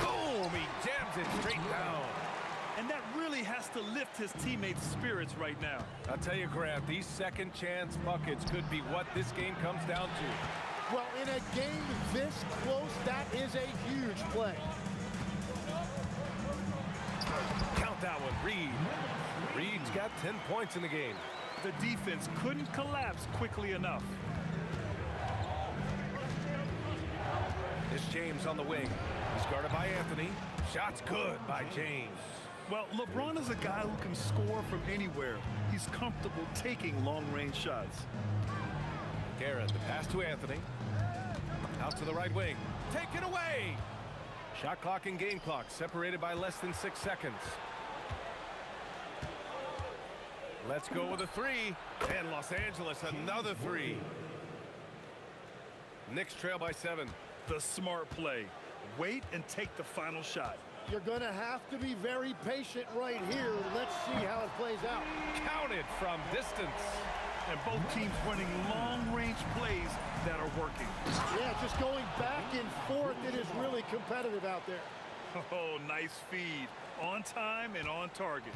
Boom! He jams it straight down. And that really has to lift his teammates' spirits right now. I'll tell you, Grant, these second chance buckets could be what this game comes down to. Well, in a game this close, that is a huge play. Count that one, Reed. Reed's got 10 points in the game. The defense couldn't collapse quickly enough. It's James on the wing. He's guarded by Anthony. Shot's good by James. Well, LeBron is a guy who can score from anywhere. He's comfortable taking long-range shots. Garrett, the pass to Anthony. Out to the right wing. Take it away! Shot clock and game clock separated by less than 6 seconds. Let's go with a 3. And Los Angeles, another 3. Knicks trail by 7. The smart play. Wait and take the final shot. You're going to have to be very patient right here. Let's see how it plays out. Counted from distance. And both teams running long-range plays that are working. Yeah, just going back and forth. It is really competitive out there. Oh, nice feed. On time and on target.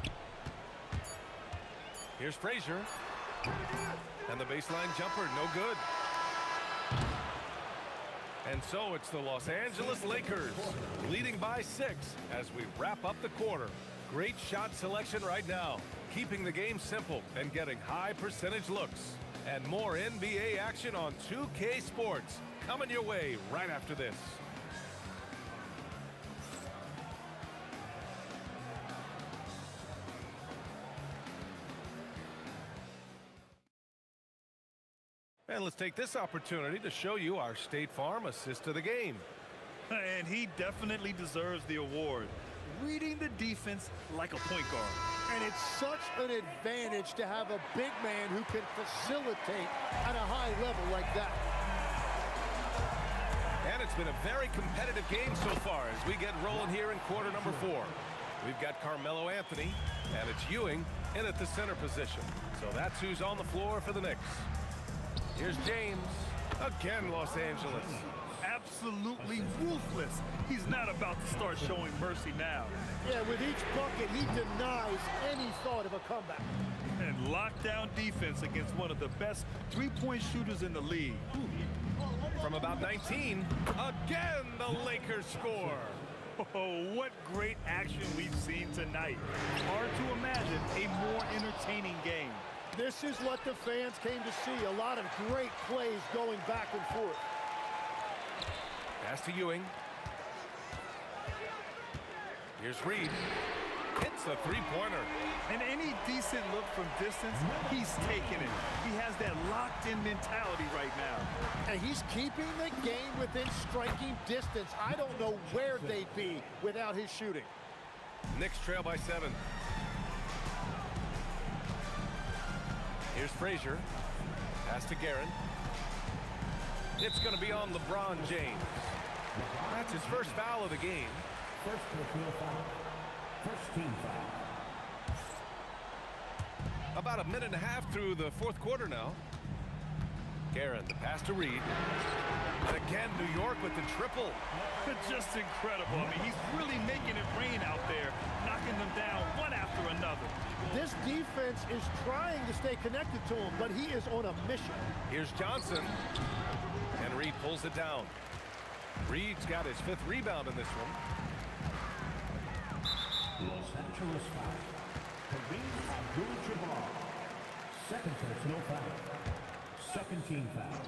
Here's Frazier. And the baseline jumper, no good. And so it's the Los Angeles Lakers leading by 6 as we wrap up the quarter. Great shot selection right now, keeping the game simple and getting high percentage looks. And more NBA action on 2K Sports coming your way right after this. And let's take this opportunity to show you our State Farm assist to the game. And he definitely deserves the award. Reading the defense like a point guard. And it's such an advantage to have a big man who can facilitate at a high level like that. And it's been a very competitive game so far as we get rolling here in quarter number 4. We've got Carmelo Anthony, and it's Ewing in at the center position. So that's who's on the floor for the Knicks. Here's James. Again, Los Angeles. Absolutely ruthless. He's not about to start showing mercy now. Yeah, with each bucket, he denies any thought of a comeback. And lockdown defense against one of the best three-point shooters in the league. From about 19, again the Lakers score. Oh, what great action we've seen tonight. Hard to imagine a more entertaining game. This is what the fans came to see. A lot of great plays going back and forth. Pass to Ewing. Here's Reed. Hits a three-pointer. And any decent look from distance, he's taking it. He has that locked-in mentality right now. And he's keeping the game within striking distance. I don't know where they'd be without his shooting. Knicks trail by 7. Here's Frazier. Pass to Guerin. It's going to be on LeBron James. That's his first foul of the game. First team foul. About a minute and a half through the fourth quarter now. Guerin, the pass to Reed. And again, New York with the triple. Just incredible. I mean, he's really making it rain out there, knocking them down one after another. This defense is trying to stay connected to him, but he is on a mission. Here's Johnson. And Reed pulls it down. Reed's got his 5th rebound in this one. Los Angeles foul. Kareem Abdul-Jabbar. Second personal foul. Second team foul.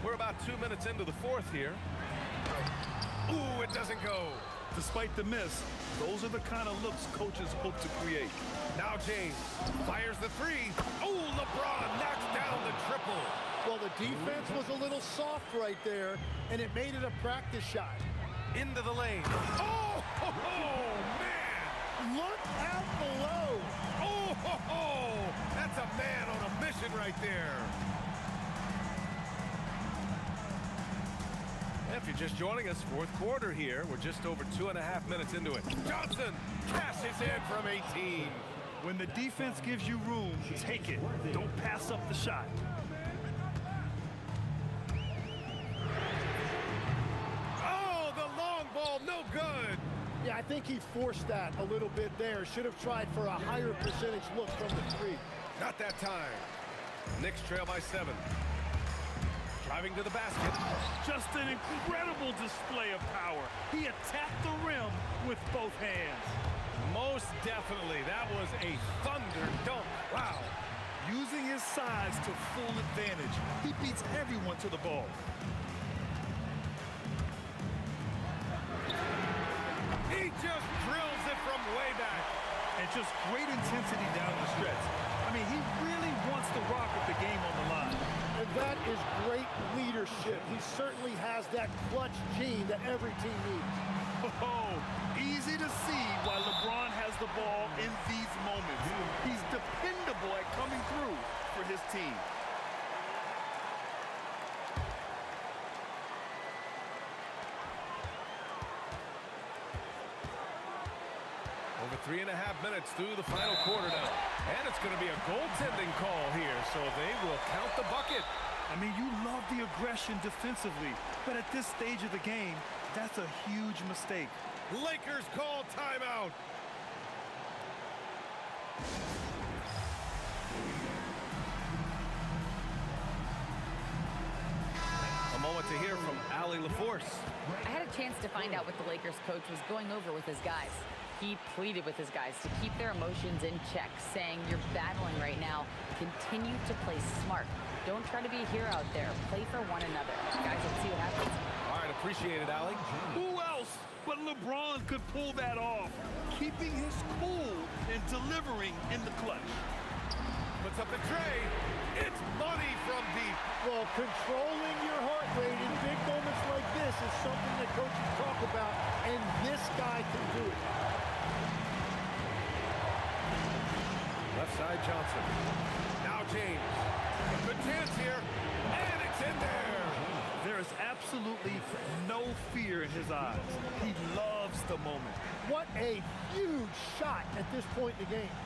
We're about 2 minutes into the fourth here. Ooh, it doesn't go. Despite the miss, those are the kind of looks coaches hope to create. Now James fires the 3. Oh, LeBron knocks down the triple. Well, the defense was a little soft right there, and it made it a practice shot. Into the lane. Oh, man. Look out below. Oh, that's a man on a mission right there. If you're just joining us, fourth quarter here. We're just over 2.5 minutes into it. Johnson cashes in from 18. When the defense gives you room, take it. Don't pass up the shot. Oh, the long ball, no good. Yeah, I think he forced that a little bit there. Should have tried for a higher percentage look from the 3. Not that time. Knicks trail by 7. Driving to the basket. Just an incredible display of power. He attacked the rim with both hands. Most definitely. That was a thunder dunk. Wow. Using his size to full advantage. He beats everyone to the ball. He just drills it from way back. And just great intensity down the stretch. I mean, he really wants to rock with the game on the line. And that is great leadership. He certainly has that clutch gene that every team needs. Oh, easy to see why LeBron has the ball in these moments. He's dependable at coming through for his team. Over 3.5 minutes through the final quarter now. And it's going to be a goaltending call here, so they will count the bucket. I mean, you love the aggression defensively, but at this stage of the game, that's a huge mistake. Lakers call timeout. A moment to hear from Allie LaForce. I had a chance to find out what the Lakers coach was going over with his guys. He pleaded with his guys to keep their emotions in check, saying, "You're battling right now. Continue to play smart. Don't try to be a hero out there. Play for one another." Guys, let's see what happens. All right, appreciate it, Allie. Who else but LeBron could pull that off? Keeping his cool and delivering in the clutch. Puts up the tray. It's money from deep. Well, controlling your heart rate in big moments like this is something that coaches talk about, and this guy can do it. Left side, Johnson. Now James. Good chance here. And it's in there. There is absolutely no fear in his eyes. He loves the moment. What a huge shot at this point in the game.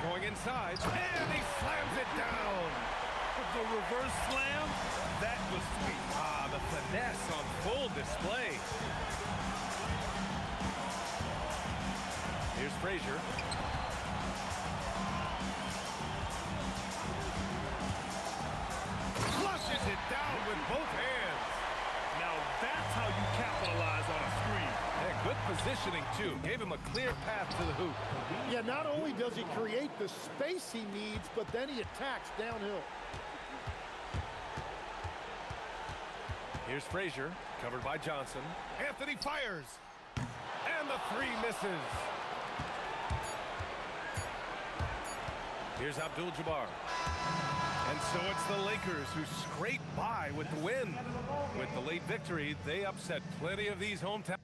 Going inside. And he slams it down. The reverse slam, that was sweet. Ah, the finesse on full display. Here's Frazier. Flushes it down with both hands. Now that's how you capitalize on a screen. Yeah, good positioning, too. Gave him a clear path to the hoop. Yeah, not only does he create the space he needs, but then he attacks downhill. Here's Frazier, covered by Johnson. Anthony fires. And the 3 misses. Here's Abdul-Jabbar. And so it's the Lakers who scrape by with the win. With the late victory, they upset plenty of these hometown.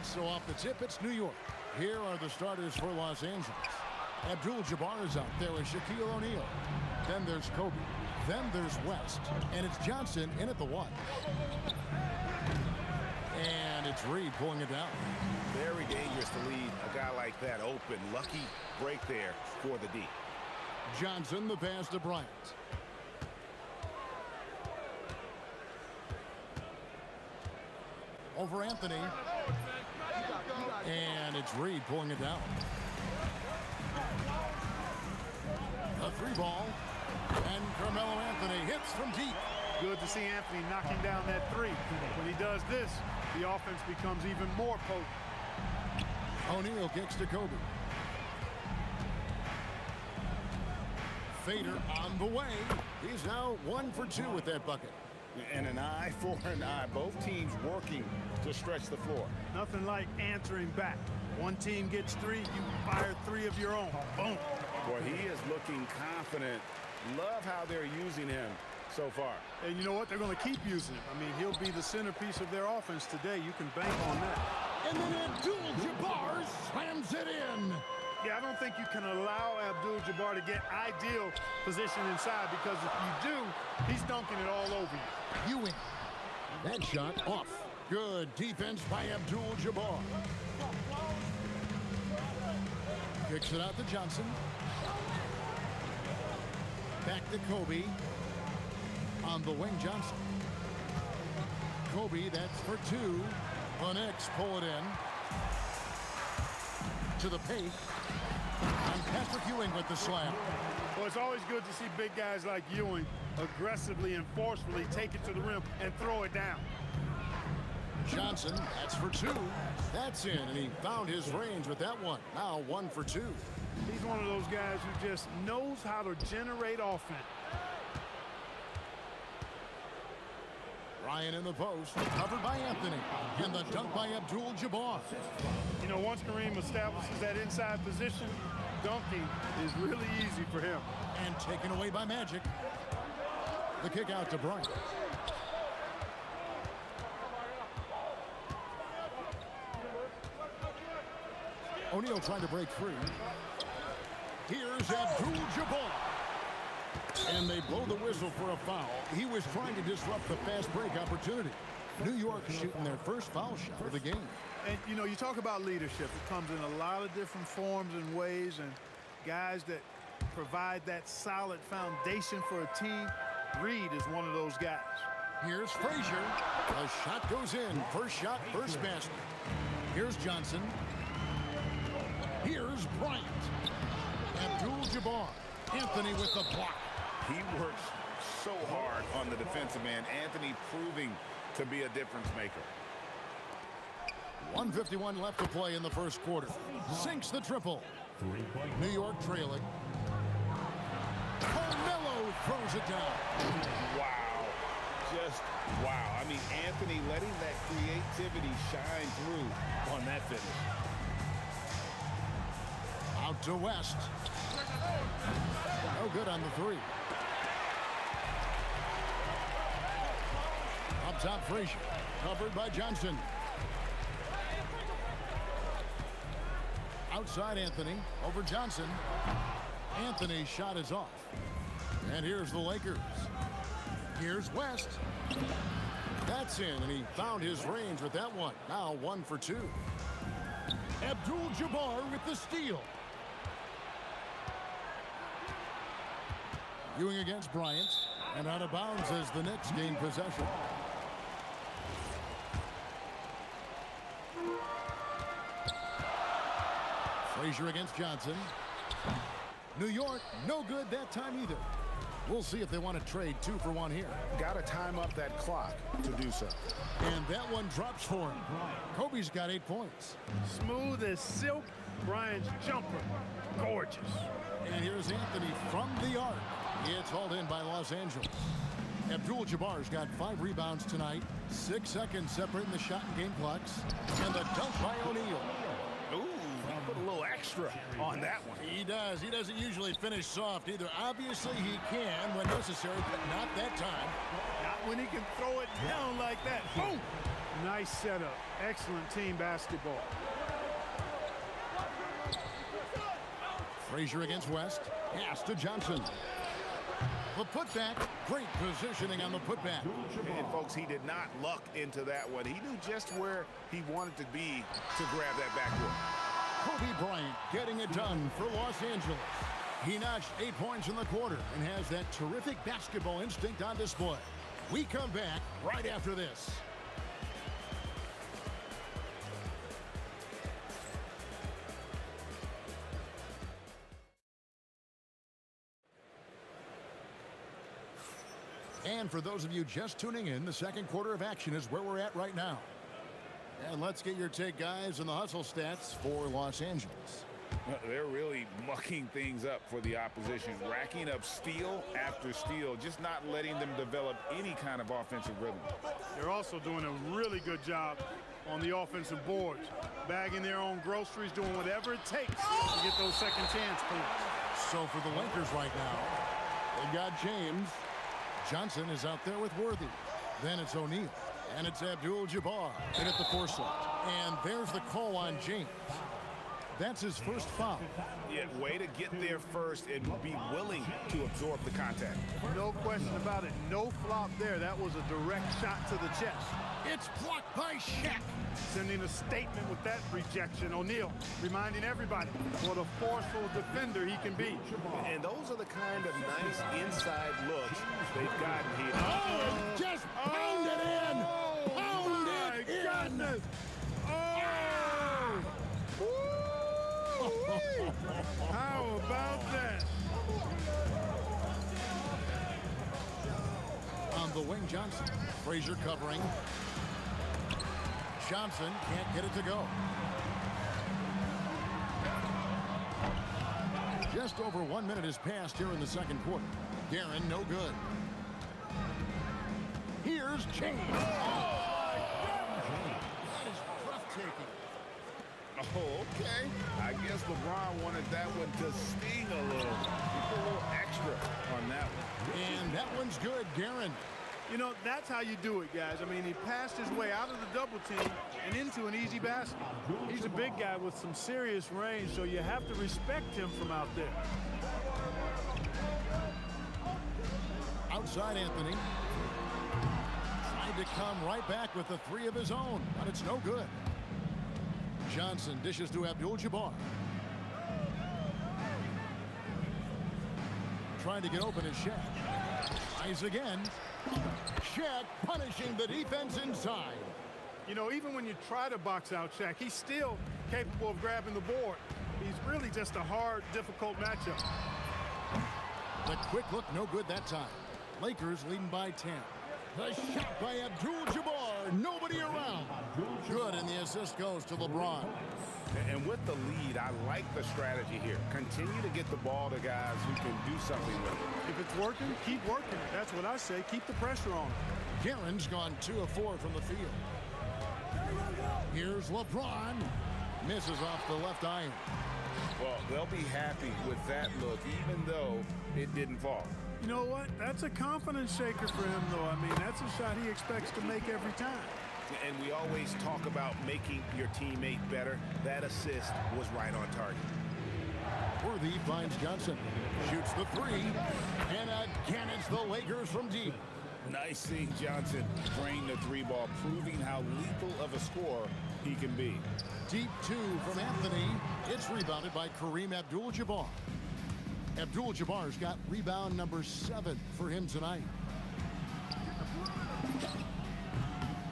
So off the tip, it's New York. Here are the starters for Los Angeles. Abdul-Jabbar is out there with Shaquille O'Neal. Then there's Kobe. Then there's West. And it's Johnson in at the 1. And it's Reed pulling it down. Very dangerous to leave a guy like that open. Lucky break there for the D. Johnson, the pass to Bryant. Over Anthony. And it's Reed pulling it down. A 3-ball. And Carmelo Anthony hits from deep. Good to see Anthony knocking down that 3. When he does this, the offense becomes even more potent. O'Neal kicks to Kobe. Fader on the way. He's now 1 for 2 with that bucket. And an eye for an eye. Both teams working to stretch the floor. Nothing like answering back. One team gets 3, you fire 3 of your own. Boom. Boy, he is looking confident. Love how they're using him so far. And you know what? They're going to keep using him. I mean, he'll be the centerpiece of their offense today. You can bank on that. And then Abdul-Jabbar slams it in. Yeah, I don't don't think you can allow Abdul-Jabbar to get ideal position inside, because if you do, he's dunking it all over you. Ewing. That shot off. Good defense by Abdul-Jabbar. Kicks it out to Johnson. Back to Kobe. On the wing, Johnson. Kobe, that's for two. Knicks pull it in. To the paint. And Patrick Ewing with the slam. Well, it's always good to see big guys like Ewing aggressively and forcefully take it to the rim and throw it down. Johnson, that's for two. That's in, and he found his range with that one. Now 1 for 2. He's one of those guys who just knows how to generate offense. Ryan in the post, covered by Anthony, and the dunk by Abdul-Jabbar. You know, once Kareem establishes that inside position, dunking is really easy for him. And taken away by Magic. The kick out to Bryant. O'Neal trying to break free. Here's Abdul-Jabbar. And they blow the whistle for a foul. He was trying to disrupt the fast break opportunity. New York shooting their first foul shot of the game. And, you know, you talk about leadership. It comes in a lot of different forms and ways, and guys that provide that solid foundation for a team. Reed is one of those guys. Here's Frazier. The shot goes in. First shot, first basket. Here's Johnson. Here's Bryant. Abdul-Jabbar. Anthony with the block. He works so hard on the defensive end. Anthony proving to be a difference maker. 1:51 left to play in the first quarter. Sinks the triple. New York trailing. Carmelo throws it down. Wow. Just wow. I mean, Anthony letting that creativity shine through on that finish. Out to West. No good on the three. Up top, Frazier. Covered by Johnson. Outside, Anthony. Over Johnson. Anthony's shot is off. And here's the Lakers. Here's West. That's in, and he found his range with that one. Now 1 for 2. Abdul-Jabbar with the steal. Ewing against Bryant, and out of bounds as the Knicks gain possession. Frazier against Johnson. New York, no good that time either. We'll see if they want to trade 2 for 1 here. Got to time up that clock to do so. And that one drops for him. Kobe's got 8 points. Smooth as silk. Bryant's jumper, gorgeous. And here's Anthony from the arc. It's hauled in by Los Angeles. Abdul-Jabbar's got 5 rebounds tonight. 6 seconds separating the shot and game clocks. And the dunk by O'Neal. Ooh, put a little extra on that one. He does. He doesn't usually finish soft either. Obviously, he can when necessary, but not that time. Not when he can throw it down like that. Boom! Nice setup. Excellent team basketball. Frazier against West. Pass to Johnson. The putback. Great positioning on the putback. And, folks, he did not luck into that one. He knew just where he wanted to be to grab that backboard. Kobe Bryant getting it done for Los Angeles. He notched 8 points in the quarter and has that terrific basketball instinct on display. We come back right after this. And for those of you just tuning in, the second quarter of action is where we're at right now. And let's get your take, guys, on the hustle stats for Los Angeles. They're really mucking things up for the opposition, racking up steal after steal, just not letting them develop any kind of offensive rhythm. They're also doing a really good job on the offensive boards, bagging their own groceries, doing whatever it takes to get those second chance points. So for the Lakers right now, they've got James. Johnson is out there with Worthy. Then it's O'Neal. And it's Abdul-Jabbar in at the foresight. And there's the call on James. That's his first foul. Yeah, way to get there first and be willing to absorb the contact. No question about it. No flop there. That was a direct shot to the chest. It's blocked by Shaq. Sending a statement with that rejection. O'Neal reminding everybody what a forceful defender he can be. And those are the kind of nice inside looks they've gotten here. Oh, just pound it in. Pound it in. Goodness. How about that? On the wing, Johnson. Frazier covering. Johnson can't get it to go. Just over 1 minute has passed here in the second quarter. Guerin, no good. Here's James. That is breathtaking. Oh, okay. I guess LeBron wanted that one to sting a little. He put a little extra on that one. And that one's good, Guerin. You know, that's how you do it, guys. I mean, he passed his way out of the double team and into an easy basket. He's a big guy with some serious range, so you have to respect him from out there. Outside Anthony. Tried to come right back with the three of his own, but it's no good. Johnson dishes to Abdul-Jabbar. Trying to get open is Shaq. Tries again. Shaq punishing the defense inside. You know, even when you try to box out Shaq, he's still capable of grabbing the board. He's really just a hard, difficult matchup. The quick look, no good that time. Lakers leading by 10. The shot by Abdul-Jabbar. Nobody around. Good, and the assist goes to LeBron. And with the lead, I like the strategy here. Continue to get the ball to guys who can do something with it. If it's working, keep working it. That's what I say. Keep the pressure on him. Guerin's gone 2 of 4 from the field. Here's LeBron. Misses off the left iron. Well, they'll be happy with that look, even though it didn't fall. You know what? That's a confidence shaker for him, though. I mean, that's a shot he expects to make every time. And we always talk about making your teammate better. That assist was right on target. Worthy finds Johnson. Shoots the three. And again, it's the Lakers from deep. Nice seeing Johnson drain the three ball, proving how lethal of a scorer he can be. Deep two from Anthony. It's rebounded by Kareem Abdul-Jabbar. Abdul-Jabbar's got rebound number 7 for him tonight.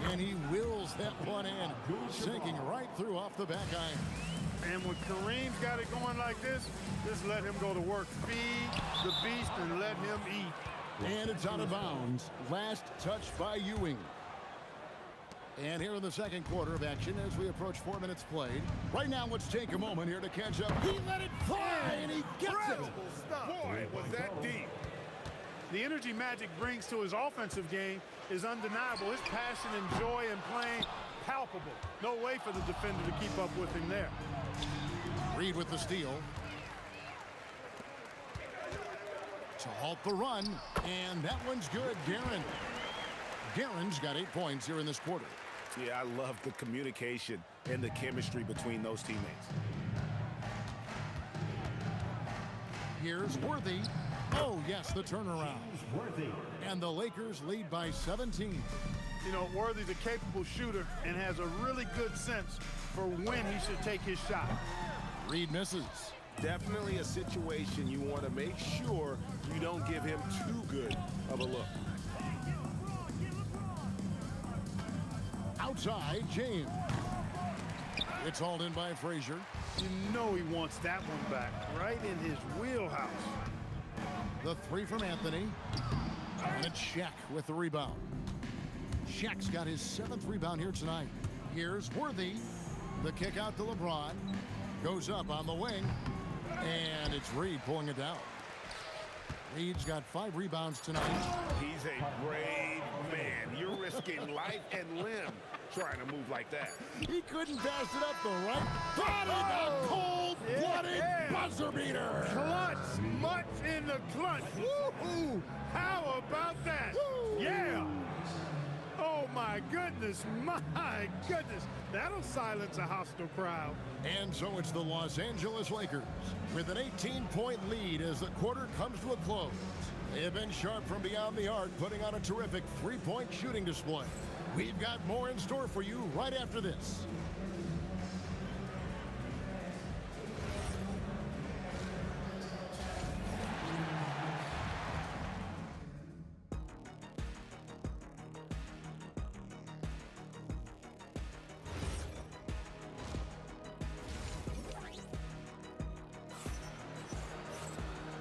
And he wills that one in, sinking right through off the back iron. And when Kareem's got it going like this, just let him go to work. Feed the beast and let him eat. And it's out of bounds. Last touch by Ewing. And here in the second quarter of action as we approach 4 minutes played. Right now, let's take a moment here to catch up. He let it fly, and he gets it. Boy, was that deep. The energy Magic brings to his offensive game is undeniable. His passion and joy in playing, palpable. No way for the defender to keep up with him there. Reed with the steal. To halt the run, and that one's good, Guerin. Guerin's got 8 points here in this quarter. Yeah, I love the communication and the chemistry between those teammates. Here's Worthy. Oh, yes, the turnaround. And the Lakers lead by 17. You know, Worthy's a capable shooter and has a really good sense for when he should take his shot. Reed misses. Definitely a situation you want to make sure you don't give him too good of a look. Outside, James. It's hauled in by Frazier. You know he wants that one back, right in his wheelhouse. The three from Anthony. And it's Shaq with the rebound. Shaq's got his 7th rebound here tonight. Here's Worthy. The kick out to LeBron. Goes up on the wing. And it's Reed pulling it down. Reed's got 5 rebounds tonight. He's a brave man. You're risking life and limb trying to move like that. He couldn't pass it up though, right? Got it! A cold-blooded buzzer beater! Clutch! Much in the clutch! Woo-hoo! How about that? Woo. Yeah! Oh, my goodness, that'll silence a hostile crowd. And so it's the Los Angeles Lakers with an 18-point lead as the quarter comes to a close. They have been sharp from beyond the arc, putting on a terrific three-point shooting display. We've got more in store for you right after this.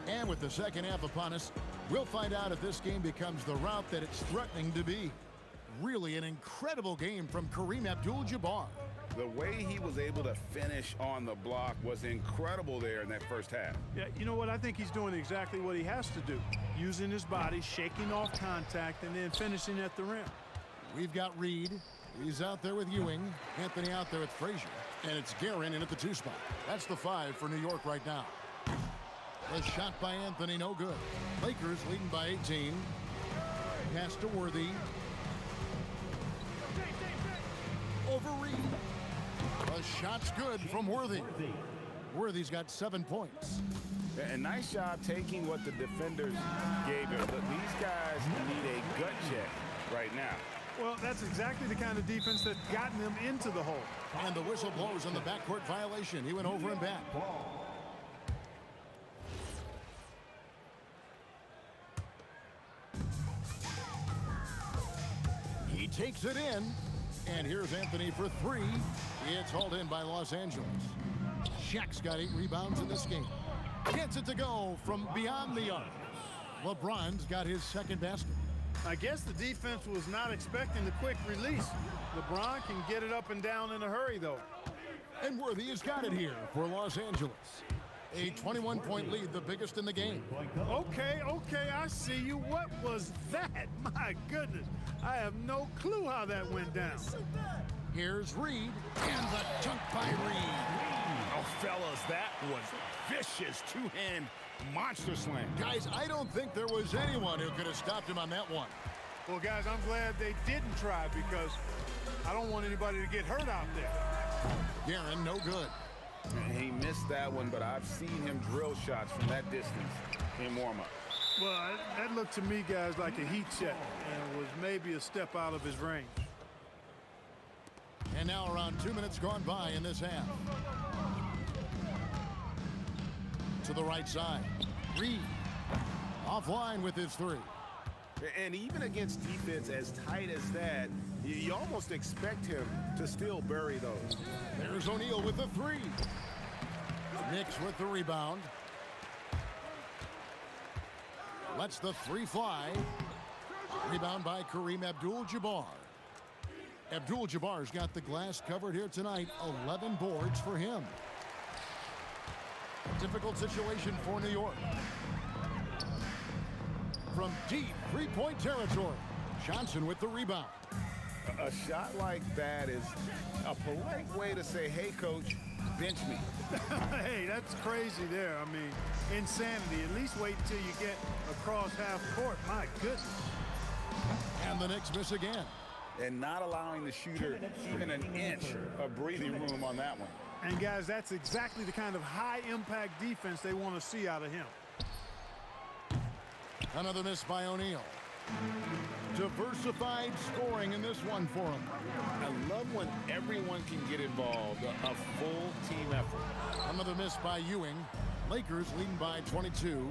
And with the second half upon us, we'll find out if this game becomes the route that it's threatening to be. Really an incredible game from Kareem Abdul-Jabbar. The way he was able to finish on the block was incredible there in that first half. Yeah, you know what? I think he's doing exactly what he has to do. Using his body, shaking off contact, and then finishing at the rim. We've got Reed. He's out there with Ewing. Anthony out there with Frazier. And it's Guerin in at the 2 spot. That's the 5 for New York right now. The shot by Anthony, no good. Lakers leading by 18. Pass to Worthy. Over Reed. The shot's good from Worthy. Worthy's got 7 points. And nice job taking what the defenders gave him. But these guys need a gut check right now. Well, that's exactly the kind of defense that's gotten them into the hole. And the whistle blows on the backcourt violation. He went over and back. He takes it in. And here's Anthony for 3. It's hauled in by Los Angeles. Shaq's got 8 rebounds in this game. Gets it to go from beyond the arc. LeBron's got his second basket. I guess the defense was not expecting the quick release. LeBron can get it up and down in a hurry, though. And Worthy has got it here for Los Angeles. A 21-point lead, the biggest in the game. Okay, I see you. What was that? My goodness. I have no clue how that went down. Here's Reed, and the dunk by Reed. Oh, fellas, that was vicious two-hand monster slam. Guys, I don't think there was anyone who could have stopped him on that one. Well, guys, I'm glad they didn't try because I don't want anybody to get hurt out there. Guerin, no good. He missed that one, but I've seen him drill shots from that distance in warm-up. Well, that looked to me, guys, like a heat check and was maybe a step out of his range. And now around 2 minutes gone by in this half. To the right side. Reed offline with his 3. And even against defense as tight as that, you almost expect him to still bury those. There's O'Neal with the 3. Knicks with the rebound. Lets the 3 fly. Rebound by Kareem Abdul-Jabbar. Abdul-Jabbar's got the glass covered here tonight. 11 boards for him. Difficult situation for New York. From deep 3-point territory. Johnson with the rebound. A shot like that is a polite way to say, hey, coach, bench me. Hey, that's crazy there. I mean, insanity. At least wait until you get across half court. My goodness. And the Knicks miss again. And not allowing the shooter even an inch of breathing room on that one. And, guys, that's exactly the kind of high-impact defense they want to see out of him. Another miss by O'Neal. Diversified scoring in this one for him. I love when everyone can get involved, a full team effort. Another miss by Ewing. Lakers leading by 22.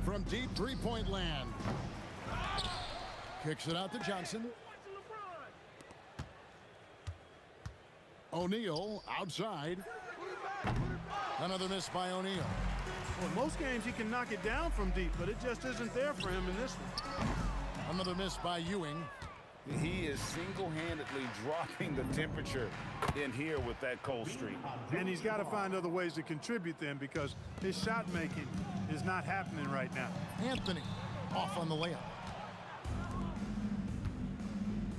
From deep 3-point land. Kicks it out to Johnson. O'Neal outside. Another miss by O'Neal. Well, most games he can knock it down from deep, but it just isn't there for him in this one. Another miss by Ewing. He is single-handedly dropping the temperature in here with that cold streak. And he's got to find other ways to contribute then because his shot making is not happening right now. Anthony off on the layup.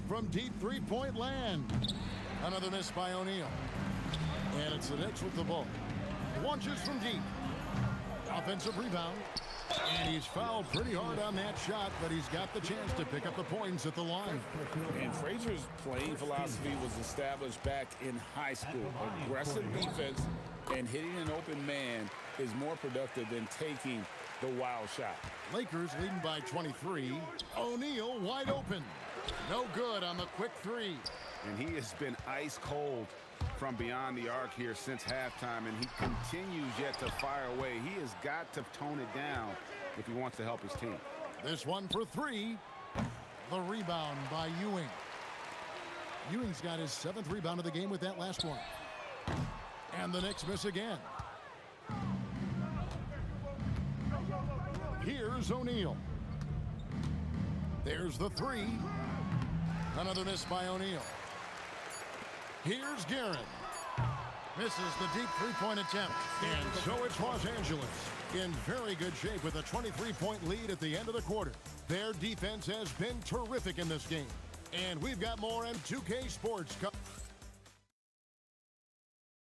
From deep 3-point land. Another miss by O'Neal. And it's the Knicks with the ball. Launches from deep. Offensive rebound. And he's fouled pretty hard on that shot, but he's got the chance to pick up the points at the line. And Frazier's playing philosophy was established back in high school. Aggressive defense and hitting an open man is more productive than taking the wild shot. Lakers leading by 23. O'Neal wide open. No good on the quick three. And he has been ice cold from beyond the arc here since halftime, and he continues yet to fire away. He has got to tone it down if he wants to help his team. This one for three. The rebound by Ewing. Ewing's got his 7th rebound of the game with that last one. And the Knicks miss again. Here's O'Neal. There's the three. Another miss by O'Neal. Here's Guerin. Misses the deep three-point attempt. And so it's Los Angeles in very good shape with a 23-point lead at the end of the quarter. Their defense has been terrific in this game. And we've got more M2K Sports.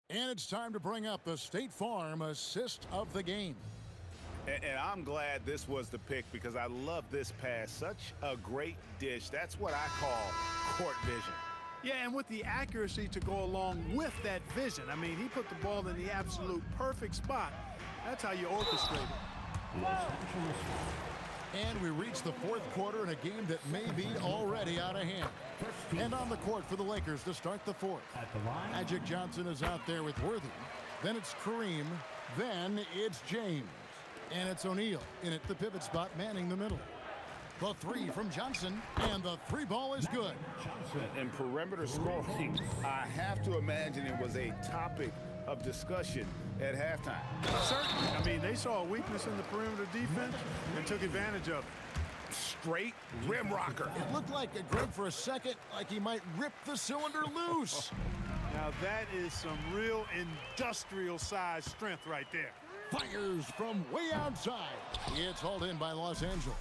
And it's time to bring up the State Farm assist of the game. And I'm glad this was the pick because I love this pass. Such a great dish. That's what I call court vision. Yeah, and with the accuracy to go along with that vision. I mean, he put the ball in the absolute perfect spot. That's how you orchestrate it. And we reach the 4th quarter in a game that may be already out of hand. And on the court for the Lakers to start the 4th. Magic Johnson is out there with Worthy. Then it's Kareem. Then it's James. And it's O'Neal in at the pivot spot, manning the middle. The three from Johnson, and the three ball is good. And perimeter scoring, I have to imagine it was a topic of discussion at halftime. Certainly. I mean, they saw a weakness in the perimeter defense and took advantage of it. Straight rim rocker. It looked like Greg for a second, like he might rip the cylinder loose. Now that is some real industrial size strength right there. Fires from way outside. It's hauled in by Los Angeles.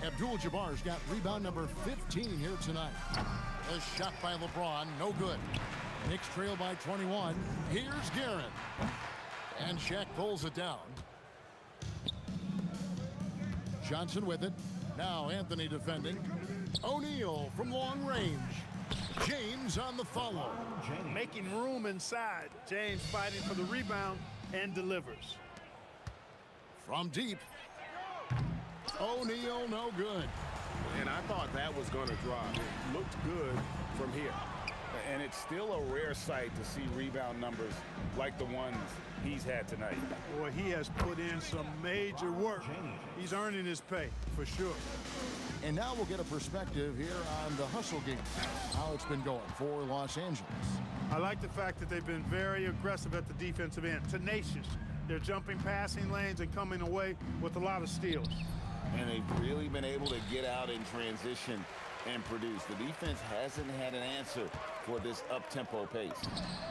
Abdul-Jabbar's got rebound number 15 here tonight. A shot by LeBron, no good. Knicks trail by 21. Here's Guerin. And Shaq pulls it down. Johnson with it. Now Anthony defending. O'Neal from long range. James on the follow. Making room inside. James fighting for the rebound and delivers. From deep. O'Neal, no good. And I thought that was going to drop. It looked good from here. And it's still a rare sight to see rebound numbers like the ones he's had tonight. Boy, he has put in some major work. He's earning his pay, for sure. And now we'll get a perspective here on the hustle game, how it's been going for Los Angeles. I like the fact that they've been very aggressive at the defensive end, tenacious. They're jumping passing lanes and coming away with a lot of steals. And they've really been able to get out in transition and produce. The defense hasn't had an answer for this up-tempo pace.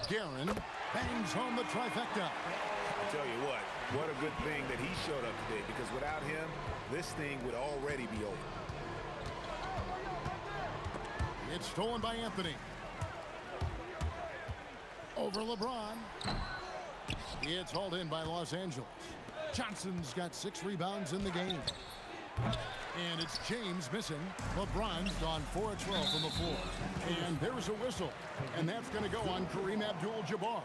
Guerin bangs home the trifecta. I'll tell you what a good thing that he showed up today, because without him, this thing would already be over. It's stolen by Anthony. Over LeBron. It's hauled in by Los Angeles. Johnson's got 6 rebounds in the game. And it's James missing. LeBron's gone 4 of 12 from the floor. And there's a whistle. And that's going to go on Kareem Abdul-Jabbar.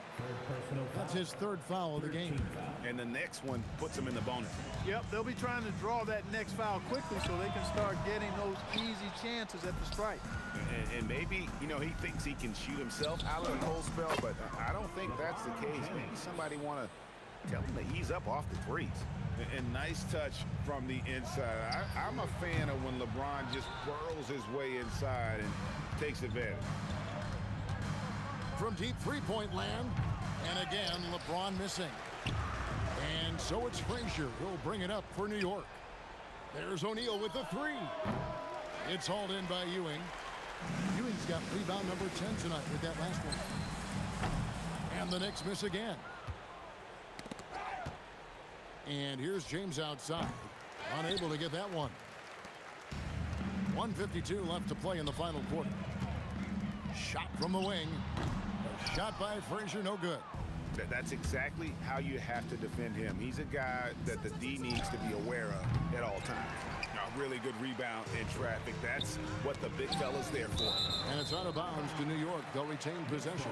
That's his 3rd foul of the game. And the next one puts him in the bonus. Yep, they'll be trying to draw that next foul quickly so they can start getting those easy chances at the strike. And maybe, you know, he thinks he can shoot himself out of the cold spell, but I don't think that's the case. Maybe somebody want to tell him to ease up off the threes. And nice touch from the inside. I'm a fan of when LeBron just burrows his way inside and takes advantage. From deep three-point land, and again, LeBron missing. And so it's Frazier who'll bring it up for New York. There's O'Neal with the 3. It's hauled in by Ewing. Ewing's got rebound number 10 tonight with that last one. And the Knicks miss again. And here's James outside. Unable to get that one. 1:52 left to play in the final quarter. Shot from the wing. A shot by Frazier, no good. That's exactly how you have to defend him. He's a guy that the D needs to be aware of at all times. A really good rebound in traffic. That's what the big fella's there for. And it's out of bounds to New York. They'll retain possession.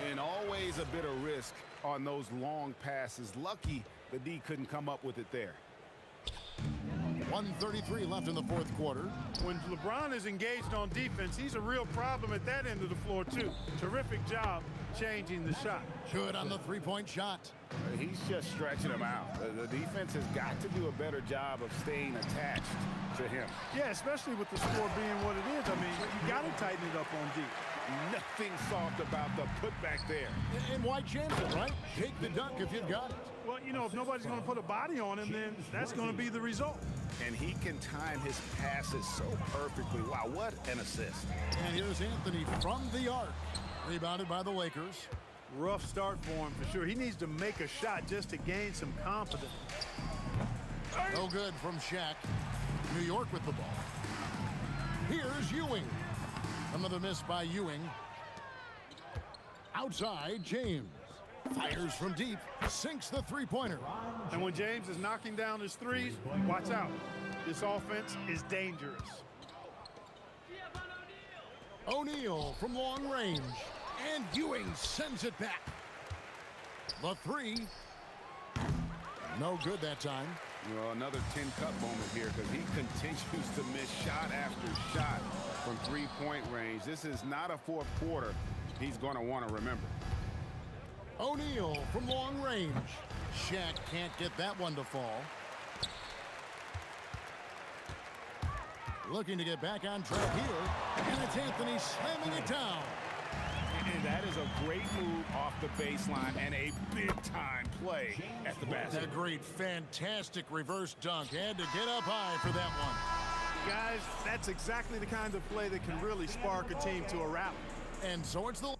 And always a bit of risk on those long passes. Lucky the D couldn't come up with it there. 1:33 left in the fourth quarter. When LeBron is engaged on defense, he's a real problem at that end of the floor, too. Terrific job changing the shot. Good on the three-point shot. He's just stretching him out. The defense has got to do a better job of staying attached to him. Yeah, especially with the score being what it is. I mean, you got to tighten it up on D. Nothing soft about the putback there. And why chance it, right? Take the dunk if you've got it. Well, you know, if nobody's going to put a body on him, then that's going to be the result. And he can time his passes so perfectly. Wow, what an assist. And here's Anthony from the arc. Rebounded by the Lakers. Rough start for him for sure. He needs to make a shot just to gain some confidence. No good from Shaq. New York with the ball. Here's Ewing. Another miss by Ewing. Outside, James. Fires from deep. Sinks the three-pointer. And when James is knocking down his threes, watch out. This offense is dangerous. O'Neal from long range. And Ewing sends it back. The three. No good that time. Well, another 10-cup moment here because he continues to miss shot after shot from three-point range. This is not a fourth quarter he's going to want to remember. O'Neal from long range. Shaq can't get that one to fall. Looking to get back on track here. And it's Anthony slamming it down. And that is a great move off the baseline and a big-time play at the basket. A great, fantastic reverse dunk. Had to get up high for that one. Guys, that's exactly the kind of play that can really spark a team to a rally. And so it's the...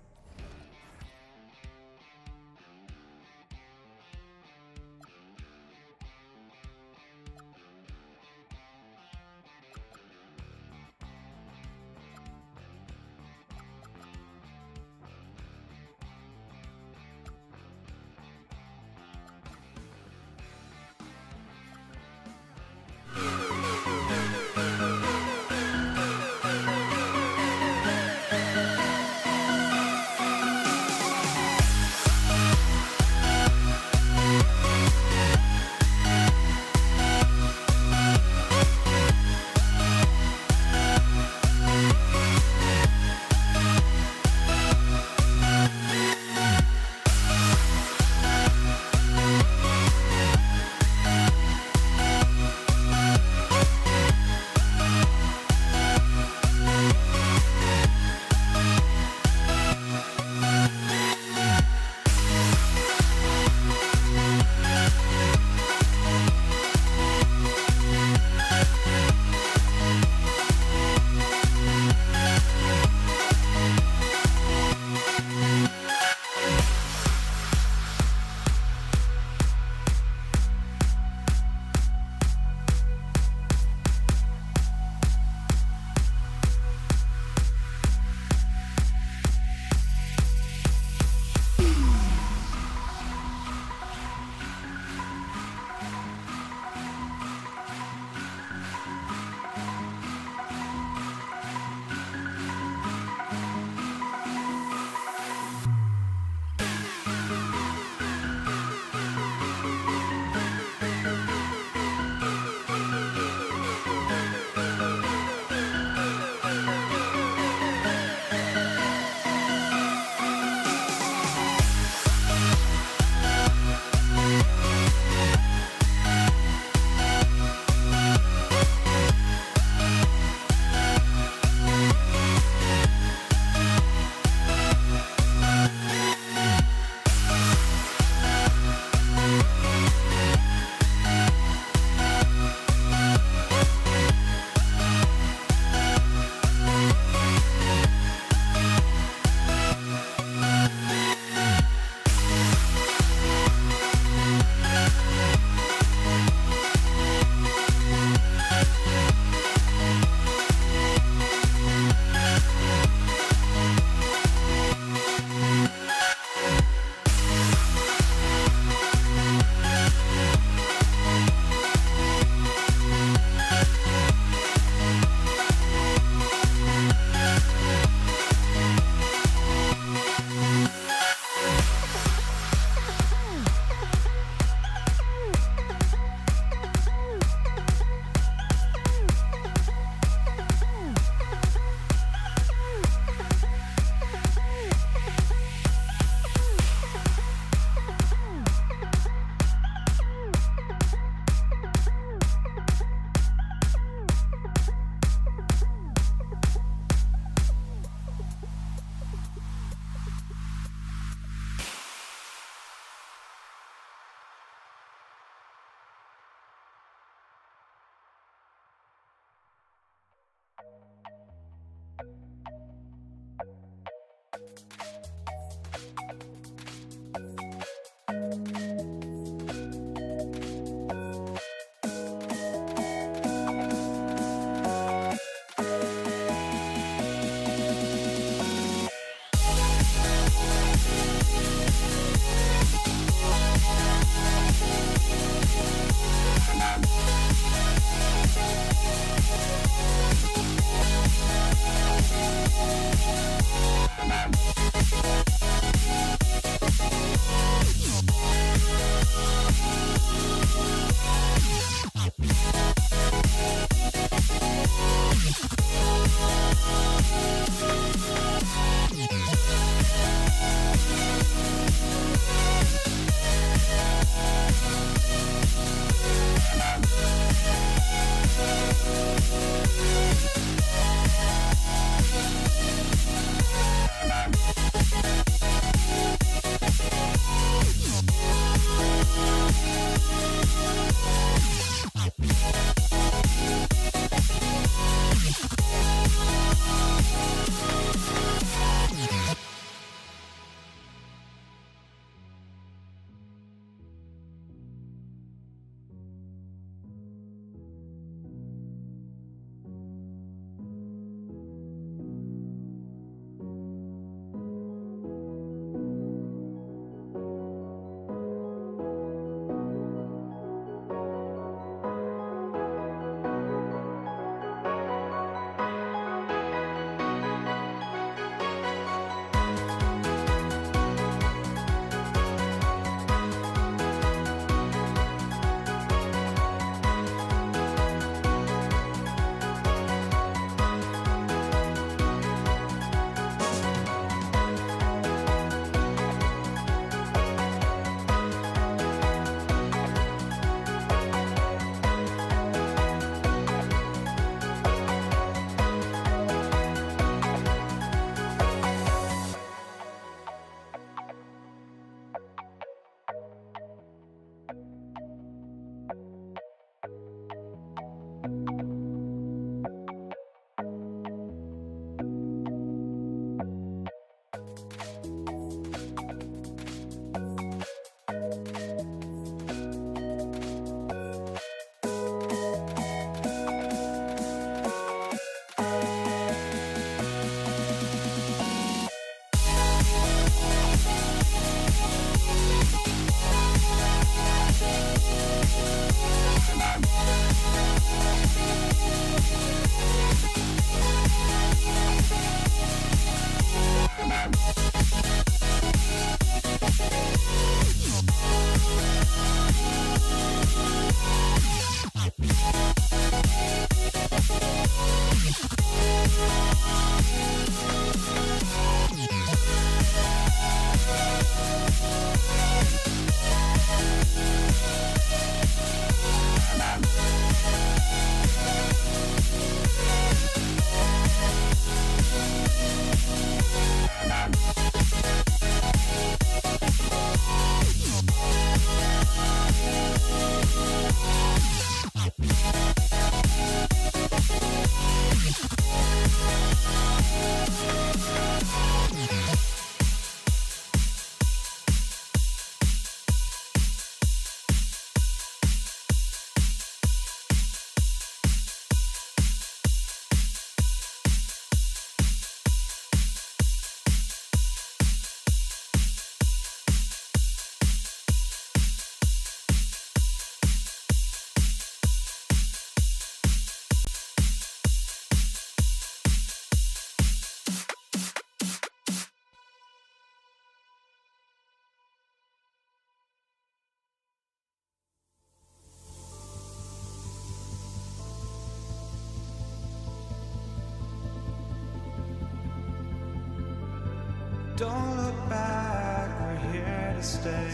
Don't look back, we're here to stay.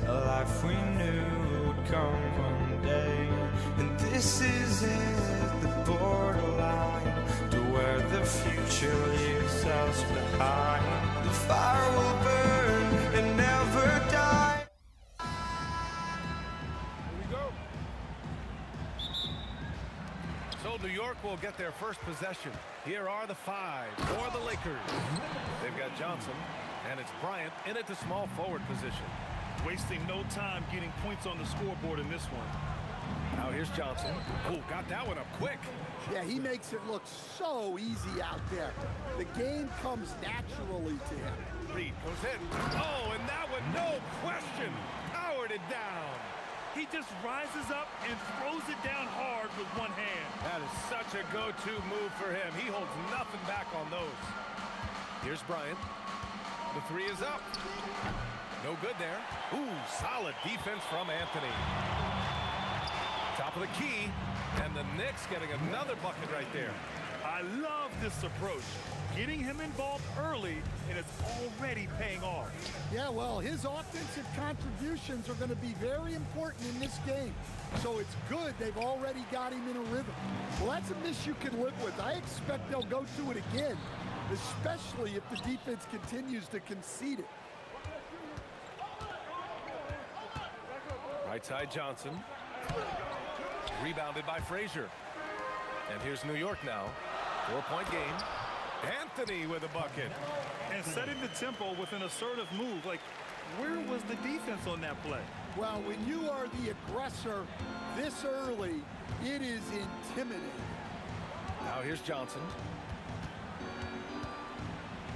A life we knew would come one day. And this is it, the borderline, to where the future leaves us behind. The fire will burn and never die. Here we go. So New York will get their first possession. Here are the 5 for the Lakers. They've got Johnson, and it's Bryant in at the small forward position. Wasting no time getting points on the scoreboard in this one. Now here's Johnson. Oh, got that one up quick. Yeah, he makes it look so easy out there. The game comes naturally to him. Reed goes in. Oh, and that one, no question, powered it down. He just rises up and throws it down hard with one hand. That is such a go-to move for him. He holds nothing back on those. Here's Bryant. The 3 is up. No good there. Ooh, solid defense from Anthony. Top of the key, and the Knicks getting another bucket right there. I love this approach. Getting him involved early, and it's already paying off. Yeah, well, his offensive contributions are going to be very important in this game. So it's good they've already got him in a rhythm. Well, that's a miss you can live with. I expect they'll go to it again, especially if the defense continues to concede it. Right side Johnson. Rebounded by Frazier. And here's New York now. 4-point game. Anthony with a bucket. And setting the tempo with an assertive move. Like, where was the defense on that play? Well, when you are the aggressor this early, it is intimidating. Now here's Johnson.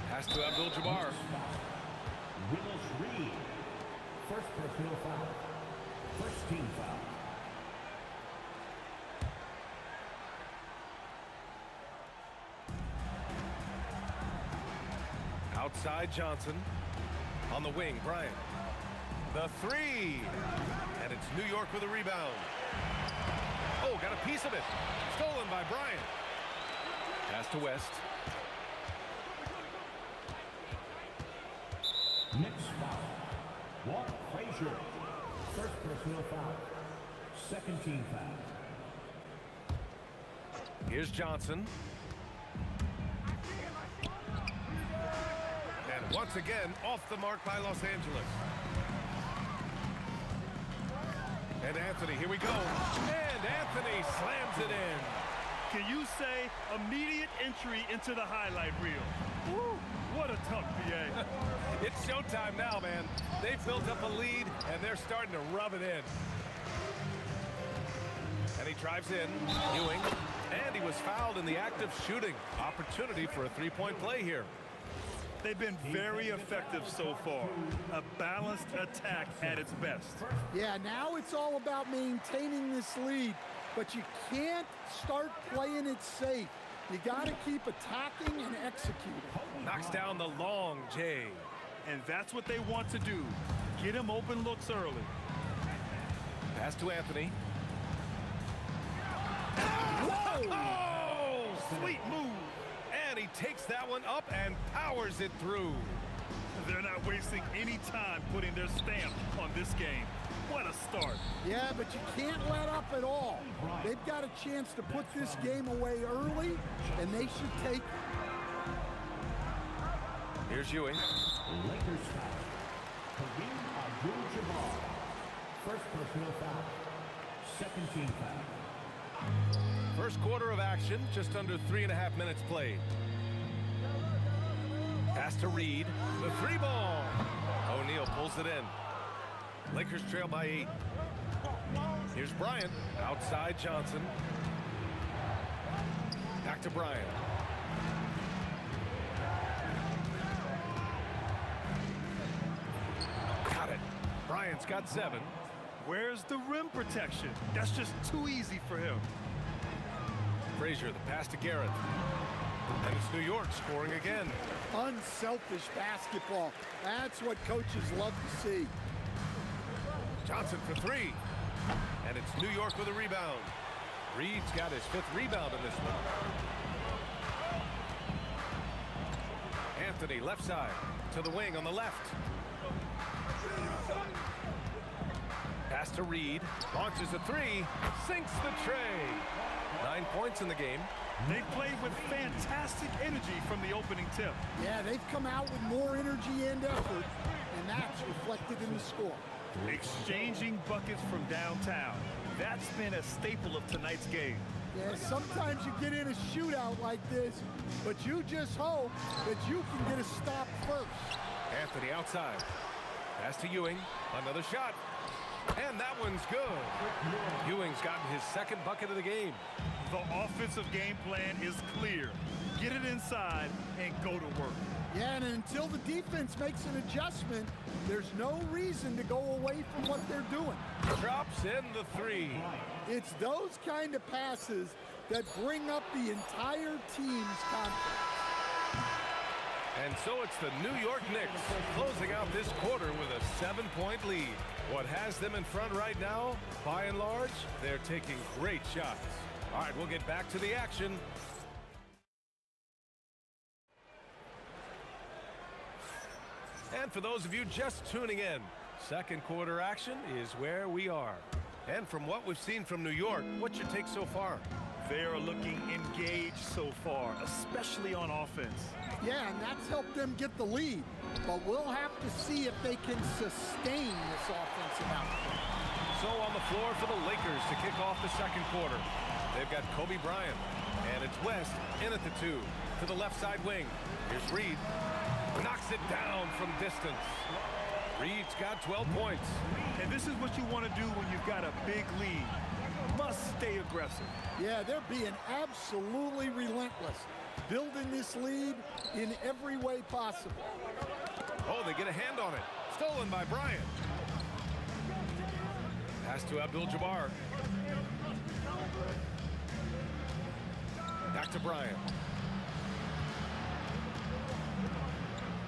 Pass to Abdul-Jabbar. Willis Reed. First personal foul. First team foul. Outside Johnson. On the wing, Bryant. The 3. And it's New York with a rebound. Oh, got a piece of it. Stolen by Bryant. Pass to West. Next foul. Walt Frazier. First personal foul. Second team foul. Here's Johnson. And once again, off the mark by Los Angeles. And Anthony, here we go. And Anthony slams it in. Can you say immediate entry into the highlight reel? Woo, what a tough PA. It's showtime now, man. They've built up a lead, and they're starting to rub it in. And he drives in, Ewing, and he was fouled in the act of shooting. Opportunity for a 3-point play here. They've been very effective so far. A balanced attack at its best. Yeah, now it's all about maintaining this lead, but you can't start playing it safe. You got to keep attacking and executing. Knocks down the long J. And that's what they want to do. Get him open looks early. Pass to Anthony. Whoa! Oh, sweet move. And he takes that one up and powers it through. They're not wasting any time putting their stamp on this game. What a start. Yeah, but you can't let up at all. They've got a chance to put this game away early, and they should take it. Here's Ewing. Lakers foul. Kareem Abdul-Jabbar. First personal foul. Second team foul. First quarter of action, just under 3.5 minutes played. Pass to Reed. The 3 ball. O'Neal pulls it in. Lakers trail by 8. Here's Bryant. Outside Johnson. Back to Bryant. Got it. Bryant's got 7. Where's the rim protection? That's just too easy for him. Frazier, the pass to Garrett. And it's New York scoring again. Unselfish basketball. That's what coaches love to see. Johnson for 3. And it's New York with a rebound. Reed's got his 5th rebound in this one. Anthony, left side, to the wing on the left. Pass to Reed, launches a three, sinks the tray. 9 points in the game. They've played with fantastic energy from the opening tip. Yeah, they've come out with more energy and effort, and that's reflected in the score. Exchanging buckets from downtown. That's been a staple of tonight's game. Yeah, sometimes you get in a shootout like this, but you just hope that you can get a stop first. Anthony outside. Pass to Ewing. Another shot. And that one's good. Ewing's gotten his second bucket of the game. The offensive game plan is clear. Get it inside and go to work. Yeah, and until the defense makes an adjustment, there's no reason to go away from what they're doing. Drops in the three. It's those kind of passes that bring up the entire team's confidence. And so it's the New York Knicks closing out this quarter with a 7-point lead. What has them in front right now, by and large, they're taking great shots. All right, we'll get back to the action. And for those of you just tuning in, second quarter action is where we are. And from what we've seen from New York, what's your take so far? They are looking engaged so far, especially on offense. Yeah, and that's helped them get the lead. But we'll have to see if they can sustain this offensive output. So on the floor for the Lakers to kick off the second quarter. They've got Kobe Bryant, and it's West in at the 2. To the left side wing. Here's Reed. Knocks it down from distance. Reed's got 12 points. And this is what you want to do when you've got a big lead. Must stay aggressive. Yeah, they're being absolutely relentless. Building this lead in every way possible. Oh, they get a hand on it. Stolen by Bryant. Pass to Abdul-Jabbar. Back to Bryant.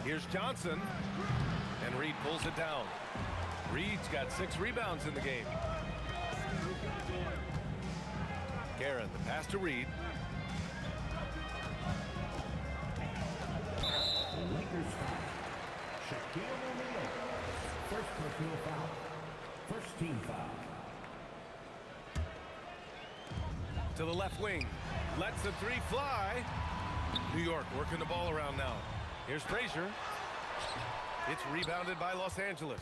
Here's Johnson. And Reed pulls it down. Reed's got 6 rebounds in the game. Guerin, the pass to Reed. Lakers foul. Shaquille O'Neal. First personal foul. First team foul. To the left wing. Lets the three fly. New York working the ball around now. Here's Frazier. It's rebounded by Los Angeles.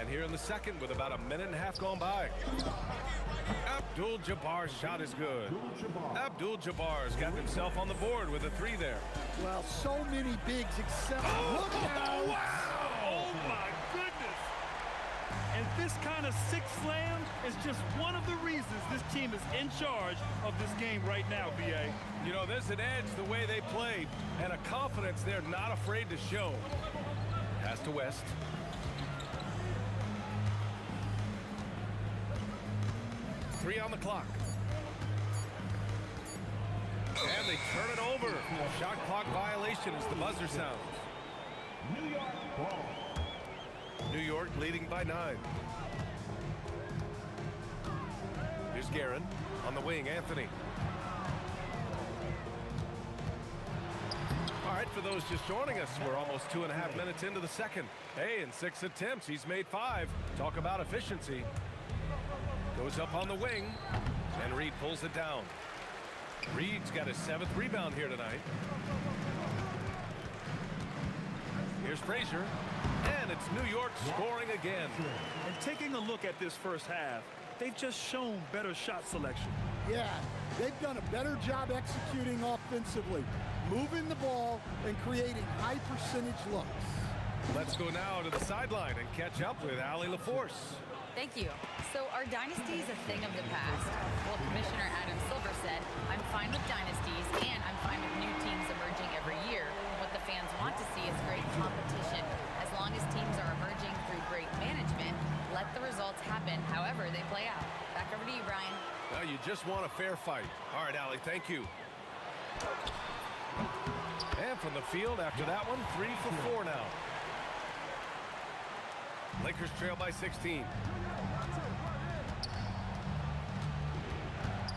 And here in the second with about a minute and a half gone by. Abdul-Jabbar's shot is good. Abdul-Jabbar's got himself on the board with a 3 there. Well, so many bigs except look out. Wow! Oh my goodness! And this kind of sick slam is just one of the reasons this team is in charge of this game right now, B.A. You know, there's an edge the way they played and a confidence they're not afraid to show. Pass to West. Three on the clock. And they turn it over. Shot clock violation as the buzzer sounds. New York ball. New York leading by 9. Here's Guerin. On the wing, Anthony. All right, for those just joining us, we're almost 2.5 minutes into the second. Hey, in 6 attempts, he's made 5. Talk about efficiency. Goes up on the wing, and Reed pulls it down. Reed's got his 7th rebound here tonight. Here's Frazier, and it's New York scoring again. And taking a look at this first half, they've just shown better shot selection. Yeah, they've done a better job executing offensively, moving the ball and creating high percentage looks. Let's go now to the sideline and catch up with Allie LaForce. Thank you. So are dynasties a thing of the past? Well, Commissioner Adam Silver said, I'm fine with dynasties and I'm fine with new teams emerging every year. What the fans want to see is great competition. As long as teams are emerging through great management, let the results happen however they play out. Back over to you, Brian. Now you just want a fair fight. All right, Allie, thank you. And from the field after that one, 3 for 4 now. Lakers trail by 16.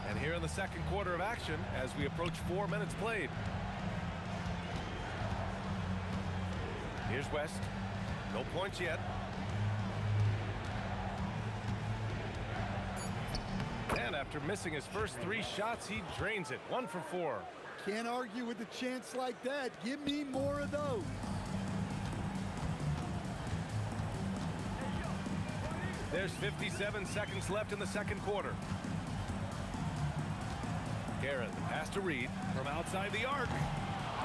And here in the second quarter of action as we approach 4 minutes played. Here's West. No points yet. And after missing his first 3 shots, he drains it. 1 for 4. Can't argue with a chance like that. Give me more of those. There's 57 seconds left in the second quarter. Guerin, pass to Reed from outside the arc.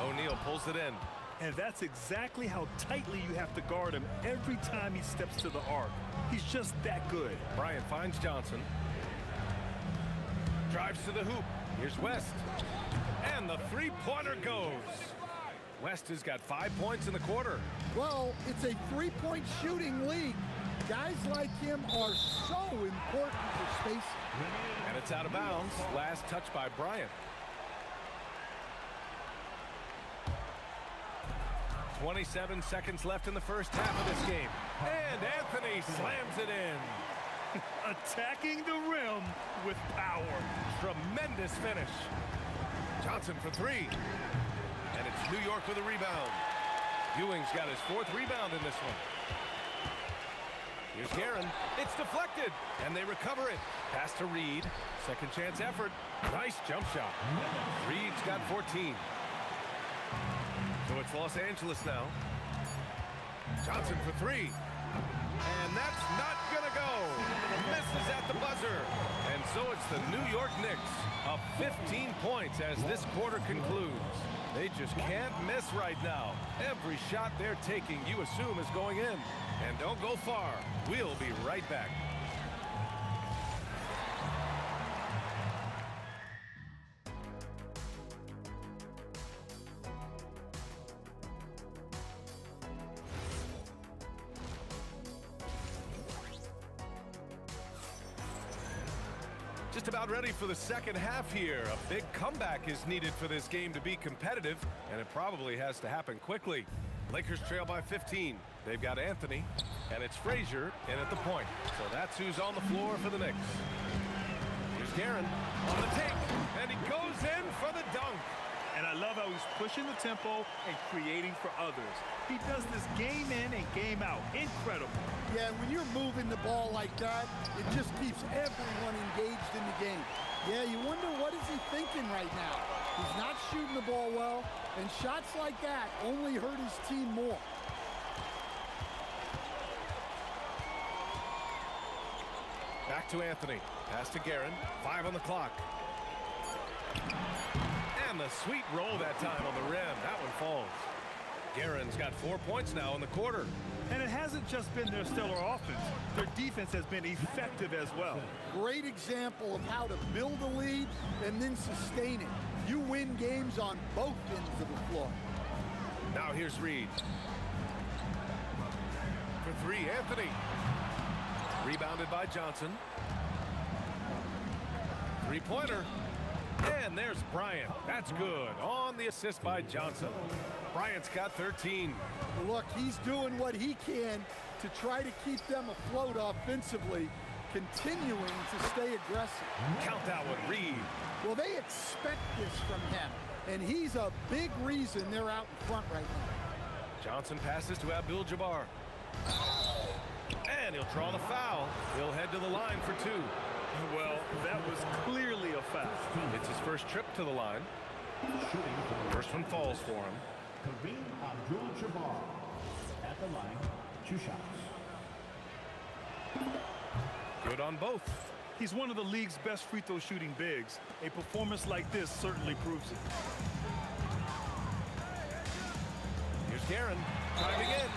O'Neal pulls it in. And that's exactly how tightly you have to guard him every time he steps to the arc. He's just that good. Bryant finds Johnson. Drives to the hoop. Here's West. And the three-pointer goes. West has got 5 points in the quarter. Well, it's a three-point shooting league. Guys like him are so important for space. And it's out of bounds. Last touch by Bryant. 27 seconds left in the first half of this game. And Anthony slams it in. Attacking the rim with power. Tremendous finish. Johnson for 3. And it's New York with a rebound. Ewing's got his 4th rebound in this one. Here's Guerin. It's deflected. And they recover it. Pass to Reed. Second chance effort. Nice jump shot. Reed's got 14. So it's Los Angeles now. Johnson for 3. And that's not going to go. Misses at the buzzer. And so it's the New York Knicks up 15 points as this quarter concludes. They just can't miss right now. Every shot they're taking, you assume, is going in. And don't go far. We'll be right back. Just about ready for the second half here. A big comeback is needed for this game to be competitive, and it probably has to happen quickly. Lakers trail by 15. They've got Anthony, and it's Frazier in at the point. So that's who's on the floor for the Knicks. Here's Guerin on the take, and he goes in for the dunk. And I love how he's pushing the tempo and creating for others. He does this game in and game out. Incredible. Yeah, when you're moving the ball like that, it just keeps everyone engaged in the game. Yeah, you wonder what is he thinking right now. He's not shooting the ball well, and shots like that only hurt his team more. Back to Anthony. Pass to Guerin. 5 on the clock. And the sweet roll that time on the rim. That one falls. Guerin's got 4 points now in the quarter. And it hasn't just been their stellar offense. Their defense has been effective as well. Great example of how to build a lead and then sustain it. You win games on both ends of the floor. Now here's Reed. For 3, Anthony. Rebounded by Johnson. Three-pointer. And there's Bryant. That's good. On the assist by Johnson. Bryant's got 13. Look, he's doing what he can to try to keep them afloat offensively, continuing to stay aggressive. Count that one, Reed. Well, they expect this from him, and he's a big reason they're out in front right now. Johnson passes to Abdul-Jabbar. And he'll draw the foul. He'll head to the line for 2. Well, that was clearly a foul. It's his first trip to the line. First one falls for him. Kareem Abdul-Jabbar at the line, 2 shots. Good on both. He's one of the league's best free throw shooting bigs. A performance like this certainly proves it. Here's Guerin, driving in.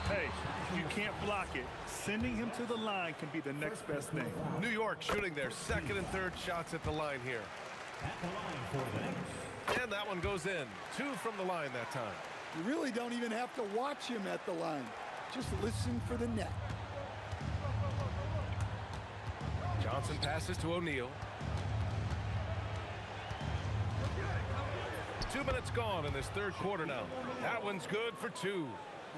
Hey, if you can't block it, sending him to the line can be the next best thing. New York shooting their second and third shots at the line here. At the line for the Knicks. And that one goes in. 2 from the line that time. You really don't even have to watch him at the line. Just listen for the net. Johnson passes to O'Neal. 2 minutes gone in this third quarter now. That one's good for 2.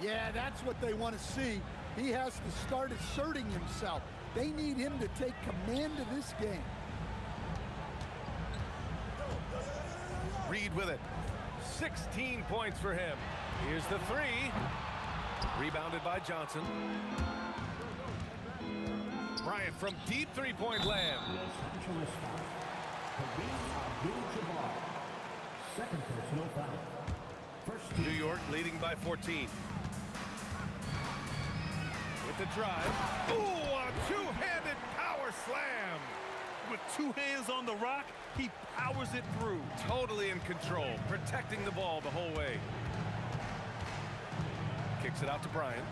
Yeah, that's what they want to see. He has to start asserting himself. They need him to take command of this game. Reed with it. 16 points for him. Here's the 3. Rebounded by Johnson. Bryant from deep three-point land. Second personal foul. First New York leading by 14. With the drive. Ooh, a two-handed power slam. With two hands on the rock, he powers it through. Totally in control, protecting the ball the whole way. Kicks it out to Bryant.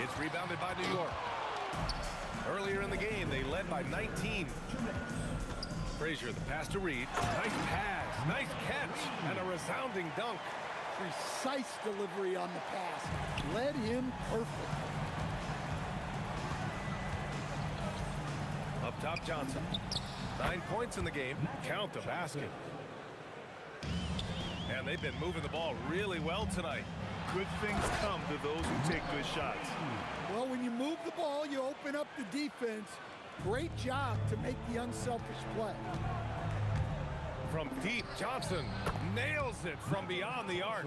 It's rebounded by New York. Earlier in the game, they led by 19. Frazier, the pass to Reed. Nice pass, nice catch, and a resounding dunk. Precise delivery on the pass. Led him perfect. Up top, Johnson. 9 points in the game. Count the basket. And they've been moving the ball really well tonight. Good things come to those who take good shots. Well, when you move the ball, you open up the defense. Great job to make the unselfish play. From deep, Johnson nails it from beyond the arc.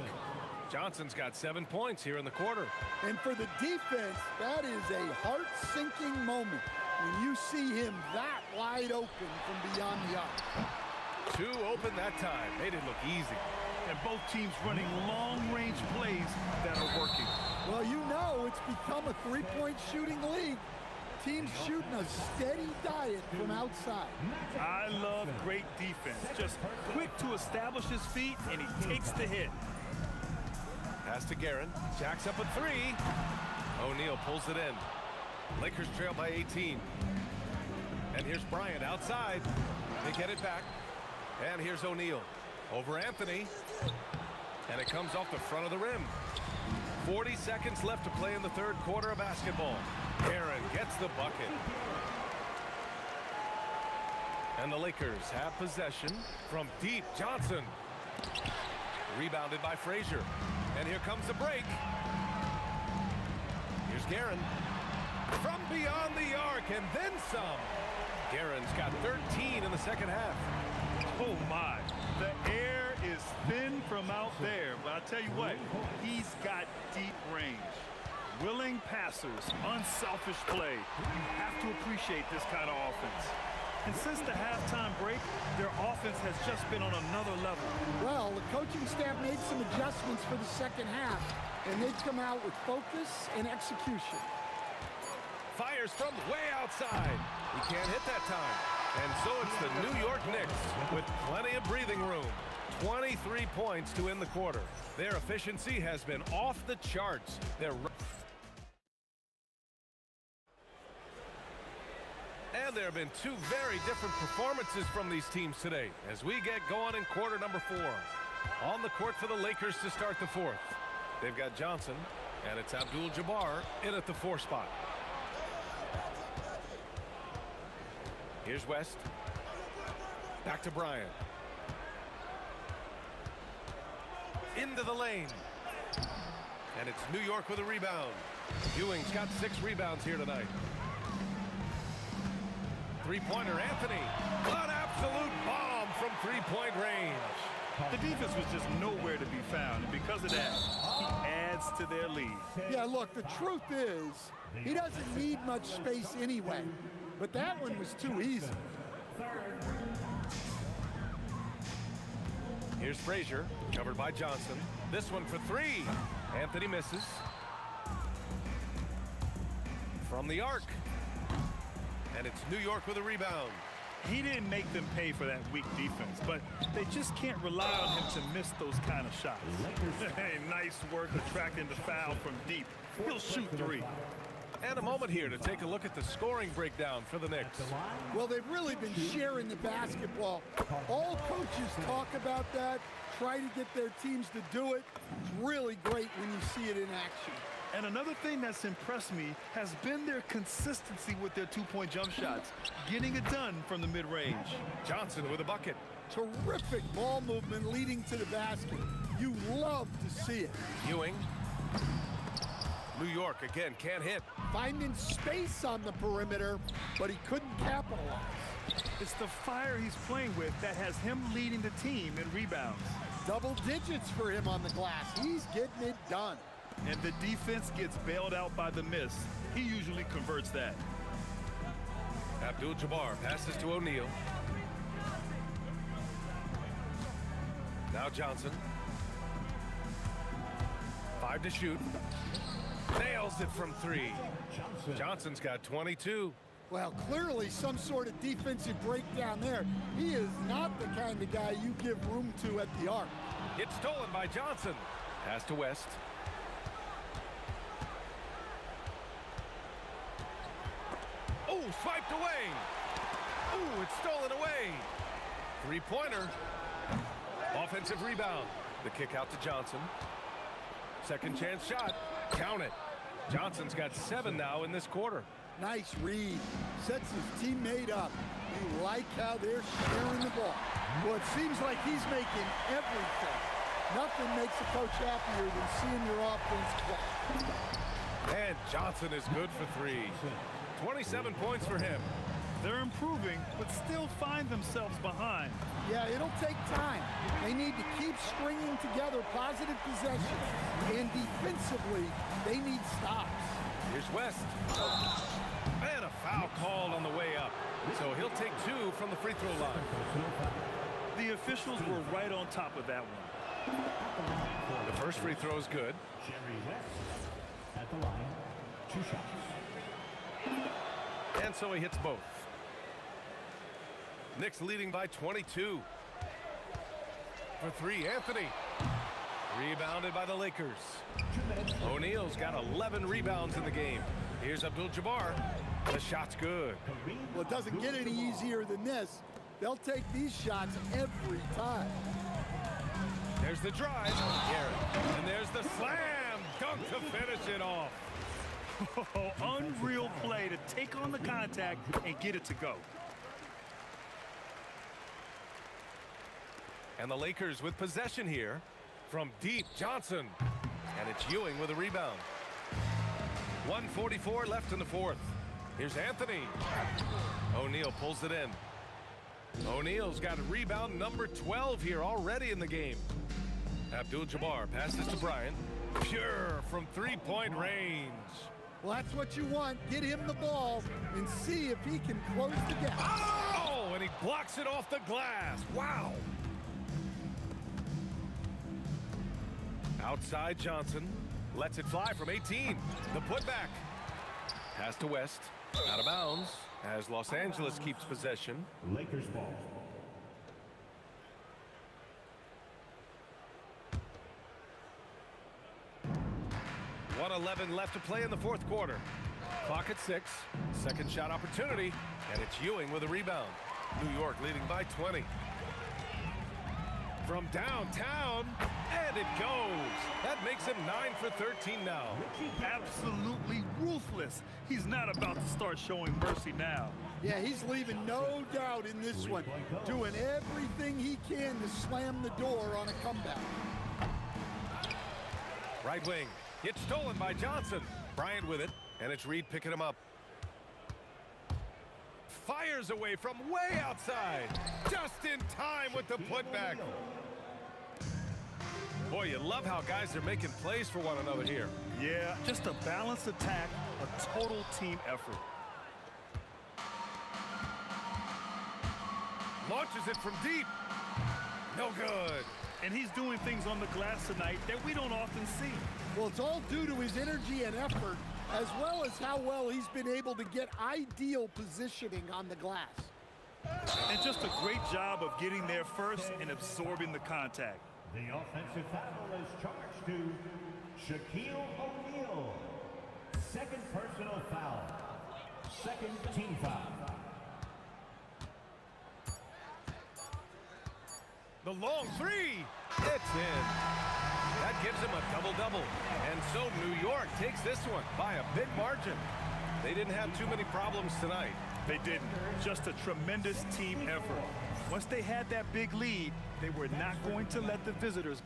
Johnson's got 7 points here in the quarter. And for the defense, that is a heart-sinking moment when you see him that wide open from beyond the arc. Two open that time. Made it look easy. And both teams running long-range plays that are working. Well, you know it's become a three-point shooting league. Teams shooting a steady diet from outside. I love great defense. Just quick to establish his feet, and he takes the hit. Pass to Guerin. Jacks up a three. O'Neal pulls it in. Lakers trail by 18. And here's Bryant outside. They get it back. And here's O'Neal. Over Anthony. And it comes off the front of the rim. 40 seconds left to play in the third quarter of basketball. Guerin gets the bucket. And the Lakers have possession from deep. Johnson. Rebounded by Frazier. And here comes the break. Here's Guerin. From beyond the arc and then some. Guerin's got 13 in the second half. Oh, my. The air is thin from out there. But I'll tell you what, he's got deep range. Willing passers, unselfish play. You have to appreciate this kind of offense. And since the halftime break, their offense has just been on another level. Well, the coaching staff made some adjustments for the second half, and they've come out with focus and execution. Fires from way outside. He can't hit that time. And so it's the New York Knicks with plenty of breathing room. 23 points to end the quarter. Their efficiency has been off the charts. And there have been two very different performances from these teams today as we get going in quarter number 4. On the court for the Lakers to start the fourth. They've got Johnson, and it's Abdul-Jabbar in at the 4 spot. Here's West. Back to Bryant. Into the lane. And it's New York with a rebound. Ewing's got 6 rebounds here tonight. Three-pointer, Anthony. An absolute bomb from three-point range. The defense was just nowhere to be found, and because of that, he adds to their lead. Yeah, look, the truth is, he doesn't need much space anyway. But that one was too easy. Here's Frazier, covered by Johnson. This one for 3. Anthony misses. From the arc. And it's New York with a rebound. He didn't make them pay for that weak defense, but they just can't rely on him to miss those kind of shots. Hey, nice work attracting the foul from deep. He'll shoot 3. And a moment here to take a look at the scoring breakdown for the Knicks. Well, they've really been sharing the basketball. All coaches talk about that, try to get their teams to do it. It's really great when you see it in action. And another thing that's impressed me has been their consistency with their two-point jump shots, getting it done from the mid-range. Johnson with a bucket. Terrific ball movement leading to the basket. You love to see it. Ewing. New York again can't hit. Finding space on the perimeter, but he couldn't capitalize. It's the fire he's playing with that has him leading the team in rebounds. Double digits for him on the glass. He's getting it done. And the defense gets bailed out by the miss. He usually converts that. Abdul-Jabbar passes to O'Neal. Now Johnson. 5 to shoot. Nails it from 3. Johnson's got 22. Well, clearly some sort of defensive breakdown there. He is not the kind of guy you give room to at the arc. It's stolen by Johnson. Pass to West. Oh, swiped away. Oh, it's stolen away. 3-pointer. Offensive rebound. The kick out to Johnson. Second chance shot. Count it. Johnson's got 7 now in this quarter. Nice read. Sets his teammate up. You like how they're sharing the ball. Well, it seems like he's making everything. Nothing makes a coach happier than seeing your offense play. And Johnson is good for 3. 27 points for him. They're improving, but still find themselves behind. Yeah, it'll take time. They need to keep stringing together positive possessions. And defensively, they need stops. Here's West. And a foul called on the way up. So he'll take 2 from the free throw line. The officials were right on top of that one. The first free throw is good. Jerry West at the line. 2 shots. And so he hits both. Knicks leading by 22. For 3, Anthony. Rebounded by the Lakers. O'Neal's got 11 rebounds in the game. Here's Abdul-Jabbar. The shot's good. Well, it doesn't get any easier than this. They'll take these shots every time. There's the drive. Garrett. And there's the slam dunk to finish it off. Unreal play to take on the contact and get it to go. And the Lakers with possession here from deep. Johnson. And it's Ewing with a rebound. 1:44 left in the fourth. Here's Anthony. O'Neal pulls it in. O'Neal's got a rebound number 12 here already in the game. Abdul-Jabbar passes to Bryant. Pure from 3-point range. Well, that's what you want. Get him the ball and see if he can close the gap. Oh, and he blocks it off the glass. Wow. Outside Johnson. Lets it fly from 18. The putback. Pass to West. Out of bounds as Los Angeles keeps possession. Lakers ball. .11 left to play in the fourth quarter. Clock at 6. Second shot opportunity. And it's Ewing with a rebound. New York leading by 20. From downtown, and it goes. That makes him 9 for 13 now. Absolutely ruthless. He's not about to start showing mercy now. Yeah, he's leaving no doubt in this one. Doing everything he can to slam the door on a comeback. Right wing. It's stolen by Johnson. Bryant with it, and it's Reed picking him up. Fires away from way outside. Just in time with the putback. Boy, you love how guys are making plays for one another here. Yeah, just a balanced attack, a total team effort. Launches it from deep. No good. And he's doing things on the glass tonight that we don't often see. Well, it's all due to his energy and effort, as well as how well he's been able to get ideal positioning on the glass. And just a great job of getting there first and absorbing the contact. The offensive foul is charged to Shaquille O'Neal. Second personal foul. Second team foul. The long 3. It's in. That gives him a double-double. And so New York takes this one by a big margin. They didn't have too many problems tonight. They didn't. Just a tremendous team effort. Once they had that big lead, they were not going to let the visitors.